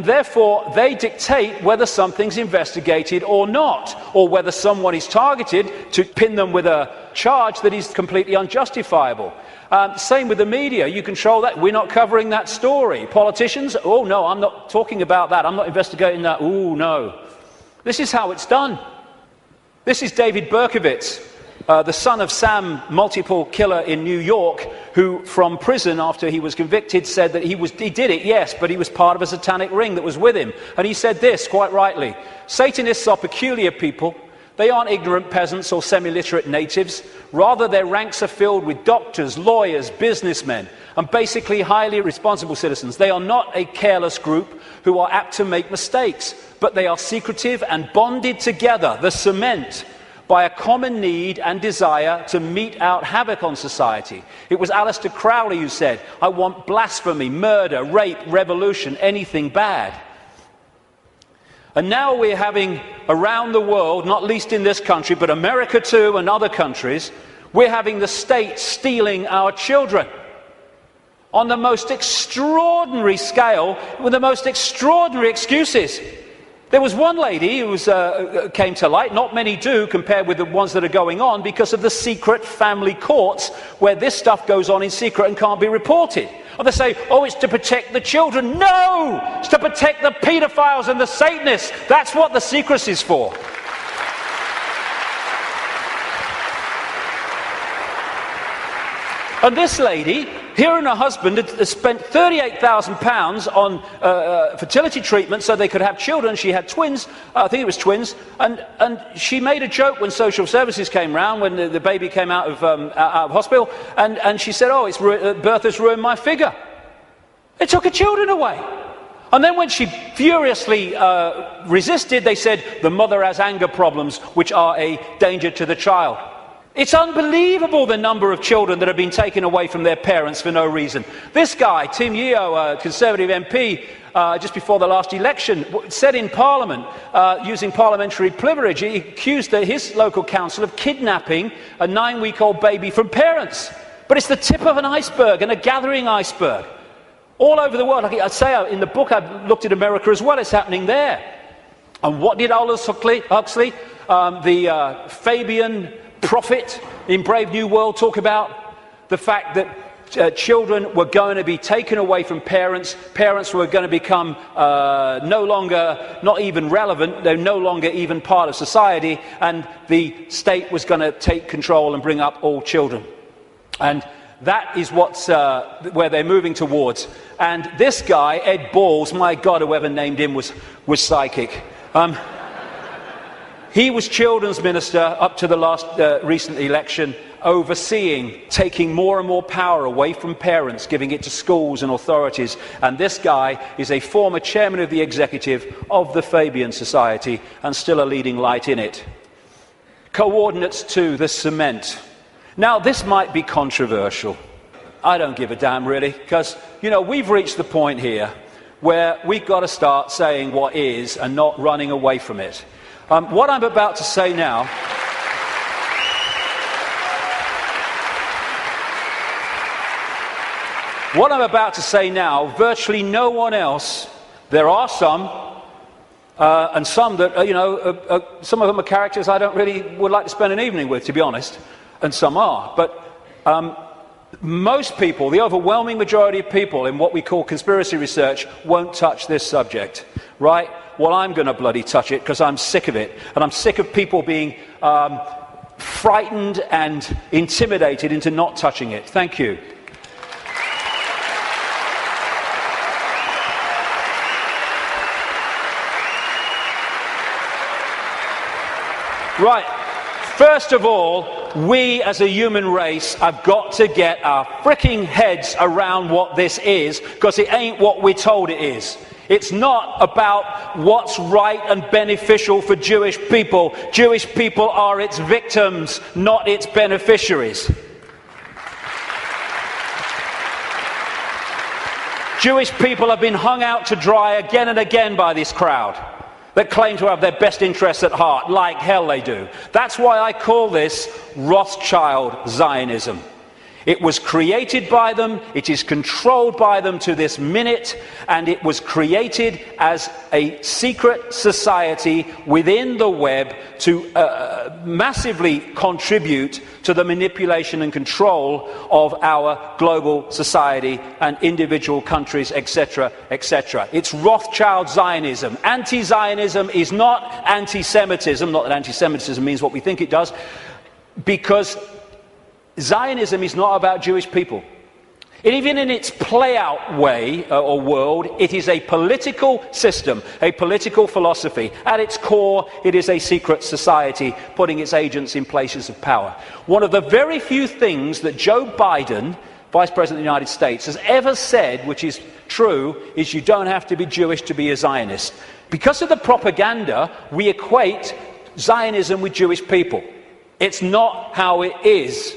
Speaker 1: therefore, they dictate whether something's investigated or not, or whether someone is targeted to pin them with a charge that is completely unjustifiable. Same with the media. You control that. We're not covering that story. Politicians, oh no, I'm not talking about that. I'm not investigating that. Oh no. This is how it's done. This is David Berkowitz, the son of Sam, multiple killer in New York, who from prison after he was convicted said that he did it, yes, but he was part of a satanic ring that was with him. And he said this, quite rightly: Satanists are peculiar people. They aren't ignorant peasants or semi-literate natives. Rather, their ranks are filled with doctors, lawyers, businessmen, and basically highly responsible citizens. They are not a careless group who are apt to make mistakes, but they are secretive and bonded together, the cement, by a common need and desire to mete out havoc on society. It was Aleister Crowley who said, "I want blasphemy, murder, rape, revolution, anything bad." And now we're having, around the world, not least in this country, but America too and other countries, we're having the state stealing our children on the most extraordinary scale, with the most extraordinary excuses. There was one lady who came to light, not many do compared with the ones that are going on, because of the secret family courts where this stuff goes on in secret and can't be reported. And they say, oh, it's to protect the children. No! It's to protect the paedophiles and the Satanists. That's what the secrecy is for. And this lady, her and her husband had spent £38,000 on fertility treatment so they could have children. She had twins, I think it was twins, and she made a joke when social services came round, when the baby came out of hospital, and she said, oh, birth has ruined my figure. They took her children away. And then when she furiously resisted, they said, the mother has anger problems, which are a danger to the child. It's unbelievable the number of children that have been taken away from their parents for no reason. This guy, Tim Yeo, a Conservative MP, just before the last election, said in Parliament, using parliamentary privilege, he accused his local council of kidnapping a 9-week-old baby from parents. But it's the tip of an iceberg, and a gathering iceberg. All over the world, like I say in the book, I've looked at America as well, it's happening there. And what did Aldous Huxley, the Fabian prophet in Brave New World, talk about? The fact that children were going to be taken away from parents, parents were going to become not even relevant, they're no longer even part of society, and the state was going to take control and bring up all children. And that is where they're moving towards. And this guy, Ed Balls, my God, whoever named him was psychic. He was children's minister up to the last recent election, overseeing, taking more and more power away from parents, giving it to schools and authorities. And this guy is a former chairman of the executive of the Fabian Society and still a leading light in it. Coordinates to the cement. Now, this might be controversial. I don't give a damn, really, because, we've reached the point here where we've got to start saying what is and not running away from it. What I'm about to say now virtually no one else, there are some, and some that, some of them are characters I don't really would like to spend an evening with, to be honest, and some are. But most people, the overwhelming majority of people in what we call conspiracy research, won't touch this subject, right? Well, I'm going to bloody touch it because I'm sick of it. And I'm sick of people being frightened and intimidated into not touching it. Thank you. Right. First of all, we as a human race have got to get our fricking heads around what this is, because it ain't what we're told it is. It's not about what's right and beneficial for Jewish people. Jewish people are its victims, not its beneficiaries. Jewish people have been hung out to dry again and again by this crowd that claim to have their best interests at heart, like hell they do. That's why I call this Rothschild Zionism. It was created by them, it is controlled by them to this minute, and it was created as a secret society within the web to massively contribute to the manipulation and control of our global society and individual countries, etc., etc. It's Rothschild Zionism. Anti-Zionism is not anti-Semitism, not that anti-Semitism means what we think it does, because Zionism is not about Jewish people. Even in its play-out way or world, it is a political system, a political philosophy. At its core, it is a secret society putting its agents in places of power. One of the very few things that Joe Biden, Vice President of the United States, has ever said, which is true, is you don't have to be Jewish to be a Zionist. Because of the propaganda, we equate Zionism with Jewish people. It's not how it is.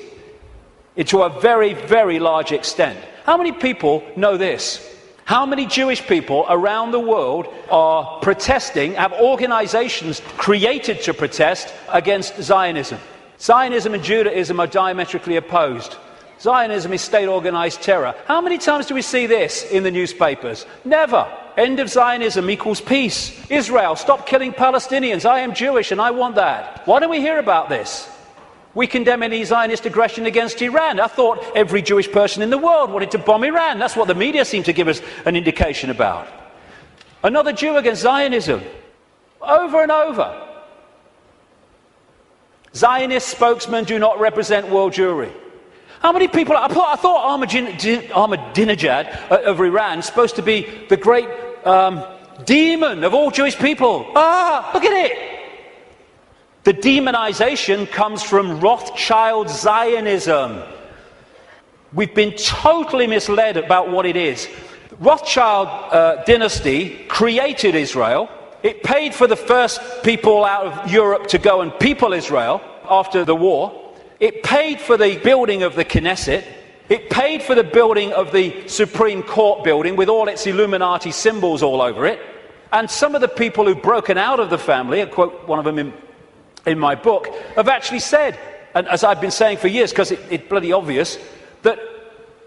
Speaker 1: To a very, very large extent. How many people know this? How many Jewish people around the world are protesting, have organizations created to protest against Zionism? Zionism and Judaism are diametrically opposed. Zionism is state-organized terror. How many times do we see this in the newspapers? Never. End of Zionism equals peace. Israel, stop killing Palestinians. I am Jewish and I want that. Why don't we hear about this? We condemn any Zionist aggression against Iran. I thought every Jewish person in the world wanted to bomb Iran. That's what the media seemed to give us an indication about. Another Jew against Zionism. Over and over. Zionist spokesmen do not represent world Jewry. How many people... I thought Ahmadinejad of Iran is supposed to be the great demon of all Jewish people. Look at it. The demonization comes from Rothschild Zionism. We've been totally misled about what it is. Rothschild dynasty created Israel. It paid for the first people out of Europe to go and people Israel after the war. It paid for the building of the Knesset. It paid for the building of the Supreme Court building with all its Illuminati symbols all over it. And some of the people who've broken out of the family, I quote one of them in my book, have actually said, and as I've been saying for years, because it's bloody obvious, that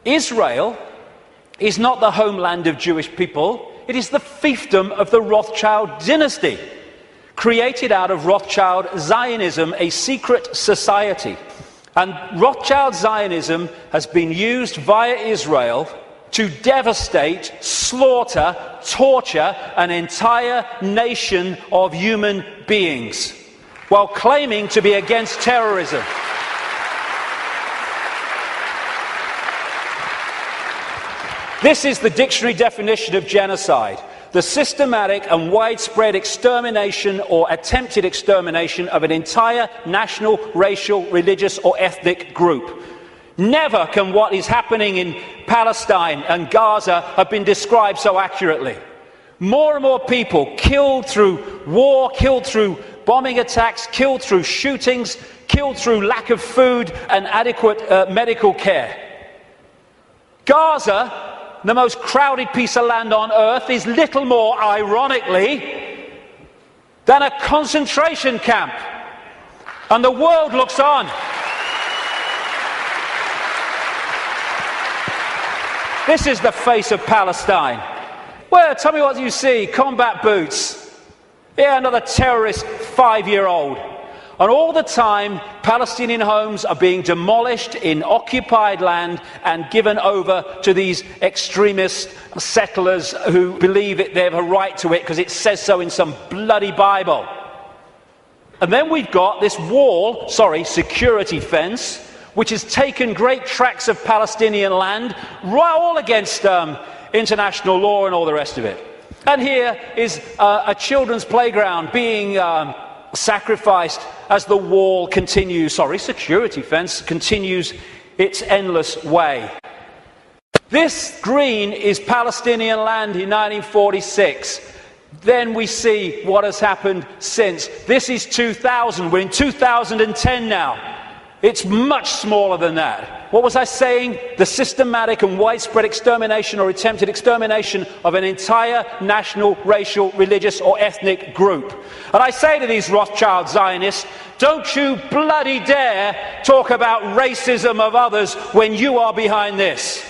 Speaker 1: Israel is not the homeland of Jewish people. It is the fiefdom of the Rothschild dynasty, created out of Rothschild Zionism, a secret society. And Rothschild Zionism has been used via Israel to devastate, slaughter, torture an entire nation of human beings, while claiming to be against terrorism. This is the dictionary definition of genocide: the systematic and widespread extermination or attempted extermination of an entire national, racial, religious or ethnic group. Never can what is happening in Palestine and Gaza have been described so accurately. More and more people killed through war, killed through bombing attacks, killed through shootings, killed through lack of food and adequate medical care. Gaza, the most crowded piece of land on earth, is little more, ironically, than a concentration camp. And the world looks on. This is the face of Palestine. Well, tell me what you see. Combat boots. Yeah, another terrorist 5-year-old. And all the time, Palestinian homes are being demolished in occupied land and given over to these extremist settlers who believe they have a right to it because it says so in some bloody Bible. And then we've got this security fence, which has taken great tracts of Palestinian land, right, all against international law and all the rest of it. And here is a children's playground being sacrificed as the wall continues, security fence continues its endless way. This green is Palestinian land in 1946. Then we see what has happened since. This is 2000. We're in 2010 now. It's much smaller than that. What was I saying? The systematic and widespread extermination or attempted extermination of an entire national, racial, religious or ethnic group. And I say to these Rothschild Zionists, don't you bloody dare talk about racism of others when you are behind this.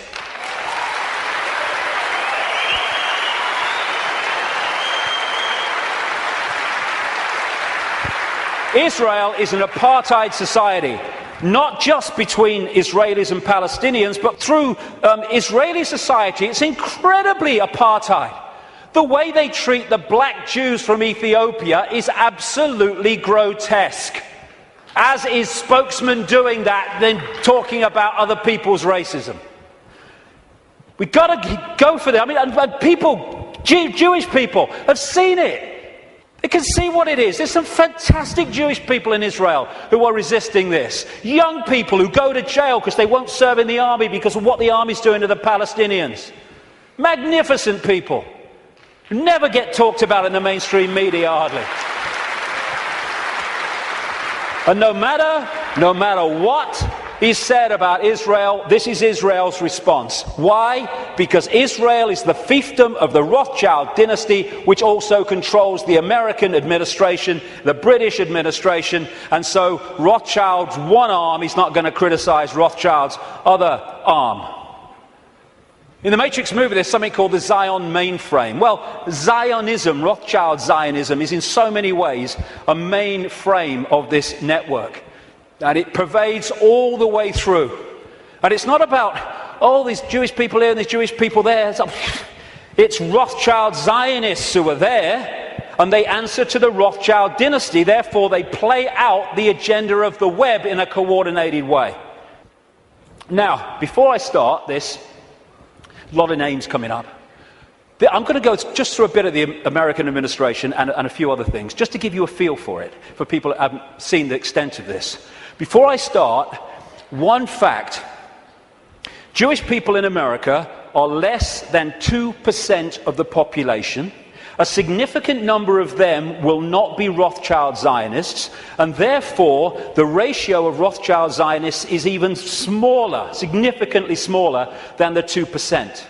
Speaker 1: Israel is an apartheid society, not just between Israelis and Palestinians, but through Israeli society. It's incredibly apartheid. The way they treat the black Jews from Ethiopia is absolutely grotesque. As is spokesman doing that, then talking about other people's racism. We've got to go for that. I mean, and people, Jewish people, have seen it. They can see what it is. There's some fantastic Jewish people in Israel who are resisting this. Young people who go to jail because they won't serve in the army because of what the army's doing to the Palestinians. Magnificent people. Never get talked about in the mainstream media, hardly. And no matter what is said about Israel, this is Israel's response. Why? Because Israel is the fiefdom of the Rothschild dynasty, which also controls the American administration, the British administration, and so Rothschild's one arm is not going to criticize Rothschild's other arm. In the Matrix movie, there's something called the Zion mainframe. Well, Zionism, Rothschild Zionism, is in so many ways a mainframe of this network. And it pervades all the way through. And it's not about, oh, these Jewish people here and these Jewish people there. It's Rothschild Zionists who are there, and they answer to the Rothschild dynasty. Therefore, they play out the agenda of the web in a coordinated way. Now, before I start this, a lot of names coming up. I'm going to go just through a bit of the American administration and a few other things, just to give you a feel for it, for people that haven't seen the extent of this. Before I start, one fact. Jewish people in America are less than 2% of the population. A significant number of them will not be Rothschild Zionists, and therefore the ratio of Rothschild Zionists is even smaller, significantly smaller than the 2%.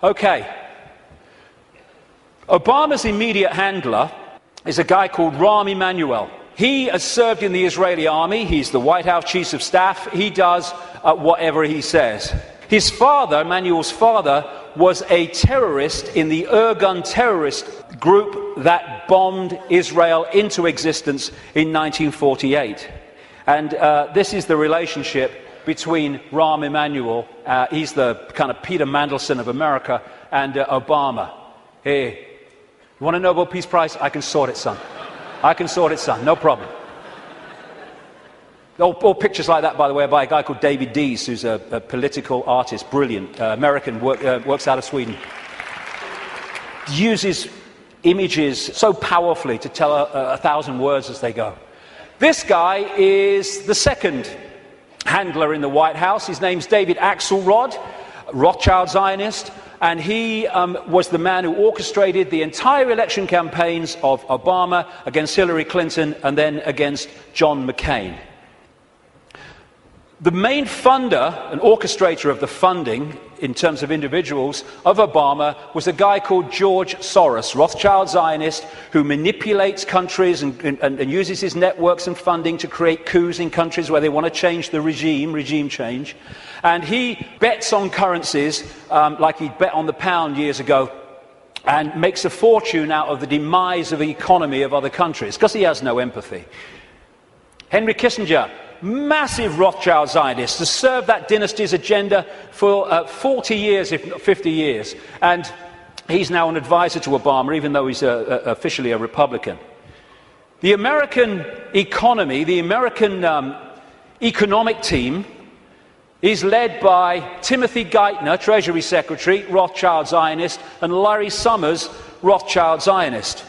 Speaker 1: Okay. Obama's immediate handler is a guy called Rahm Emanuel. He has served in the Israeli army. He's the White House Chief of Staff. He does whatever he says. His father, Emanuel's father, was a terrorist in the Irgun terrorist group that bombed Israel into existence in 1948. And this is the relationship between Rahm Emanuel, he's the kind of Peter Mandelson of America, and Obama. Hey, you want a Nobel Peace Prize? I can sort it, son. I can sort it, son. No problem. All pictures like that, by the way, are by a guy called David Dees, who's a political artist, brilliant, American, works out of Sweden. Uses images so powerfully to tell 1,000 words as they go. This guy is the second handler in the White House. His name's David Axelrod, Rothschild Zionist, and he was the man who orchestrated the entire election campaigns of Obama against Hillary Clinton and then against John McCain. The main funder and orchestrator of the funding, in terms of individuals, of Obama was a guy called George Soros, Rothschild Zionist, who manipulates countries and uses his networks and funding to create coups in countries where they want to change the regime change. And he bets on currencies like he bet on the pound years ago and makes a fortune out of the demise of the economy of other countries because he has no empathy. Henry Kissinger, massive Rothschild Zionist, has served that dynasty's agenda for 40 years, if not 50 years. And he's now an advisor to Obama, even though he's officially a Republican. The American economy, the American economic team, is led by Timothy Geithner, Treasury Secretary, Rothschild Zionist, and Larry Summers, Rothschild Zionist.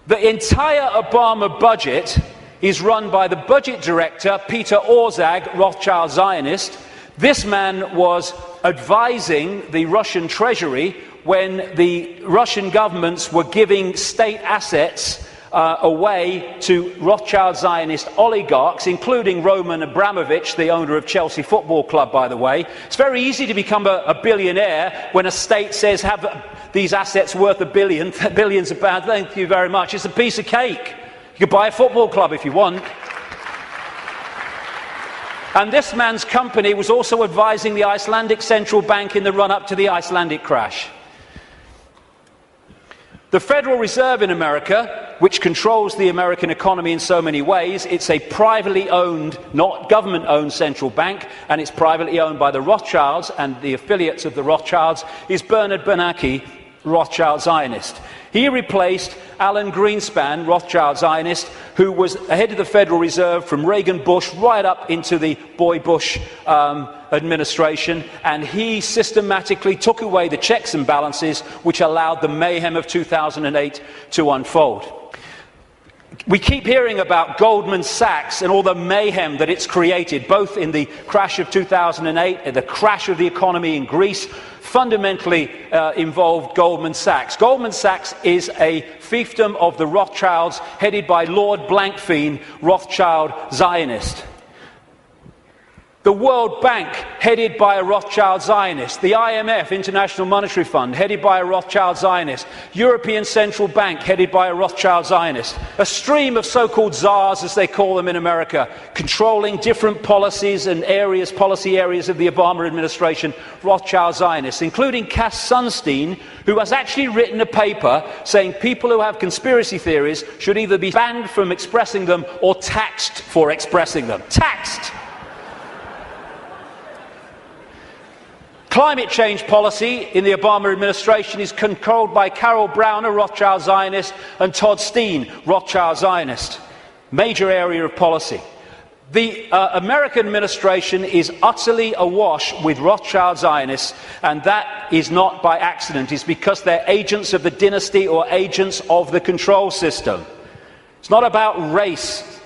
Speaker 1: The entire Obama budget is run by the budget director, Peter Orszag, Rothschild Zionist. This man was advising the Russian treasury when the Russian governments were giving state assets away to Rothschild Zionist oligarchs, including Roman Abramovich, the owner of Chelsea Football Club, by the way. It's very easy to become a billionaire when a state says, have these assets worth billions of pounds. Thank you very much. It's a piece of cake. You could buy a football club if you want. And this man's company was also advising the Icelandic Central Bank in the run-up to the Icelandic crash. The Federal Reserve in America, which controls the American economy in so many ways, it's a privately owned, not government-owned central bank, and it's privately owned by the Rothschilds and the affiliates of the Rothschilds, is Bernard Bernanke, Rothschild Zionist. He replaced Alan Greenspan, Rothschild Zionist, who was head of the Federal Reserve from Reagan Bush right up into the Boy Bush administration, and he systematically took away the checks and balances which allowed the mayhem of 2008 to unfold. We keep hearing about Goldman Sachs and all the mayhem that it's created, both in the crash of 2008 and the crash of the economy in Greece, fundamentally involved Goldman Sachs. Goldman Sachs is a fiefdom of the Rothschilds, headed by Lord Blankfein, Rothschild Zionist. The World Bank, headed by a Rothschild Zionist. The IMF, International Monetary Fund, headed by a Rothschild Zionist. European Central Bank, headed by a Rothschild Zionist. A stream of so-called czars, as they call them in America, controlling different policies and areas, policy areas of the Obama administration, Rothschild Zionists, including Cass Sunstein, who has actually written a paper saying people who have conspiracy theories should either be banned from expressing them or taxed for expressing them. Taxed! Climate change policy in the Obama administration is controlled by Carol Browner, Rothschild Zionist, and Todd Steen, Rothschild Zionist. Major area of policy. The American administration is utterly awash with Rothschild Zionists, and that is not by accident. It's because they're agents of the dynasty or agents of the control system. It's not about race.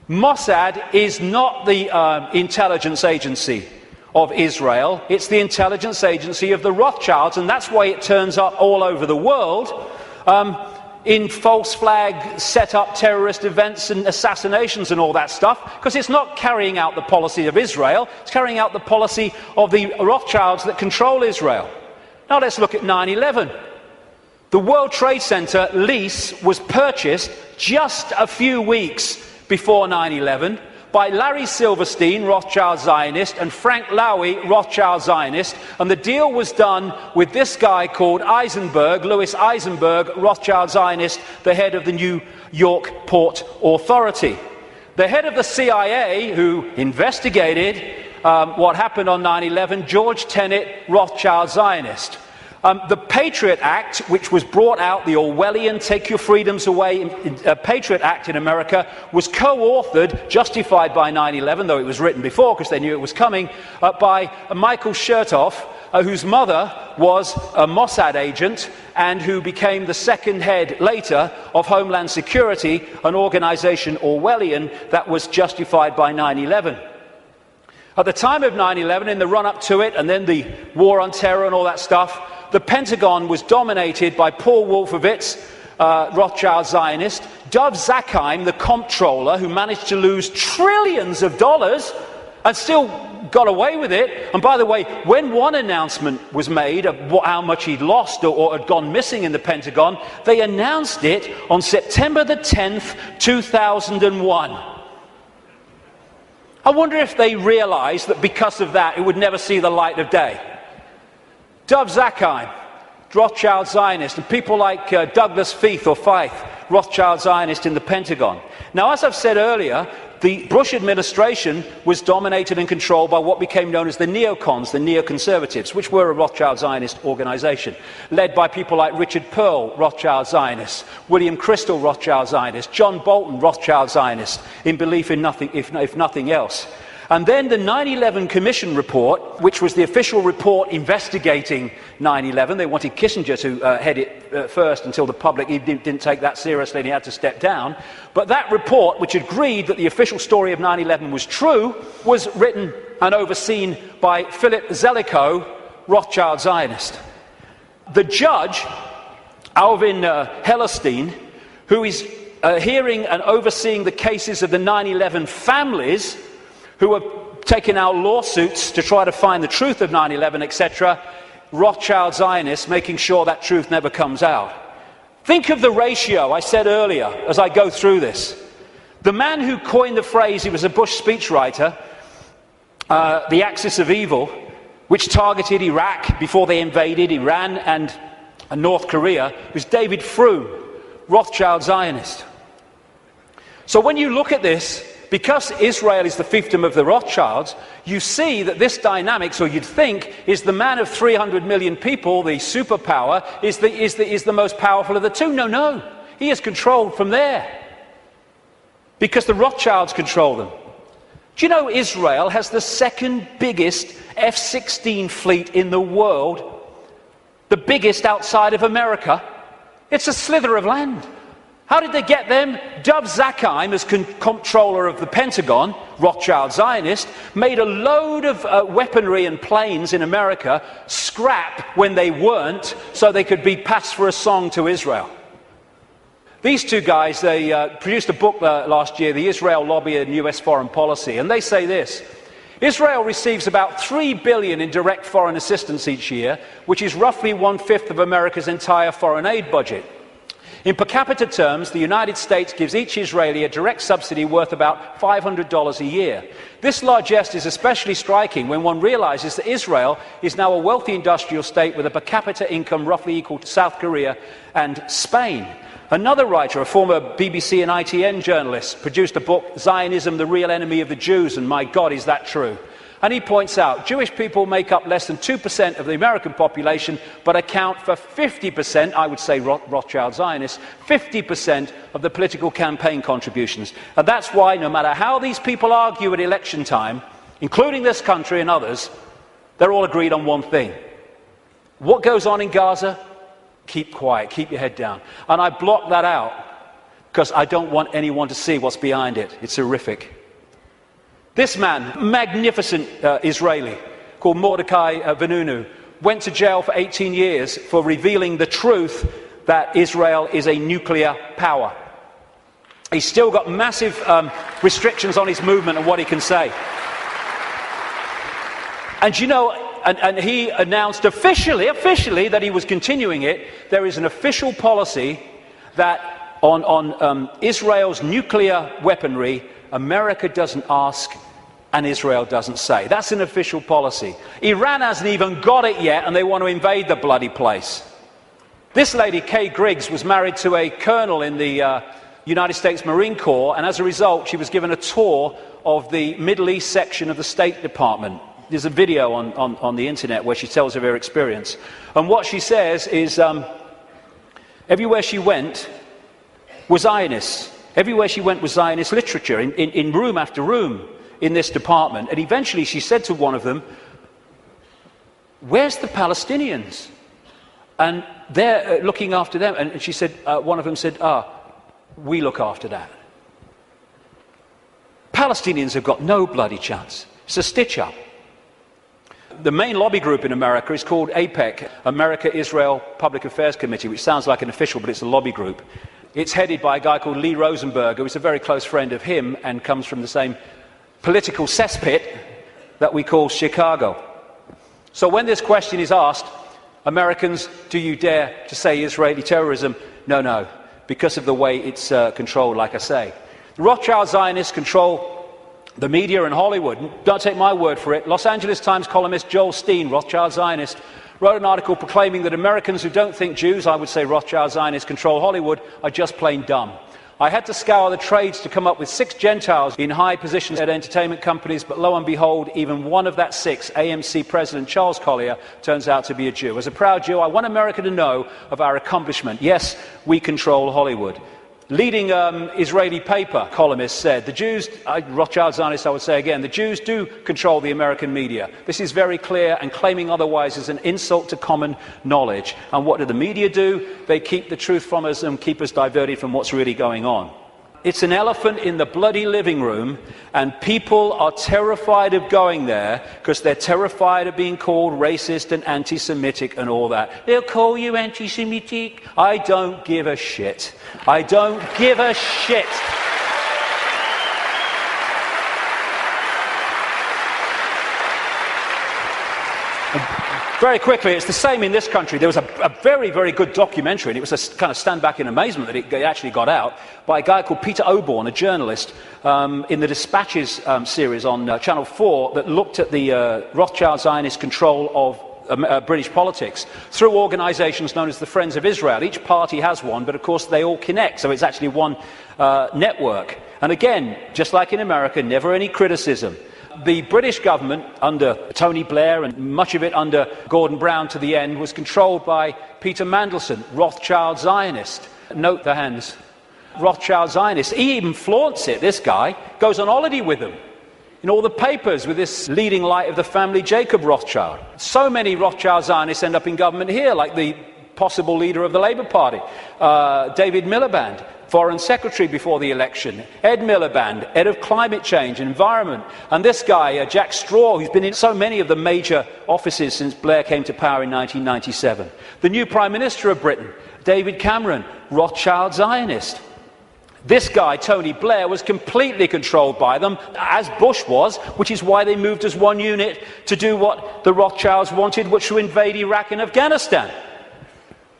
Speaker 1: Mossad is not the intelligence agency of Israel. It's the intelligence agency of the Rothschilds, and that's why it turns up all over the world in false flag set up terrorist events and assassinations and all that stuff, because it's not carrying out the policy of Israel, it's carrying out the policy of the Rothschilds that control Israel. Now let's look at 9/11. The World Trade Center lease was purchased just a few weeks before 9/11 by Larry Silverstein, Rothschild Zionist, and Frank Lowy, Rothschild Zionist, and the deal was done with this guy called Eisenberg, Louis Eisenberg, Rothschild Zionist, the head of the New York Port Authority. The head of the CIA, who investigated what happened on 9/11, George Tenet, Rothschild Zionist. The Patriot Act, which was brought out, the Orwellian Take Your Freedoms Away Patriot Act in America, was co-authored, justified by 9/11, though it was written before because they knew it was coming, by Michael Chertoff, whose mother was a Mossad agent and who became the second head later of Homeland Security, an organization Orwellian that was justified by 9/11. At the time of 9/11, in the run-up to it, and then the war on terror and all that stuff, the Pentagon was dominated by Paul Wolfowitz, Rothschild Zionist, Dov Zakheim, the comptroller, who managed to lose trillions of dollars and still got away with it. And by the way, when one announcement was made of how much he'd lost or had gone missing in the Pentagon, they announced it on September the 10th, 2001. I wonder if they realized that because of that, it would never see the light of day. Dov Zakheim, Rothschild Zionist, and people like Douglas Feith or Feith, Rothschild Zionist in the Pentagon. Now, as I've said earlier, the Bush administration was dominated and controlled by what became known as the neocons, the neoconservatives, which were a Rothschild Zionist organization, led by people like Richard Pearl, Rothschild Zionist, William Crystal, Rothschild Zionist, John Bolton, Rothschild Zionist, in belief in nothing, if nothing else. And then the 9/11 Commission report, which was the official report investigating 9/11. They wanted Kissinger to head it first until the public didn't take that seriously and he had to step down. But that report, which agreed that the official story of 9/11 was true, was written and overseen by Philip Zelikow, Rothschild Zionist. The judge, Alvin Hellerstein, who is hearing and overseeing the cases of the 9/11 families, who are taking out lawsuits to try to find the truth of 9/11, etc., Rothschild Zionists, making sure that truth never comes out. Think of the ratio I said earlier as I go through this. The man who coined the phrase, he was a Bush speechwriter, the axis of evil, which targeted Iraq before they invaded Iran and North Korea, was David Frum, Rothschild Zionist. So when you look at this, because Israel is the fiefdom of the Rothschilds, you see that this dynamics, or you'd think, is the man of 300 million people, the superpower, is the most powerful of the two. No. He is controlled from there. Because the Rothschilds control them. Do you know Israel has the second biggest F-16 fleet in the world? The biggest outside of America? It's a slither of land. How did they get them? Dov Zakheim, as comptroller of the Pentagon, Rothschild Zionist, made a load of weaponry and planes in America scrap when they weren't, so they could be passed for a song to Israel. These two guys, they produced a book last year, The Israel Lobby and US Foreign Policy, and they say this: Israel receives about $3 billion in direct foreign assistance each year, which is roughly 1/5 of America's entire foreign aid budget. In per capita terms, the United States gives each Israeli a direct subsidy worth about $500 a year. This largesse is especially striking when one realizes that Israel is now a wealthy industrial state with a per capita income roughly equal to South Korea and Spain. Another writer, a former BBC and ITN journalist, produced a book, Zionism, the Real Enemy of the Jews, and my God, is that true? And he points out, Jewish people make up less than 2% of the American population, but account for 50%, I would say Rothschild Zionists, 50% of the political campaign contributions. And that's why, no matter how these people argue at election time, including this country and others, they're all agreed on one thing. What goes on in Gaza? Keep quiet, keep your head down. And I block that out because I don't want anyone to see what's behind it. It's horrific. This man, magnificent Israeli, called Mordecai Vanunu, went to jail for 18 years for revealing the truth that Israel is a nuclear power. He's still got massive restrictions on his movement and what he can say. And you know, and he announced officially that he was continuing it. There is an official policy that on Israel's nuclear weaponry, America doesn't ask and Israel doesn't say. That's an official policy. Iran hasn't even got it yet and they want to invade the bloody place. This lady, Kay Griggs, was married to a colonel in the United States Marine Corps, and as a result she was given a tour of the Middle East section of the State Department. There's a video on the internet where she tells of her experience. And what she says is everywhere she went was Zionists. Everywhere she went was Zionist literature, in room after room in this department. And eventually she said to one of them, "Where's the Palestinians?" And they're looking after them. And she said, one of them said, "We look after that." Palestinians have got no bloody chance. It's a stitch-up. The main lobby group in America is called AIPAC, America-Israel Public Affairs Committee, which sounds like an official, but it's a lobby group. It's headed by a guy called Lee Rosenberg, who is a very close friend of him and comes from the same political cesspit that we call Chicago. So when this question is asked, Americans, do you dare to say Israeli terrorism? No, no, because of the way it's controlled, like I say. The Rothschild Zionists control the media and Hollywood. Don't take my word for it. Los Angeles Times columnist Joel Steen, Rothschild Zionist, wrote an article proclaiming that Americans who don't think Jews, I would say Rothschild Zionists, control Hollywood, are just plain dumb. I had to scour the trades to come up with 6 Gentiles in high positions at entertainment companies, but lo and behold, even one of that 6, AMC President Charles Collier, turns out to be a Jew. As a proud Jew, I want America to know of our accomplishment. Yes, we control Hollywood. Leading Israeli paper columnist said, the Jews, Rothschild Zionists I would say again, the Jews do control the American media. This is very clear, and claiming otherwise is an insult to common knowledge. And what do the media do? They keep the truth from us and keep us diverted from what's really going on. It's an elephant in the bloody living room, and people are terrified of going there because they're terrified of being called racist and anti-Semitic and all that. They'll call you anti-Semitic. I don't give a shit. I don't give a shit. Very quickly, it's the same in this country. There was a very, very good documentary, and it was a kind of stand back in amazement that it actually got out, by a guy called Peter Oborne, a journalist, in the Dispatches series on Channel 4 that looked at the Rothschild Zionist control of British politics through organisations known as the Friends of Israel. Each party has one, but of course they all connect, so it's actually one network. And again, just like in America, never any criticism. The British government, under Tony Blair and much of it under Gordon Brown to the end, was controlled by Peter Mandelson, Rothschild Zionist. Note the hands. Rothschild Zionist. He even flaunts it, this guy. Goes on holiday with them. In all the papers with this leading light of the family, Jacob Rothschild. So many Rothschild Zionists end up in government here, like the possible leader of the Labour Party, David Miliband, Foreign Secretary before the election, Ed Miliband, Head of Climate Change and Environment, and this guy, Jack Straw, who's been in so many of the major offices since Blair came to power in 1997. The new Prime Minister of Britain, David Cameron, Rothschild Zionist. This guy, Tony Blair, was completely controlled by them, as Bush was, which is why they moved as one unit to do what the Rothschilds wanted, which was to invade Iraq and Afghanistan.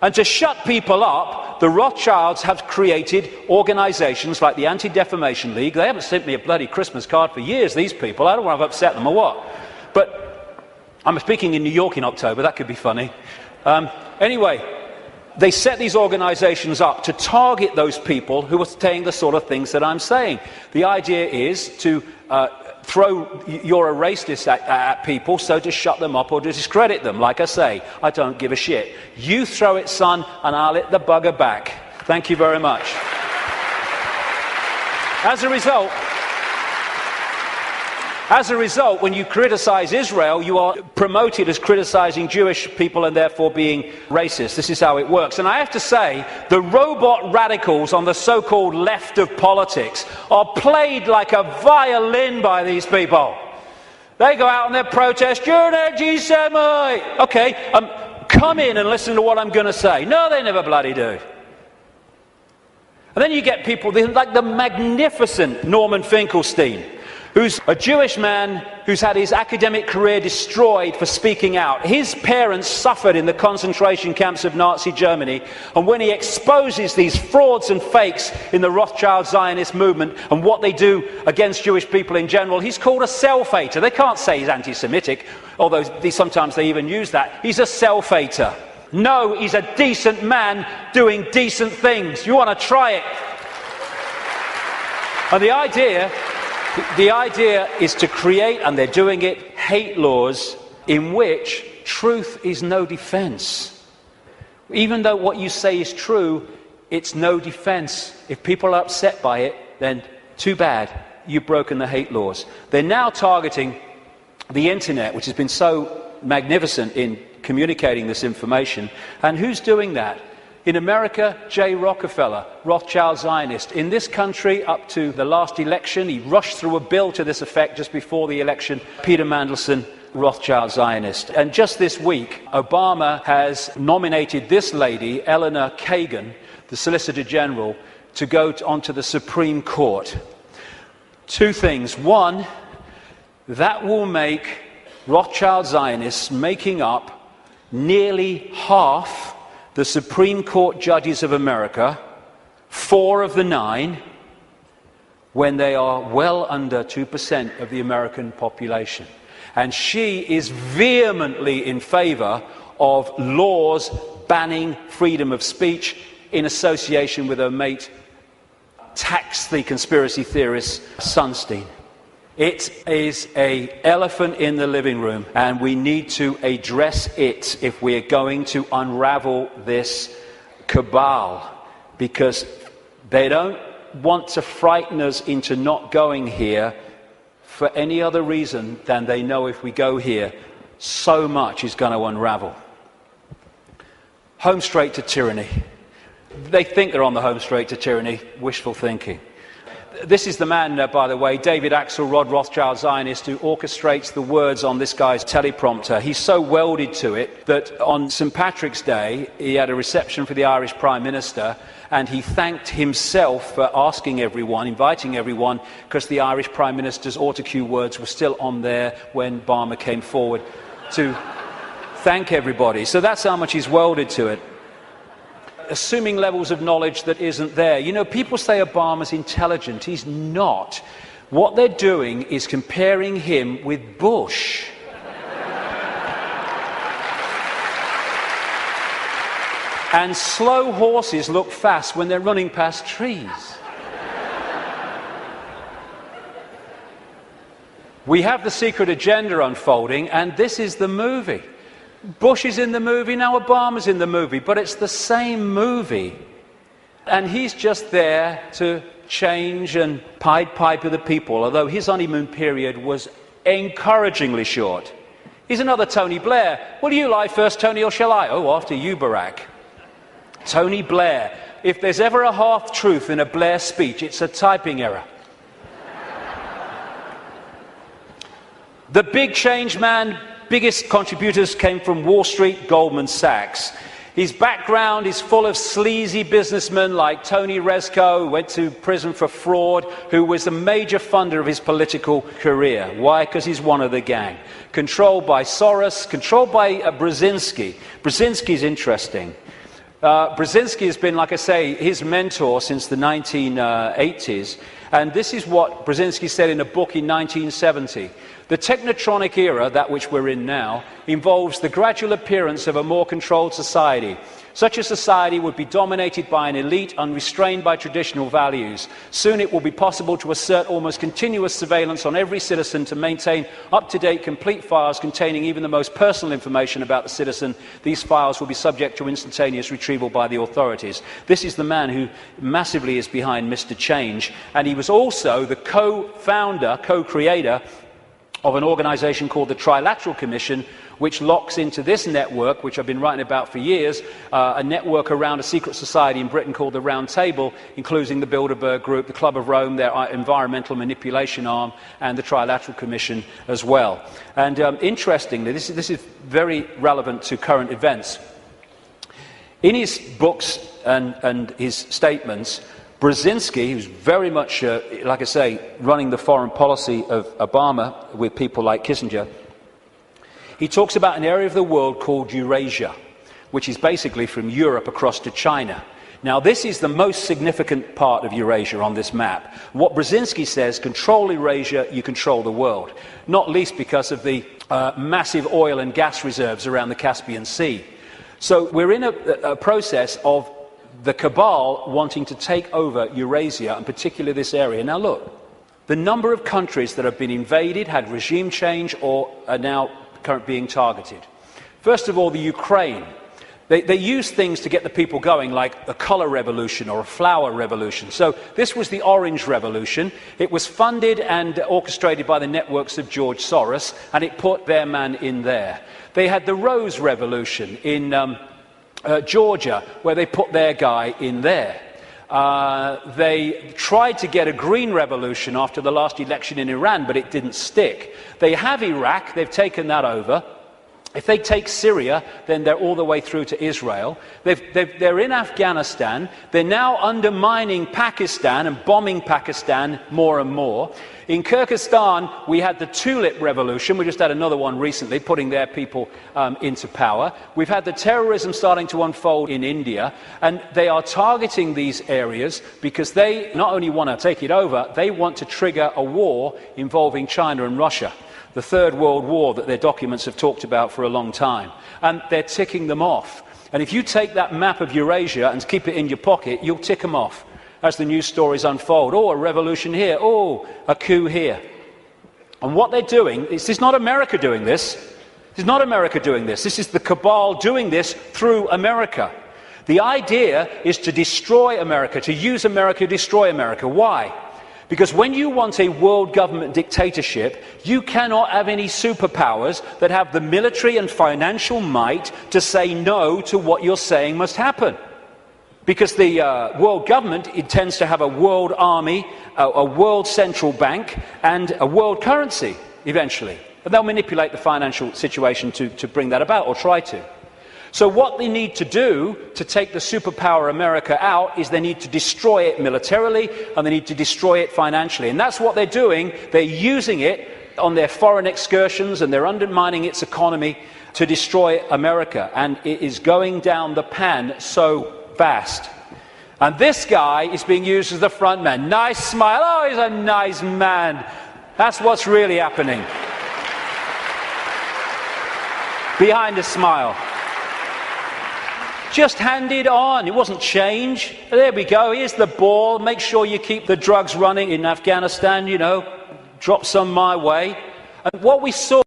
Speaker 1: And to shut people up, the Rothschilds have created organisations like the Anti-Defamation League. They haven't sent me a bloody Christmas card for years, these people. I don't want to upset them or what. But I'm speaking in New York in October. That could be funny. Anyway, they set these organisations up to target those people who are saying the sort of things that I'm saying. The idea is to throw you're a racist at people, so to shut them up or to discredit them. Like I say, I don't give a shit. You throw it, son, and I'll hit the bugger back. Thank you very much. As a result, when you criticize Israel, you are promoted as criticizing Jewish people and therefore being racist. This is how it works. And I have to say, the robot radicals on the so-called left of politics are played like a violin by these people. They go out on their protest, you're an anti-Semite. Okay, come in and listen to what I'm going to say. No, they never bloody do. And then you get people like the magnificent Norman Finkelstein, who's a Jewish man who's had his academic career destroyed for speaking out. His parents suffered in the concentration camps of Nazi Germany, and when he exposes these frauds and fakes in the Rothschild Zionist movement and what they do against Jewish people in general, he's called a self-hater. They can't say he's anti-Semitic, although sometimes they even use that. He's a self-hater. No, he's a decent man doing decent things. You want to try it? And the idea is to create, and they're doing it, hate laws in which truth is no defense. Even though what you say is true, it's no defense. If people are upset by it, then too bad, you've broken the hate laws. They're now targeting the internet, which has been so magnificent in communicating this information. And who's doing that? In America, J. Rockefeller, Rothschild Zionist. In this country, up to the last election, he rushed through a bill to this effect just before the election, Peter Mandelson, Rothschild Zionist. And just this week, Obama has nominated this lady, Eleanor Kagan, the Solicitor General, to go onto the Supreme Court. Two things. One, that will make Rothschild Zionists making up nearly half the Supreme Court judges of America, 4 of the 9, when they are well under 2% of the American population. And she is vehemently in favour of laws banning freedom of speech in association with her mate, tax the conspiracy theorist Sunstein. It is an elephant in the living room, and we need to address it if we are going to unravel this cabal, because they don't want to frighten us into not going here for any other reason than they know if we go here, so much is going to unravel. Home straight to tyranny. They think they're on the home straight to tyranny, wishful thinking. This is the man, by the way, David Axelrod, Rothschild Zionist, who orchestrates the words on this guy's teleprompter. He's so welded to it that on St. Patrick's Day, he had a reception for the Irish Prime Minister, and he thanked himself for asking everyone, inviting everyone, because the Irish Prime Minister's autocue words were still on there when Barmer came forward to thank everybody. So that's how much he's welded to it. Assuming levels of knowledge that isn't there. You know, people say Obama's intelligent. He's not. What they're doing is comparing him with Bush. And slow horses look fast when they're running past trees. We have the secret agenda unfolding, and this is the movie. Bush is in the movie, now Obama's in the movie, but it's the same movie. And he's just there to change and Pied Piper the people, although his honeymoon period was encouragingly short. He's another Tony Blair. Will you lie first, Tony, or shall I? Oh, after you, Barack. Tony Blair. If there's ever a half-truth in a Blair speech, it's a typing error. The big change man, biggest contributors came from Wall Street, Goldman Sachs. His background is full of sleazy businessmen like Tony Rezko, who went to prison for fraud, who was a major funder of his political career. Why? Because he's one of the gang. Controlled by Soros, controlled by Brzezinski. Brzezinski's interesting. Brzezinski has been, like I say, his mentor since the 1980s. And this is what Brzezinski said in a book in 1970. The technotronic era, that which we're in now, involves the gradual appearance of a more controlled society. Such a society would be dominated by an elite unrestrained by traditional values. Soon it will be possible to assert almost continuous surveillance on every citizen to maintain up-to-date complete files containing even the most personal information about the citizen. These files will be subject to instantaneous retrieval by the authorities. This is the man who massively is behind Mr. Change, and he was also the co-founder, co-creator of an organization called the Trilateral Commission, which locks into this network, which I've been writing about for years, a network around a secret society in Britain called the Round Table, including the Bilderberg Group, the Club of Rome, their environmental manipulation arm, and the Trilateral Commission as well. And interestingly, this is very relevant to current events. In his books and his statements, Brzezinski, who's very much, like I say, running the foreign policy of Obama with people like Kissinger, he talks about an area of the world called Eurasia, which is basically from Europe across to China. Now, this is the most significant part of Eurasia on this map. What Brzezinski says, control Eurasia, you control the world, not least because of the massive oil and gas reserves around the Caspian Sea. So we're in a process of the cabal wanting to take over Eurasia, and particularly this area. Now look, the number of countries that have been invaded, had regime change, or are now currently being targeted. First of all, the Ukraine. They use things to get the people going, like a colour revolution or a flower revolution. So this was the Orange Revolution. It was funded and orchestrated by the networks of George Soros, and it put their man in there. They had the Rose Revolution in Georgia, where they put their guy in there. They tried to get a green revolution after the last election in Iran, but it didn't stick. They have Iraq, they've taken that over. If they take Syria, then they're all the way through to Israel. They're in Afghanistan. They're now undermining Pakistan and bombing Pakistan more and more. In Kyrgyzstan, we had the Tulip Revolution. We just had another one recently, putting their people into power. We've had the terrorism starting to unfold in India, and they are targeting these areas because they not only want to take it over, they want to trigger a war involving China and Russia. The Third World War that their documents have talked about for a long time. And they're ticking them off. And if you take that map of Eurasia and keep it in your pocket, you'll tick them off as the news stories unfold. Oh, a revolution here. Oh, a coup here. And what they're doing, this is not America doing this. This is not America doing this. This is the cabal doing this through America. The idea is to destroy America, to use America to destroy America. Why? Because when you want a world government dictatorship, you cannot have any superpowers that have the military and financial might to say no to what you're saying must happen. Because the world government intends to have a world army, a world central bank, and a world currency, eventually. And they'll manipulate the financial situation to bring that about, or try to. So what they need to do to take the superpower America out is they need to destroy it militarily, and they need to destroy it financially. And that's what they're doing. They're using it on their foreign excursions, and they're undermining its economy to destroy America. And it is going down the pan so fast. And this guy is being used as the front man. Nice smile. Oh, he's a nice man. That's what's really happening. Behind the smile. Just hand it on. It wasn't change. There we go. Here's the ball. Make sure you keep the drugs running in Afghanistan, you know. Drop some my way. And what we saw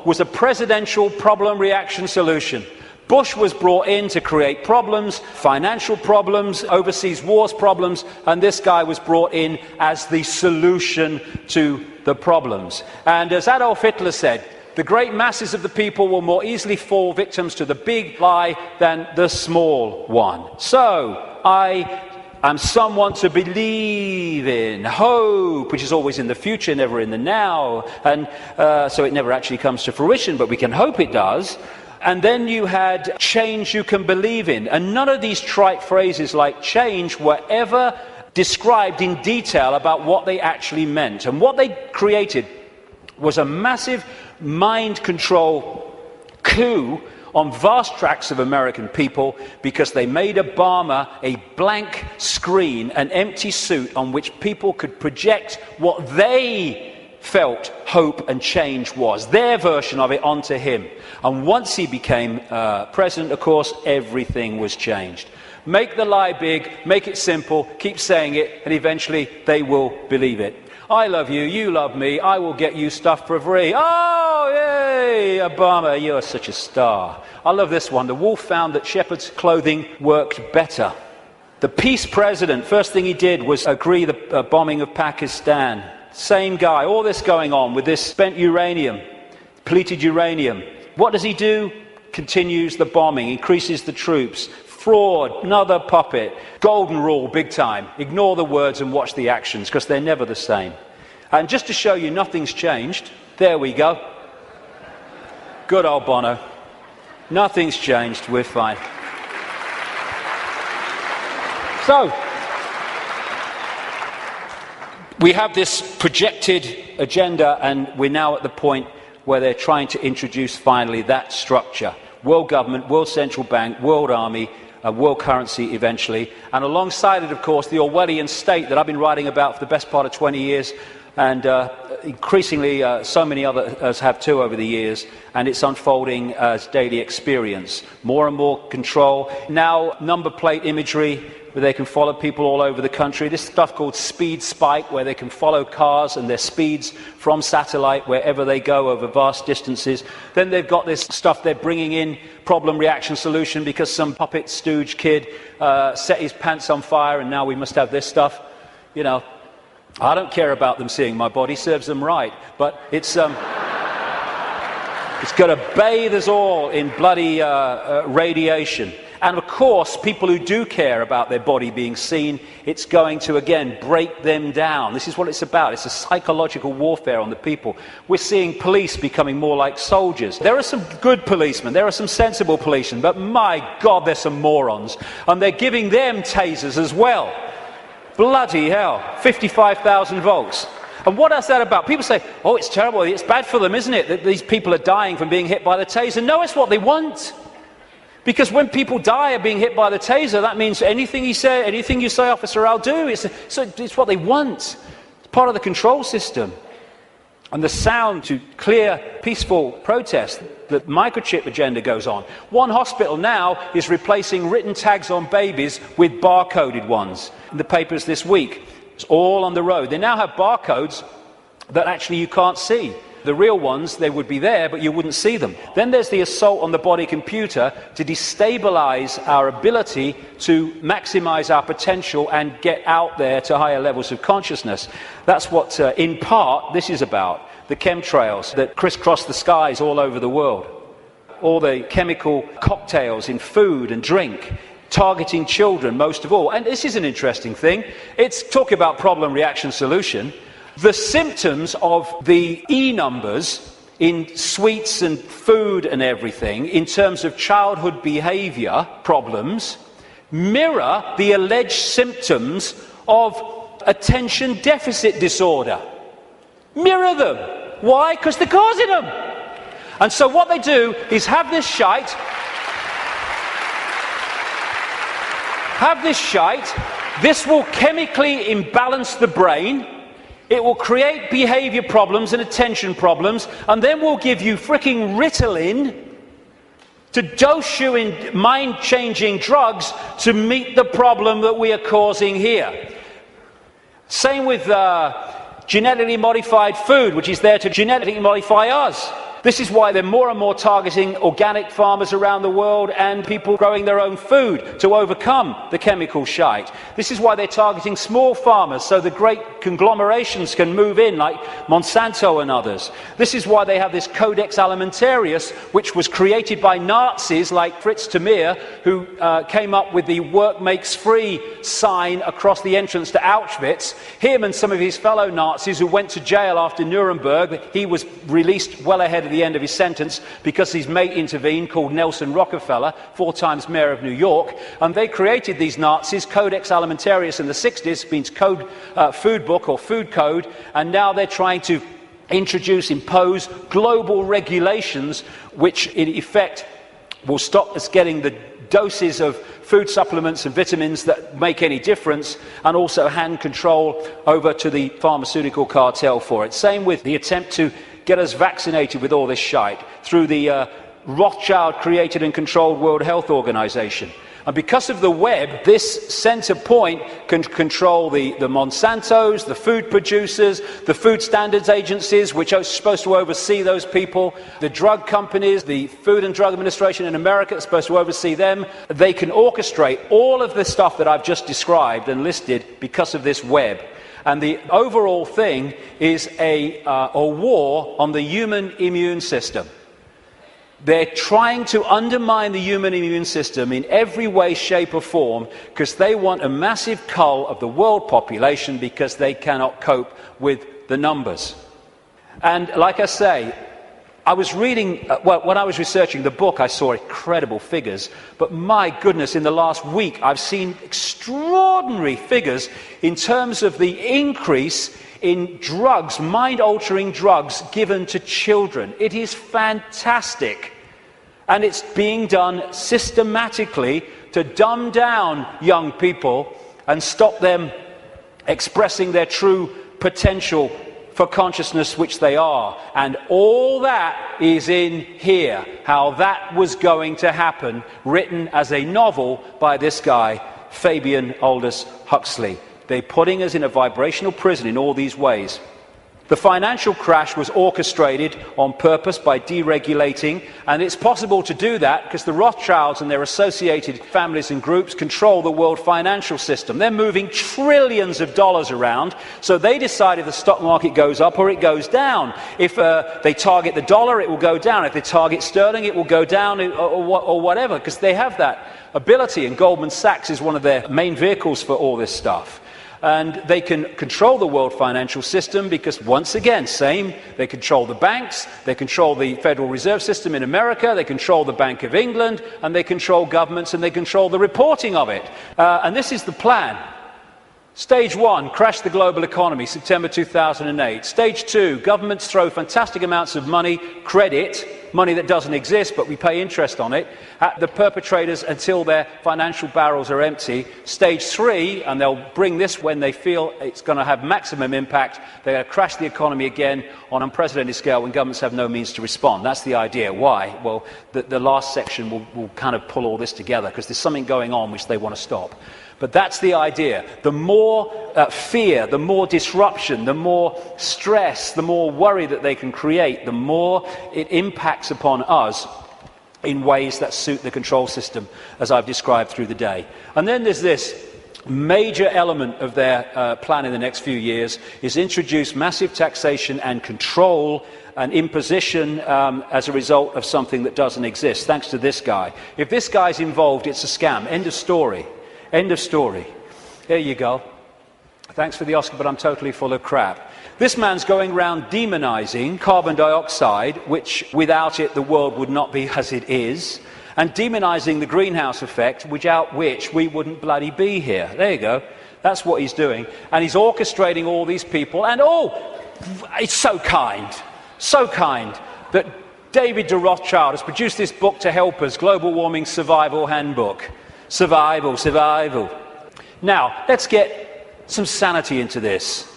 Speaker 1: was a presidential problem reaction solution. Bush was brought in to create problems, financial problems, overseas wars problems, and this guy was brought in as the solution to the problems. And as Adolf Hitler said, the great masses of the people will more easily fall victims to the big lie than the small one. So, I am someone to believe in. Hope, which is always in the future, never in the now. And so it never actually comes to fruition, but we can hope it does. And then you had change you can believe in. And none of these trite phrases like change were ever described in detail about what they actually meant. And what they created was a massive mind control coup on vast tracts of American people, because they made Obama a blank screen, an empty suit on which people could project what they felt hope and change was, their version of it, onto him. And once he became president, of course, everything was changed. Make the lie big, make it simple, keep saying it, and eventually they will believe it. I love you, you love me, I will get you stuff for free. Oh, yay, Obama, you're such a star. I love this one. The wolf found that shepherd's clothing worked better. The peace president, first thing he did was agree the bombing of Pakistan. Same guy, all this going on with this spent uranium, depleted uranium. What does he do? Continues the bombing, increases the troops. Fraud, another puppet. Golden rule, big time. Ignore the words and watch the actions, because they're never the same. And just to show you nothing's changed, there we go. Good old Bono. Nothing's changed, we're fine. So, we have this projected agenda, and we're now at the point where they're trying to introduce finally that structure. World government, world central bank, world army, world currency eventually. And alongside it, of course, the Orwellian state that I've been writing about for the best part of 20 years, and increasingly so many others have too over the years, and it's unfolding as daily experience. More and more control. Now, number plate imagery, where they can follow people all over the country. This stuff called Speed Spike, where they can follow cars and their speeds from satellite wherever they go over vast distances. Then they've got this stuff they're bringing in, problem, reaction, solution, because some puppet stooge kid set his pants on fire, and now we must have this stuff. You know, I don't care about them seeing my body, serves them right, but it's going to bathe us all in bloody radiation. And of course, people who do care about their body being seen, it's going to, again, break them down. This is what it's about. It's a psychological warfare on the people. We're seeing police becoming more like soldiers. There are some good policemen, there are some sensible policemen, but my God, there's some morons. And they're giving them tasers as well. Bloody hell, 55,000 volts. And what is that about? People say, oh, it's terrible, it's bad for them, isn't it, that these people are dying from being hit by the taser? No, it's what they want. Because when people die of being hit by the taser, that means anything you say, officer, I'll do. It's what they want. It's part of the control system. And the sound to clear, peaceful protest, the microchip agenda goes on. One hospital now is replacing written tags on babies with barcoded ones. In the papers this week, it's all on the road. They now have barcodes that actually you can't see. The real ones, they would be there, but you wouldn't see them. Then there's the assault on the body computer to destabilize our ability to maximize our potential and get out there to higher levels of consciousness. That's what, in part, this is about. The chemtrails that crisscross the skies all over the world. All the chemical cocktails in food and drink, targeting children most of all. And this is an interesting thing. It's talking about problem, reaction, solution. The symptoms of the E numbers in sweets and food and everything, in terms of childhood behavior problems, mirror the alleged symptoms of attention deficit disorder. Mirror them. Why? Because they're causing them. And so what they do is have this shite. This will chemically imbalance the brain. It will create behavior problems and attention problems, and then we'll give you fricking Ritalin to dose you in mind-changing drugs to meet the problem that we are causing here. Same with genetically modified food, which is there to genetically modify us. This is why they're more and more targeting organic farmers around the world and people growing their own food to overcome the chemical shite. This is why they're targeting small farmers so the great conglomerations can move in, like Monsanto and others. This is why they have this Codex Alimentarius, which was created by Nazis like Fritz Tamir, who came up with the work makes free sign across the entrance to Auschwitz. Him and some of his fellow Nazis who went to jail after Nuremberg, he was released well ahead of the end of his sentence because his mate intervened, called Nelson Rockefeller, 4 times mayor of New York. And they created these Nazis, Codex Alimentarius in the 60s, means code, food book or food code, and now they're trying to impose global regulations which in effect will stop us getting the doses of food supplements and vitamins that make any difference, and also hand control over to the pharmaceutical cartel for it. Same with the attempt to get us vaccinated with all this shite through the Rothschild created and controlled World Health Organization. And because of the web, this center point can control the Monsantos, the food producers, the food standards agencies, which are supposed to oversee those people, the drug companies, the Food and Drug Administration in America is supposed to oversee them. They can orchestrate all of the stuff that I've just described and listed because of this web. And the overall thing is a war on the human immune system. They're trying to undermine the human immune system in every way, shape or form because they want a massive cull of the world population because they cannot cope with the numbers. And like I say, I was reading, when I was researching the book, I saw incredible figures. But my goodness, in the last week, I've seen extraordinary figures in terms of the increase in drugs, mind-altering drugs given to children. It is fantastic. And it's being done systematically to dumb down young people and stop them expressing their true potential for consciousness, which they are. And all that is in here, how that was going to happen, written as a novel by this guy, Fabian Aldous Huxley. They're putting us in a vibrational prison in all these ways. The financial crash was orchestrated on purpose by deregulating, and it's possible to do that because the Rothschilds and their associated families and groups control the world financial system. They're moving trillions of dollars around, so they decide if the stock market goes up or it goes down. If they target the dollar, it will go down. If they target sterling, it will go down or whatever, because they have that ability, and Goldman Sachs is one of their main vehicles for all this stuff. And they can control the world financial system because, once again, they control the banks, they control the Federal Reserve System in America, they control the Bank of England, and they control governments, and they control the reporting of it. And this is the plan. Stage 1, crash the global economy, September 2008. Stage 2, governments throw fantastic amounts of money, credit, money that doesn't exist, but we pay interest on it, at the perpetrators until their financial barrels are empty. Stage 3, and they'll bring this when they feel it's going to have maximum impact, they're going to crash the economy again on an unprecedented scale when governments have no means to respond. That's the idea. Why? Well, the last section will kind of pull all this together, because there's something going on which they want to stop. But that's the idea. The more fear, the more disruption, the more stress, the more worry that they can create, the more it impacts upon us in ways that suit the control system, as I've described through the day. And then there's this major element of their plan in the next few years, is introduce massive taxation and control and imposition as a result of something that doesn't exist, thanks to this guy. If this guy's involved, it's a scam. End of story. End of story. There you go. Thanks for the Oscar, but I'm totally full of crap. This man's going around demonizing carbon dioxide, which without it the world would not be as it is, and demonizing the greenhouse effect, without which we wouldn't bloody be here. There you go. That's what he's doing. And he's orchestrating all these people. And it's so kind that David de Rothschild has produced this book to help us, Global Warming Survival Handbook. Survival. Now, let's get some sanity into this.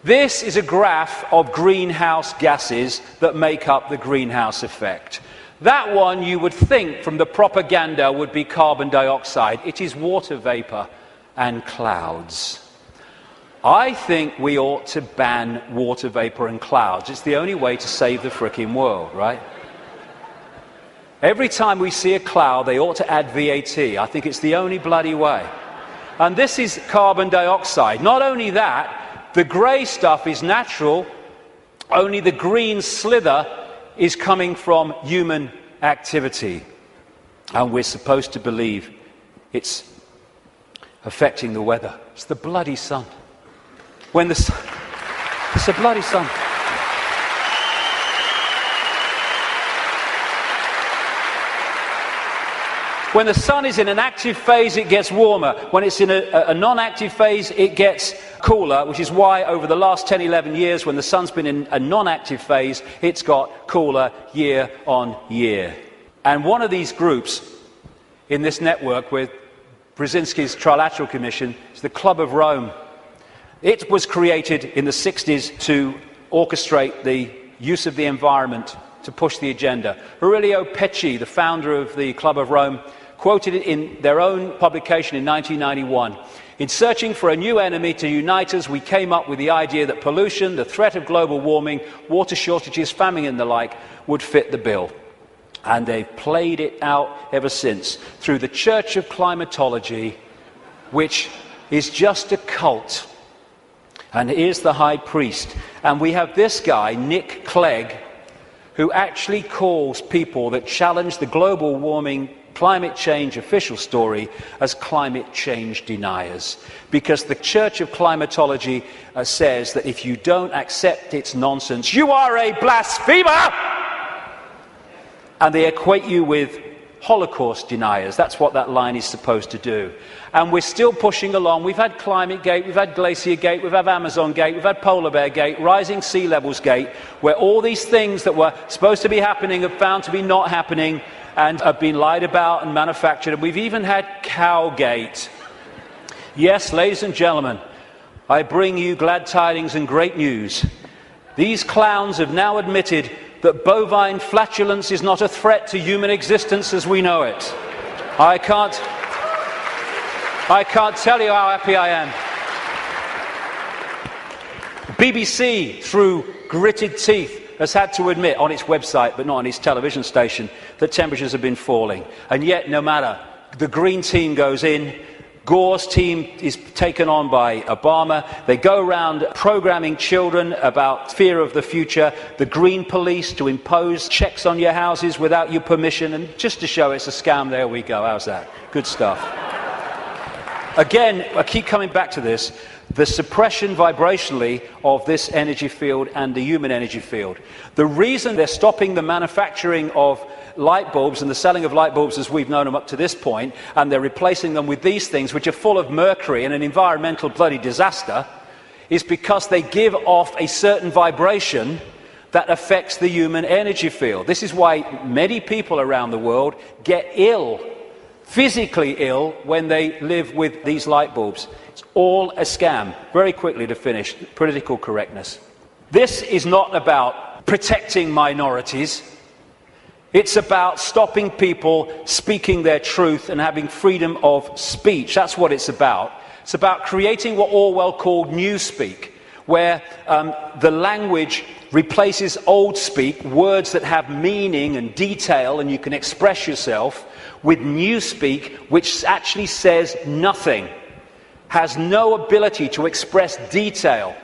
Speaker 1: This is a graph of greenhouse gases that make up the greenhouse effect. That one, you would think from the propaganda, would be carbon dioxide. It is water vapor and clouds. I think we ought to ban water vapor and clouds. It's the only way to save the frickin' world, right? Every time we see a cloud, they ought to add VAT. I think it's the only bloody way. And this is carbon dioxide. Not only that, the grey stuff is natural, only the green slither is coming from human activity. And we're supposed to believe it's affecting the weather. It's the bloody sun. It's the bloody sun. When the sun is in an active phase, it gets warmer. When it's in a non-active phase, it gets cooler, which is why over the last 10, 11 years, when the sun's been in a non-active phase, it's got cooler year on year. And one of these groups in this network with Brzezinski's Trilateral Commission is the Club of Rome. It was created in the 60s to orchestrate the use of the environment to push the agenda. Aurelio Pecci, the founder of the Club of Rome, quoted it in their own publication in 1991. In searching for a new enemy to unite us, we came up with the idea that pollution, the threat of global warming, water shortages, famine and the like would fit the bill. And they've played it out ever since through the Church of Climatology, which is just a cult. And here's the high priest. And we have this guy, Nick Clegg, who actually calls people that challenge the global warming climate change official story as climate change deniers. Because the Church of Climatology says that if you don't accept its nonsense, you are a blasphemer! And they equate you with Holocaust deniers. That's what that line is supposed to do. And we're still pushing along. We've had Climate Gate, we've had Glacier Gate, we've had Amazon Gate, we've had Polar Bear Gate, Rising Sea Levels Gate, where all these things that were supposed to be happening have found to be not happening and have been lied about and manufactured. And we've even had Cowgate. Yes, ladies and gentlemen, I bring you glad tidings and great news. These clowns have now admitted that bovine flatulence is not a threat to human existence as we know it. I can't tell you how happy I am. BBC, through gritted teeth, has had to admit on its website, but not on its television station, that temperatures have been falling. And yet, no matter, the Green Team goes in, Gore's team is taken on by Obama. They go around programming children about fear of the future, the Green Police to impose checks on your houses without your permission, and just to show it's a scam, there we go. How's that? Good stuff. Again, I keep coming back to this, the suppression vibrationally of this energy field and the human energy field. The reason they're stopping the manufacturing of light bulbs and the selling of light bulbs as we've known them up to this point, and they're replacing them with these things which are full of mercury and an environmental bloody disaster, is because they give off a certain vibration that affects the human energy field. This is why many people around the world get ill, physically ill, when they live with these light bulbs. It's all a scam. Very quickly to finish, political correctness. This is not about protecting minorities. It's about stopping people speaking their truth and having freedom of speech. That's what it's about. It's about creating what Orwell called newspeak, where the language replaces old speak, words that have meaning and detail and you can express yourself, with newspeak, which actually says nothing, has no ability to express detail.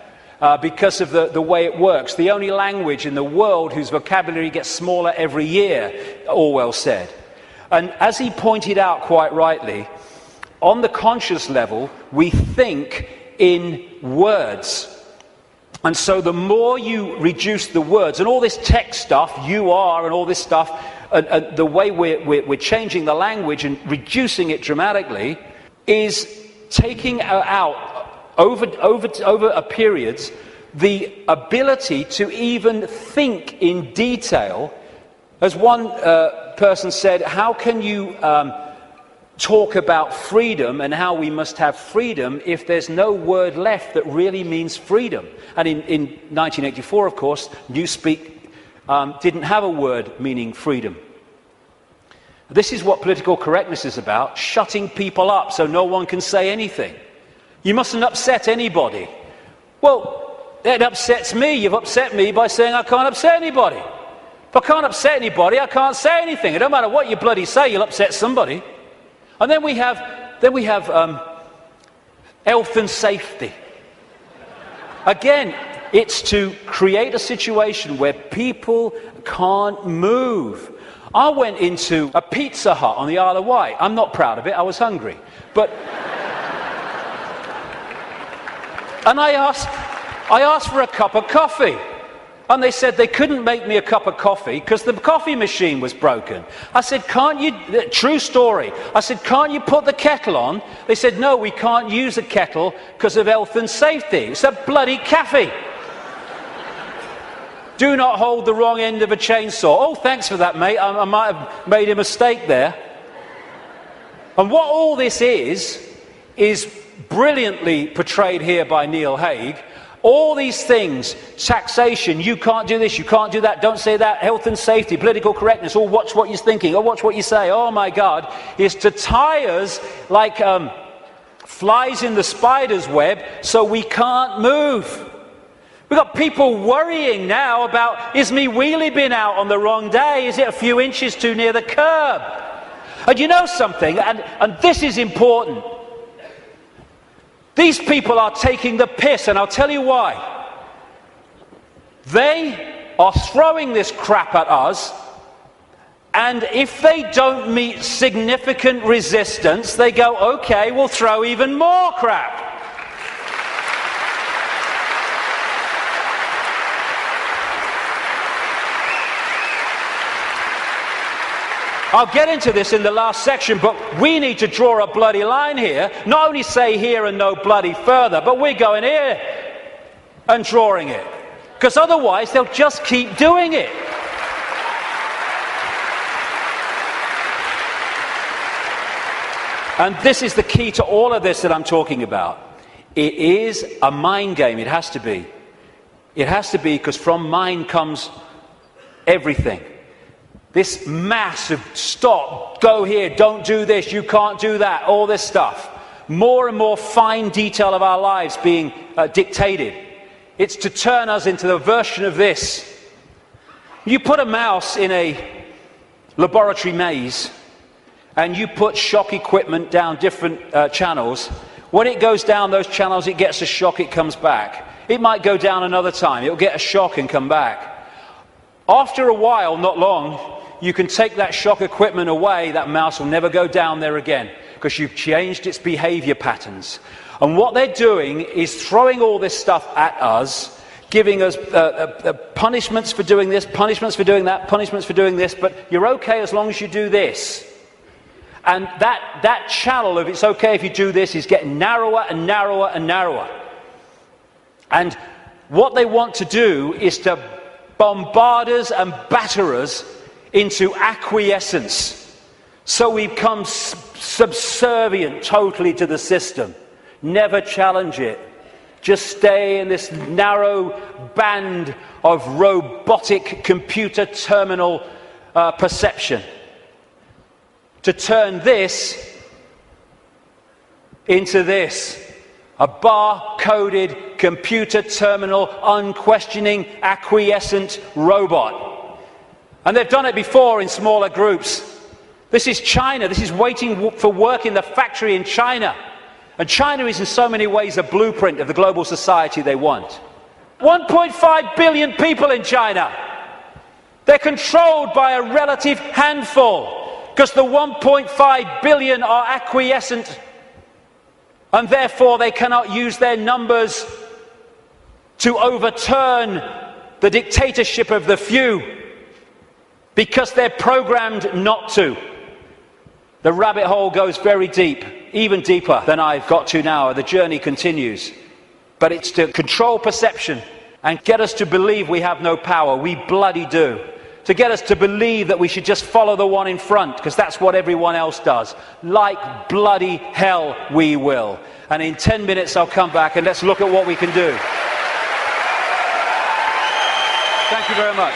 Speaker 1: Because of the way it works. The only language in the world whose vocabulary gets smaller every year, Orwell said. And as he pointed out quite rightly, on the conscious level, we think in words. And so the more you reduce the words, and all this tech stuff, you are, and all this stuff, and the way we're changing the language and reducing it dramatically, is taking out over a period, the ability to even think in detail. As one person said, how can you talk about freedom and how we must have freedom if there's no word left that really means freedom? And in 1984, of course, newspeak didn't have a word meaning freedom. This is what political correctness is about, shutting people up so no one can say anything. You mustn't upset anybody. Well, it upsets me. You've upset me by saying I can't upset anybody. If I can't upset anybody, I can't say anything. It don't matter what you bloody say, you'll upset somebody. And then we have health and safety. Again, it's to create a situation where people can't move. I went into a Pizza Hut on the Isle of Wight. I'm not proud of it. I was hungry. But and I asked for a cup of coffee. And they said they couldn't make me a cup of coffee because the coffee machine was broken. I said, can't you, true story, I said, can't you put the kettle on? They said, no, we can't use a kettle because of health and safety. It's a bloody cafe. Do not hold the wrong end of a chainsaw. Oh, thanks for that, mate. I might have made a mistake there. And what all this is brilliantly portrayed here by Neil Haig. All these things, taxation, you can't do this, you can't do that, don't say that, health and safety, political correctness, oh, watch what you're thinking, oh, watch what you say, oh my God, is to tie us like flies in the spider's web so we can't move. We've got people worrying now about, is me wheelie bin out on the wrong day? Is it a few inches too near the curb? And you know something, and this is important. These people are taking the piss, and I'll tell you why. They are throwing this crap at us, and if they don't meet significant resistance, they go, okay, we'll throw even more crap. I'll get into this in the last section, but we need to draw a bloody line here. Not only say here and no bloody further, but we're going here and drawing it. Because otherwise they'll just keep doing it. And this is the key to all of this that I'm talking about. It is a mind game. It has to be. It has to be, because from mind comes everything. This massive stop, go here, don't do this, you can't do that, all this stuff. More and more fine detail of our lives being dictated. It's to turn us into the version of this. You put a mouse in a laboratory maze and you put shock equipment down different channels. When it goes down those channels, it gets a shock, it comes back. It might go down another time, it'll get a shock and come back. After a while, not long, you can take that shock equipment away, that mouse will never go down there again, because you've changed its behavior patterns. And what they're doing is throwing all this stuff at us, giving us punishments for doing this, punishments for doing that, punishments for doing this, but you're okay as long as you do this. And that channel of it's okay if you do this is getting narrower and narrower and narrower. And what they want to do is to bombard us and batter us into acquiescence, so we become subservient totally to the system. Never challenge it. Just stay in this narrow band of robotic computer terminal perception. To turn this into this. A bar-coded, computer terminal, unquestioning, acquiescent robot. And they've done it before in smaller groups. This is China. This is waiting for work in the factory in China. And China is in so many ways a blueprint of the global society they want. 1.5 billion people in China. They're controlled by a relative handful, because the 1.5 billion are acquiescent, and therefore they cannot use their numbers to overturn the dictatorship of the few, because they're programmed not to. The rabbit hole goes very deep, even deeper than I've got to now. The journey continues. But it's to control perception and get us to believe we have no power. We bloody do. To get us to believe that we should just follow the one in front, because that's what everyone else does. Like bloody hell we will. And in 10 minutes I'll come back and let's look at what we can do. Thank you very much.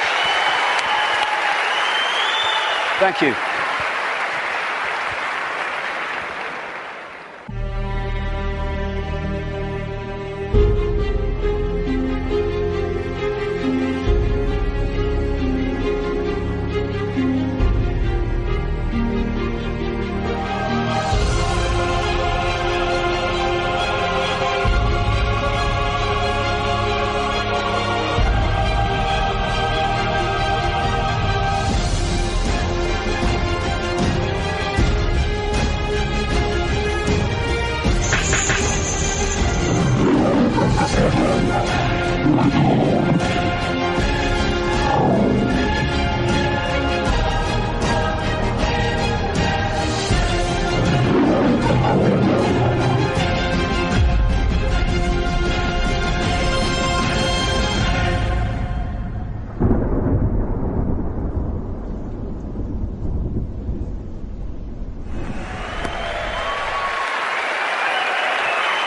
Speaker 1: Thank you.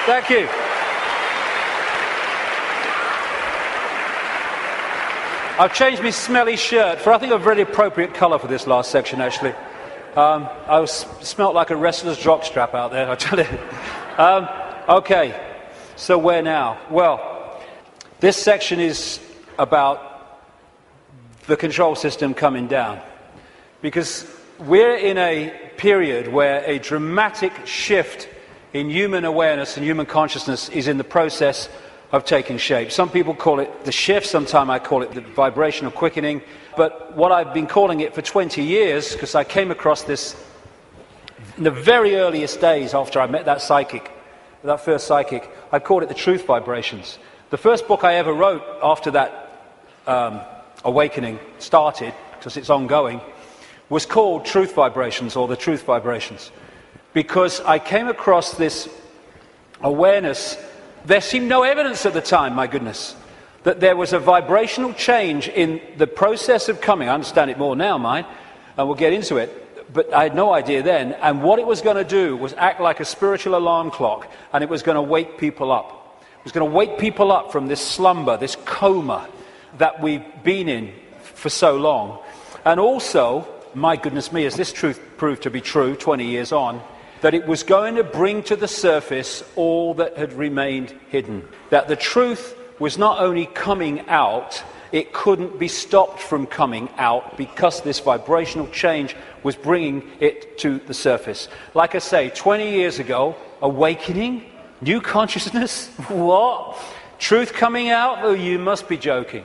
Speaker 1: Thank you. I've changed my smelly shirt for, I think, a very appropriate colour for this last section, actually. Smelt like a wrestler's jockstrap out there, I tell you. Okay, so where now? Well, this section is about the control system coming down. Because we're in a period where a dramatic shift in human awareness and human consciousness is in the process of taking shape. Some people call it the shift, sometimes I call it the vibrational quickening, but what I've been calling it for 20 years, because I came across this in the very earliest days after I met that psychic, that first psychic, I called it the truth vibrations. The first book I ever wrote after that awakening started, because it's ongoing, was called Truth Vibrations, or the Truth Vibrations, because I came across this awareness. There seemed no evidence at the time, my goodness, that there was a vibrational change in the process of coming. I understand it more now, mind, and we'll get into it, but I had no idea then. And what it was going to do was act like a spiritual alarm clock, and it was going to wake people up. It was going to wake people up from this slumber, this coma that we've been in for so long. And also, my goodness me, as this truth proved to be true 20 years on, that it was going to bring to the surface all that had remained hidden. That the truth was not only coming out, it couldn't be stopped from coming out, because this vibrational change was bringing it to the surface. Like I say, 20 years ago, awakening, new consciousness, what? Truth coming out? Oh, you must be joking.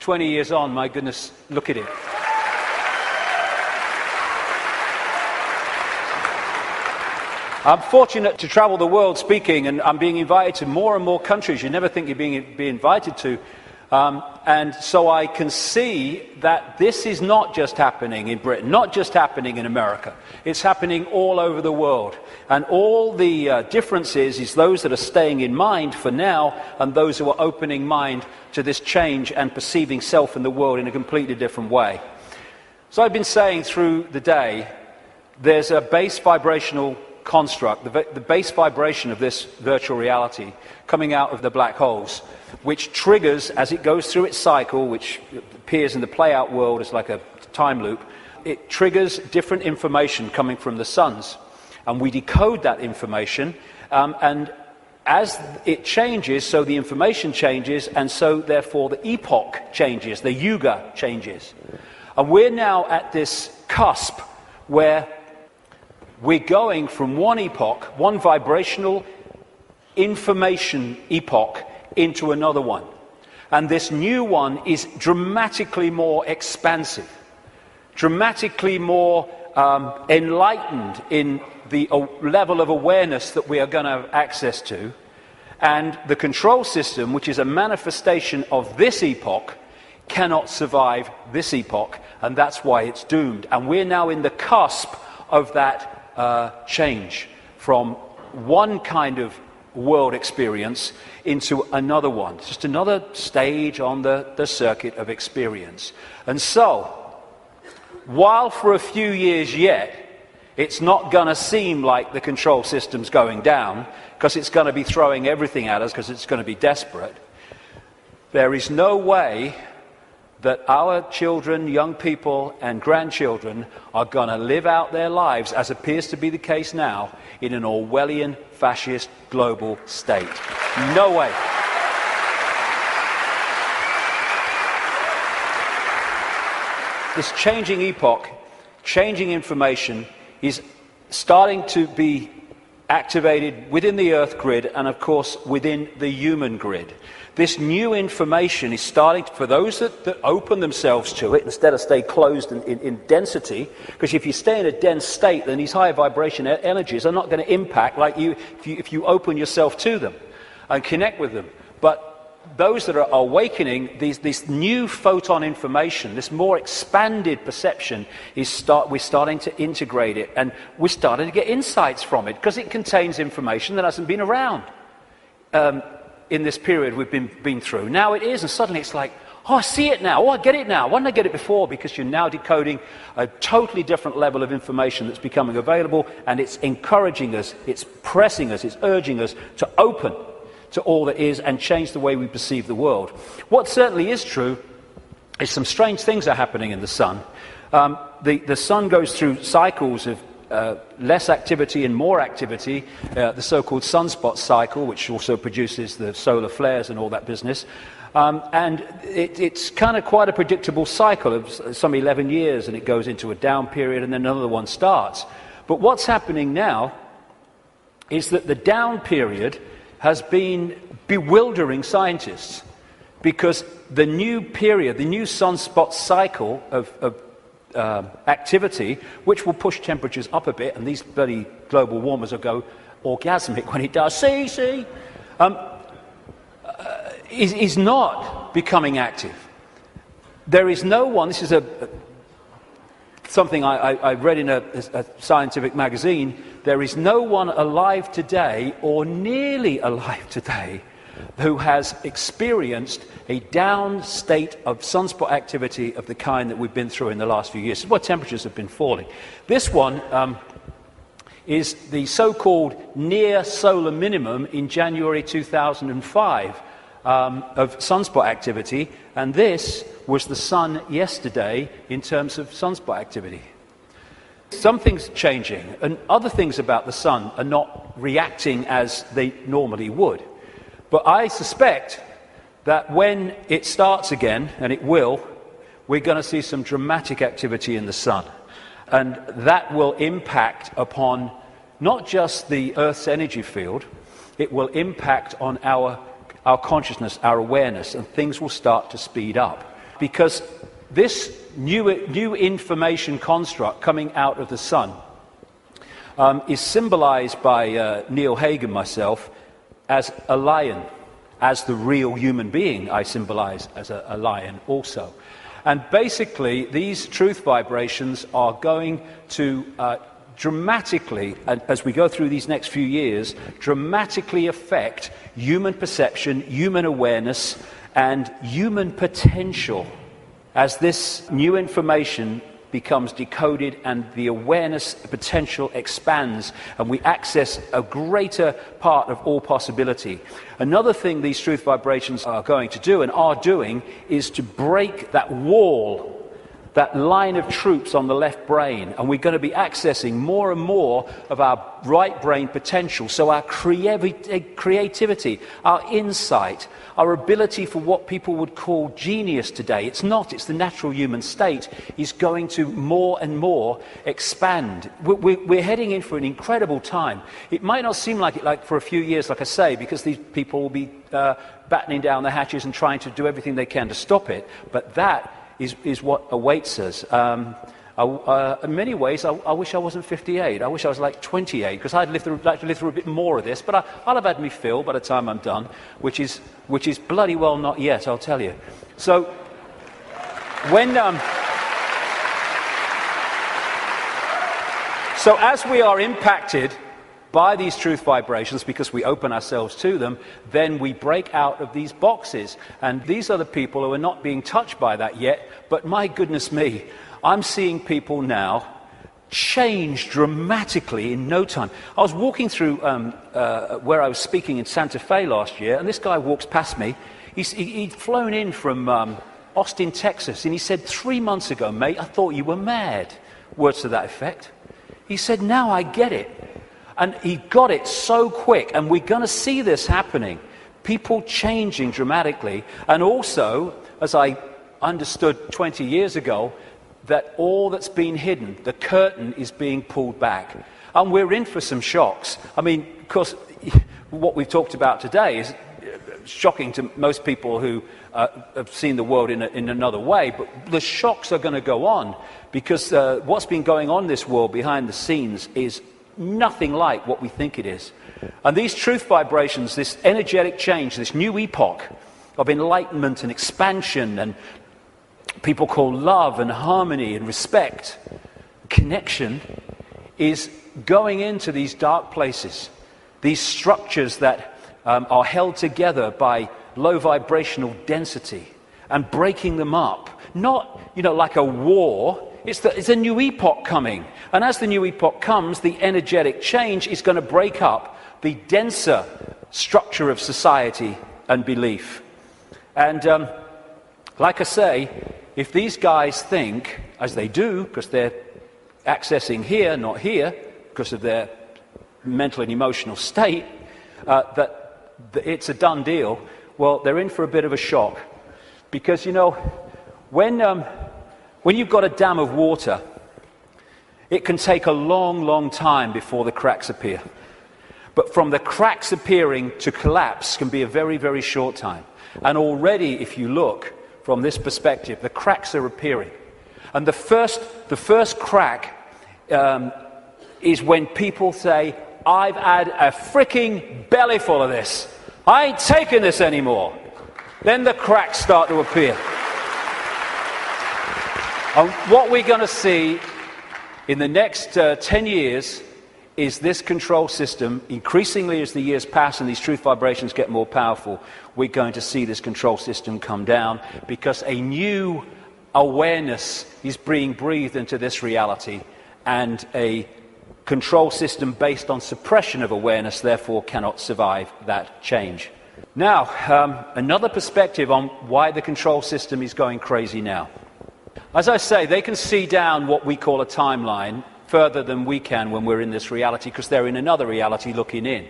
Speaker 1: 20 years on, my goodness, look at it. I'm fortunate to travel the world speaking, and I'm being invited to more and more countries you never think you're being invited to. And so I can see that this is not just happening in Britain, not just happening in America. It's happening all over the world. And all the differences is those that are staying in mind for now, and those who are opening mind to this change and perceiving self and the world in a completely different way. So I've been saying through the day, there's a base vibrational construct, the base vibration of this virtual reality coming out of the black holes, which triggers, as it goes through its cycle, which appears in the play-out world as like a time loop, it triggers different information coming from the suns. And we decode that information, and as it changes, so the information changes, and so therefore the epoch changes, the yuga changes. And we're now at this cusp where we're going from one epoch, one vibrational information epoch, into another one. And this new one is dramatically more expansive, dramatically more enlightened in the level of awareness that we are going to have access to. And the control system, which is a manifestation of this epoch, cannot survive this epoch, and that's why it's doomed. And we're now in the cusp of that change from one kind of world experience into another one. It's just another stage on the circuit of experience. And so, while for a few years yet, it's not going to seem like the control system's going down, because it's going to be throwing everything at us, because it's going to be desperate, there is no way that our children, young people, and grandchildren are going to live out their lives, as appears to be the case now, in an Orwellian, fascist, global state. No way. This changing epoch, changing information, is starting to be activated within the Earth grid and, of course, within the human grid. This new information is starting to, for those that open themselves to it, instead of stay closed in density, because if you stay in a dense state, then these higher vibration energies are not going to impact like you if you open yourself to them and connect with them. But those that are awakening, this new photon information, this more expanded perception, we're starting to integrate it, and we're starting to get insights from it, because it contains information that hasn't been around in this period we've been through. Now it is, and suddenly it's like, Oh, I see it now. Oh, I get it now. Why didn't I get it before? Because you're now decoding a totally different level of information that's becoming available, and it's encouraging us, it's pressing us, it's urging us to open to all that is and change the way we perceive the world. What certainly is true is some strange things are happening in the sun. The sun goes through cycles of less activity and more activity, the so-called sunspot cycle, which also produces the solar flares and all that business. And it's kind of quite a predictable cycle of some 11 years, and it goes into a down period and then another one starts. But what's happening now is that the down period has been bewildering scientists, because the new period, the new sunspot cycle of activity, which will push temperatures up a bit, and these bloody global warmers will go orgasmic when it does, is not becoming active. There is no one, this is something I read in a scientific magazine, there is no one alive today, or nearly alive today, who has experienced a down state of sunspot activity of the kind that we've been through in the last few years. This is why temperatures have been falling. This one is the so-called near solar minimum in January 2005 of sunspot activity, and this was the sun yesterday in terms of sunspot activity. Something's changing, and other things about the sun are not reacting as they normally would. But I suspect that when it starts again, and it will, we're going to see some dramatic activity in the sun. And that will impact upon not just the Earth's energy field, it will impact on our consciousness, our awareness, and things will start to speed up. Because this new information construct coming out of the sun is symbolized by Neil Haig and myself as a lion. As the real human being, I symbolize as a lion also. And basically, these truth vibrations are going to dramatically, as we go through these next few years, dramatically affect human perception, human awareness, and human potential as this new information becomes decoded and the awareness potential expands and we access a greater part of all possibility. Another thing these truth vibrations are going to do and are doing is to break that wall, that line of troops on the left brain, and we're going to be accessing more and more of our right brain potential. So our creativity, our insight, our ability for what people would call genius today, it's the natural human state, is going to more and more expand. We're heading in for an incredible time. It might not seem like it for a few years, like I say, because these people will be battening down the hatches and trying to do everything they can to stop it, but that is what awaits us. In many ways, I wish I wasn't 58. I wish I was like 28, because I'd like to live through a bit more of this. But I'll have had me fill by the time I'm done, which is bloody well not yet, I'll tell you. So when so as we are impacted by these truth vibrations, because we open ourselves to them, then we break out of these boxes. And these are the people who are not being touched by that yet, but my goodness me, I'm seeing people now change dramatically in no time. I was walking through where I was speaking in Santa Fe last year, and this guy walks past me. He'd flown in from Austin, Texas, and he said, 3 months ago, mate, I thought you were mad. Words to that effect. He said, now I get it. And he got it so quick, and we're going to see this happening. People changing dramatically, and also, as I understood 20 years ago, that all that's been hidden, the curtain is being pulled back. And we're in for some shocks. I mean, of course, what we've talked about today is shocking to most people who have seen the world in another way, but the shocks are going to go on, because what's been going on in this world behind the scenes is nothing like what we think it is. And these truth vibrations, this energetic change, this new epoch of enlightenment and expansion, and people call love and harmony and respect, connection, is going into these dark places, these structures that are held together by low vibrational density. and breaking them up. Not, like a war. It's a new epoch coming. And as the new epoch comes, the energetic change is going to break up the denser structure of society and belief. And like I say, if these guys think, as they do, because they're accessing here, not here, because of their mental and emotional state, that it's a done deal, well, they're in for a bit of a shock. Because, when you've got a dam of water, it can take a long, long time before the cracks appear. But from the cracks appearing to collapse can be a very, very short time. And already, if you look from this perspective, the cracks are appearing. And the first crack is when people say, I've had a freaking belly full of this. I ain't taking this anymore. Then the cracks start to appear. And what we're going to see in the next 10 years is this control system, increasingly as the years pass and these truth vibrations get more powerful, we're going to see this control system come down because a new awareness is being breathed into this reality, and a control system based on suppression of awareness therefore cannot survive that change. Now, another perspective on why the control system is going crazy now. As I say, they can see down what we call a timeline further than we can when we're in this reality, because they're in another reality looking in.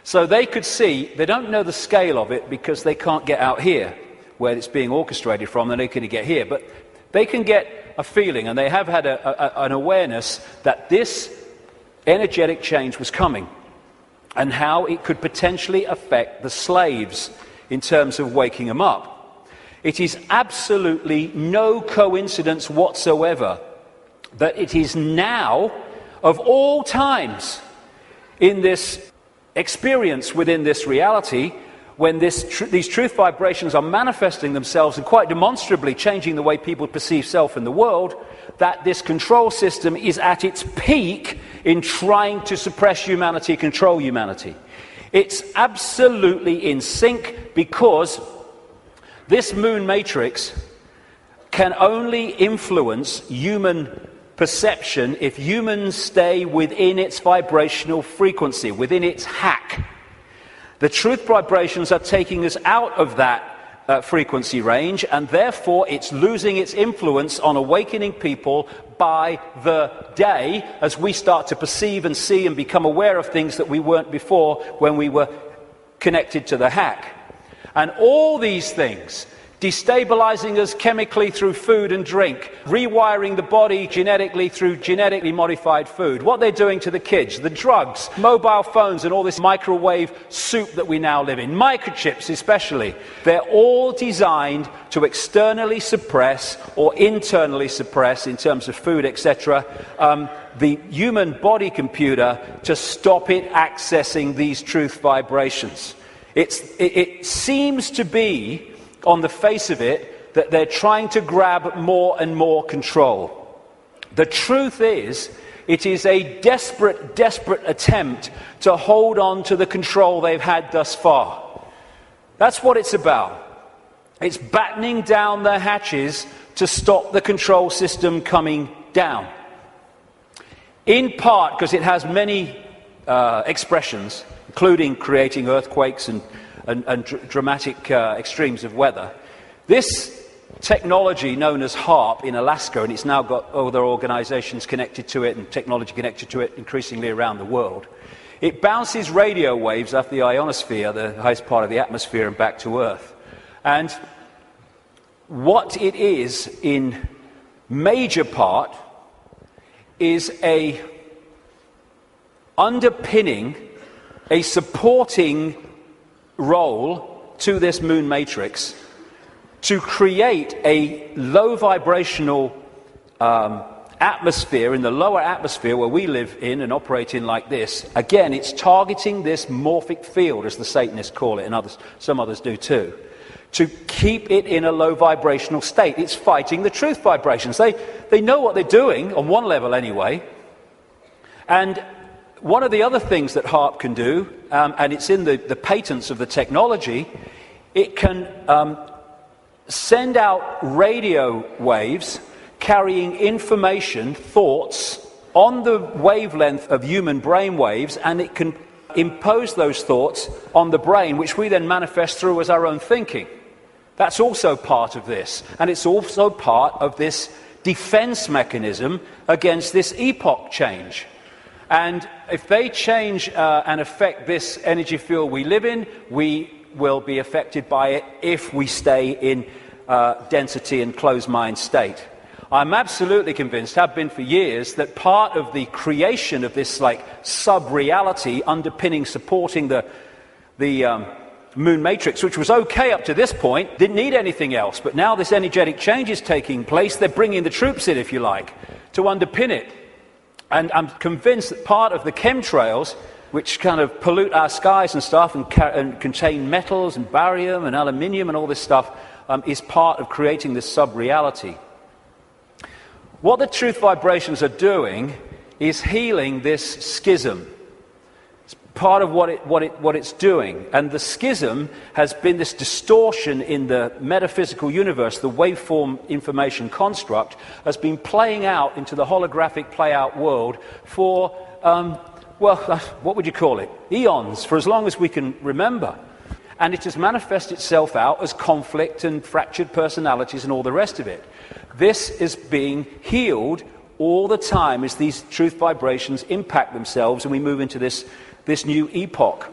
Speaker 1: So they could see, they don't know the scale of it because they can't get out here where it's being orchestrated from, and they couldn't get here, but they can get a feeling, and they have had an awareness that this energetic change was coming and how it could potentially affect the slaves in terms of waking them up. It is absolutely no coincidence whatsoever that it is now, of all times, in this experience within this reality, when these truth vibrations are manifesting themselves and quite demonstrably changing the way people perceive self and the world, that this control system is at its peak in trying to suppress humanity, control humanity. It's absolutely in sync, because this moon matrix can only influence human perception if humans stay within its vibrational frequency, within its hack. The truth vibrations are taking us out of that frequency range, and therefore it's losing its influence on awakening people by the day as we start to perceive and see and become aware of things that we weren't before when we were connected to the hack. And all these things, destabilizing us chemically through food and drink, rewiring the body genetically through genetically modified food, what they're doing to the kids, the drugs, mobile phones and all this microwave soup that we now live in, microchips especially, they're all designed to externally suppress or internally suppress, in terms of food, etc., the human body computer to stop it accessing these truth vibrations. It seems to be, on the face of it, that they're trying to grab more and more control. The truth is, it is a desperate, desperate attempt to hold on to the control they've had thus far. That's what it's about. It's battening down the hatches to stop the control system coming down. In part because it has many expressions, including creating earthquakes and dramatic extremes of weather. This technology known as HAARP in Alaska, and it's now got other organizations connected to it and technology connected to it increasingly around the world, it bounces radio waves off the ionosphere, the highest part of the atmosphere, and back to Earth. And what it is in major part is a underpinning, a supporting role to this moon matrix to create a low vibrational atmosphere in the lower atmosphere where we live in and operate in like this. Again, it's targeting this morphic field, as the Satanists call it, and some others do too, to keep it in a low vibrational state. It's fighting the truth vibrations. They know what they're doing, on one level anyway. And one of the other things that HAARP can do, and it's in the patents of the technology, it can send out radio waves carrying information, thoughts, on the wavelength of human brain waves, and it can impose those thoughts on the brain, which we then manifest through as our own thinking. That's also part of this, and it's also part of this defense mechanism against this epoch change. And if they change and affect this energy field we live in, we will be affected by it if we stay in density and closed mind state. I'm absolutely convinced, have been for years, that part of the creation of this like sub-reality underpinning, supporting the moon matrix, which was okay up to this point, didn't need anything else. But now this energetic change is taking place. They're bringing the troops in, if you like, to underpin it. And I'm convinced that part of the chemtrails, which kind of pollute our skies and stuff and contain metals and barium and aluminium and all this stuff, is part of creating this sub-reality. What the truth vibrations are doing is healing this schism. It's part of what it's doing. And the schism has been this distortion in the metaphysical universe, the waveform information construct, has been playing out into the holographic play-out world for, what would you call it? Eons, for as long as we can remember. And it has manifested itself out as conflict and fractured personalities and all the rest of it. This is being healed all the time as these truth vibrations impact themselves and we move into this new epoch.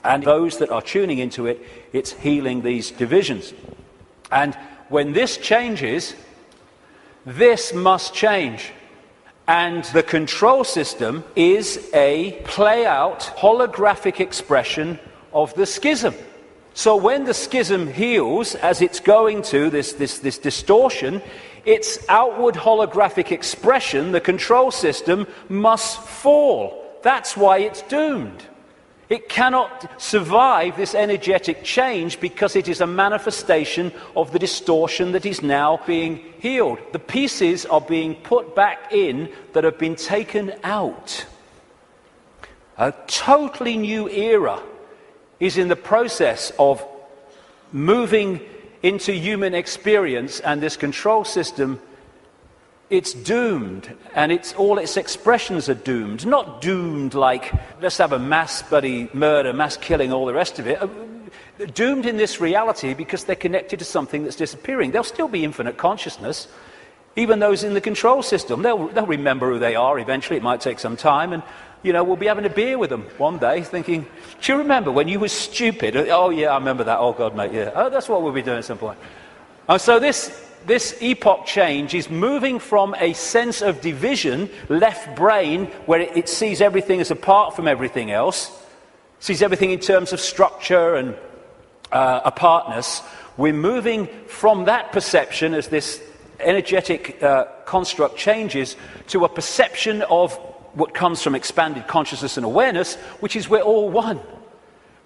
Speaker 1: And those that are tuning into it, it's healing these divisions. And when this changes, this must change. And the control system is a play-out holographic expression of the schism. So when the schism heals, as it's going to, this distortion, its outward holographic expression, the control system, must fall. That's why it's doomed. It cannot survive this energetic change because it is a manifestation of the distortion that is now being healed. The pieces are being put back in that have been taken out. A totally new era is in the process of moving into human experience, and this control system, it's doomed, and all its expressions are doomed. Not doomed like, let's have a mass bloody murder, mass killing, all the rest of it. Doomed in this reality because they're connected to something that's disappearing. There'll still be infinite consciousness, even those in the control system. They'll remember who they are eventually. It might take some time, and we'll be having a beer with them one day thinking, do you remember when you were stupid? Oh, yeah, I remember that. Oh, God, mate, yeah. Oh, that's what we'll be doing at some point. So this epoch change is moving from a sense of division, left brain, where it sees everything as apart from everything else, sees everything in terms of structure and apartness. We're moving from that perception as this energetic construct changes to a perception of what comes from expanded consciousness and awareness, which is we're all one.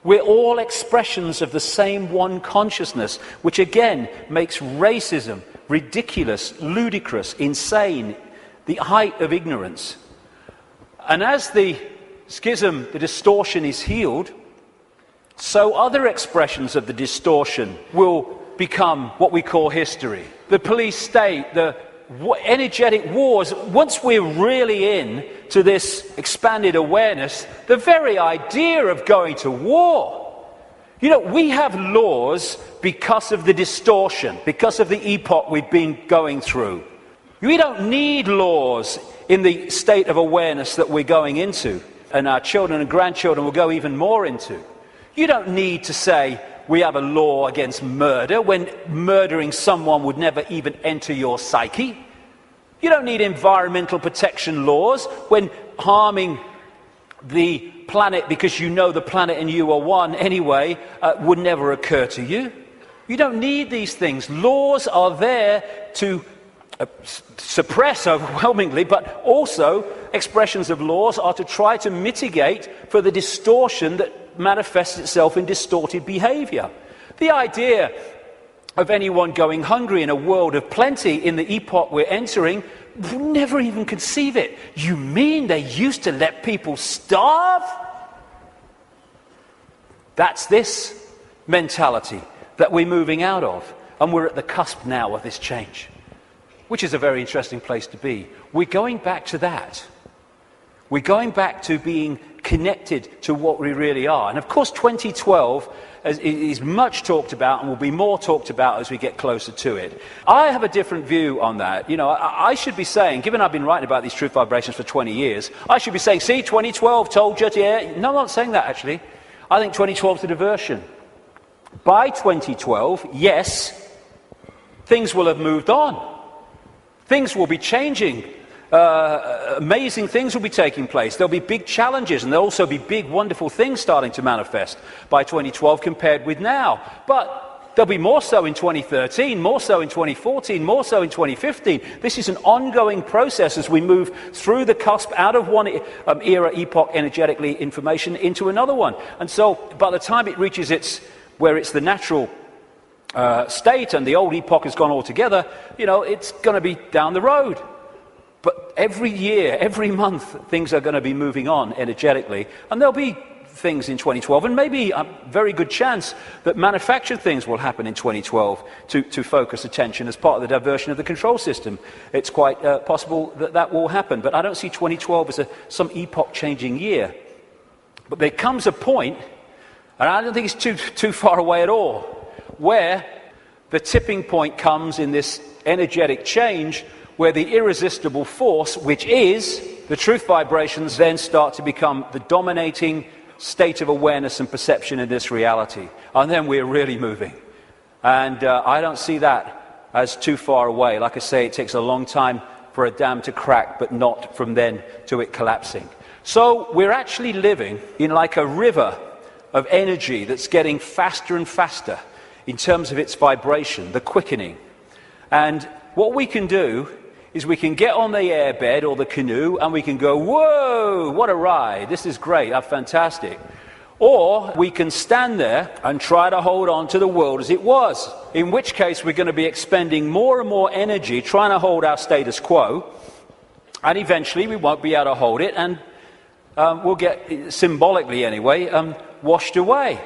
Speaker 1: We're all expressions of the same one consciousness, which again makes racism ridiculous, ludicrous, insane, the height of ignorance. And as the schism, the distortion is healed, so other expressions of the distortion will become what we call history. The police state, the energetic wars, once we're really in to this expanded awareness, the very idea of going to war. We have laws because of the distortion, because of the epoch we've been going through. We don't need laws in the state of awareness that we're going into, and our children and grandchildren will go even more into. You don't need to say we have a law against murder when murdering someone would never even enter your psyche. You don't need environmental protection laws when harming the planet because you know the planet and you are one anyway would never occur to you. You don't need these things. Laws are there to suppress overwhelmingly, but also expressions of laws are to try to mitigate for the distortion that manifests itself in distorted behavior. The idea of anyone going hungry in a world of plenty in the epoch we're entering, never even conceive it. You mean they used to let people starve? That's this mentality that we're moving out of. And we're at the cusp now of this change, which is a very interesting place to be. We're going back to that. We're going back to being connected to what we really are. And of course, 2012 is much talked about and will be more talked about as we get closer to it. I have a different view on that. You know, I should be saying, given I've been writing about these truth vibrations for 20 years, I should be saying, see, 2012 told you, yeah. No, I'm not saying that, actually. I think 2012 is a diversion. By 2012, yes, things will have moved on. Things will be changing. Amazing things will be taking place. There'll be big challenges, and there'll also be big, wonderful things starting to manifest by 2012 compared with now. But there'll be more so in 2013, more so in 2014, more so in 2015. This is an ongoing process as we move through the cusp out of one era, epoch, energetically, information, into another one. And so by the time it reaches where it's the natural state and the old epoch has gone altogether, you know, it's going to be down the road. But every year, every month, things are going to be moving on energetically. And there'll be things in 2012, and maybe a very good chance that manufactured things will happen in 2012 to focus attention as part of the diversion of the control system. It's quite possible that that will happen. But I don't see 2012 as some epoch-changing year. But there comes a point, and I don't think it's too far away at all, where the tipping point comes in this energetic change, where the irresistible force, which is the truth vibrations, then start to become the dominating state of awareness and perception in this reality. And then we're really moving. And I don't see that as too far away. Like I say, it takes a long time for a dam to crack, but not from then to it collapsing. So we're actually living in like a river of energy that's getting faster and faster in terms of its vibration, the quickening. And what we can do is we can get on the airbed or the canoe and we can go, whoa, what a ride, this is great, that's fantastic. Or we can stand there and try to hold on to the world as it was, in which case we're going to be expending more and more energy trying to hold our status quo, and eventually we won't be able to hold it, and we'll get, symbolically anyway, washed away.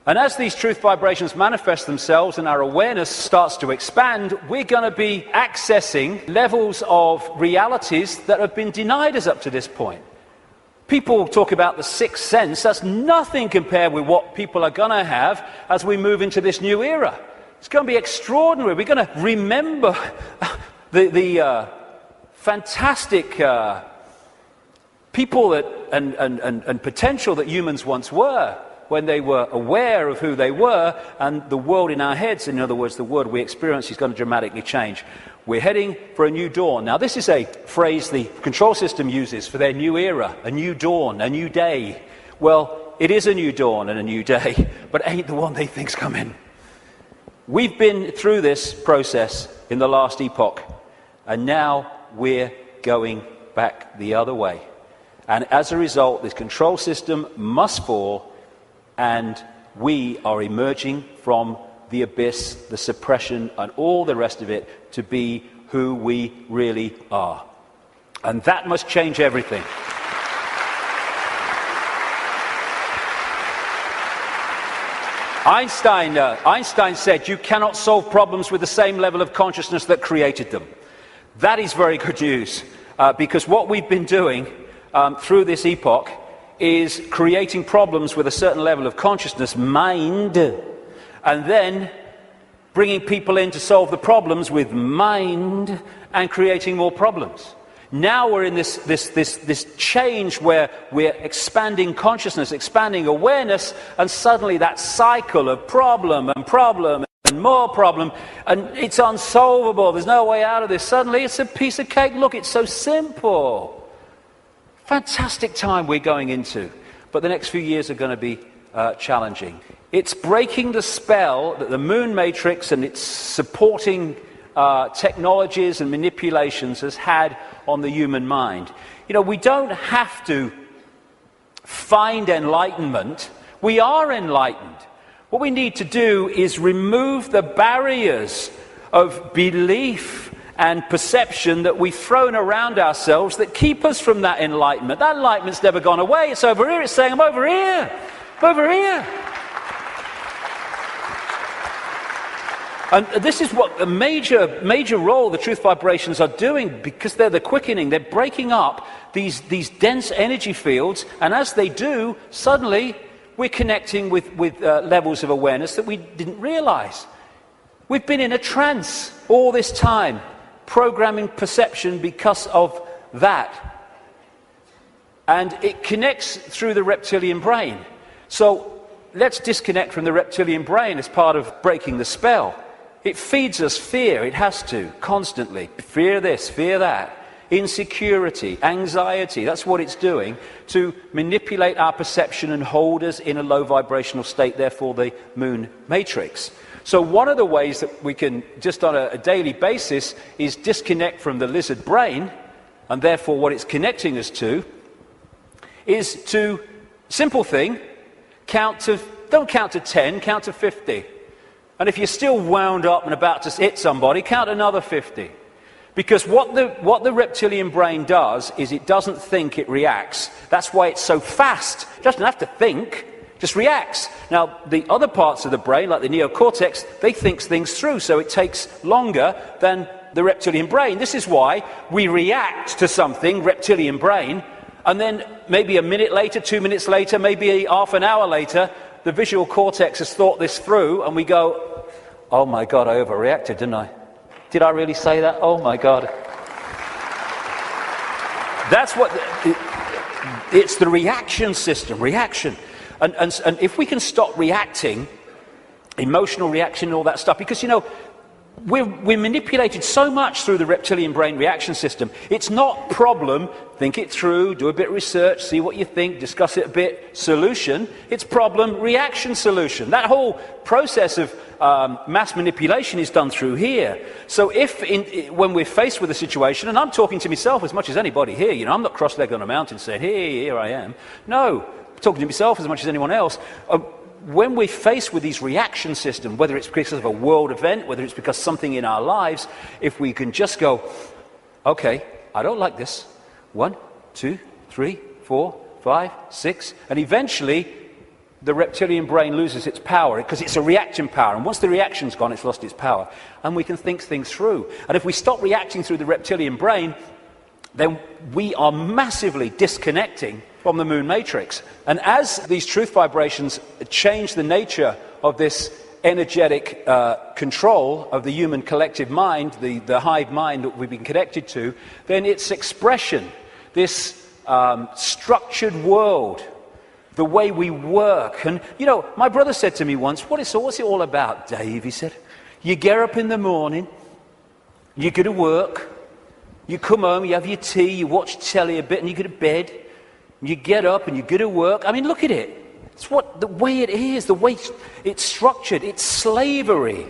Speaker 1: And as these truth vibrations manifest themselves and our awareness starts to expand, we're going to be accessing levels of realities that have been denied us up to this point. People talk about the sixth sense. That's nothing compared with what people are going to have as we move into this new era. It's going to be extraordinary. We're going to remember the fantastic people that, and potential that humans once were, when they were aware of who they were, and the world in our heads, in other words, the world we experience, is going to dramatically change. We're heading for a new dawn. Now, this is a phrase the control system uses for their new era, a new dawn, a new day. Well, it is a new dawn and a new day, but it ain't the one they think's coming. We've been through this process in the last epoch, and now we're going back the other way. And as a result, this control system must fall, and we are emerging from the abyss, the suppression, and all the rest of it to be who we really are. And that must change everything. Einstein said, you cannot solve problems with the same level of consciousness that created them. That is very good news, because what we've been doing through this epoch is creating problems with a certain level of consciousness, mind, and then bringing people in to solve the problems with mind and creating more problems. Now we're in this change where we're expanding consciousness, expanding awareness, and suddenly that cycle of problem and more problem, and it's unsolvable, there's no way out of this. Suddenly it's a piece of cake. Look, it's so simple. Fantastic time we're going into, but the next few years are going to be challenging. It's breaking the spell that the moon matrix and its supporting technologies and manipulations has had on the human mind. You know, we don't have to find enlightenment. We are enlightened. What we need to do is remove the barriers of belief and perception that we've thrown around ourselves that keep us from that enlightenment. That enlightenment's never gone away. It's over here. It's saying, I'm over here. I'm over here. And this is what a major role the truth vibrations are doing, because they're the quickening. They're breaking up these dense energy fields, and as they do, suddenly we're connecting with levels of awareness that we didn't realize. We've been in a trance all this time, programming perception because of that. And it connects through the reptilian brain. So let's disconnect from the reptilian brain as part of breaking the spell. It feeds us fear, it has to, constantly. Fear this, fear that. Insecurity, anxiety, that's what it's doing to manipulate our perception and hold us in a low vibrational state, therefore the moon matrix. So one of the ways that we can, just on a daily basis, is disconnect from the lizard brain, and therefore what it's connecting us to, is to, simple thing, don't count to 10, count to 50. And if you're still wound up and about to hit somebody, count another 50. Because what the reptilian brain does is it doesn't think, it reacts. That's why it's so fast. It doesn't have to think, just reacts. Now, the other parts of the brain, like the neocortex, they think things through, so it takes longer than the reptilian brain. This is why we react to something, reptilian brain, and then maybe a minute later, 2 minutes later, maybe half an hour later, the visual cortex has thought this through, and we go, oh my God, I overreacted, didn't I? Did I really say that? Oh my God. That's what, it's the reaction system, reaction. And if we can stop reacting, emotional reaction and all that stuff, because, you know, we're manipulated so much through the reptilian brain reaction system. It's not problem, think it through, do a bit of research, see what you think, discuss it a bit, solution. It's problem, reaction, solution. That whole process of mass manipulation is done through here. So when we're faced with a situation, and I'm talking to myself as much as anybody here, you know, I'm not cross-legged on a mountain saying, hey, here I am. No, I'm talking to myself as much as anyone else. When we're faced with these reaction systems, whether it's because of a world event, whether it's because something in our lives, if we can just go, okay, I don't like this. 1, 2, 3, 4, 5, 6, and eventually the reptilian brain loses its power because it's a reaction power, and once the reaction's gone, it's lost its power, and we can think things through. And if we stop reacting through the reptilian brain, then we are massively disconnecting from the moon matrix. And as these truth vibrations change the nature of this energetic control of the human collective mind, the hive mind that we've been connected to, then its expression, this structured world, the way we work. And, you know, my brother said to me once, what's it all about, Dave? He said, you get up in the morning, you go to work, you come home, you have your tea, you watch telly a bit, and you go to bed. You get up and you go to work. I mean, look at it. It's the way it is, the way it's structured. It's slavery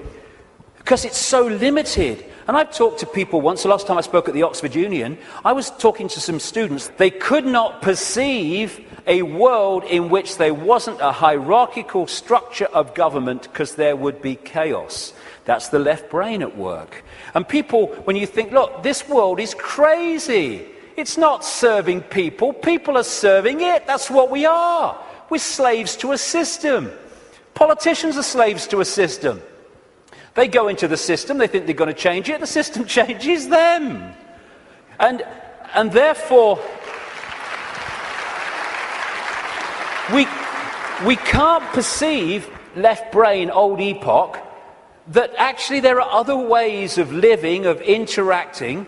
Speaker 1: because it's so limited. And I've talked to people once, the last time I spoke at the Oxford Union, I was talking to some students. They could not perceive a world in which there wasn't a hierarchical structure of government because there would be chaos. That's the left brain at work. And people, when you think, look, this world is crazy. It's not serving people. People are serving it. That's what we are. We're slaves to a system. Politicians are slaves to a system. They go into the system. They think they're going to change it. The system changes them. And therefore, we can't perceive left brain, old epoch, that actually there are other ways of living, of interacting,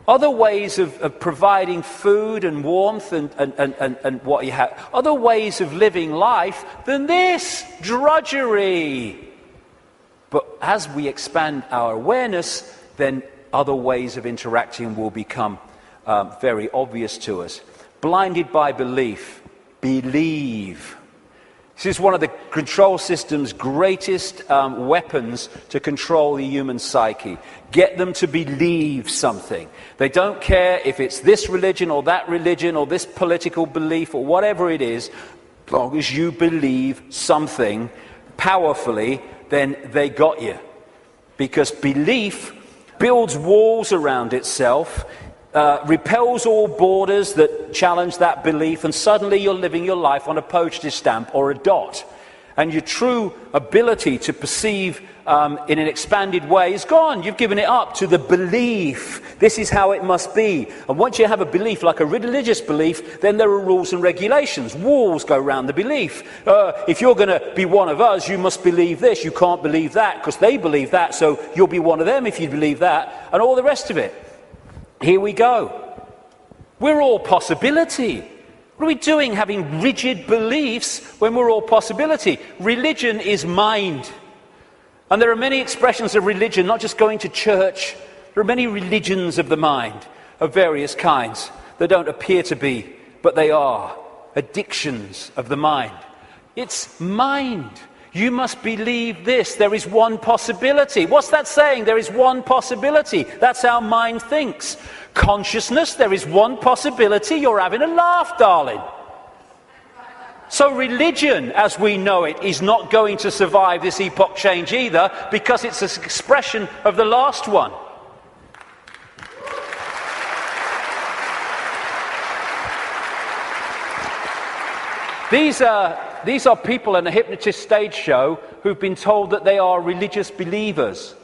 Speaker 1: other ways of providing food and warmth and what you have, other ways of living life than this drudgery. But as we expand our awareness, then other ways of interacting will become very obvious to us. Blinded by belief, believe. This is one of the control system's greatest weapons to control the human psyche. Get them to believe something. They don't care if it's this religion or this political belief or whatever it is. As long as you believe something powerfully, then they got you. Because belief builds walls around itself, repels all borders that challenge that belief, and suddenly you're living your life on a postage stamp or a dot. and your true ability to perceive in an expanded way is gone. You've given it up to the belief. This is how it must be. And once you have a belief, like a religious belief, then there are rules and regulations. Walls go around the belief. If you're going to be one of us, you must believe this. You can't believe that because they believe that, so you'll be one of them if you believe that, and all the rest of it. Here we go. We're all possibility. What are we doing having rigid beliefs when we're all possibility? Religion is mind. And there are many expressions of religion, not just going to church. There are many religions of the mind of various kinds that don't appear to be, but they are addictions of the mind. It's mind. You must believe this. There is one possibility. What's that saying? There is one possibility. That's how mind thinks. Consciousness, there is one possibility. You're having a laugh, darling. So religion, as we know it, is not going to survive this epoch change either, because it's an expression of the last one. These are people in a hypnotist stage show who've been told that they are religious believers.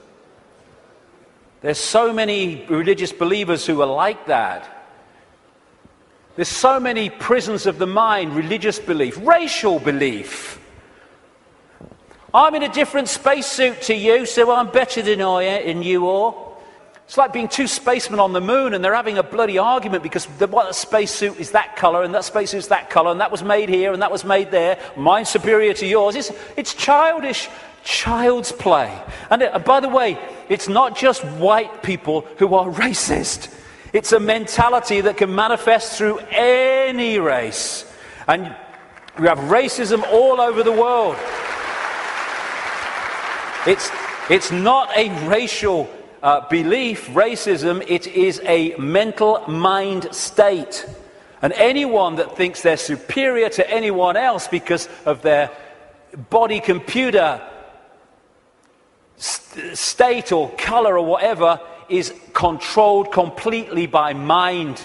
Speaker 1: There's so many religious believers who are like that. There's so many prisons of the mind, religious belief, racial belief. I'm in a different spacesuit to you, so I'm better than you are. It's like being two spacemen on the moon and they're having a bloody argument because what spacesuit is that colour and that spacesuit is that colour and that was made here and that was made there. Mine's superior to yours. It's childish, child's play. And by the way, it's not just white people who are racist. It's a mentality that can manifest through any race. And we have racism all over the world. It's not a racial belief, racism. It is a mental mind state. And anyone that thinks they're superior to anyone else because of their body computer state or colour or whatever is controlled completely by mind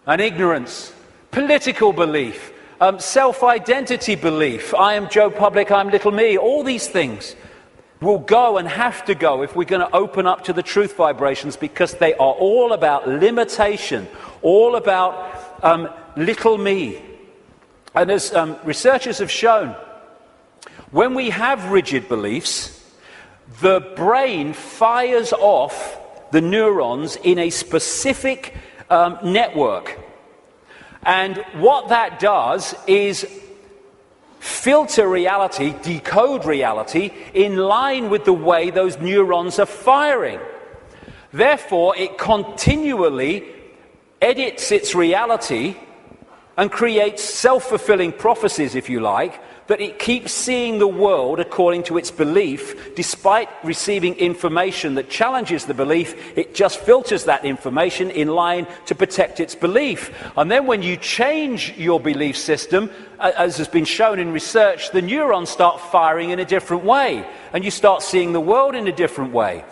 Speaker 1: and ignorance, political belief, self-identity belief. I am Joe Public, I'm little me. All these things will go and have to go if we're going to open up to the truth vibrations, because they are all about limitation, all about little me. And as researchers have shown, when we have rigid beliefs, the brain fires off the neurons in a specific network. And what that does is filter reality, decode reality, in line with the way those neurons are firing. Therefore, it continually edits its reality and creates self-fulfilling prophecies, if you like, that it keeps seeing the world according to its belief. Despite receiving information that challenges the belief, it just filters that information in line to protect its belief. And then when you change your belief system, as has been shown in research, the neurons start firing in a different way, and you start seeing the world in a different way.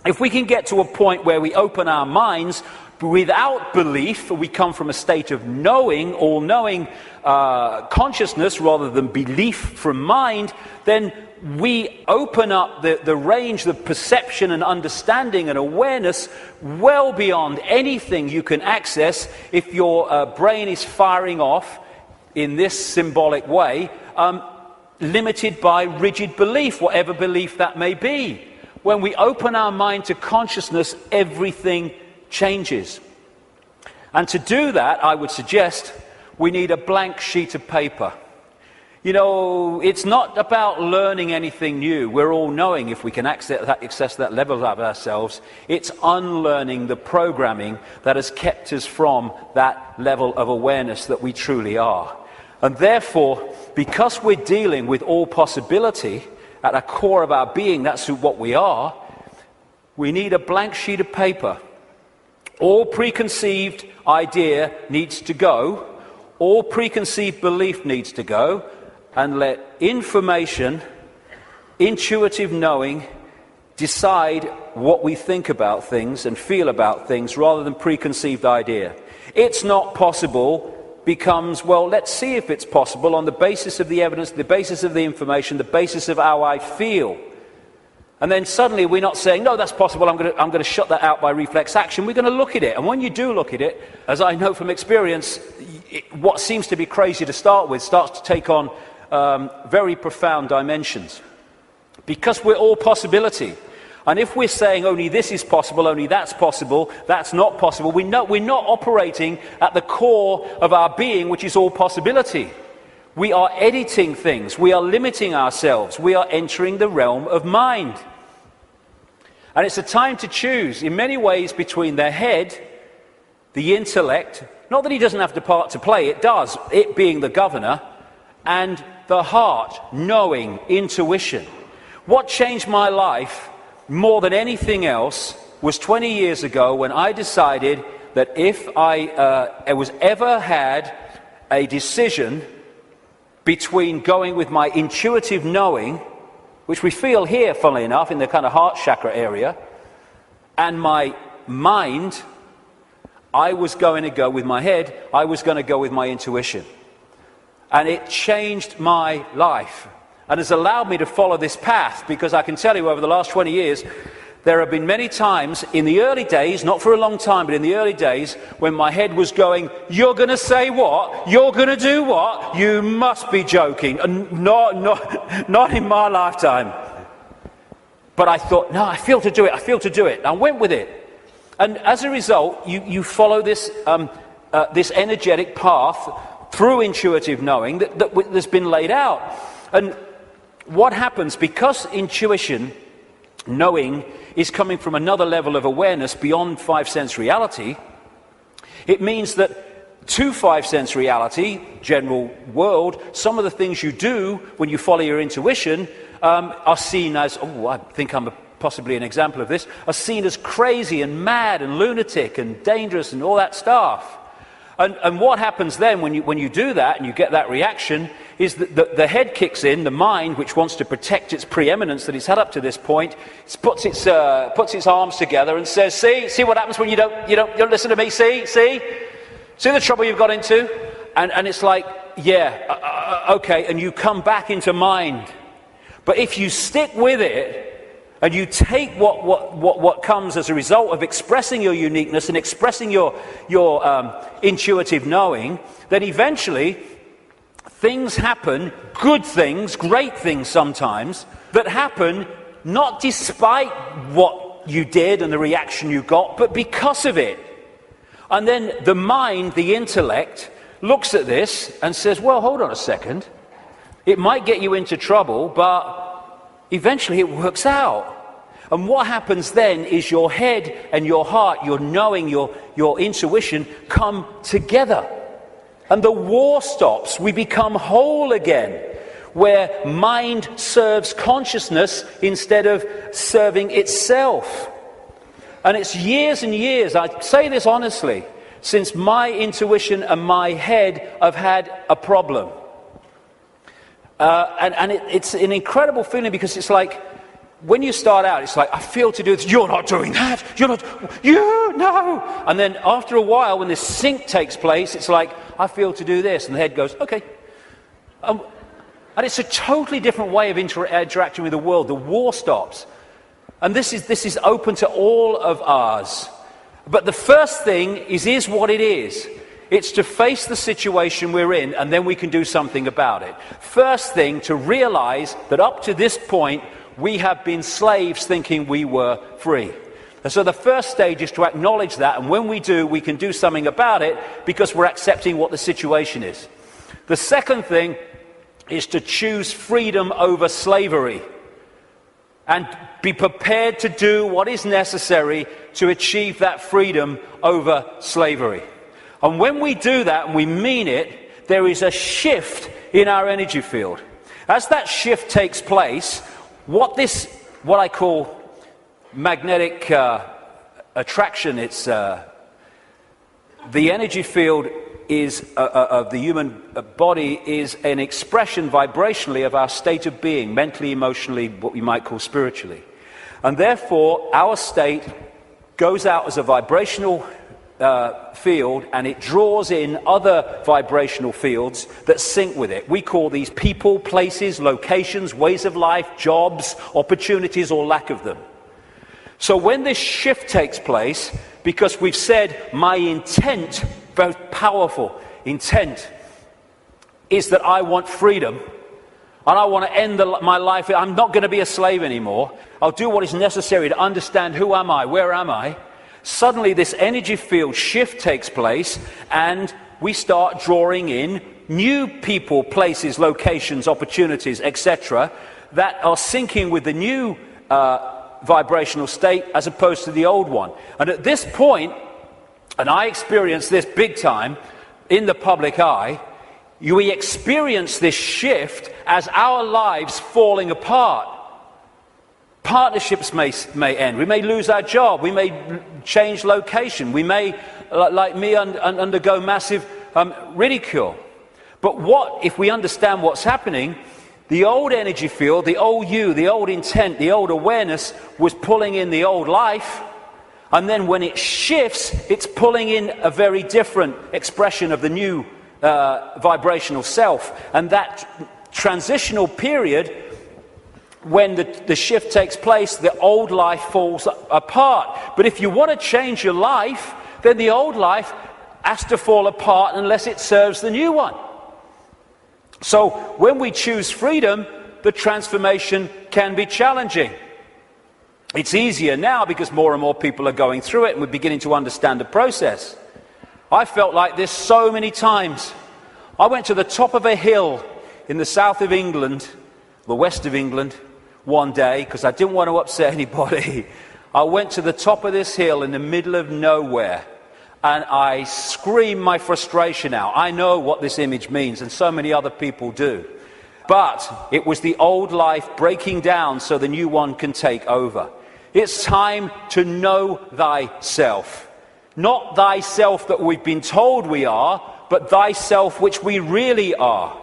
Speaker 1: If we can get to a point where we open our minds without belief, we come from a state of knowing, all-knowing consciousness rather than belief from mind, then we open up the range of perception and understanding and awareness well beyond anything you can access if your brain is firing off in this symbolic way, limited by rigid belief, whatever belief that may be. When we open our mind to consciousness, everything changes. And to do that, I would suggest we need a blank sheet of paper. You know, it's not about learning anything new. We're all knowing if we can access that level of ourselves. It's unlearning the programming that has kept us from that level of awareness that we truly are. And therefore, because we're dealing with all possibility at the core of our being, that's what we are, we need a blank sheet of paper. All preconceived idea needs to go. All preconceived belief needs to go. And let information, intuitive knowing, decide what we think about things and feel about things rather than preconceived idea. It's not possible becomes, well, let's see if it's possible on the basis of the evidence, the basis of the information, the basis of how I feel. And then suddenly we're not saying, no, that's possible, I'm going to shut that out by reflex action. We're going to look at it. And when you do look at it, as I know from experience, what seems to be crazy to start with starts to take on very profound dimensions. Because we're all possibility. And if we're saying only this is possible, only that's not possible, we're not operating at the core of our being, which is all possibility. We are editing things. We are limiting ourselves. We are entering the realm of mind. And it's a time to choose, in many ways, between the head, the intellect, not that he doesn't have the part to play, it does, it being the governor, and the heart, knowing, intuition. What changed my life more than anything else was 20 years ago when I decided that if I was ever had a decision between going with my intuitive knowing, which we feel here, funnily enough, in the kind of heart chakra area, and my mind, I was going to go with my head, I was going to go with my intuition. And it changed my life and has allowed me to follow this path, because I can tell you over the last 20 years, there have been many times in the early days, not for a long time, but in the early days, when my head was going, you're going to say what? You're going to do what? You must be joking. Not in my lifetime. But I thought, no, I feel to do it. I went with it. And as a result, you follow this, this energetic path through intuitive knowing that's been laid out. And what happens, because intuition, knowing, is coming from another level of awareness beyond five-sense reality, it means that to five-sense reality, general world, some of the things you do when you follow your intuition are seen as, I think I'm possibly an example of this, are seen as crazy and mad and lunatic and dangerous and all that stuff. And what happens then when you do that and you get that reaction is that the head kicks in, the mind, which wants to protect its preeminence that it's had up to this point, puts its arms together and says, see what happens when you don't listen to me, see the trouble you've got into? And it's like, okay, and you come back into mind. But if you stick with it, and you take what comes as a result of expressing your uniqueness and expressing your intuitive knowing, then eventually things happen, good things, great things sometimes, that happen not despite what you did and the reaction you got, but because of it. And then the mind, the intellect, looks at this and says, well, hold on a second. It might get you into trouble, but eventually it works out. And what happens then is your head and your heart, your knowing, your intuition come together. And the war stops. We become whole again, where mind serves consciousness instead of serving itself. And it's years and years, I say this honestly, since my intuition and my head have had a problem. It's an incredible feeling, because it's like, when you start out, it's like, I feel to do this. You're not doing that. No. And then after a while, when this sync takes place, it's like, I feel to do this. And the head goes, okay. And it's a totally different way of interacting with the world. The war stops. And this is open to all of ours. But the first thing is what it is. It's to face the situation we're in, and then we can do something about it. First thing, to realize that up to this point, we have been slaves thinking we were free. And so the first stage is to acknowledge that, and when we do, we can do something about it because we're accepting what the situation is. The second thing is to choose freedom over slavery and be prepared to do what is necessary to achieve that freedom over slavery. And when we do that and we mean it, there is a shift in our energy field. As that shift takes place, what I call magnetic attraction, it's the energy field is of the human body is an expression vibrationally of our state of being, mentally, emotionally, what we might call spiritually. And therefore, our state goes out as a vibrational field, and it draws in other vibrational fields that sync with it. We call these people, places, locations, ways of life, jobs, opportunities, or lack of them. So when this shift takes place, because we've said my intent, very powerful intent, is that I want freedom, and I want to end my life. I'm not going to be a slave anymore. I'll do what is necessary to understand who am I, where am I. Suddenly this energy field shift takes place, and we start drawing in new people, places, locations, opportunities, etc., that are syncing with the new vibrational state as opposed to the old one. And at this point, and I experienced this big time in the public eye, we experience this shift as our lives falling apart. Partnerships may end. We may lose our job. We may change location. We may, like me, undergo massive ridicule. But what if we understand what's happening? The old energy field, the old you, the old intent, the old awareness was pulling in the old life. And then when it shifts, it's pulling in a very different expression of the new vibrational self. And that transitional period, when the shift takes place, the old life falls apart. But if you want to change your life, then the old life has to fall apart unless it serves the new one. So when we choose freedom, the transformation can be challenging. It's easier now because more and more people are going through it and we're beginning to understand the process. I felt like this so many times. I went to the top of a hill in the south of England, the west of England, one day because I didn't want to upset anybody. I went to the top of this hill in the middle of nowhere and I screamed my frustration out. I know what this image means, and so many other people do. But it was the old life breaking down so the new one can take over. It's time to know thyself. Not thyself that we've been told we are, but thyself which we really are.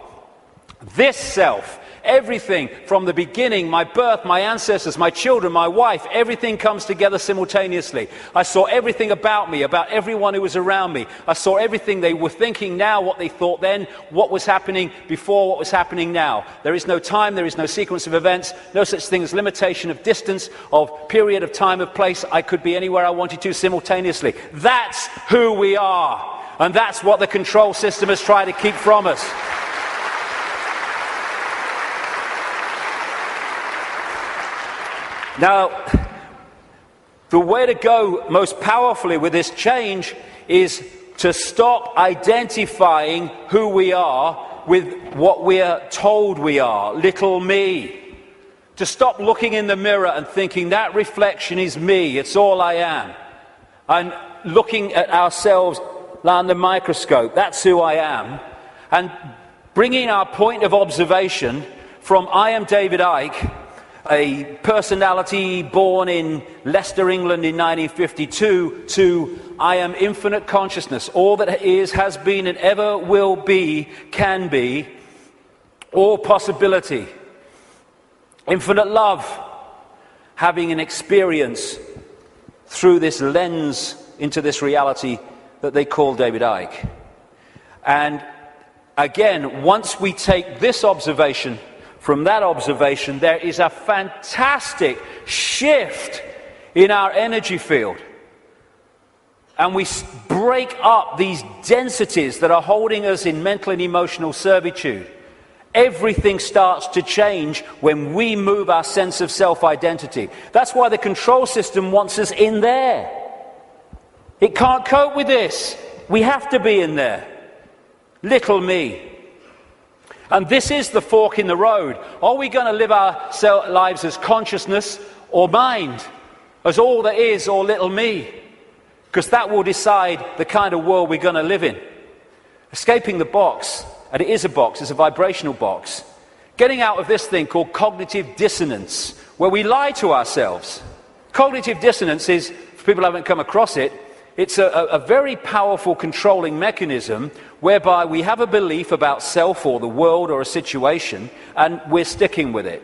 Speaker 1: This self, everything from the beginning, my birth, my ancestors, my children, my wife, everything comes together simultaneously. I saw everything about me, about everyone who was around me. I saw everything they were thinking now, what they thought then, what was happening before, what was happening now. There is no time, there is no sequence of events, no such thing as limitation of distance, of period of time, of place. I could be anywhere I wanted to simultaneously. That's who we are. And that's what the control system has tried to keep from us. Now, the way to go most powerfully with this change is to stop identifying who we are with what we are told we are, little me. To stop looking in the mirror and thinking that reflection is me, it's all I am. And looking at ourselves under the microscope, that's who I am. And bringing our point of observation from I am David Icke, a personality born in Leicester, England in 1952, to I am infinite consciousness, all that is, has been, and ever will be, can be, all possibility. Infinite love, having an experience through this lens into this reality that they call David Icke. And again, once we take this observation, from that observation, there is a fantastic shift in our energy field. And we break up these densities that are holding us in mental and emotional servitude. Everything starts to change when we move our sense of self-identity. That's why the control system wants us in there. It can't cope with this. We have to be in there. Little me. And this is the fork in the road. Are we going to live our lives as consciousness or mind? As all there is or little me? Because that will decide the kind of world we're going to live in. Escaping the box, and it is a box, it's a vibrational box. Getting out of this thing called cognitive dissonance, where we lie to ourselves. Cognitive dissonance is, for people who haven't come across it, it's a very powerful controlling mechanism whereby we have a belief about self or the world or a situation and we're sticking with it.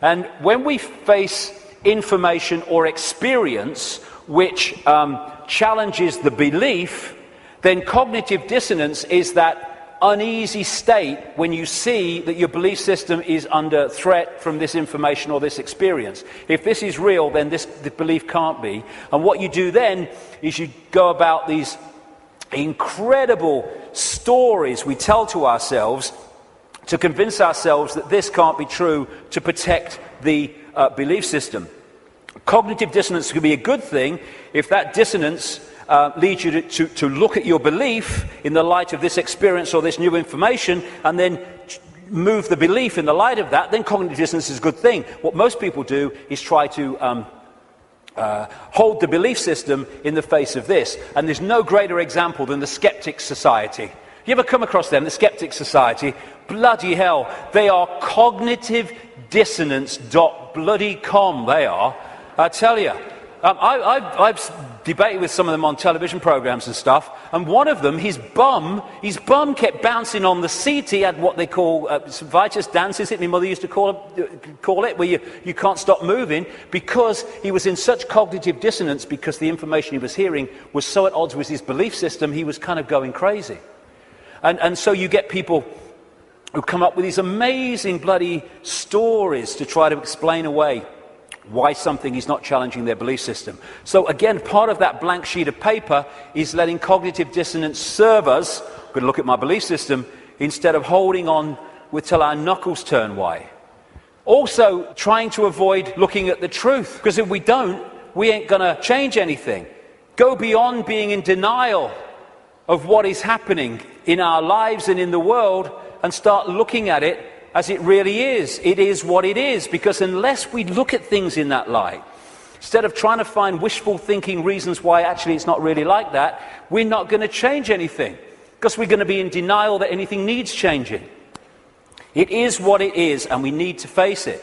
Speaker 1: And when we face information or experience, which challenges the belief, then cognitive dissonance is that uneasy state when you see that your belief system is under threat from this information or this experience. If this is real, then the belief can't be. And what you do then is you go about these incredible stories we tell to ourselves to convince ourselves that this can't be true, to protect the belief system. Cognitive dissonance could be a good thing if that dissonance leads you to look at your belief in the light of this experience or this new information, and then move the belief in the light of that. Then cognitive dissonance is a good thing. What most people do is try to hold the belief system in the face of this. And there's no greater example than the Skeptics Society. You ever come across them, the Skeptics Society? Bloody hell, they are cognitive dissonance.com, they are. I tell you. I've debated with some of them on television programs and stuff, and one of them, his bum kept bouncing on the seat. He had what they call Vitus dance, is it? My mother used to call it, where you can't stop moving, because he was in such cognitive dissonance, because the information he was hearing was so at odds with his belief system, he was kind of going crazy. And so you get people who come up with these amazing bloody stories to try to explain away why something is not challenging their belief system. So again, part of that blank sheet of paper is letting cognitive dissonance serve us. I'm going to look at my belief system instead of holding on till our knuckles turn white. Also, trying to avoid looking at the truth, because if we don't, we ain't going to change anything. Go beyond being in denial of what is happening in our lives and in the world, and start looking at it as it really is. It is what it is, because unless we look at things in that light, instead of trying to find wishful thinking reasons why actually it's not really like that, we're not going to change anything, because we're going to be in denial that anything needs changing. It is what it is, and we need to face it.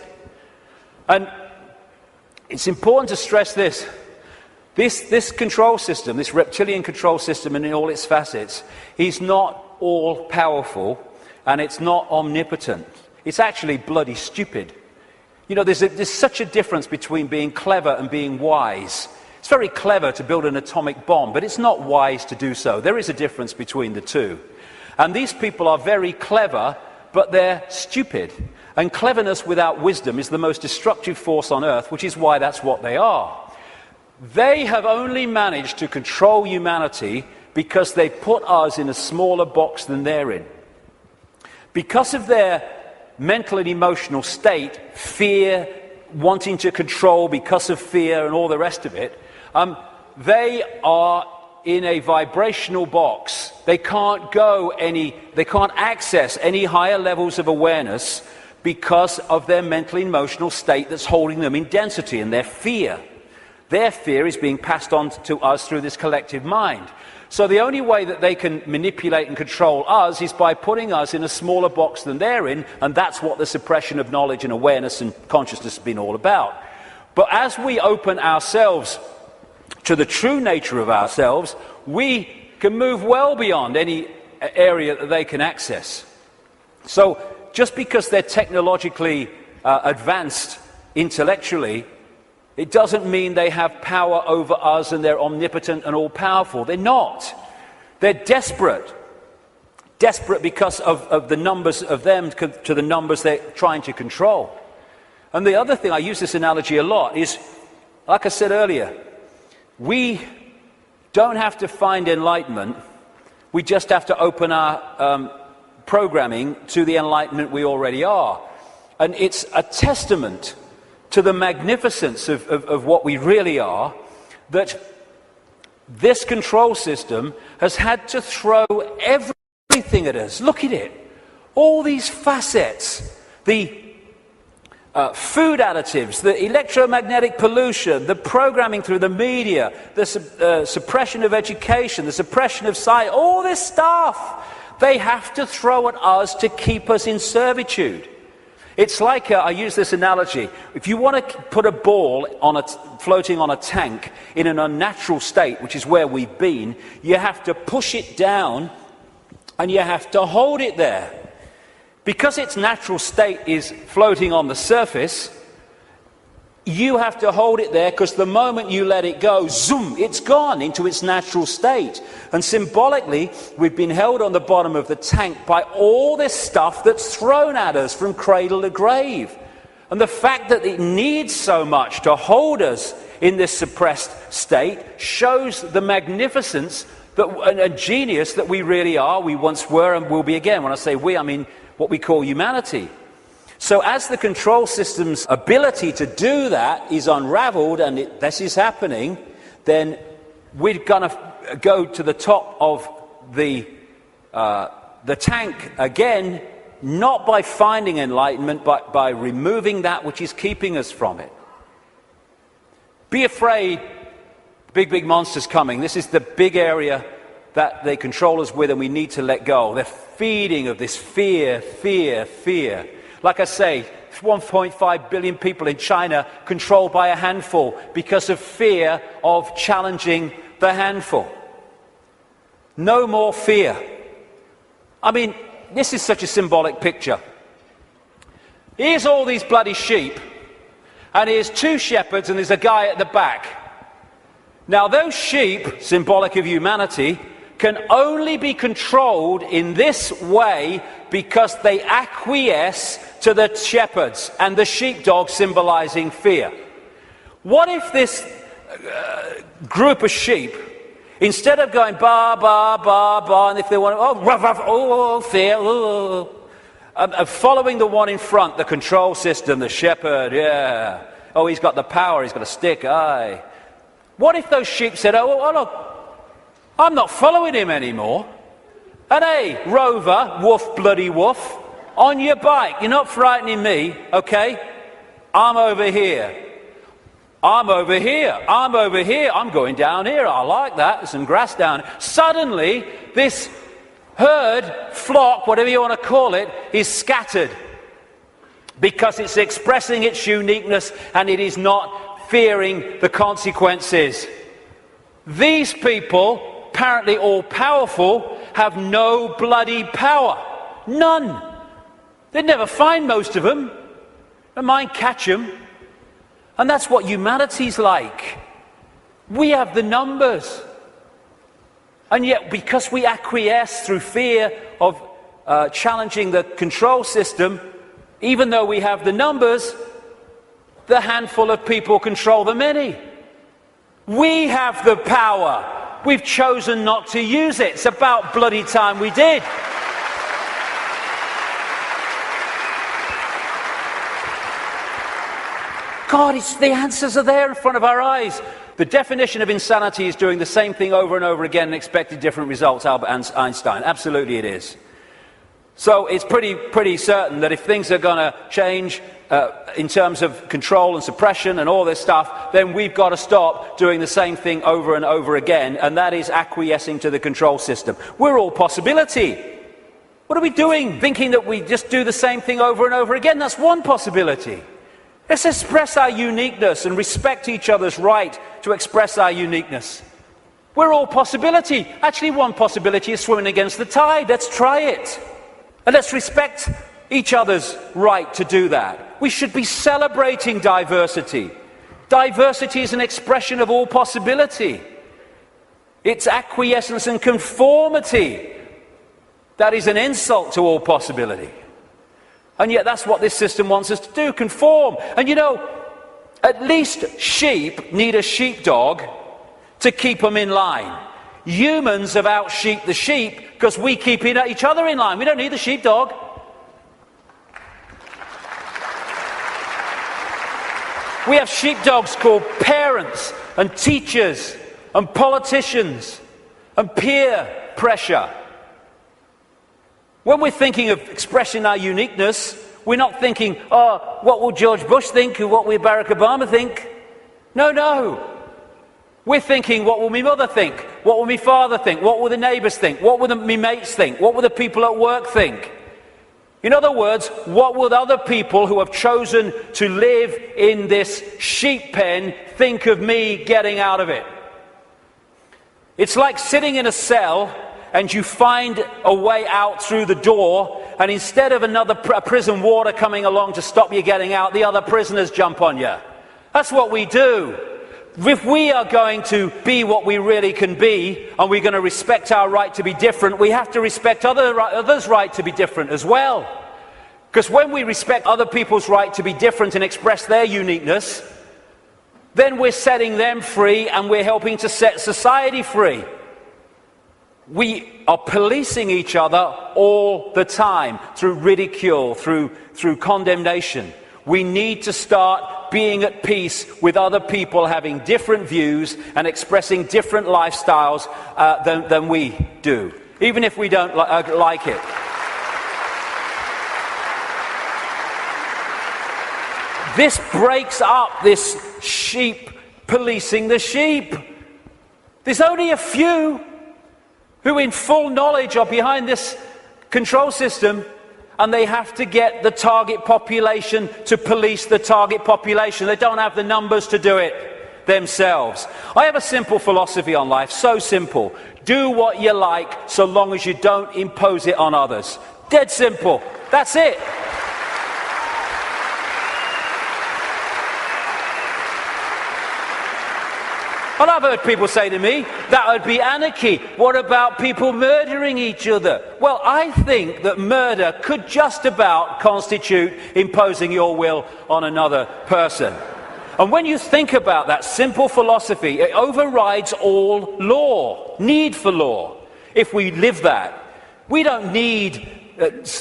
Speaker 1: And it's important to stress this. This control system, this reptilian control system and in all its facets, is not all powerful, and it's not omnipotent. It's actually bloody stupid. You know, there's such a difference between being clever and being wise. It's very clever to build an atomic bomb, but it's not wise to do so. There is a difference between the two. And these people are very clever, but they're stupid. And cleverness without wisdom is the most destructive force on earth, which is why that's what they are. They have only managed to control humanity because they put us in a smaller box than they're in. Because of their mental and emotional state, fear, wanting to control because of fear and all the rest of it, they are in a vibrational box. They can't access any higher levels of awareness because of their mental and emotional state that's holding them in density, and their fear. Their fear is being passed on to us through this collective mind. So the only way that they can manipulate and control us is by putting us in a smaller box than they're in, and that's what the suppression of knowledge and awareness and consciousness has been all about. But as we open ourselves to the true nature of ourselves, we can move well beyond any area that they can access. So just because they're technologically advanced intellectually, it doesn't mean they have power over us and they're omnipotent and all-powerful. They're not. They're desperate. Desperate because of the numbers of them to the numbers they're trying to control. And the other thing, I use this analogy a lot, is, like I said earlier, we don't have to find enlightenment. We just have to open our programming to the enlightenment we already are. And it's a testament to the magnificence of what we really are, that this control system has had to throw everything at us. Look at it. All these facets, the food additives, the electromagnetic pollution, the programming through the media, the suppression of education, the suppression of science, all this stuff, they have to throw at us to keep us in servitude. It's like, I use this analogy, if you want to put a ball floating on a tank in an unnatural state, which is where we've been, you have to push it down and you have to hold it there. Because its natural state is floating on the surface, you have to hold it there, because the moment you let it go, zoom, it's gone into its natural state. And symbolically, we've been held on the bottom of the tank by all this stuff that's thrown at us from cradle to grave. And the fact that it needs so much to hold us in this suppressed state shows the magnificence and genius that we really are, we once were, and will be again. When I say we, I mean what we call humanity. So as the control system's ability to do that is unraveled, and this is happening, then we're going to go to the top of the tank again, not by finding enlightenment, but by removing that which is keeping us from it. Be afraid, big monsters coming. This is the big area that they control us with, and we need to let go. They're feeding of this fear. Like I say, 1.5 billion people in China controlled by a handful because of fear of challenging the handful. No more fear. I mean, this is such a symbolic picture. Here's all these bloody sheep, and here's two shepherds, and there's a guy at the back. Now, those sheep, symbolic of humanity, can only be controlled in this way because they acquiesce to the shepherds, and the sheepdog symbolizing fear. What if this group of sheep, instead of going ba, ba, ba, ba, and if they want to, oh, ruff, ruff, oh, fear, oh, following the one in front, the control system, the shepherd, yeah, oh, he's got the power, he's got a stick, aye. What if those sheep said, oh, look, I'm not following him anymore. And hey, Rover, woof, bloody woof, on your bike, you're not frightening me, okay? I'm over here. I'm over here. I'm over here. I'm going down here. I like that. There's some grass down here. Suddenly, this herd, flock, whatever you want to call it, is scattered because it's expressing its uniqueness and it is not fearing the consequences. These people, apparently all powerful, have no bloody power. None. They'd never find most of them. They might catch them. And that's what humanity's like. We have the numbers. And yet, because we acquiesce through fear of challenging the control system, even though we have the numbers, the handful of people control the many. We have the power. We've chosen not to use it. It's about bloody time we did. God, the answers are there in front of our eyes. The definition of insanity is doing the same thing over and over again and expecting different results, Albert Einstein. Absolutely it is. So it's pretty certain that if things are going to change in terms of control and suppression and all this stuff, then we've got to stop doing the same thing over and over again, and that is acquiescing to the control system. We're all possibility. What are we doing? Thinking that we just do the same thing over and over again? That's one possibility. Let's express our uniqueness and respect each other's right to express our uniqueness. We're all possibility. Actually, one possibility is swimming against the tide. Let's try it. And let's respect each other's right to do that. We should be celebrating diversity. Diversity is an expression of all possibility. It's acquiescence and conformity that is an insult to all possibility. And yet that's what this system wants us to do, conform. And you know, at least sheep need a sheepdog to keep them in line. Humans have out-sheep the sheep because we keep each other in line. We don't need the sheepdog. We have sheepdogs called parents and teachers and politicians and peer pressure. When we're thinking of expressing our uniqueness, we're not thinking, oh, what will George Bush think or what will Barack Obama think? No. We're thinking, what will my mother think? What will my father think? What will the neighbours think? What will my mates think? What will the people at work think? In other words, what will other people who have chosen to live in this sheep pen think of me getting out of it? It's like sitting in a cell and you find a way out through the door, and instead of another prison warder coming along to stop you getting out, the other prisoners jump on you. That's what we do. If we are going to be what we really can be, and we're going to respect our right to be different, we have to respect others' right to be different as well. Because when we respect other people's right to be different and express their uniqueness, then we're setting them free and we're helping to set society free. We are policing each other all the time through ridicule, through condemnation. We need to start being at peace with other people having different views and expressing different lifestyles than we do, even if we don't like it. This breaks up this sheep policing the sheep. There's only a few who in full knowledge are behind this control system, and they have to get the target population to police the target population. They don't have the numbers to do it themselves. I have a simple philosophy on life, so simple. Do what you like so long as you don't impose it on others. Dead simple. That's it. And I've heard people say to me, that would be anarchy. What about people murdering each other? Well, I think that murder could just about constitute imposing your will on another person. And when you think about that simple philosophy, it overrides all law, need for law. If we live that, we don't need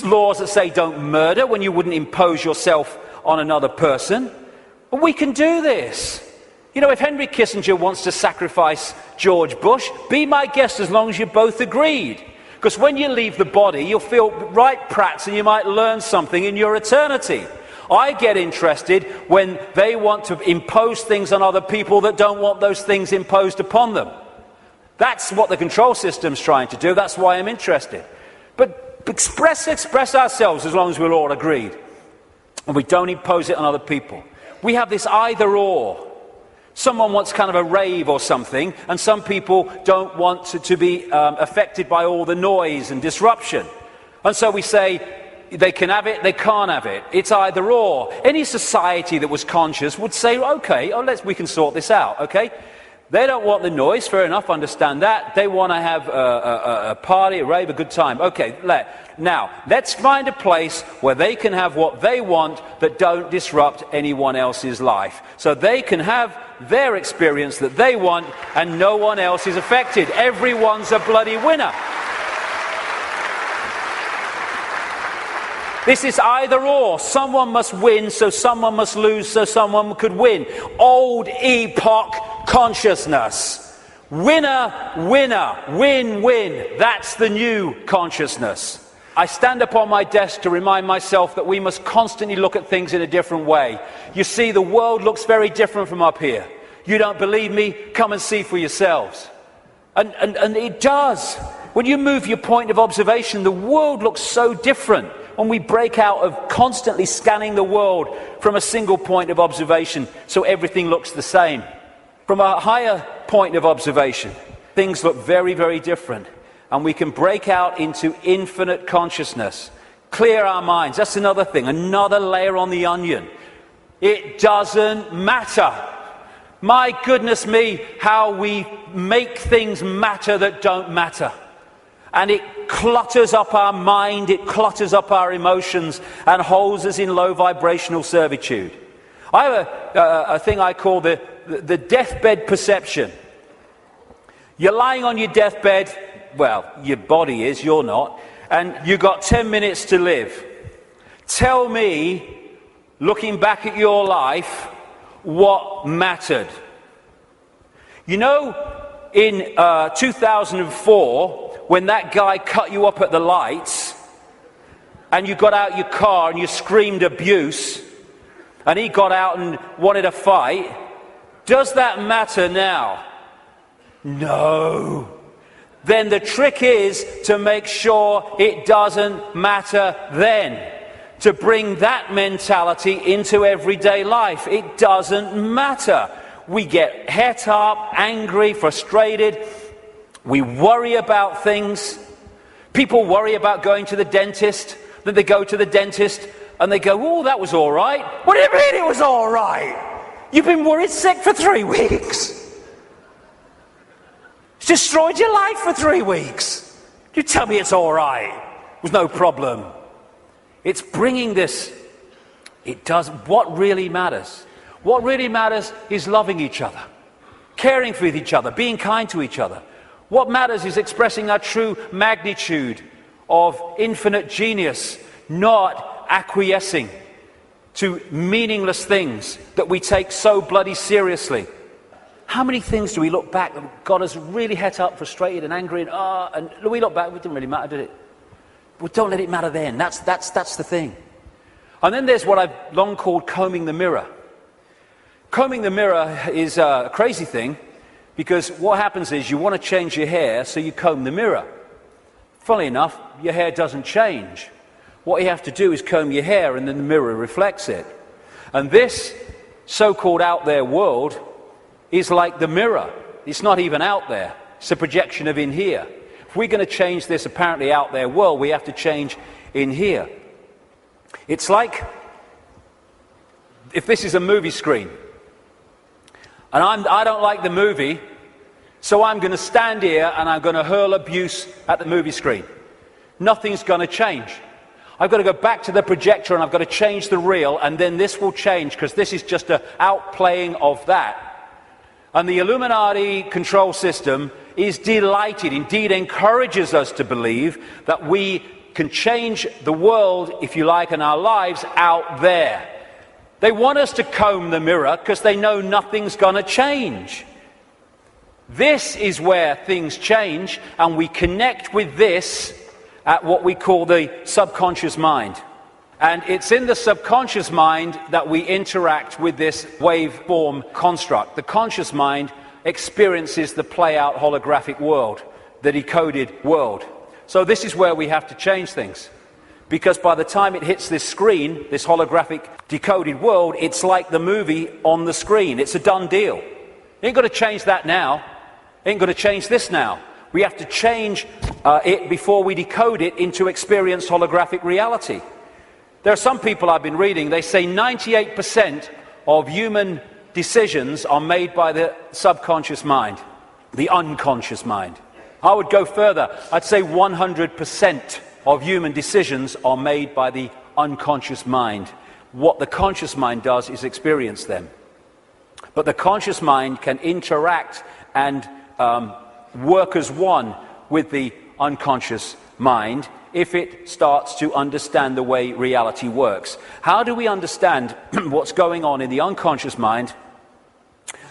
Speaker 1: laws that say don't murder when you wouldn't impose yourself on another person. But we can do this. You know, if Henry Kissinger wants to sacrifice George Bush, be my guest as long as you both agreed. Because when you leave the body, you'll feel right prats and you might learn something in your eternity. I get interested when they want to impose things on other people that don't want those things imposed upon them. That's what the control system's trying to do. That's why I'm interested. But express ourselves as long as we're all agreed. And we don't impose it on other people. We have this either or. Someone wants kind of a rave or something, and some people don't want to be affected by all the noise and disruption. And so we say, they can have it, they can't have it. It's either or. Any society that was conscious would say, okay, we can sort this out, okay? They don't want the noise, fair enough, understand that. They want to have a party, a rave, a good time. Okay, now, let's find a place where they can have what they want that don't disrupt anyone else's life. So they can have their experience that they want and no one else is affected. Everyone's a bloody winner. This is either or. Someone must win, so someone must lose, so someone could win. Old epoch consciousness. Winner, winner, win, win. That's the new consciousness. I stand upon my desk to remind myself that we must constantly look at things in a different way. You see, the world looks very different from up here. You don't believe me? Come and see for yourselves. And it does. When you move your point of observation, the world looks so different. When we break out of constantly scanning the world from a single point of observation, so everything looks the same. From a higher point of observation, things look very, very different. And we can break out into infinite consciousness. Clear our minds. That's another thing, another layer on the onion. It doesn't matter. My goodness me, how we make things matter that don't matter. And it clutters up our mind, it clutters up our emotions, and holds us in low vibrational servitude. I have a thing I call the deathbed perception. You're lying on your deathbed, well, your body is, you're not, and you've got 10 minutes to live. Tell me, looking back at your life, what mattered. You know, in 2004, when that guy cut you up at the lights, and you got out your car and you screamed abuse, and he got out and wanted a fight, does that matter now? No. Then the trick is to make sure it doesn't matter then. To bring that mentality into everyday life. It doesn't matter. We get het up, angry, frustrated. We worry about things. People worry about going to the dentist. Then they go to the dentist and they go, oh, that was all right. What do you mean it was all right? You've been worried sick for 3 weeks. It's destroyed your life for 3 weeks. You tell me it's all right. There's no problem. It's bringing this. It does. What really matters? What really matters is loving each other, caring for each other, being kind to each other. What matters is expressing our true magnitude of infinite genius, not acquiescing to meaningless things that we take so bloody seriously. How many things do we look back that got us really het up, frustrated and angry, and we look back, it didn't really matter, did it? Well, don't let it matter then. That's the thing. And then there's what I've long called combing the mirror. Combing the mirror is a crazy thing, because what happens is you want to change your hair, so you comb the mirror. Funnily enough, your hair doesn't change. What you have to do is comb your hair, and then the mirror reflects it. And this so-called out there world is like the mirror. It's not even out there. It's a projection of in here. If we're going to change this apparently out there world, we have to change in here. It's like if this is a movie screen, and I don't like the movie, so I'm going to stand here and I'm going to hurl abuse at the movie screen. Nothing's going to change. I've got to go back to the projector and I've got to change the reel, and then this will change, because this is just an outplaying of that. And the Illuminati control system is delighted, indeed encourages us to believe that we can change the world, if you like, and our lives out there. They want us to comb the mirror because they know nothing's going to change. This is where things change, and we connect with this at what we call the subconscious mind. And it's in the subconscious mind that we interact with this waveform construct. The conscious mind experiences the play-out holographic world, the decoded world. So this is where we have to change things. Because by the time it hits this screen, this holographic decoded world, it's like the movie on the screen. It's a done deal. You ain't got to change that now. You ain't got to change this now. We have to change it before we decode it into experienced holographic reality. There are some people I've been reading, they say 98% of human decisions are made by the subconscious mind, the unconscious mind. I would go further. I'd say 100% of human decisions are made by the unconscious mind. What the conscious mind does is experience them. But the conscious mind can interact and work as one with the unconscious mind if it starts to understand the way reality works. How do we understand what's going on in the unconscious mind,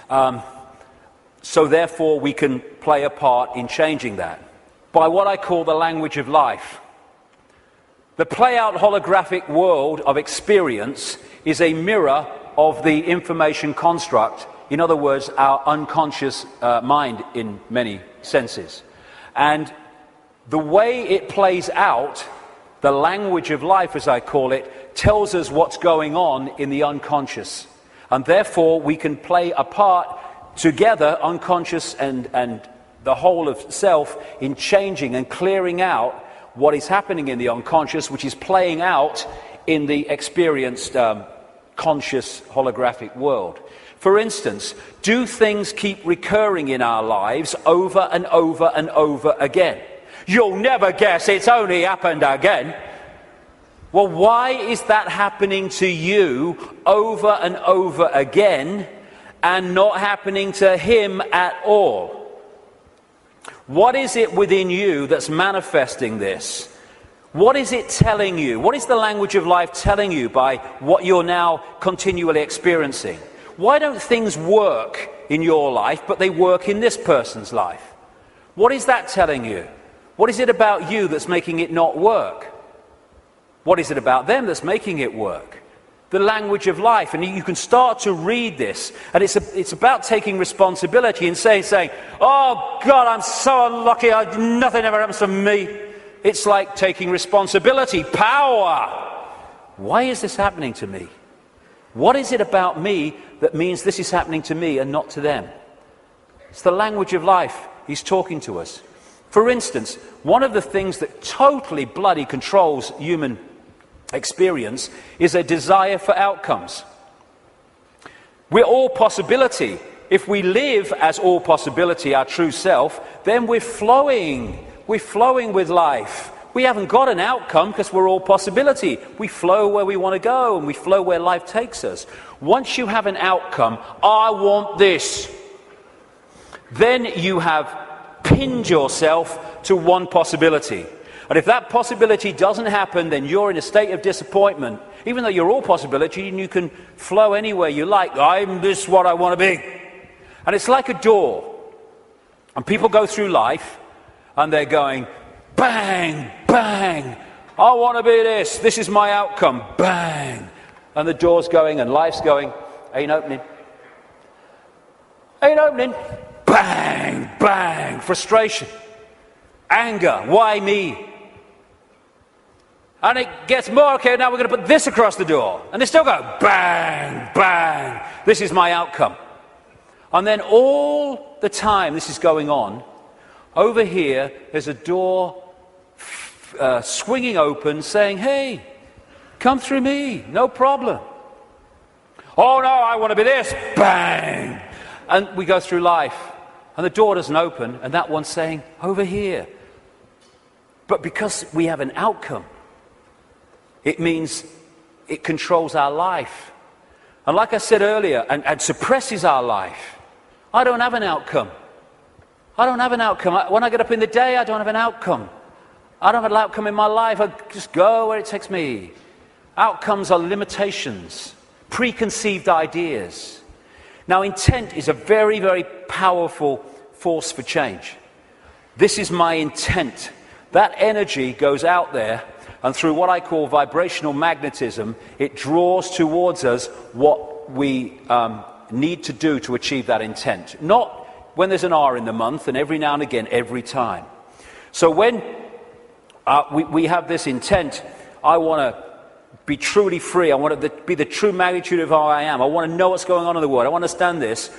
Speaker 1: so therefore we can play a part in changing that? By what I call the language of life. The play-out holographic world of experience is a mirror of the information construct, in other words, our unconscious mind in many senses. And the way it plays out, the language of life, as I call it, tells us what's going on in the unconscious. And therefore, we can play a part together, unconscious and the whole of self, in changing and clearing out what is happening in the unconscious, which is playing out in the experienced conscious holographic world. For instance, do things keep recurring in our lives over and over and over again? You'll never guess it's only happened again. Well, why is that happening to you over and over again and not happening to him at all? What is it within you that's manifesting this? What is it telling you? What is the language of life telling you by what you're now continually experiencing? Why don't things work in your life, but they work in this person's life? What is that telling you? What is it about you that's making it not work? What is it about them that's making it work? The language of life. And you can start to read this, and it's about taking responsibility and saying, oh God, I'm so unlucky, nothing ever happens to me. It's like taking responsibility, power. Why is this happening to me? What is it about me that means this is happening to me and not to them? It's the language of life. He's talking to us. For instance, one of the things that totally bloody controls human experience is a desire for outcomes. We're all possibility. If we live as all possibility, our true self, then we're flowing. We're flowing with life. We haven't got an outcome because we're all possibility. We flow where we want to go and we flow where life takes us. Once you have an outcome, I want this, then you have pinned yourself to one possibility. And if that possibility doesn't happen, then you're in a state of disappointment. Even though you're all possibility and you can flow anywhere you like. I'm this what I want to be. And it's like a door. And people go through life and they're going, bang, bang. I want to be this. This is my outcome. Bang. And the door's going and life's going, ain't opening. Ain't opening. Bang, bang. Frustration. Anger. Why me? And it gets more, okay, now we're going to put this across the door. And they still go, bang, bang. This is my outcome. And then all the time this is going on, over here there's a door swinging open saying, hey, come through me, no problem. Oh no, I want to be this, bang. And we go through life and the door doesn't open and that one's saying, over here. But because we have an outcome, it means it controls our life. And like I said earlier, and suppresses our life. I don't have an outcome. I don't have an outcome. When I get up in the day, I don't have an outcome. I don't have an outcome in my life. I just go where it takes me. Outcomes are limitations, preconceived ideas. Now, intent is a very, very powerful force for change. This is my intent. That energy goes out there, and through what I call vibrational magnetism, it draws towards us what we need to do to achieve that intent. Not when there's an R in the month, and every now and again, every time. So when we have this intent, I want to be truly free. I want to be the true magnitude of how I am. I want to know what's going on in the world. I want to understand this.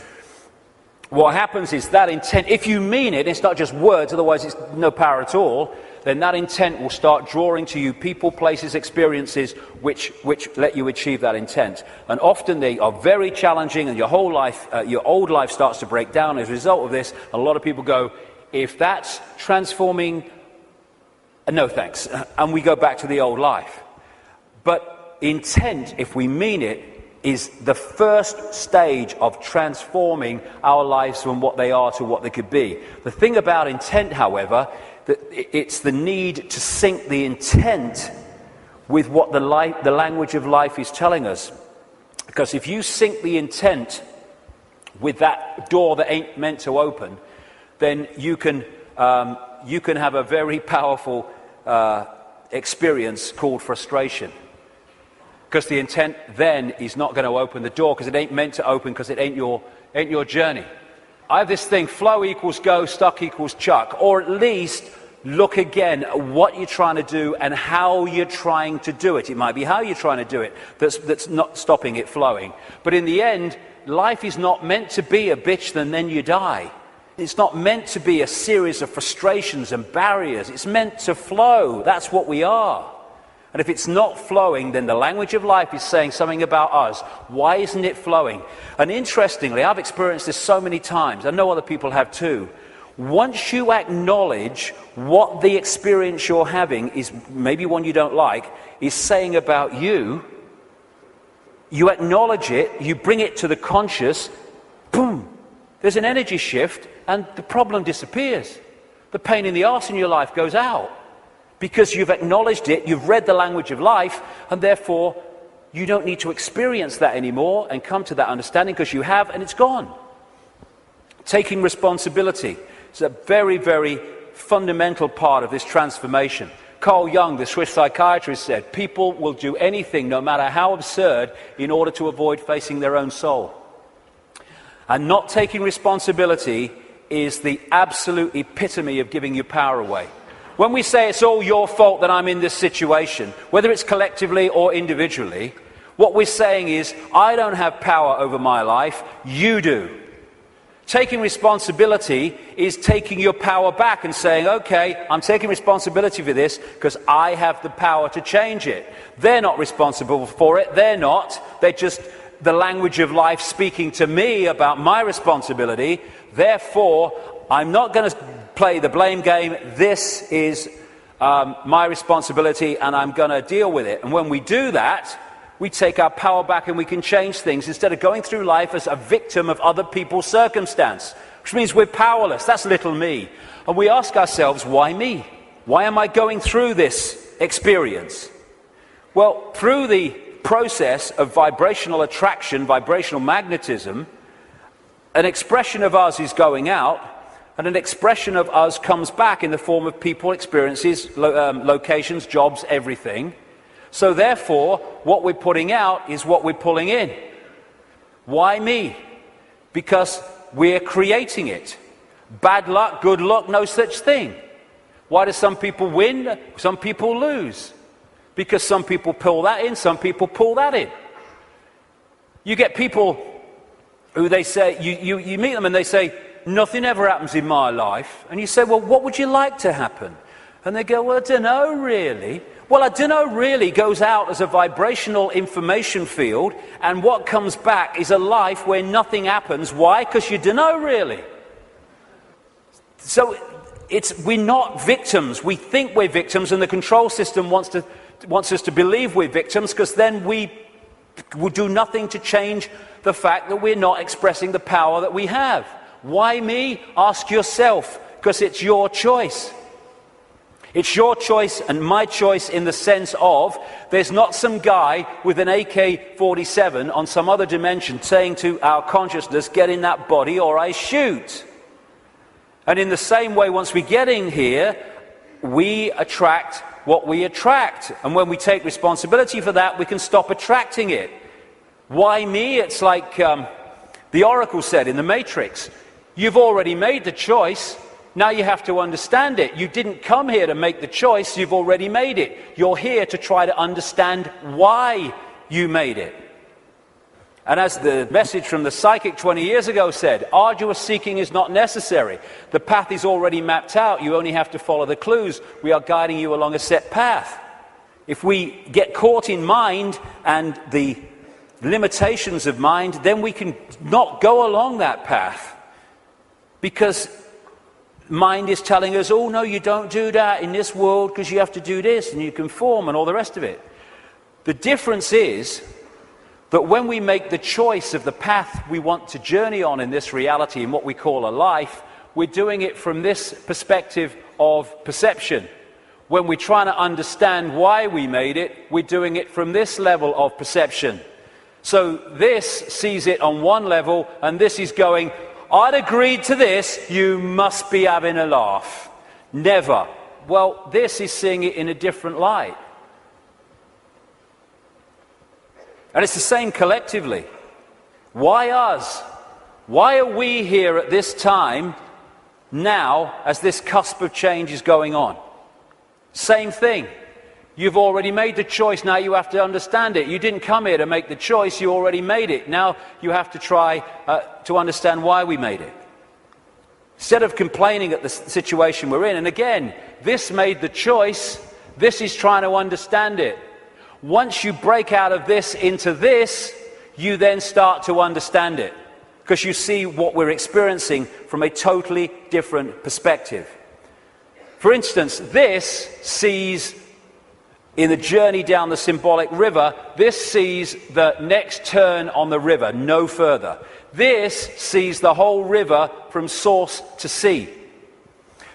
Speaker 1: What happens is that intent, if you mean it, it's not just words, otherwise it's no power at all, then that intent will start drawing to you people, places, experiences which let you achieve that intent. And often they are very challenging, and your whole life, your old life starts to break down as a result of this. A lot of people go, if that's transforming, no thanks. And we go back to the old life. But intent, if we mean it, is the first stage of transforming our lives from what they are to what they could be. The thing about intent, however, that it's the need to sync the intent with what the language of life is telling us. Because if you sync the intent with that door that ain't meant to open, then you can have a very powerful experience called frustration. Because the intent then is not going to open the door, because it ain't meant to open, because it ain't your journey. I have this thing, flow equals go, stuck equals chuck. Or at least look again at what you're trying to do and how you're trying to do it. It might be how you're trying to do it that's not stopping it flowing. But in the end, life is not meant to be a bitch and then you die. It's not meant to be a series of frustrations and barriers. It's meant to flow. That's what we are. And if it's not flowing, then the language of life is saying something about us. Why isn't it flowing? And interestingly, I've experienced this so many times. I know other people have too. Once you acknowledge what the experience you're having is, maybe one you don't like, is saying about you, you acknowledge it, you bring it to the conscious, boom, there's an energy shift and the problem disappears. The pain in the arse in your life goes out. Because you've acknowledged it, you've read the language of life, and therefore you don't need to experience that anymore and come to that understanding, because you have, and it's gone. Taking responsibility is a very, very fundamental part of this transformation. Carl Jung, the Swiss psychiatrist, said, people will do anything, no matter how absurd, in order to avoid facing their own soul. And not taking responsibility is the absolute epitome of giving your power away. When we say it's all your fault that I'm in this situation, whether it's collectively or individually, what we're saying is, I don't have power over my life, you do. Taking responsibility is taking your power back and saying, okay, I'm taking responsibility for this because I have the power to change it. They're not responsible for it, they're just the language of life speaking to me about my responsibility. Therefore, I'm not going to play the blame game. This is my responsibility, and I'm going to deal with it. And when we do that, we take our power back and we can change things instead of going through life as a victim of other people's circumstance, which means we're powerless. That's little me. And we ask ourselves, why me? Why am I going through this experience? Well, through the process of vibrational attraction, vibrational magnetism, an expression of us is going out, and an expression of us comes back in the form of people, experiences, locations, jobs, everything. So therefore, what we're putting out is what we're pulling in. Why me? Because we're creating it. Bad luck, good luck, no such thing. Why do some people win, some people lose? Because some people pull that in, some people pull that in. You get people who they say, you meet them and they say, nothing ever happens in my life. And you say, well, what would you like to happen? And they go, well, I don't know really. Well, I don't know really goes out as a vibrational information field, and what comes back is a life where nothing happens. Why? Because you don't know really. So we're not victims. We think we're victims, and the control system wants us to believe we're victims, because then we will do nothing to change the fact that we're not expressing the power that we have. Why me? Ask yourself, because it's your choice. It's your choice and my choice in the sense of there's not some guy with an AK-47 on some other dimension saying to our consciousness, get in that body or I shoot. And in the same way, once we get in here, we attract what we attract. And when we take responsibility for that, we can stop attracting it. Why me? It's like the Oracle said in the Matrix. You've already made the choice. Now you have to understand it. You didn't come here to make the choice. You've already made it. You're here to try to understand why you made it. And as the message from the psychic 20 years ago said, arduous seeking is not necessary. The path is already mapped out. You only have to follow the clues. We are guiding you along a set path. If we get caught in mind and the limitations of mind, then we can not go along that path. Because mind is telling us, oh no, you don't do that in this world because you have to do this and you conform and all the rest of it. The difference is that when we make the choice of the path we want to journey on in this reality, in what we call a life, we're doing it from this perspective of perception. When we're trying to understand why we made it, we're doing it from this level of perception. So this sees it on one level, and this is going, I'd agreed to this, you must be having a laugh. Never. Well, this is seeing it in a different light. And it's the same collectively. Why us? Why are we here at this time, now, as this cusp of change is going on? Same thing. You've already made the choice, now you have to understand it. You didn't come here to make the choice, you already made it. Now you have to try to understand why we made it. Instead of complaining at the situation we're in, and again, this made the choice, this is trying to understand it. Once you break out of this into this, you then start to understand it. Because you see what we're experiencing from a totally different perspective. For instance, this sees, in the journey down the symbolic river, this sees the next turn on the river, no further. This sees the whole river from source to sea.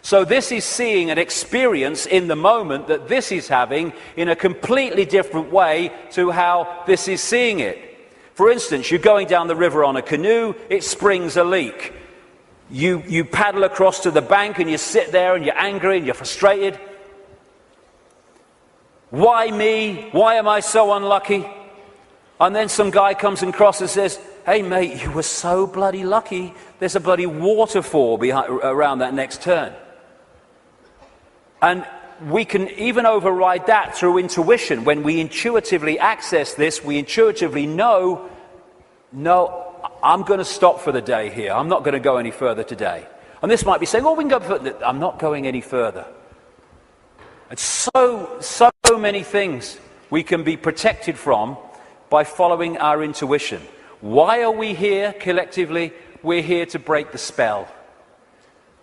Speaker 1: So this is seeing an experience in the moment that this is having in a completely different way to how this is seeing it. For instance, you're going down the river on a canoe, it springs a leak. You paddle across to the bank and you sit there and you're angry and you're frustrated. Why me? Why am I so unlucky? And then some guy comes across and says, hey mate, you were so bloody lucky. There's a bloody waterfall around that next turn. And we can even override that through intuition. When we intuitively access this, we intuitively know, no, I'm going to stop for the day here. I'm not going to go any further today. And this might be saying, oh, we can go further. I'm not going any further. And so many things we can be protected from by following our intuition. Why are we here collectively? We're here to break the spell.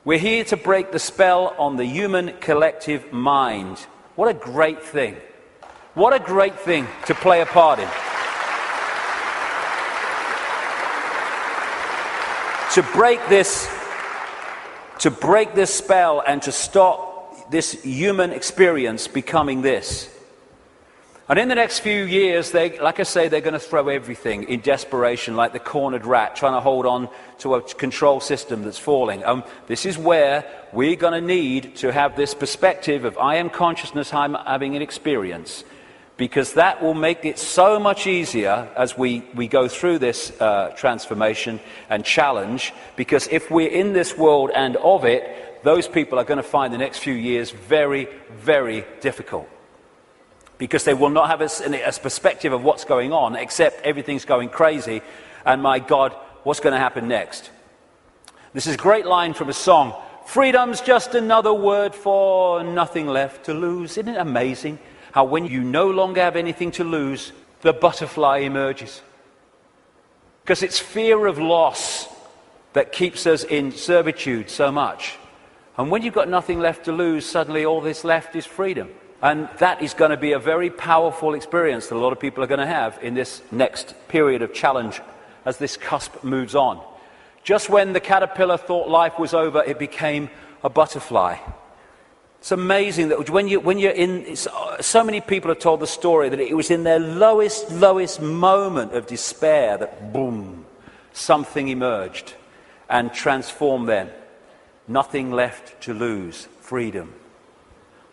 Speaker 1: We're here to break the spell on the human collective mind. What a great thing. What a great thing to play a part in. To break this spell and to stop this human experience becoming this. And in the next few years, like I say, they're going to throw everything in desperation, like the cornered rat, trying to hold on to a control system that's falling. This is where we're going to need to have this perspective of I am consciousness, I'm having an experience, because that will make it so much easier as we go through this transformation and challenge, because if we're in this world and of it, those people are going to find the next few years very, very difficult. Because they will not have a perspective of what's going on, except everything's going crazy, and my God, what's going to happen next? This is a great line from a song. Freedom's just another word for nothing left to lose. Isn't it amazing how when you no longer have anything to lose, the butterfly emerges? Because it's fear of loss that keeps us in servitude so much. And when you've got nothing left to lose, suddenly all that's left is freedom. And that is going to be a very powerful experience that a lot of people are going to have in this next period of challenge as this cusp moves on. Just when the caterpillar thought life was over, it became a butterfly. It's amazing that when you're in, so many people have told the story that it was in their lowest moment of despair that boom, something emerged and transformed them. Nothing left to lose, freedom.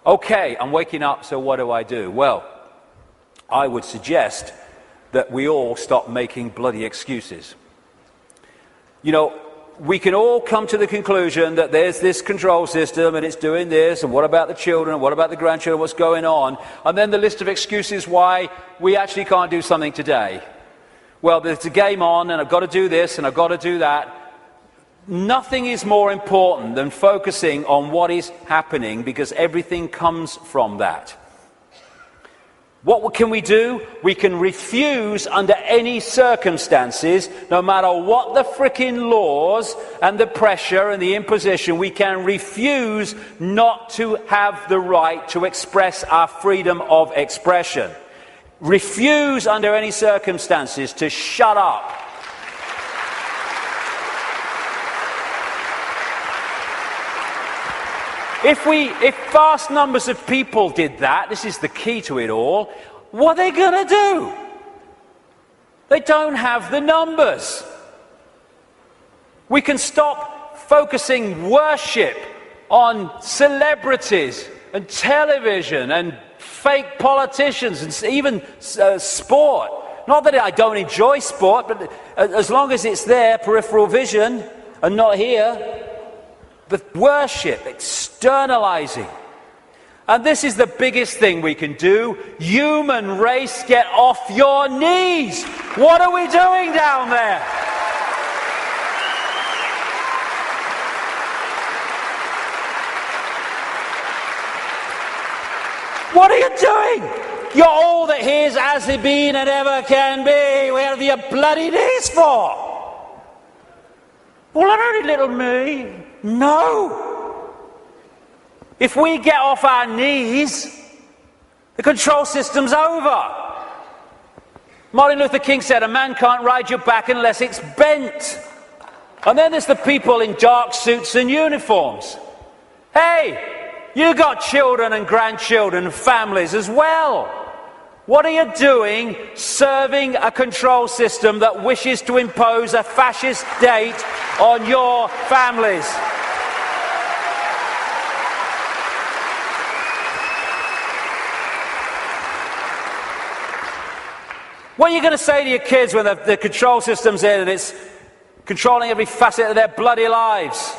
Speaker 1: Okay, I'm waking up, so what do? Well, I would suggest that we all stop making bloody excuses. You know, we can all come to the conclusion that there's this control system and it's doing this, and what about the children, and what about the grandchildren, what's going on? And then the list of excuses why we actually can't do something today. Well, there's a game on, and I've got to do this, and I've got to do that. Nothing is more important than focusing on what is happening, because everything comes from that. What can we do? We can refuse under any circumstances, no matter what the frickin' laws and the pressure and the imposition, we can refuse not to have the right to express our freedom of expression. Refuse under any circumstances to shut up. If vast numbers of people did that, this is the key to it all, what are they going to do? They don't have the numbers. We can stop focusing worship on celebrities and television and fake politicians and even sport. Not that I don't enjoy sport, but as long as it's there, peripheral vision, and not here. But worship, externalizing. And this is the biggest thing we can do. Human race, get off your knees. What are we doing down there? What are you doing? You're all that here's as it been and ever can be. Where are your bloody knees for? Well, I only little me. No! If we get off our knees, the control system's over. Martin Luther King said, a man can't ride your back unless it's bent. And then there's the people in dark suits and uniforms. Hey, you got children and grandchildren and families as well. What are you doing serving a control system that wishes to impose a fascist state on your families? What are you going to say to your kids when the control system's in and it's controlling every facet of their bloody lives?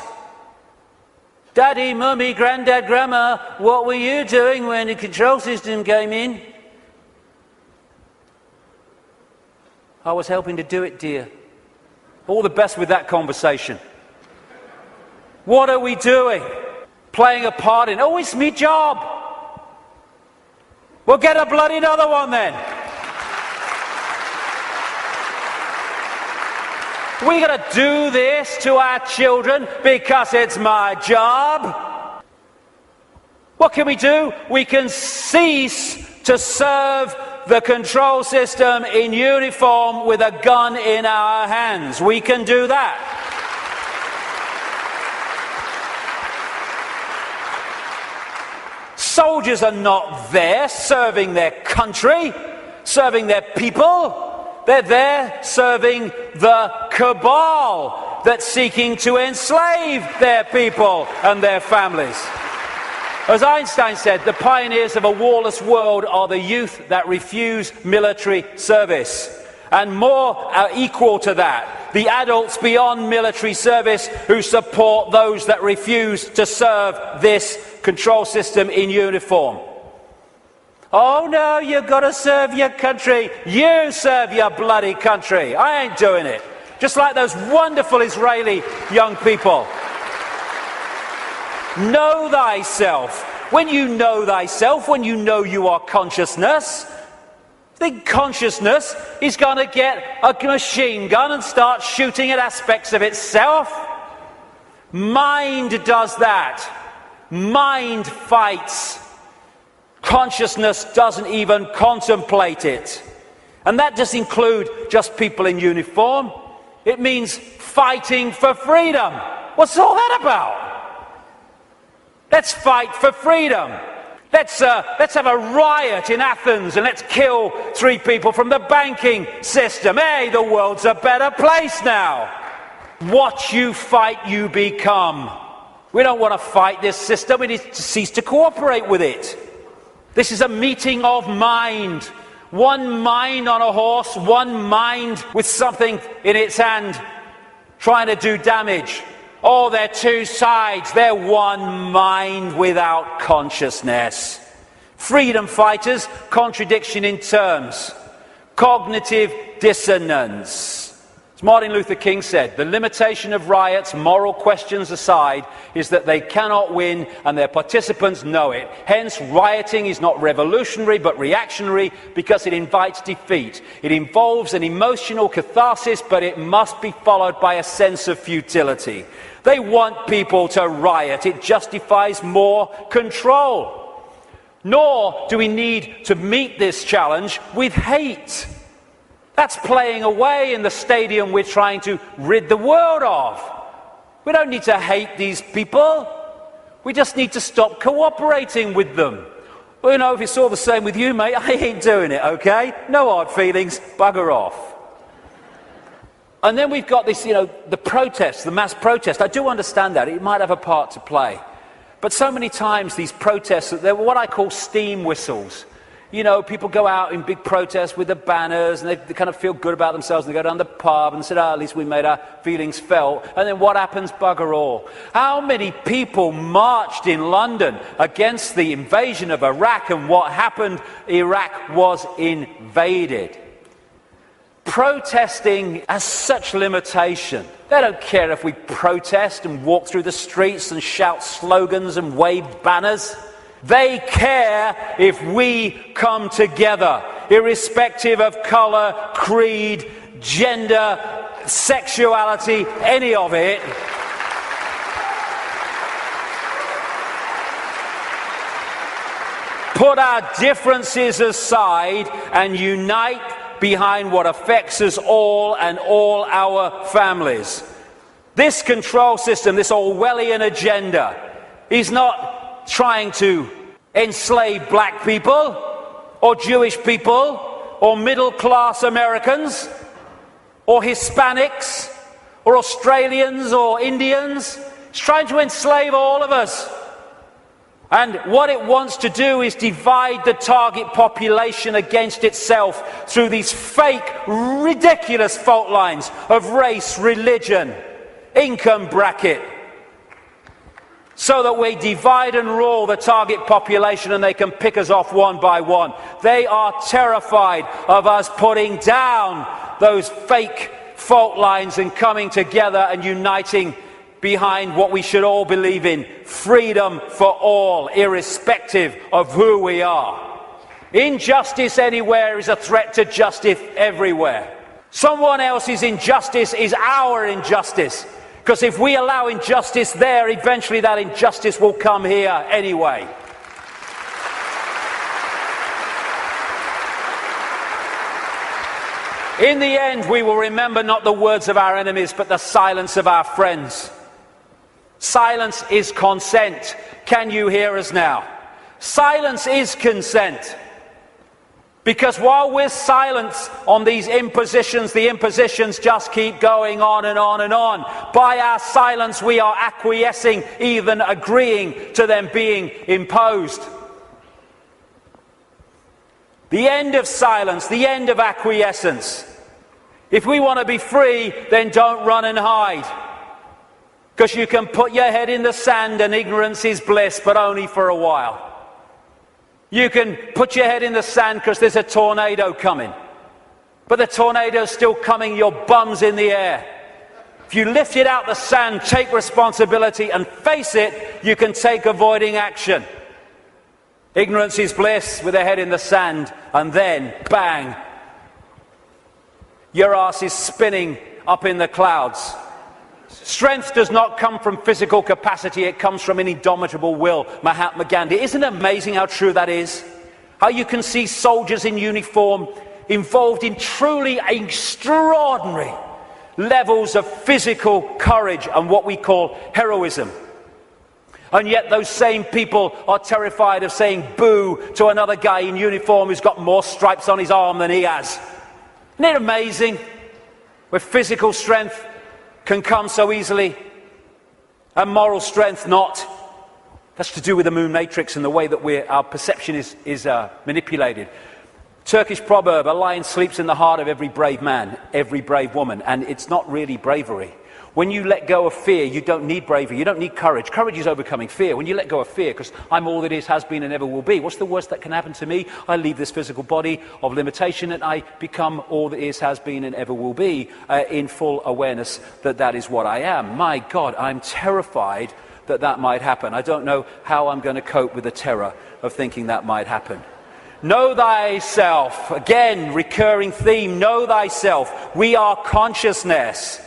Speaker 1: Daddy, Mummy, Granddad, Grandma, what were you doing when the control system came in? I was helping to do it, dear. All the best with that conversation. What are we doing? Playing a part in, oh, it's me job. Well, get a bloody another one then. We got to do this to our children because it's my job. What can we do? We can cease to serve the control system in uniform with a gun in our hands. We can do that. Soldiers are not there serving their country, serving their people. They're there serving the cabal that's seeking to enslave their people and their families. As Einstein said, the pioneers of a warless world are the youth that refuse military service. And more are equal to that, the adults beyond military service who support those that refuse to serve this control system in uniform. Oh no, you've got to serve your country. You serve your bloody country. I ain't doing it. Just like those wonderful Israeli young people. Know thyself. When you know thyself, when you know you are consciousness, the consciousness is going to get a machine gun and start shooting at aspects of itself. Mind does that. Mind fights. Consciousness doesn't even contemplate it. And that does include just people in uniform. It means fighting for freedom. What's all that about? Let's fight for freedom. Let's have a riot in Athens and let's kill 3 people from the banking system. Hey, the world's a better place now. What you fight, you become. We don't want to fight this system. We need to cease to cooperate with it. This is a meeting of mind. One mind on a horse, one mind with something in its hand trying to do damage. Oh, they're 2 sides. They're one mind without consciousness. Freedom fighters, contradiction in terms. Cognitive dissonance. As Martin Luther King said, the limitation of riots, moral questions aside, is that they cannot win and their participants know it. Hence, rioting is not revolutionary but reactionary because it invites defeat. It involves an emotional catharsis, but it must be followed by a sense of futility. They want people to riot. It justifies more control. Nor do we need to meet this challenge with hate. That's playing away in the stadium we're trying to rid the world of. We don't need to hate these people. We just need to stop cooperating with them. Well, you know, if it's all the same with you, mate, I ain't doing it, okay? No hard feelings, bugger off. And then we've got this, you know, the protest, the mass protest. I do understand that. It might have a part to play. But so many times these protests, they're what I call steam whistles. You know, people go out in big protests with the banners and they kind of feel good about themselves and they go down the pub and say, oh, at least we made our feelings felt. And then what happens? Bugger all. How many people marched in London against the invasion of Iraq, and what happened? Iraq was invaded. Protesting has such limitation. They don't care if we protest and walk through the streets and shout slogans and wave banners. They care if we come together, irrespective of colour, creed, gender, sexuality, any of it. Put our differences aside and unite behind what affects us all and all our families. This control system, this Orwellian agenda, is not trying to enslave black people or Jewish people or middle-class Americans or Hispanics or Australians or Indians. It's trying to enslave all of us. And what it wants to do is divide the target population against itself through these fake, ridiculous fault lines of race, religion, income bracket, so that we divide and rule the target population and they can pick us off one by one. They are terrified of us putting down those fake fault lines and coming together and uniting behind what we should all believe in: freedom for all, irrespective of who we are. Injustice anywhere is a threat to justice everywhere. Someone else's injustice is our injustice. Because if we allow injustice there, eventually that injustice will come here anyway. In the end, we will remember not the words of our enemies, but the silence of our friends. Silence is consent. Can you hear us now? Silence is consent. Because while we're silent on these impositions, the impositions just keep going on and on and on. By our silence, we are acquiescing, even agreeing to them being imposed. The end of silence, the end of acquiescence. If we want to be free, then don't run and hide. Because you can put your head in the sand and ignorance is bliss, but only for a while. You can put your head in the sand because there's a tornado coming. But the tornado's still coming, your bum's in the air. If you lift it out the sand, take responsibility and face it, you can take avoiding action. Ignorance is bliss with a head in the sand, and then, bang, your ass is spinning up in the clouds. Strength does not come from physical capacity, it comes from an indomitable will. Mahatma Gandhi. Isn't it amazing how true that is? How you can see soldiers in uniform involved in truly extraordinary levels of physical courage and what we call heroism. And yet those same people are terrified of saying boo to another guy in uniform who's got more stripes on his arm than he has. Isn't it amazing? Where physical strength can come so easily, and moral strength not. That's to do with the moon matrix and the way that our perception is manipulated. Turkish proverb, a lion sleeps in the heart of every brave man, every brave woman, and it's not really bravery. When you let go of fear, you don't need bravery, you don't need courage. Courage is overcoming fear. When you let go of fear, because I'm all that is, has been, and ever will be. What's the worst that can happen to me? I leave this physical body of limitation and I become all that is, has been, and ever will be, in full awareness that that is what I am. My God, I'm terrified that that might happen. I don't know how I'm going to cope with the terror of thinking that might happen. Know thyself. Again, recurring theme. Know thyself. We are consciousness.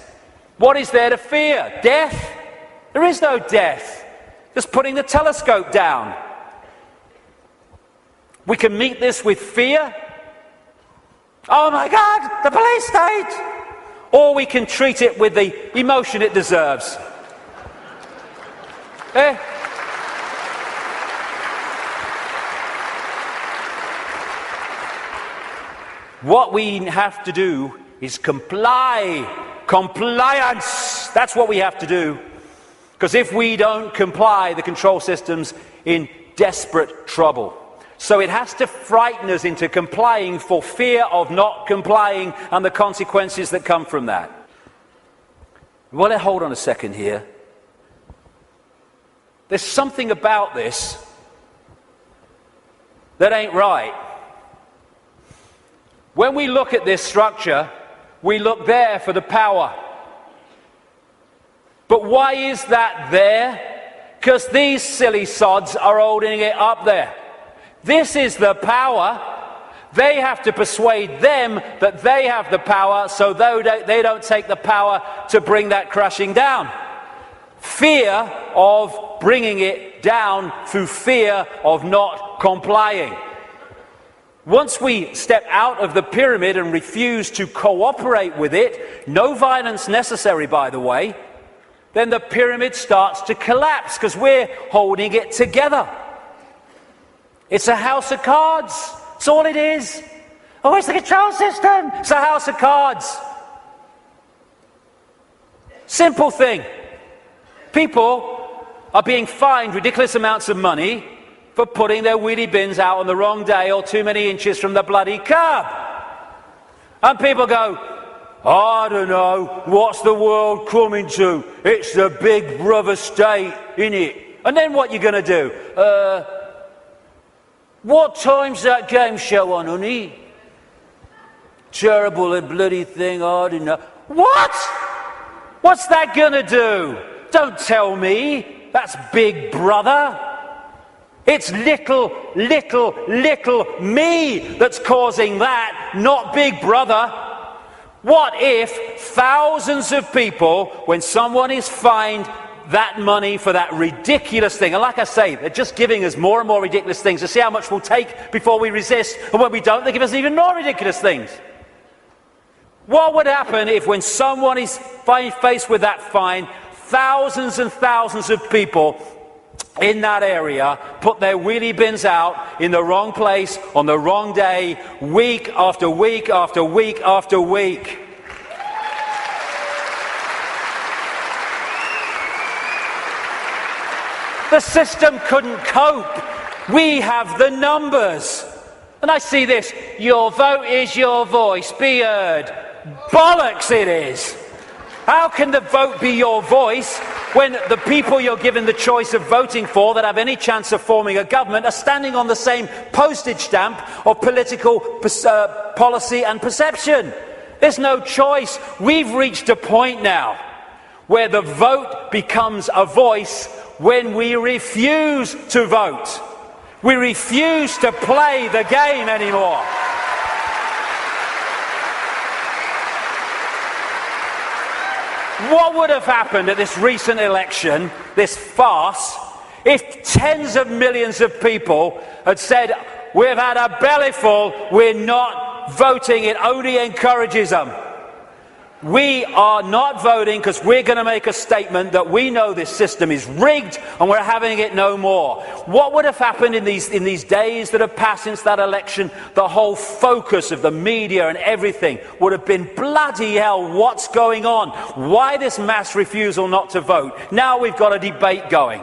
Speaker 1: What is there to fear? Death? There is no death. Just putting the telescope down. We can meet this with fear. Oh my God, the police state! Or we can treat it with the emotion it deserves. What we have to do is comply. Compliance! That's what we have to do. Because if we don't comply, the control system's in desperate trouble. So it has to frighten us into complying for fear of not complying and the consequences that come from that. Well, hold on a second here. There's something about this that ain't right. When we look at this structure, we look there for the power. But why is that there? Because these silly sods are holding it up there. This is the power. They have to persuade them that they have the power, so they don't take the power to bring that crashing down. Fear of bringing it down through fear of not complying. Once we step out of the pyramid and refuse to cooperate with it, no violence necessary, by the way, then the pyramid starts to collapse because we're holding it together. It's a house of cards. That's all it is. Oh, it's the control system. It's a house of cards. Simple thing. People are being fined ridiculous amounts of money for putting their wheelie bins out on the wrong day or too many inches from the bloody curb. And people go, I don't know, what's the world coming to? It's the big brother state, innit? And then what you going to do? What time's that game show on, honey? Terrible bloody thing, I don't know. What? What's that going to do? Don't tell me. That's Big Brother. It's little me that's causing that, not Big Brother. What if thousands of people, when someone is fined that money for that ridiculous thing, and like I say, they're just giving us more and more ridiculous things to see how much we'll take before we resist, and when we don't, they give us even more ridiculous things. What would happen if, when someone is faced with that fine, thousands and thousands of people in that area put their wheelie bins out in the wrong place on the wrong day, week after week after week after week? The system couldn't cope. We have the numbers. And I see this, your vote is your voice, be heard. Bollocks it is. How can the vote be your voice when the people you're given the choice of voting for that have any chance of forming a government are standing on the same postage stamp of political policy and perception? There's no choice. We've reached a point now where the vote becomes a voice when we refuse to vote. We refuse to play the game anymore. What would have happened at this recent election, this farce, if tens of millions of people had said, we've had a bellyful, we're not voting, it only encourages them? We are not voting because we're going to make a statement that we know this system is rigged and we're having it no more. What would have happened in these days that have passed since that election? The whole focus of the media and everything would have been, bloody hell, what's going on? Why this mass refusal not to vote? Now we've got a debate going.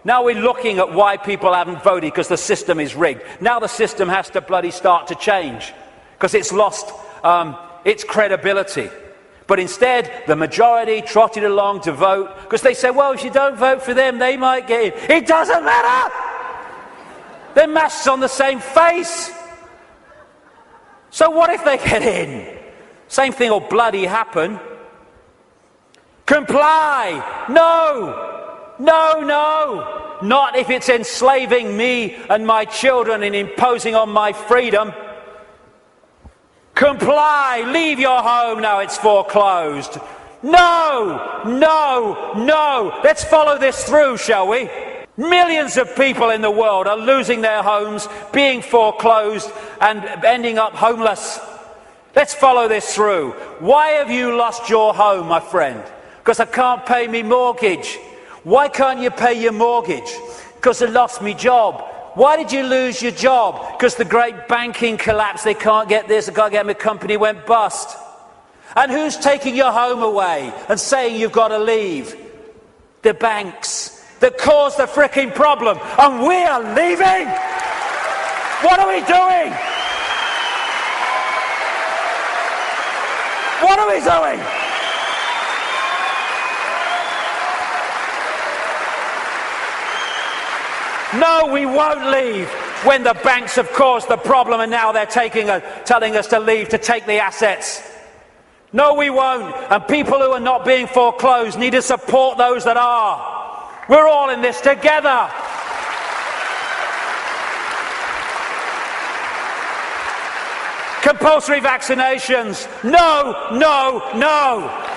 Speaker 1: Now we're looking at why people haven't voted because the system is rigged. Now the system has to bloody start to change because it's lost its credibility. But instead, the majority trotted along to vote because they said, well, if you don't vote for them, they might get in. It doesn't matter! They're masks on the same face. So what if they get in? Same thing will bloody happen. Comply! No! No, no! Not if it's enslaving me and my children and imposing on my freedom. Comply, leave your home now it's foreclosed. No, no, no. Let's follow this through, shall we? Millions of people in the world are losing their homes, being foreclosed and ending up homeless. Let's follow this through. Why have you lost your home, my friend? Because I can't pay me mortgage. Why can't you pay your mortgage? Because I lost me job. Why did you lose your job? Because the great banking collapse, they can't get this, they can't get my company went bust. And who's taking your home away and saying you've got to leave? The banks that caused the fricking problem. And we are leaving? What are we doing? What are we doing? No, we won't leave when the banks have caused the problem and now they're telling us to leave to take the assets. No, we won't. And people who are not being foreclosed need to support those that are. We're all in this together. Compulsory vaccinations. No, no, no.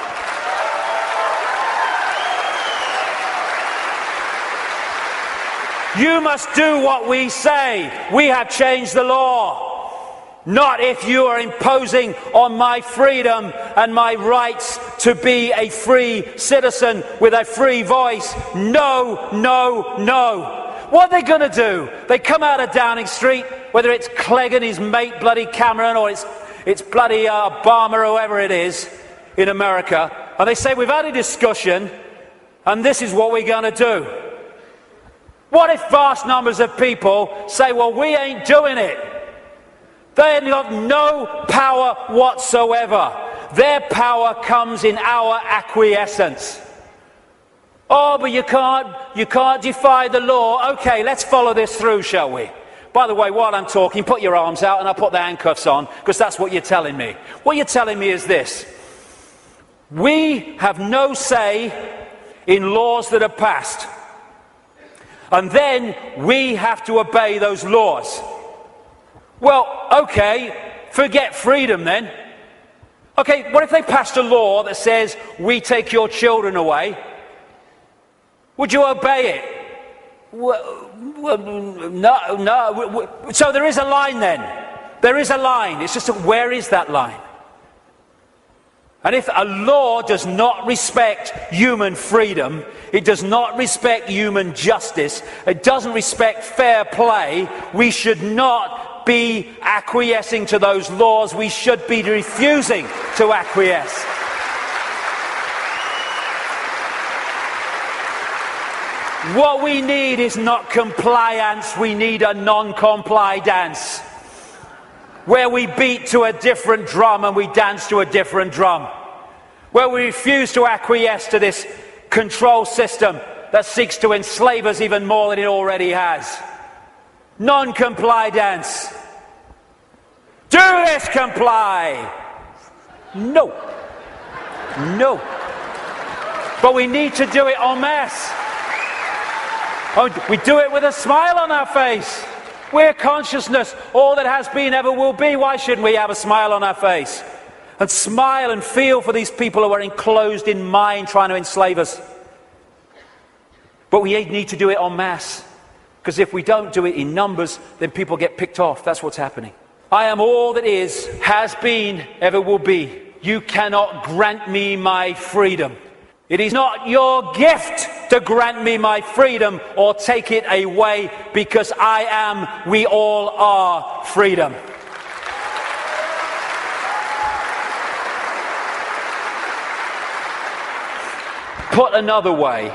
Speaker 1: You must do what we say. We have changed the law. Not if you are imposing on my freedom and my rights to be a free citizen with a free voice. No, no, no. What are they going to do? They come out of Downing Street, whether it's Clegg and his mate bloody Cameron or it's bloody Obama or whoever it is in America, and they say, we've had a discussion and this is what we're going to do. What if vast numbers of people say, well, we ain't doing it? They have no power whatsoever. Their power comes in our acquiescence. Oh, but you can't defy the law. Okay, let's follow this through, shall we? By the way, while I'm talking, put your arms out and I'll put the handcuffs on, because that's what you're telling me. What you're telling me is this. We have no say in laws that are passed. And then we have to obey those laws. Well, okay, forget freedom then. Okay, what if they passed a law that says, we take your children away? Would you obey it? Well, no. So there is a line then. There is a line. It's just where is that line? And if a law does not respect human freedom, it does not respect human justice, it doesn't respect fair play, we should not be acquiescing to those laws. We should be refusing to acquiesce. What we need is not compliance, we need a non-comply dance. Where we beat to a different drum and we dance to a different drum. Where we refuse to acquiesce to this control system that seeks to enslave us even more than it already has. Non-comply dance. Do this, comply. No. No. But we need to do it en masse. Oh, we do it with a smile on our face. We're consciousness, all that has been, ever will be. Why shouldn't we have a smile on our face? And smile and feel for these people who are enclosed in mind trying to enslave us. But we need to do it en masse. Because if we don't do it in numbers, then people get picked off. That's what's happening. I am all that is, has been, ever will be. You cannot grant me my freedom. It is not your gift to grant me my freedom or take it away, because I am, we all are, freedom. Put another way,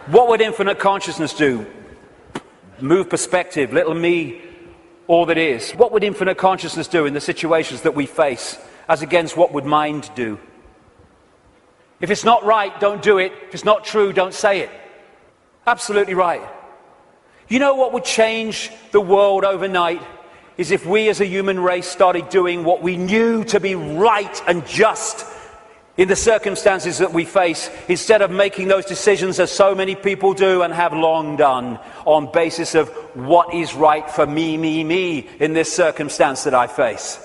Speaker 1: what would infinite consciousness do? Move perspective, little me, all that is. What would infinite consciousness do in the situations that we face, as against what would mind do? If it's not right, don't do it. If it's not true, don't say it. Absolutely right. You know what would change the world overnight? Is if we as a human race started doing what we knew to be right and just in the circumstances that we face, instead of making those decisions as so many people do and have long done on basis of what is right for me in this circumstance that I face.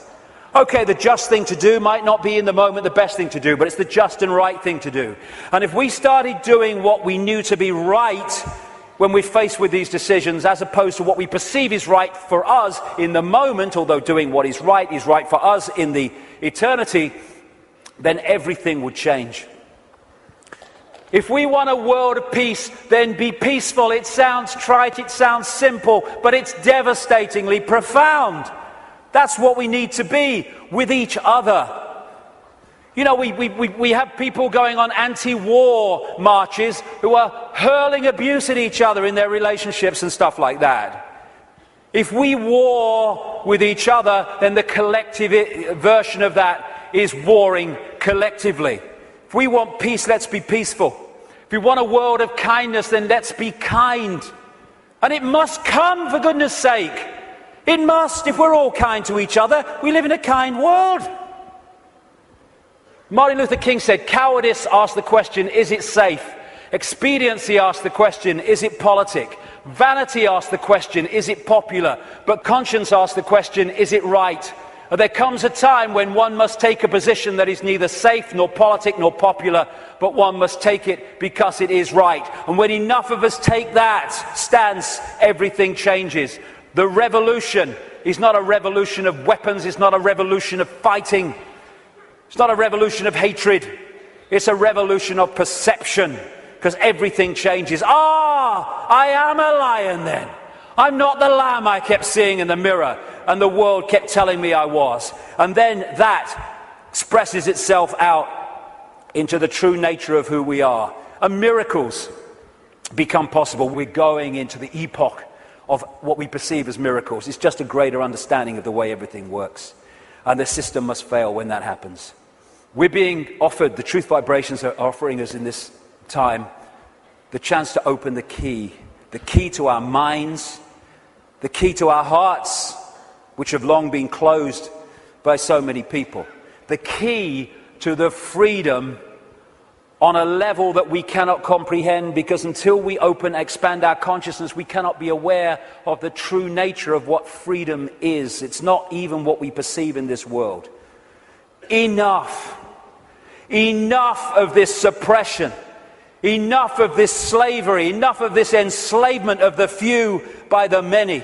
Speaker 1: Okay, the just thing to do might not be in the moment the best thing to do, but it's the just and right thing to do. And if we started doing what we knew to be right when we're faced with these decisions, as opposed to what we perceive is right for us in the moment, although doing what is right for us in the eternity, then everything would change. If we want a world of peace, then be peaceful. It sounds trite, it sounds simple, but it's devastatingly profound. That's what we need to be with each other. You know, we have people going on anti-war marches who are hurling abuse at each other in their relationships and stuff like that. If we war with each other, then the collective version of that is warring collectively. If we want peace, let's be peaceful. If we want a world of kindness, then let's be kind. And it must come, for goodness sake. It must. If we're all kind to each other, we live in a kind world. Martin Luther King said, cowardice asks the question, is it safe? Expediency asks the question, is it politic? Vanity asks the question, is it popular? But conscience asks the question, is it right? There comes a time when one must take a position that is neither safe, nor politic, nor popular, but one must take it because it is right. And when enough of us take that stance, everything changes. The revolution is not a revolution of weapons, it's not a revolution of fighting, it's not a revolution of hatred, it's a revolution of perception, because everything changes. I am a lion then. I'm not the lamb I kept seeing in the mirror and the world kept telling me I was. And then that expresses itself out into the true nature of who we are. And miracles become possible. We're going into the epoch of what we perceive as miracles. It's just a greater understanding of the way everything works. And the system must fail when that happens. We're being offered, the truth vibrations are offering us in this time, the chance to open the key to our minds, the key to our hearts, which have long been closed by so many people. The key to the freedom on a level that we cannot comprehend, because until we expand our consciousness, we cannot be aware of the true nature of what freedom is. It's not even what we perceive in this world. Enough. Enough of this suppression. Enough of this slavery. Enough of this enslavement of the few by the many.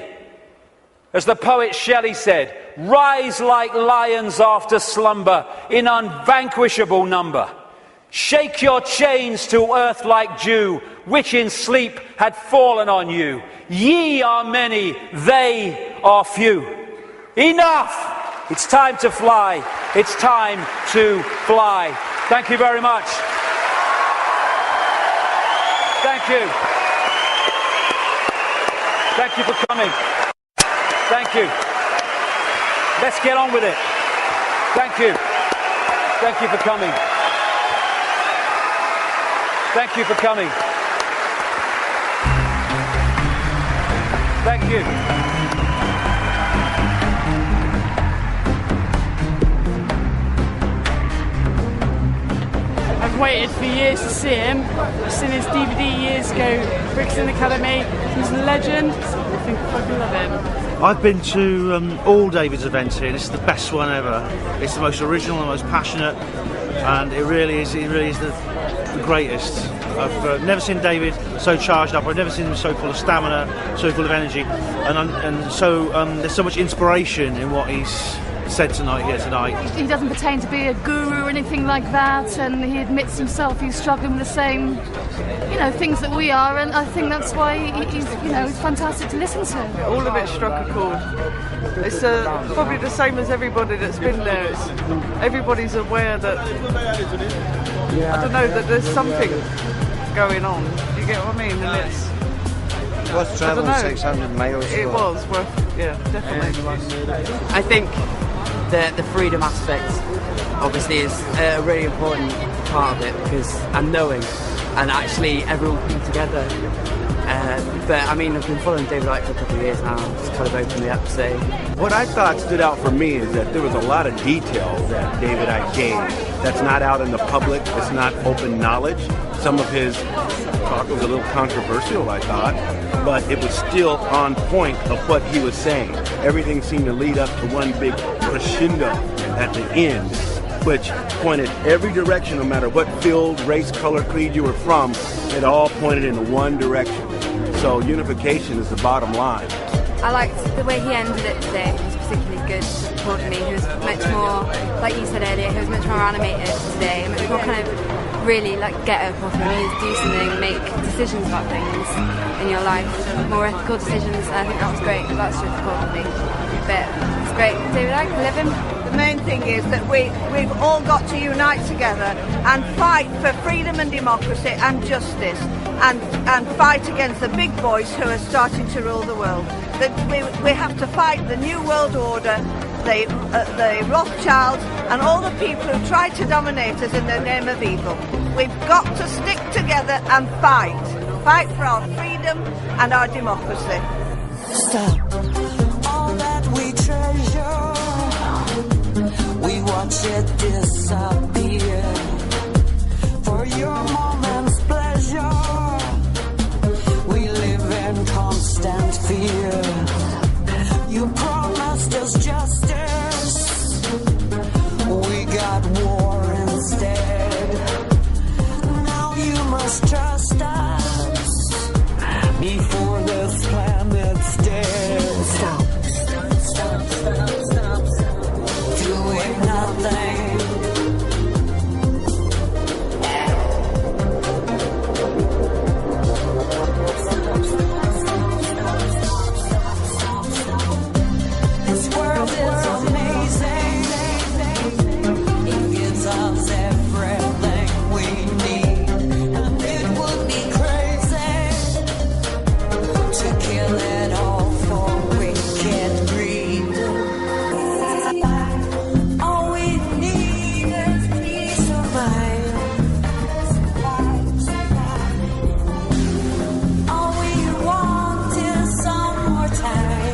Speaker 1: As the poet Shelley said, rise like lions after slumber in unvanquishable number. Shake your chains to earth like dew, which in sleep had fallen on you. Ye are many, they are few. Enough! It's time to fly. It's time to fly. Thank you very much. Thank you. Thank you for coming. Thank you. Let's get on with it. Thank you. Thank you for coming. Thank you for coming. Thank you.
Speaker 16: I've waited for years to see him. I've seen his DVD years ago, Brixton Academy. He's a legend. I think I fucking love him.
Speaker 17: I've been to all David's events here. This is the best one ever. It's the most original, the most passionate, and it really is the greatest. I've never seen David so charged up. I've never seen him so full of stamina, so full of energy, and so there's so much inspiration in what he's said here tonight.
Speaker 18: He doesn't pretend to be a guru or anything like that, and he admits himself he's struggling with the same, things that we are, and I think that's why he's fantastic to listen to.
Speaker 19: All of it struck a chord. It's probably the same as everybody that's been there. Everybody's aware that, I don't know, that there's something going on. Do you get what I mean? And it's
Speaker 5: worth travelling 600 miles.
Speaker 19: It was worth, yeah, definitely.
Speaker 20: I think the freedom aspect obviously is a really important part of it, because I'm knowing and actually everyone coming together. But I mean, I've been following David Icke for a couple of years now, just kind of openly up to say.
Speaker 21: What I thought stood out for me is that there was a lot of detail that David Icke gave that's not out in the public, it's not open knowledge. Some of his talk was a little controversial, I thought, but it was still on point of what he was saying. Everything seemed to lead up to one big crescendo at the end, which pointed every direction, no matter what field, race, color, creed you were from, it all pointed in one direction. So unification is the bottom line.
Speaker 22: I liked the way he ended it today. It was particularly good for me. He was much more, like you said earlier, he was much more animated today, much more kind of really like get up off your knees, do something, make decisions about things in your life, more ethical decisions. And I think that was great. That's just cool for me. But it's great. David Icke, I love him.
Speaker 23: The main thing is that we've all got to unite together and fight for freedom and democracy and justice, and fight against the big boys who are starting to rule the world. That we have to fight the New World Order, the Rothschilds, and all the people who try to dominate us in the name of evil. We've got to stick together and fight for our freedom and our democracy.
Speaker 24: Stop all that we treasure. We watch it disappear for your moment's pleasure. We live in constant fear. You promised us justice. We got war instead. Now you must trust us before this planet's dead. Stop. Doing nothing. This world is amazing. It gives us everything we need, and it would be crazy to kill it all for we can't breathe. All we need is peace of mind. All we want is some more time.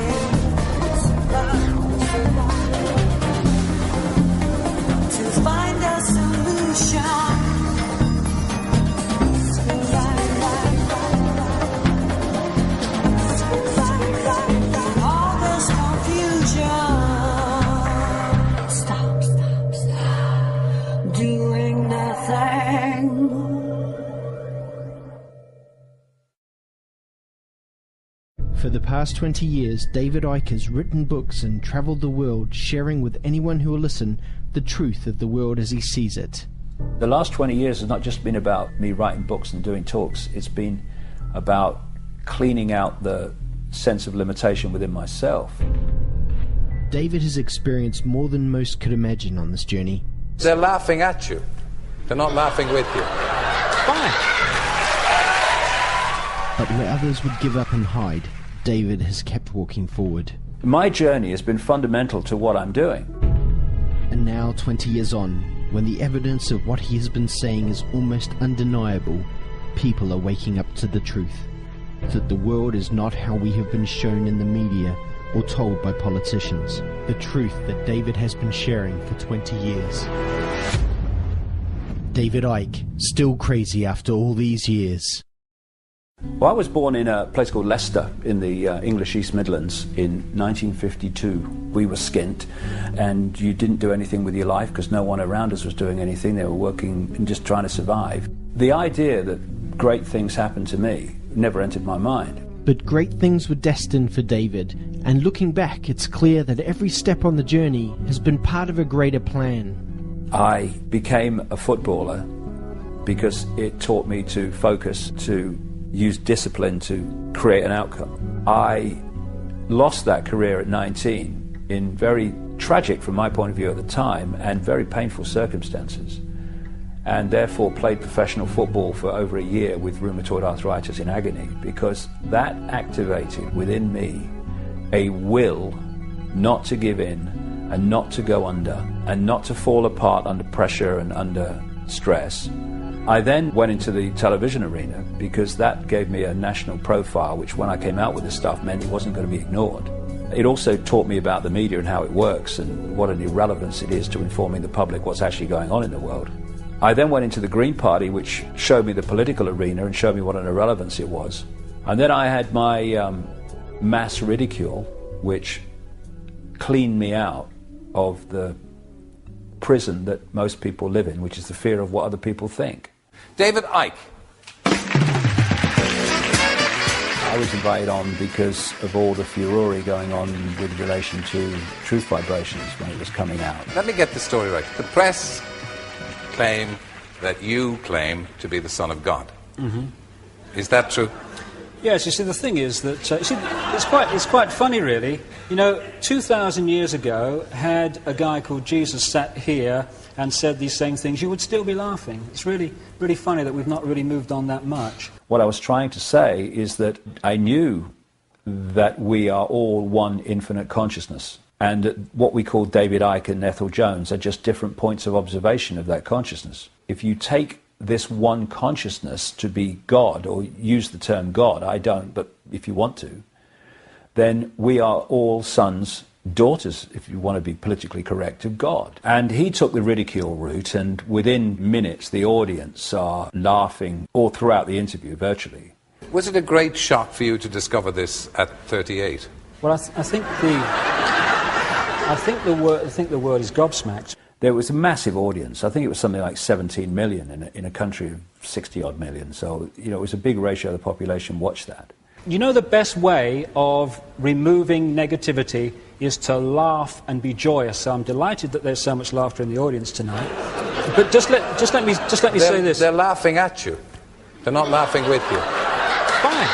Speaker 2: For the past 20 years, David Icke has written books and travelled the world, sharing with anyone who will listen the truth of the world as he sees it.
Speaker 1: The last 20 years has not just been about me writing books and doing talks, it's been about cleaning out the sense of limitation within myself.
Speaker 2: David has experienced more than most could imagine on this journey.
Speaker 3: They're laughing at you. They're not laughing with you. Fine.
Speaker 2: But where others would give up and hide, David has kept walking forward.
Speaker 1: My journey has been fundamental to what I'm doing.
Speaker 2: And now, 20 years on, when the evidence of what he has been saying is almost undeniable, people are waking up to the truth. That the world is not how we have been shown in the media or told by politicians. The truth that David has been sharing for 20 years. David Icke, still crazy after all these years.
Speaker 1: Well, I was born in a place called Leicester in the English East Midlands in 1952. We were skint, and you didn't do anything with your life because no one around us was doing anything. They were working and just trying to survive. The idea that great things happened to me never entered my mind.
Speaker 2: But great things were destined for David, and looking back, it's clear that every step on the journey has been part of a greater plan.
Speaker 1: I became a footballer because it taught me to focus, to use discipline to create an outcome. I lost that career at 19 in very tragic, from my point of view at the time, and very painful circumstances, and therefore played professional football for over a year with rheumatoid arthritis in agony, because that activated within me a will not to give in and not to go under and not to fall apart under pressure and under stress. I then went into the television arena because that gave me a national profile, which when I came out with this stuff meant it wasn't going to be ignored. It also taught me about the media and how it works and what an irrelevance it is to informing the public what's actually going on in the world. I then went into the Green Party, which showed me the political arena and showed me what an irrelevance it was. And then I had my mass ridicule, which cleaned me out of the prison that most people live in, which is the fear of what other people think.
Speaker 3: David Icke.
Speaker 1: I was invited on because of all the furore going on with relation to Truth Vibrations when it was coming out.
Speaker 3: Let me get the story right. The press claim that you claim to be the Son of God.
Speaker 1: Mm-hmm.
Speaker 3: Is that true?
Speaker 1: Yes, you see, the thing is that it's quite funny, really. You know, 2,000 years ago, had a guy called Jesus sat here and said these same things, you would still be laughing. It's really, really funny that we've not really moved on that much. What I was trying to say is that I knew that we are all one infinite consciousness, and that what we call David Icke and Ethel Jones are just different points of observation of that consciousness. If you take this one consciousness to be God, or use the term God, I don't, but if you want to, then we are all sons, daughters, if you want to be politically correct, of God. And he took the ridicule route, and within minutes the audience are laughing all throughout the interview, virtually.
Speaker 3: Was it a great shock for you to discover this at 38?
Speaker 1: Well, I think the word is gobsmacked. There was a massive audience. I think it was something like 17 million in a country of 60-odd million. So, you know, it was a big ratio of the population watched that. You know, the best way of removing negativity is to laugh and be joyous. So I'm delighted that there's so much laughter in the audience tonight. But just let me say this.
Speaker 3: They're laughing at you. They're not laughing with you.
Speaker 1: Fine.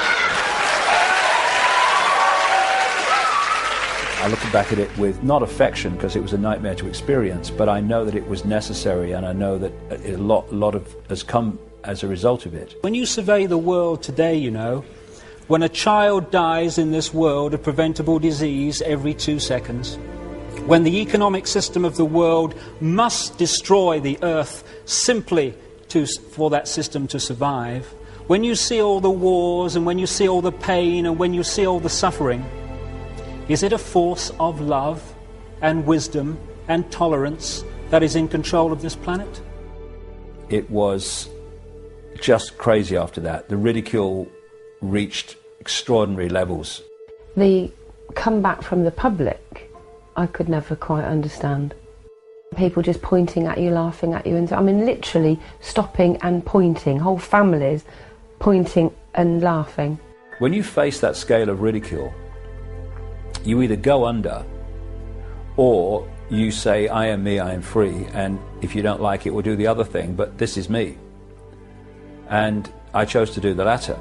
Speaker 1: I look back at it with not affection, because it was a nightmare to experience, but I know that it was necessary, and I know that a lot of has come as a result of it. When you survey the world today, you know, when a child dies in this world of preventable disease every 2 seconds, when the economic system of the world must destroy the earth simply for that system to survive, when you see all the wars and when you see all the pain and when you see all the suffering, is it a force of love and wisdom and tolerance that is in control of this planet? It was just crazy after that. The ridicule reached extraordinary levels.
Speaker 4: The comeback from the public, I could never quite understand. People just pointing at you, laughing at you, and I mean literally stopping and pointing, whole families pointing and laughing.
Speaker 1: When you face that scale of ridicule, you either go under or you say, I am me, I am free, and if you don't like it, we'll do the other thing, but this is me. And I chose to do the latter.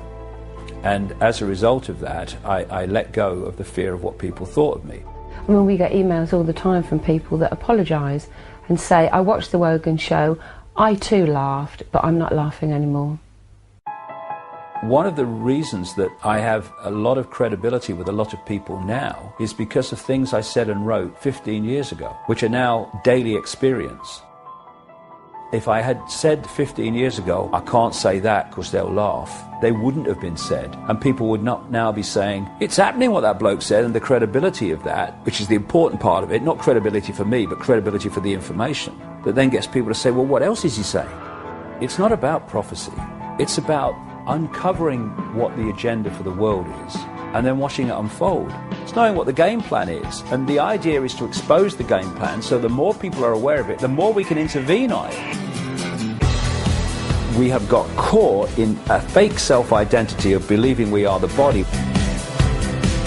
Speaker 1: And as a result of that, I let go of the fear of what people thought of me.
Speaker 4: I mean, we get emails all the time from people that apologise and say, I watched the Wogan show, I too laughed, but I'm not laughing anymore.
Speaker 1: One of the reasons that I have a lot of credibility with a lot of people now is because of things I said and wrote 15 years ago, which are now daily experience. If I had said 15 years ago, I can't say that because they'll laugh, they wouldn't have been said. And people would not now be saying, it's happening what that bloke said, and the credibility of that, which is the important part of it, not credibility for me, but credibility for the information, that then gets people to say, well, what else is he saying? It's not about prophecy. It's about uncovering what the agenda for the world is and then watching it unfold. It's knowing what the game plan is, and the idea is to expose the game plan so the more people are aware of it, the more we can intervene on it. We have got caught in a fake self-identity of believing we are the body.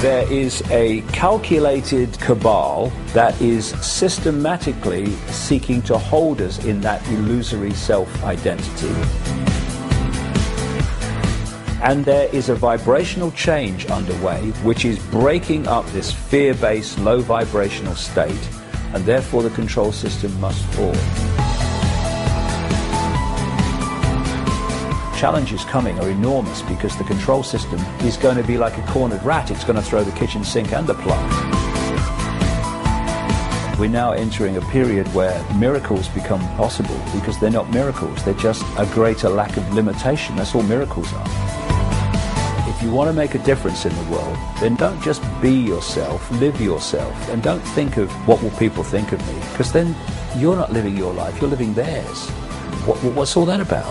Speaker 1: There is a calculated cabal that is systematically seeking to hold us in that illusory self-identity. And there is a vibrational change underway which is breaking up this fear-based, low vibrational state, and therefore the control system must fall. Challenges coming are enormous because the control system is going to be like a cornered rat. It's going to throw the kitchen sink and the plug. We're now entering a period where miracles become possible because they're not miracles, they're just a greater lack of limitation. That's all miracles are. If you want to make a difference in the world, then don't just be yourself, live yourself, and don't think of what will people think of me, because then you're not living your life, you're living theirs. What's all that about?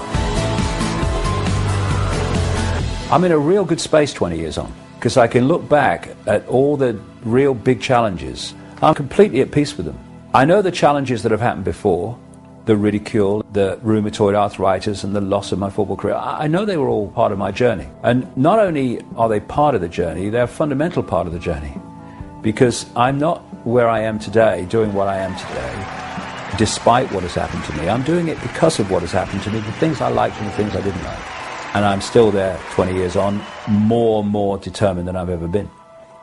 Speaker 1: I'm in a real good space 20 years on, because I can look back at all the real big challenges. I'm completely at peace with them. I know the challenges that have happened before, the ridicule, the rheumatoid arthritis, and the loss of my football career. I know they were all part of my journey. And not only are they part of the journey, they're a fundamental part of the journey. Because I'm not where I am today, doing what I am today, despite what has happened to me. I'm doing it because of what has happened to me, the things I liked and the things I didn't like. And I'm still there 20 years on, more determined than I've ever been.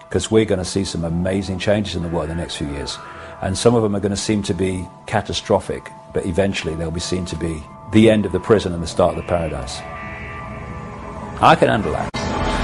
Speaker 1: Because we're going to see some amazing changes in the world in the next few years. And some of them are going to seem to be catastrophic, but eventually they'll be seen to be the end of the prison and the start of the paradise. I can handle that.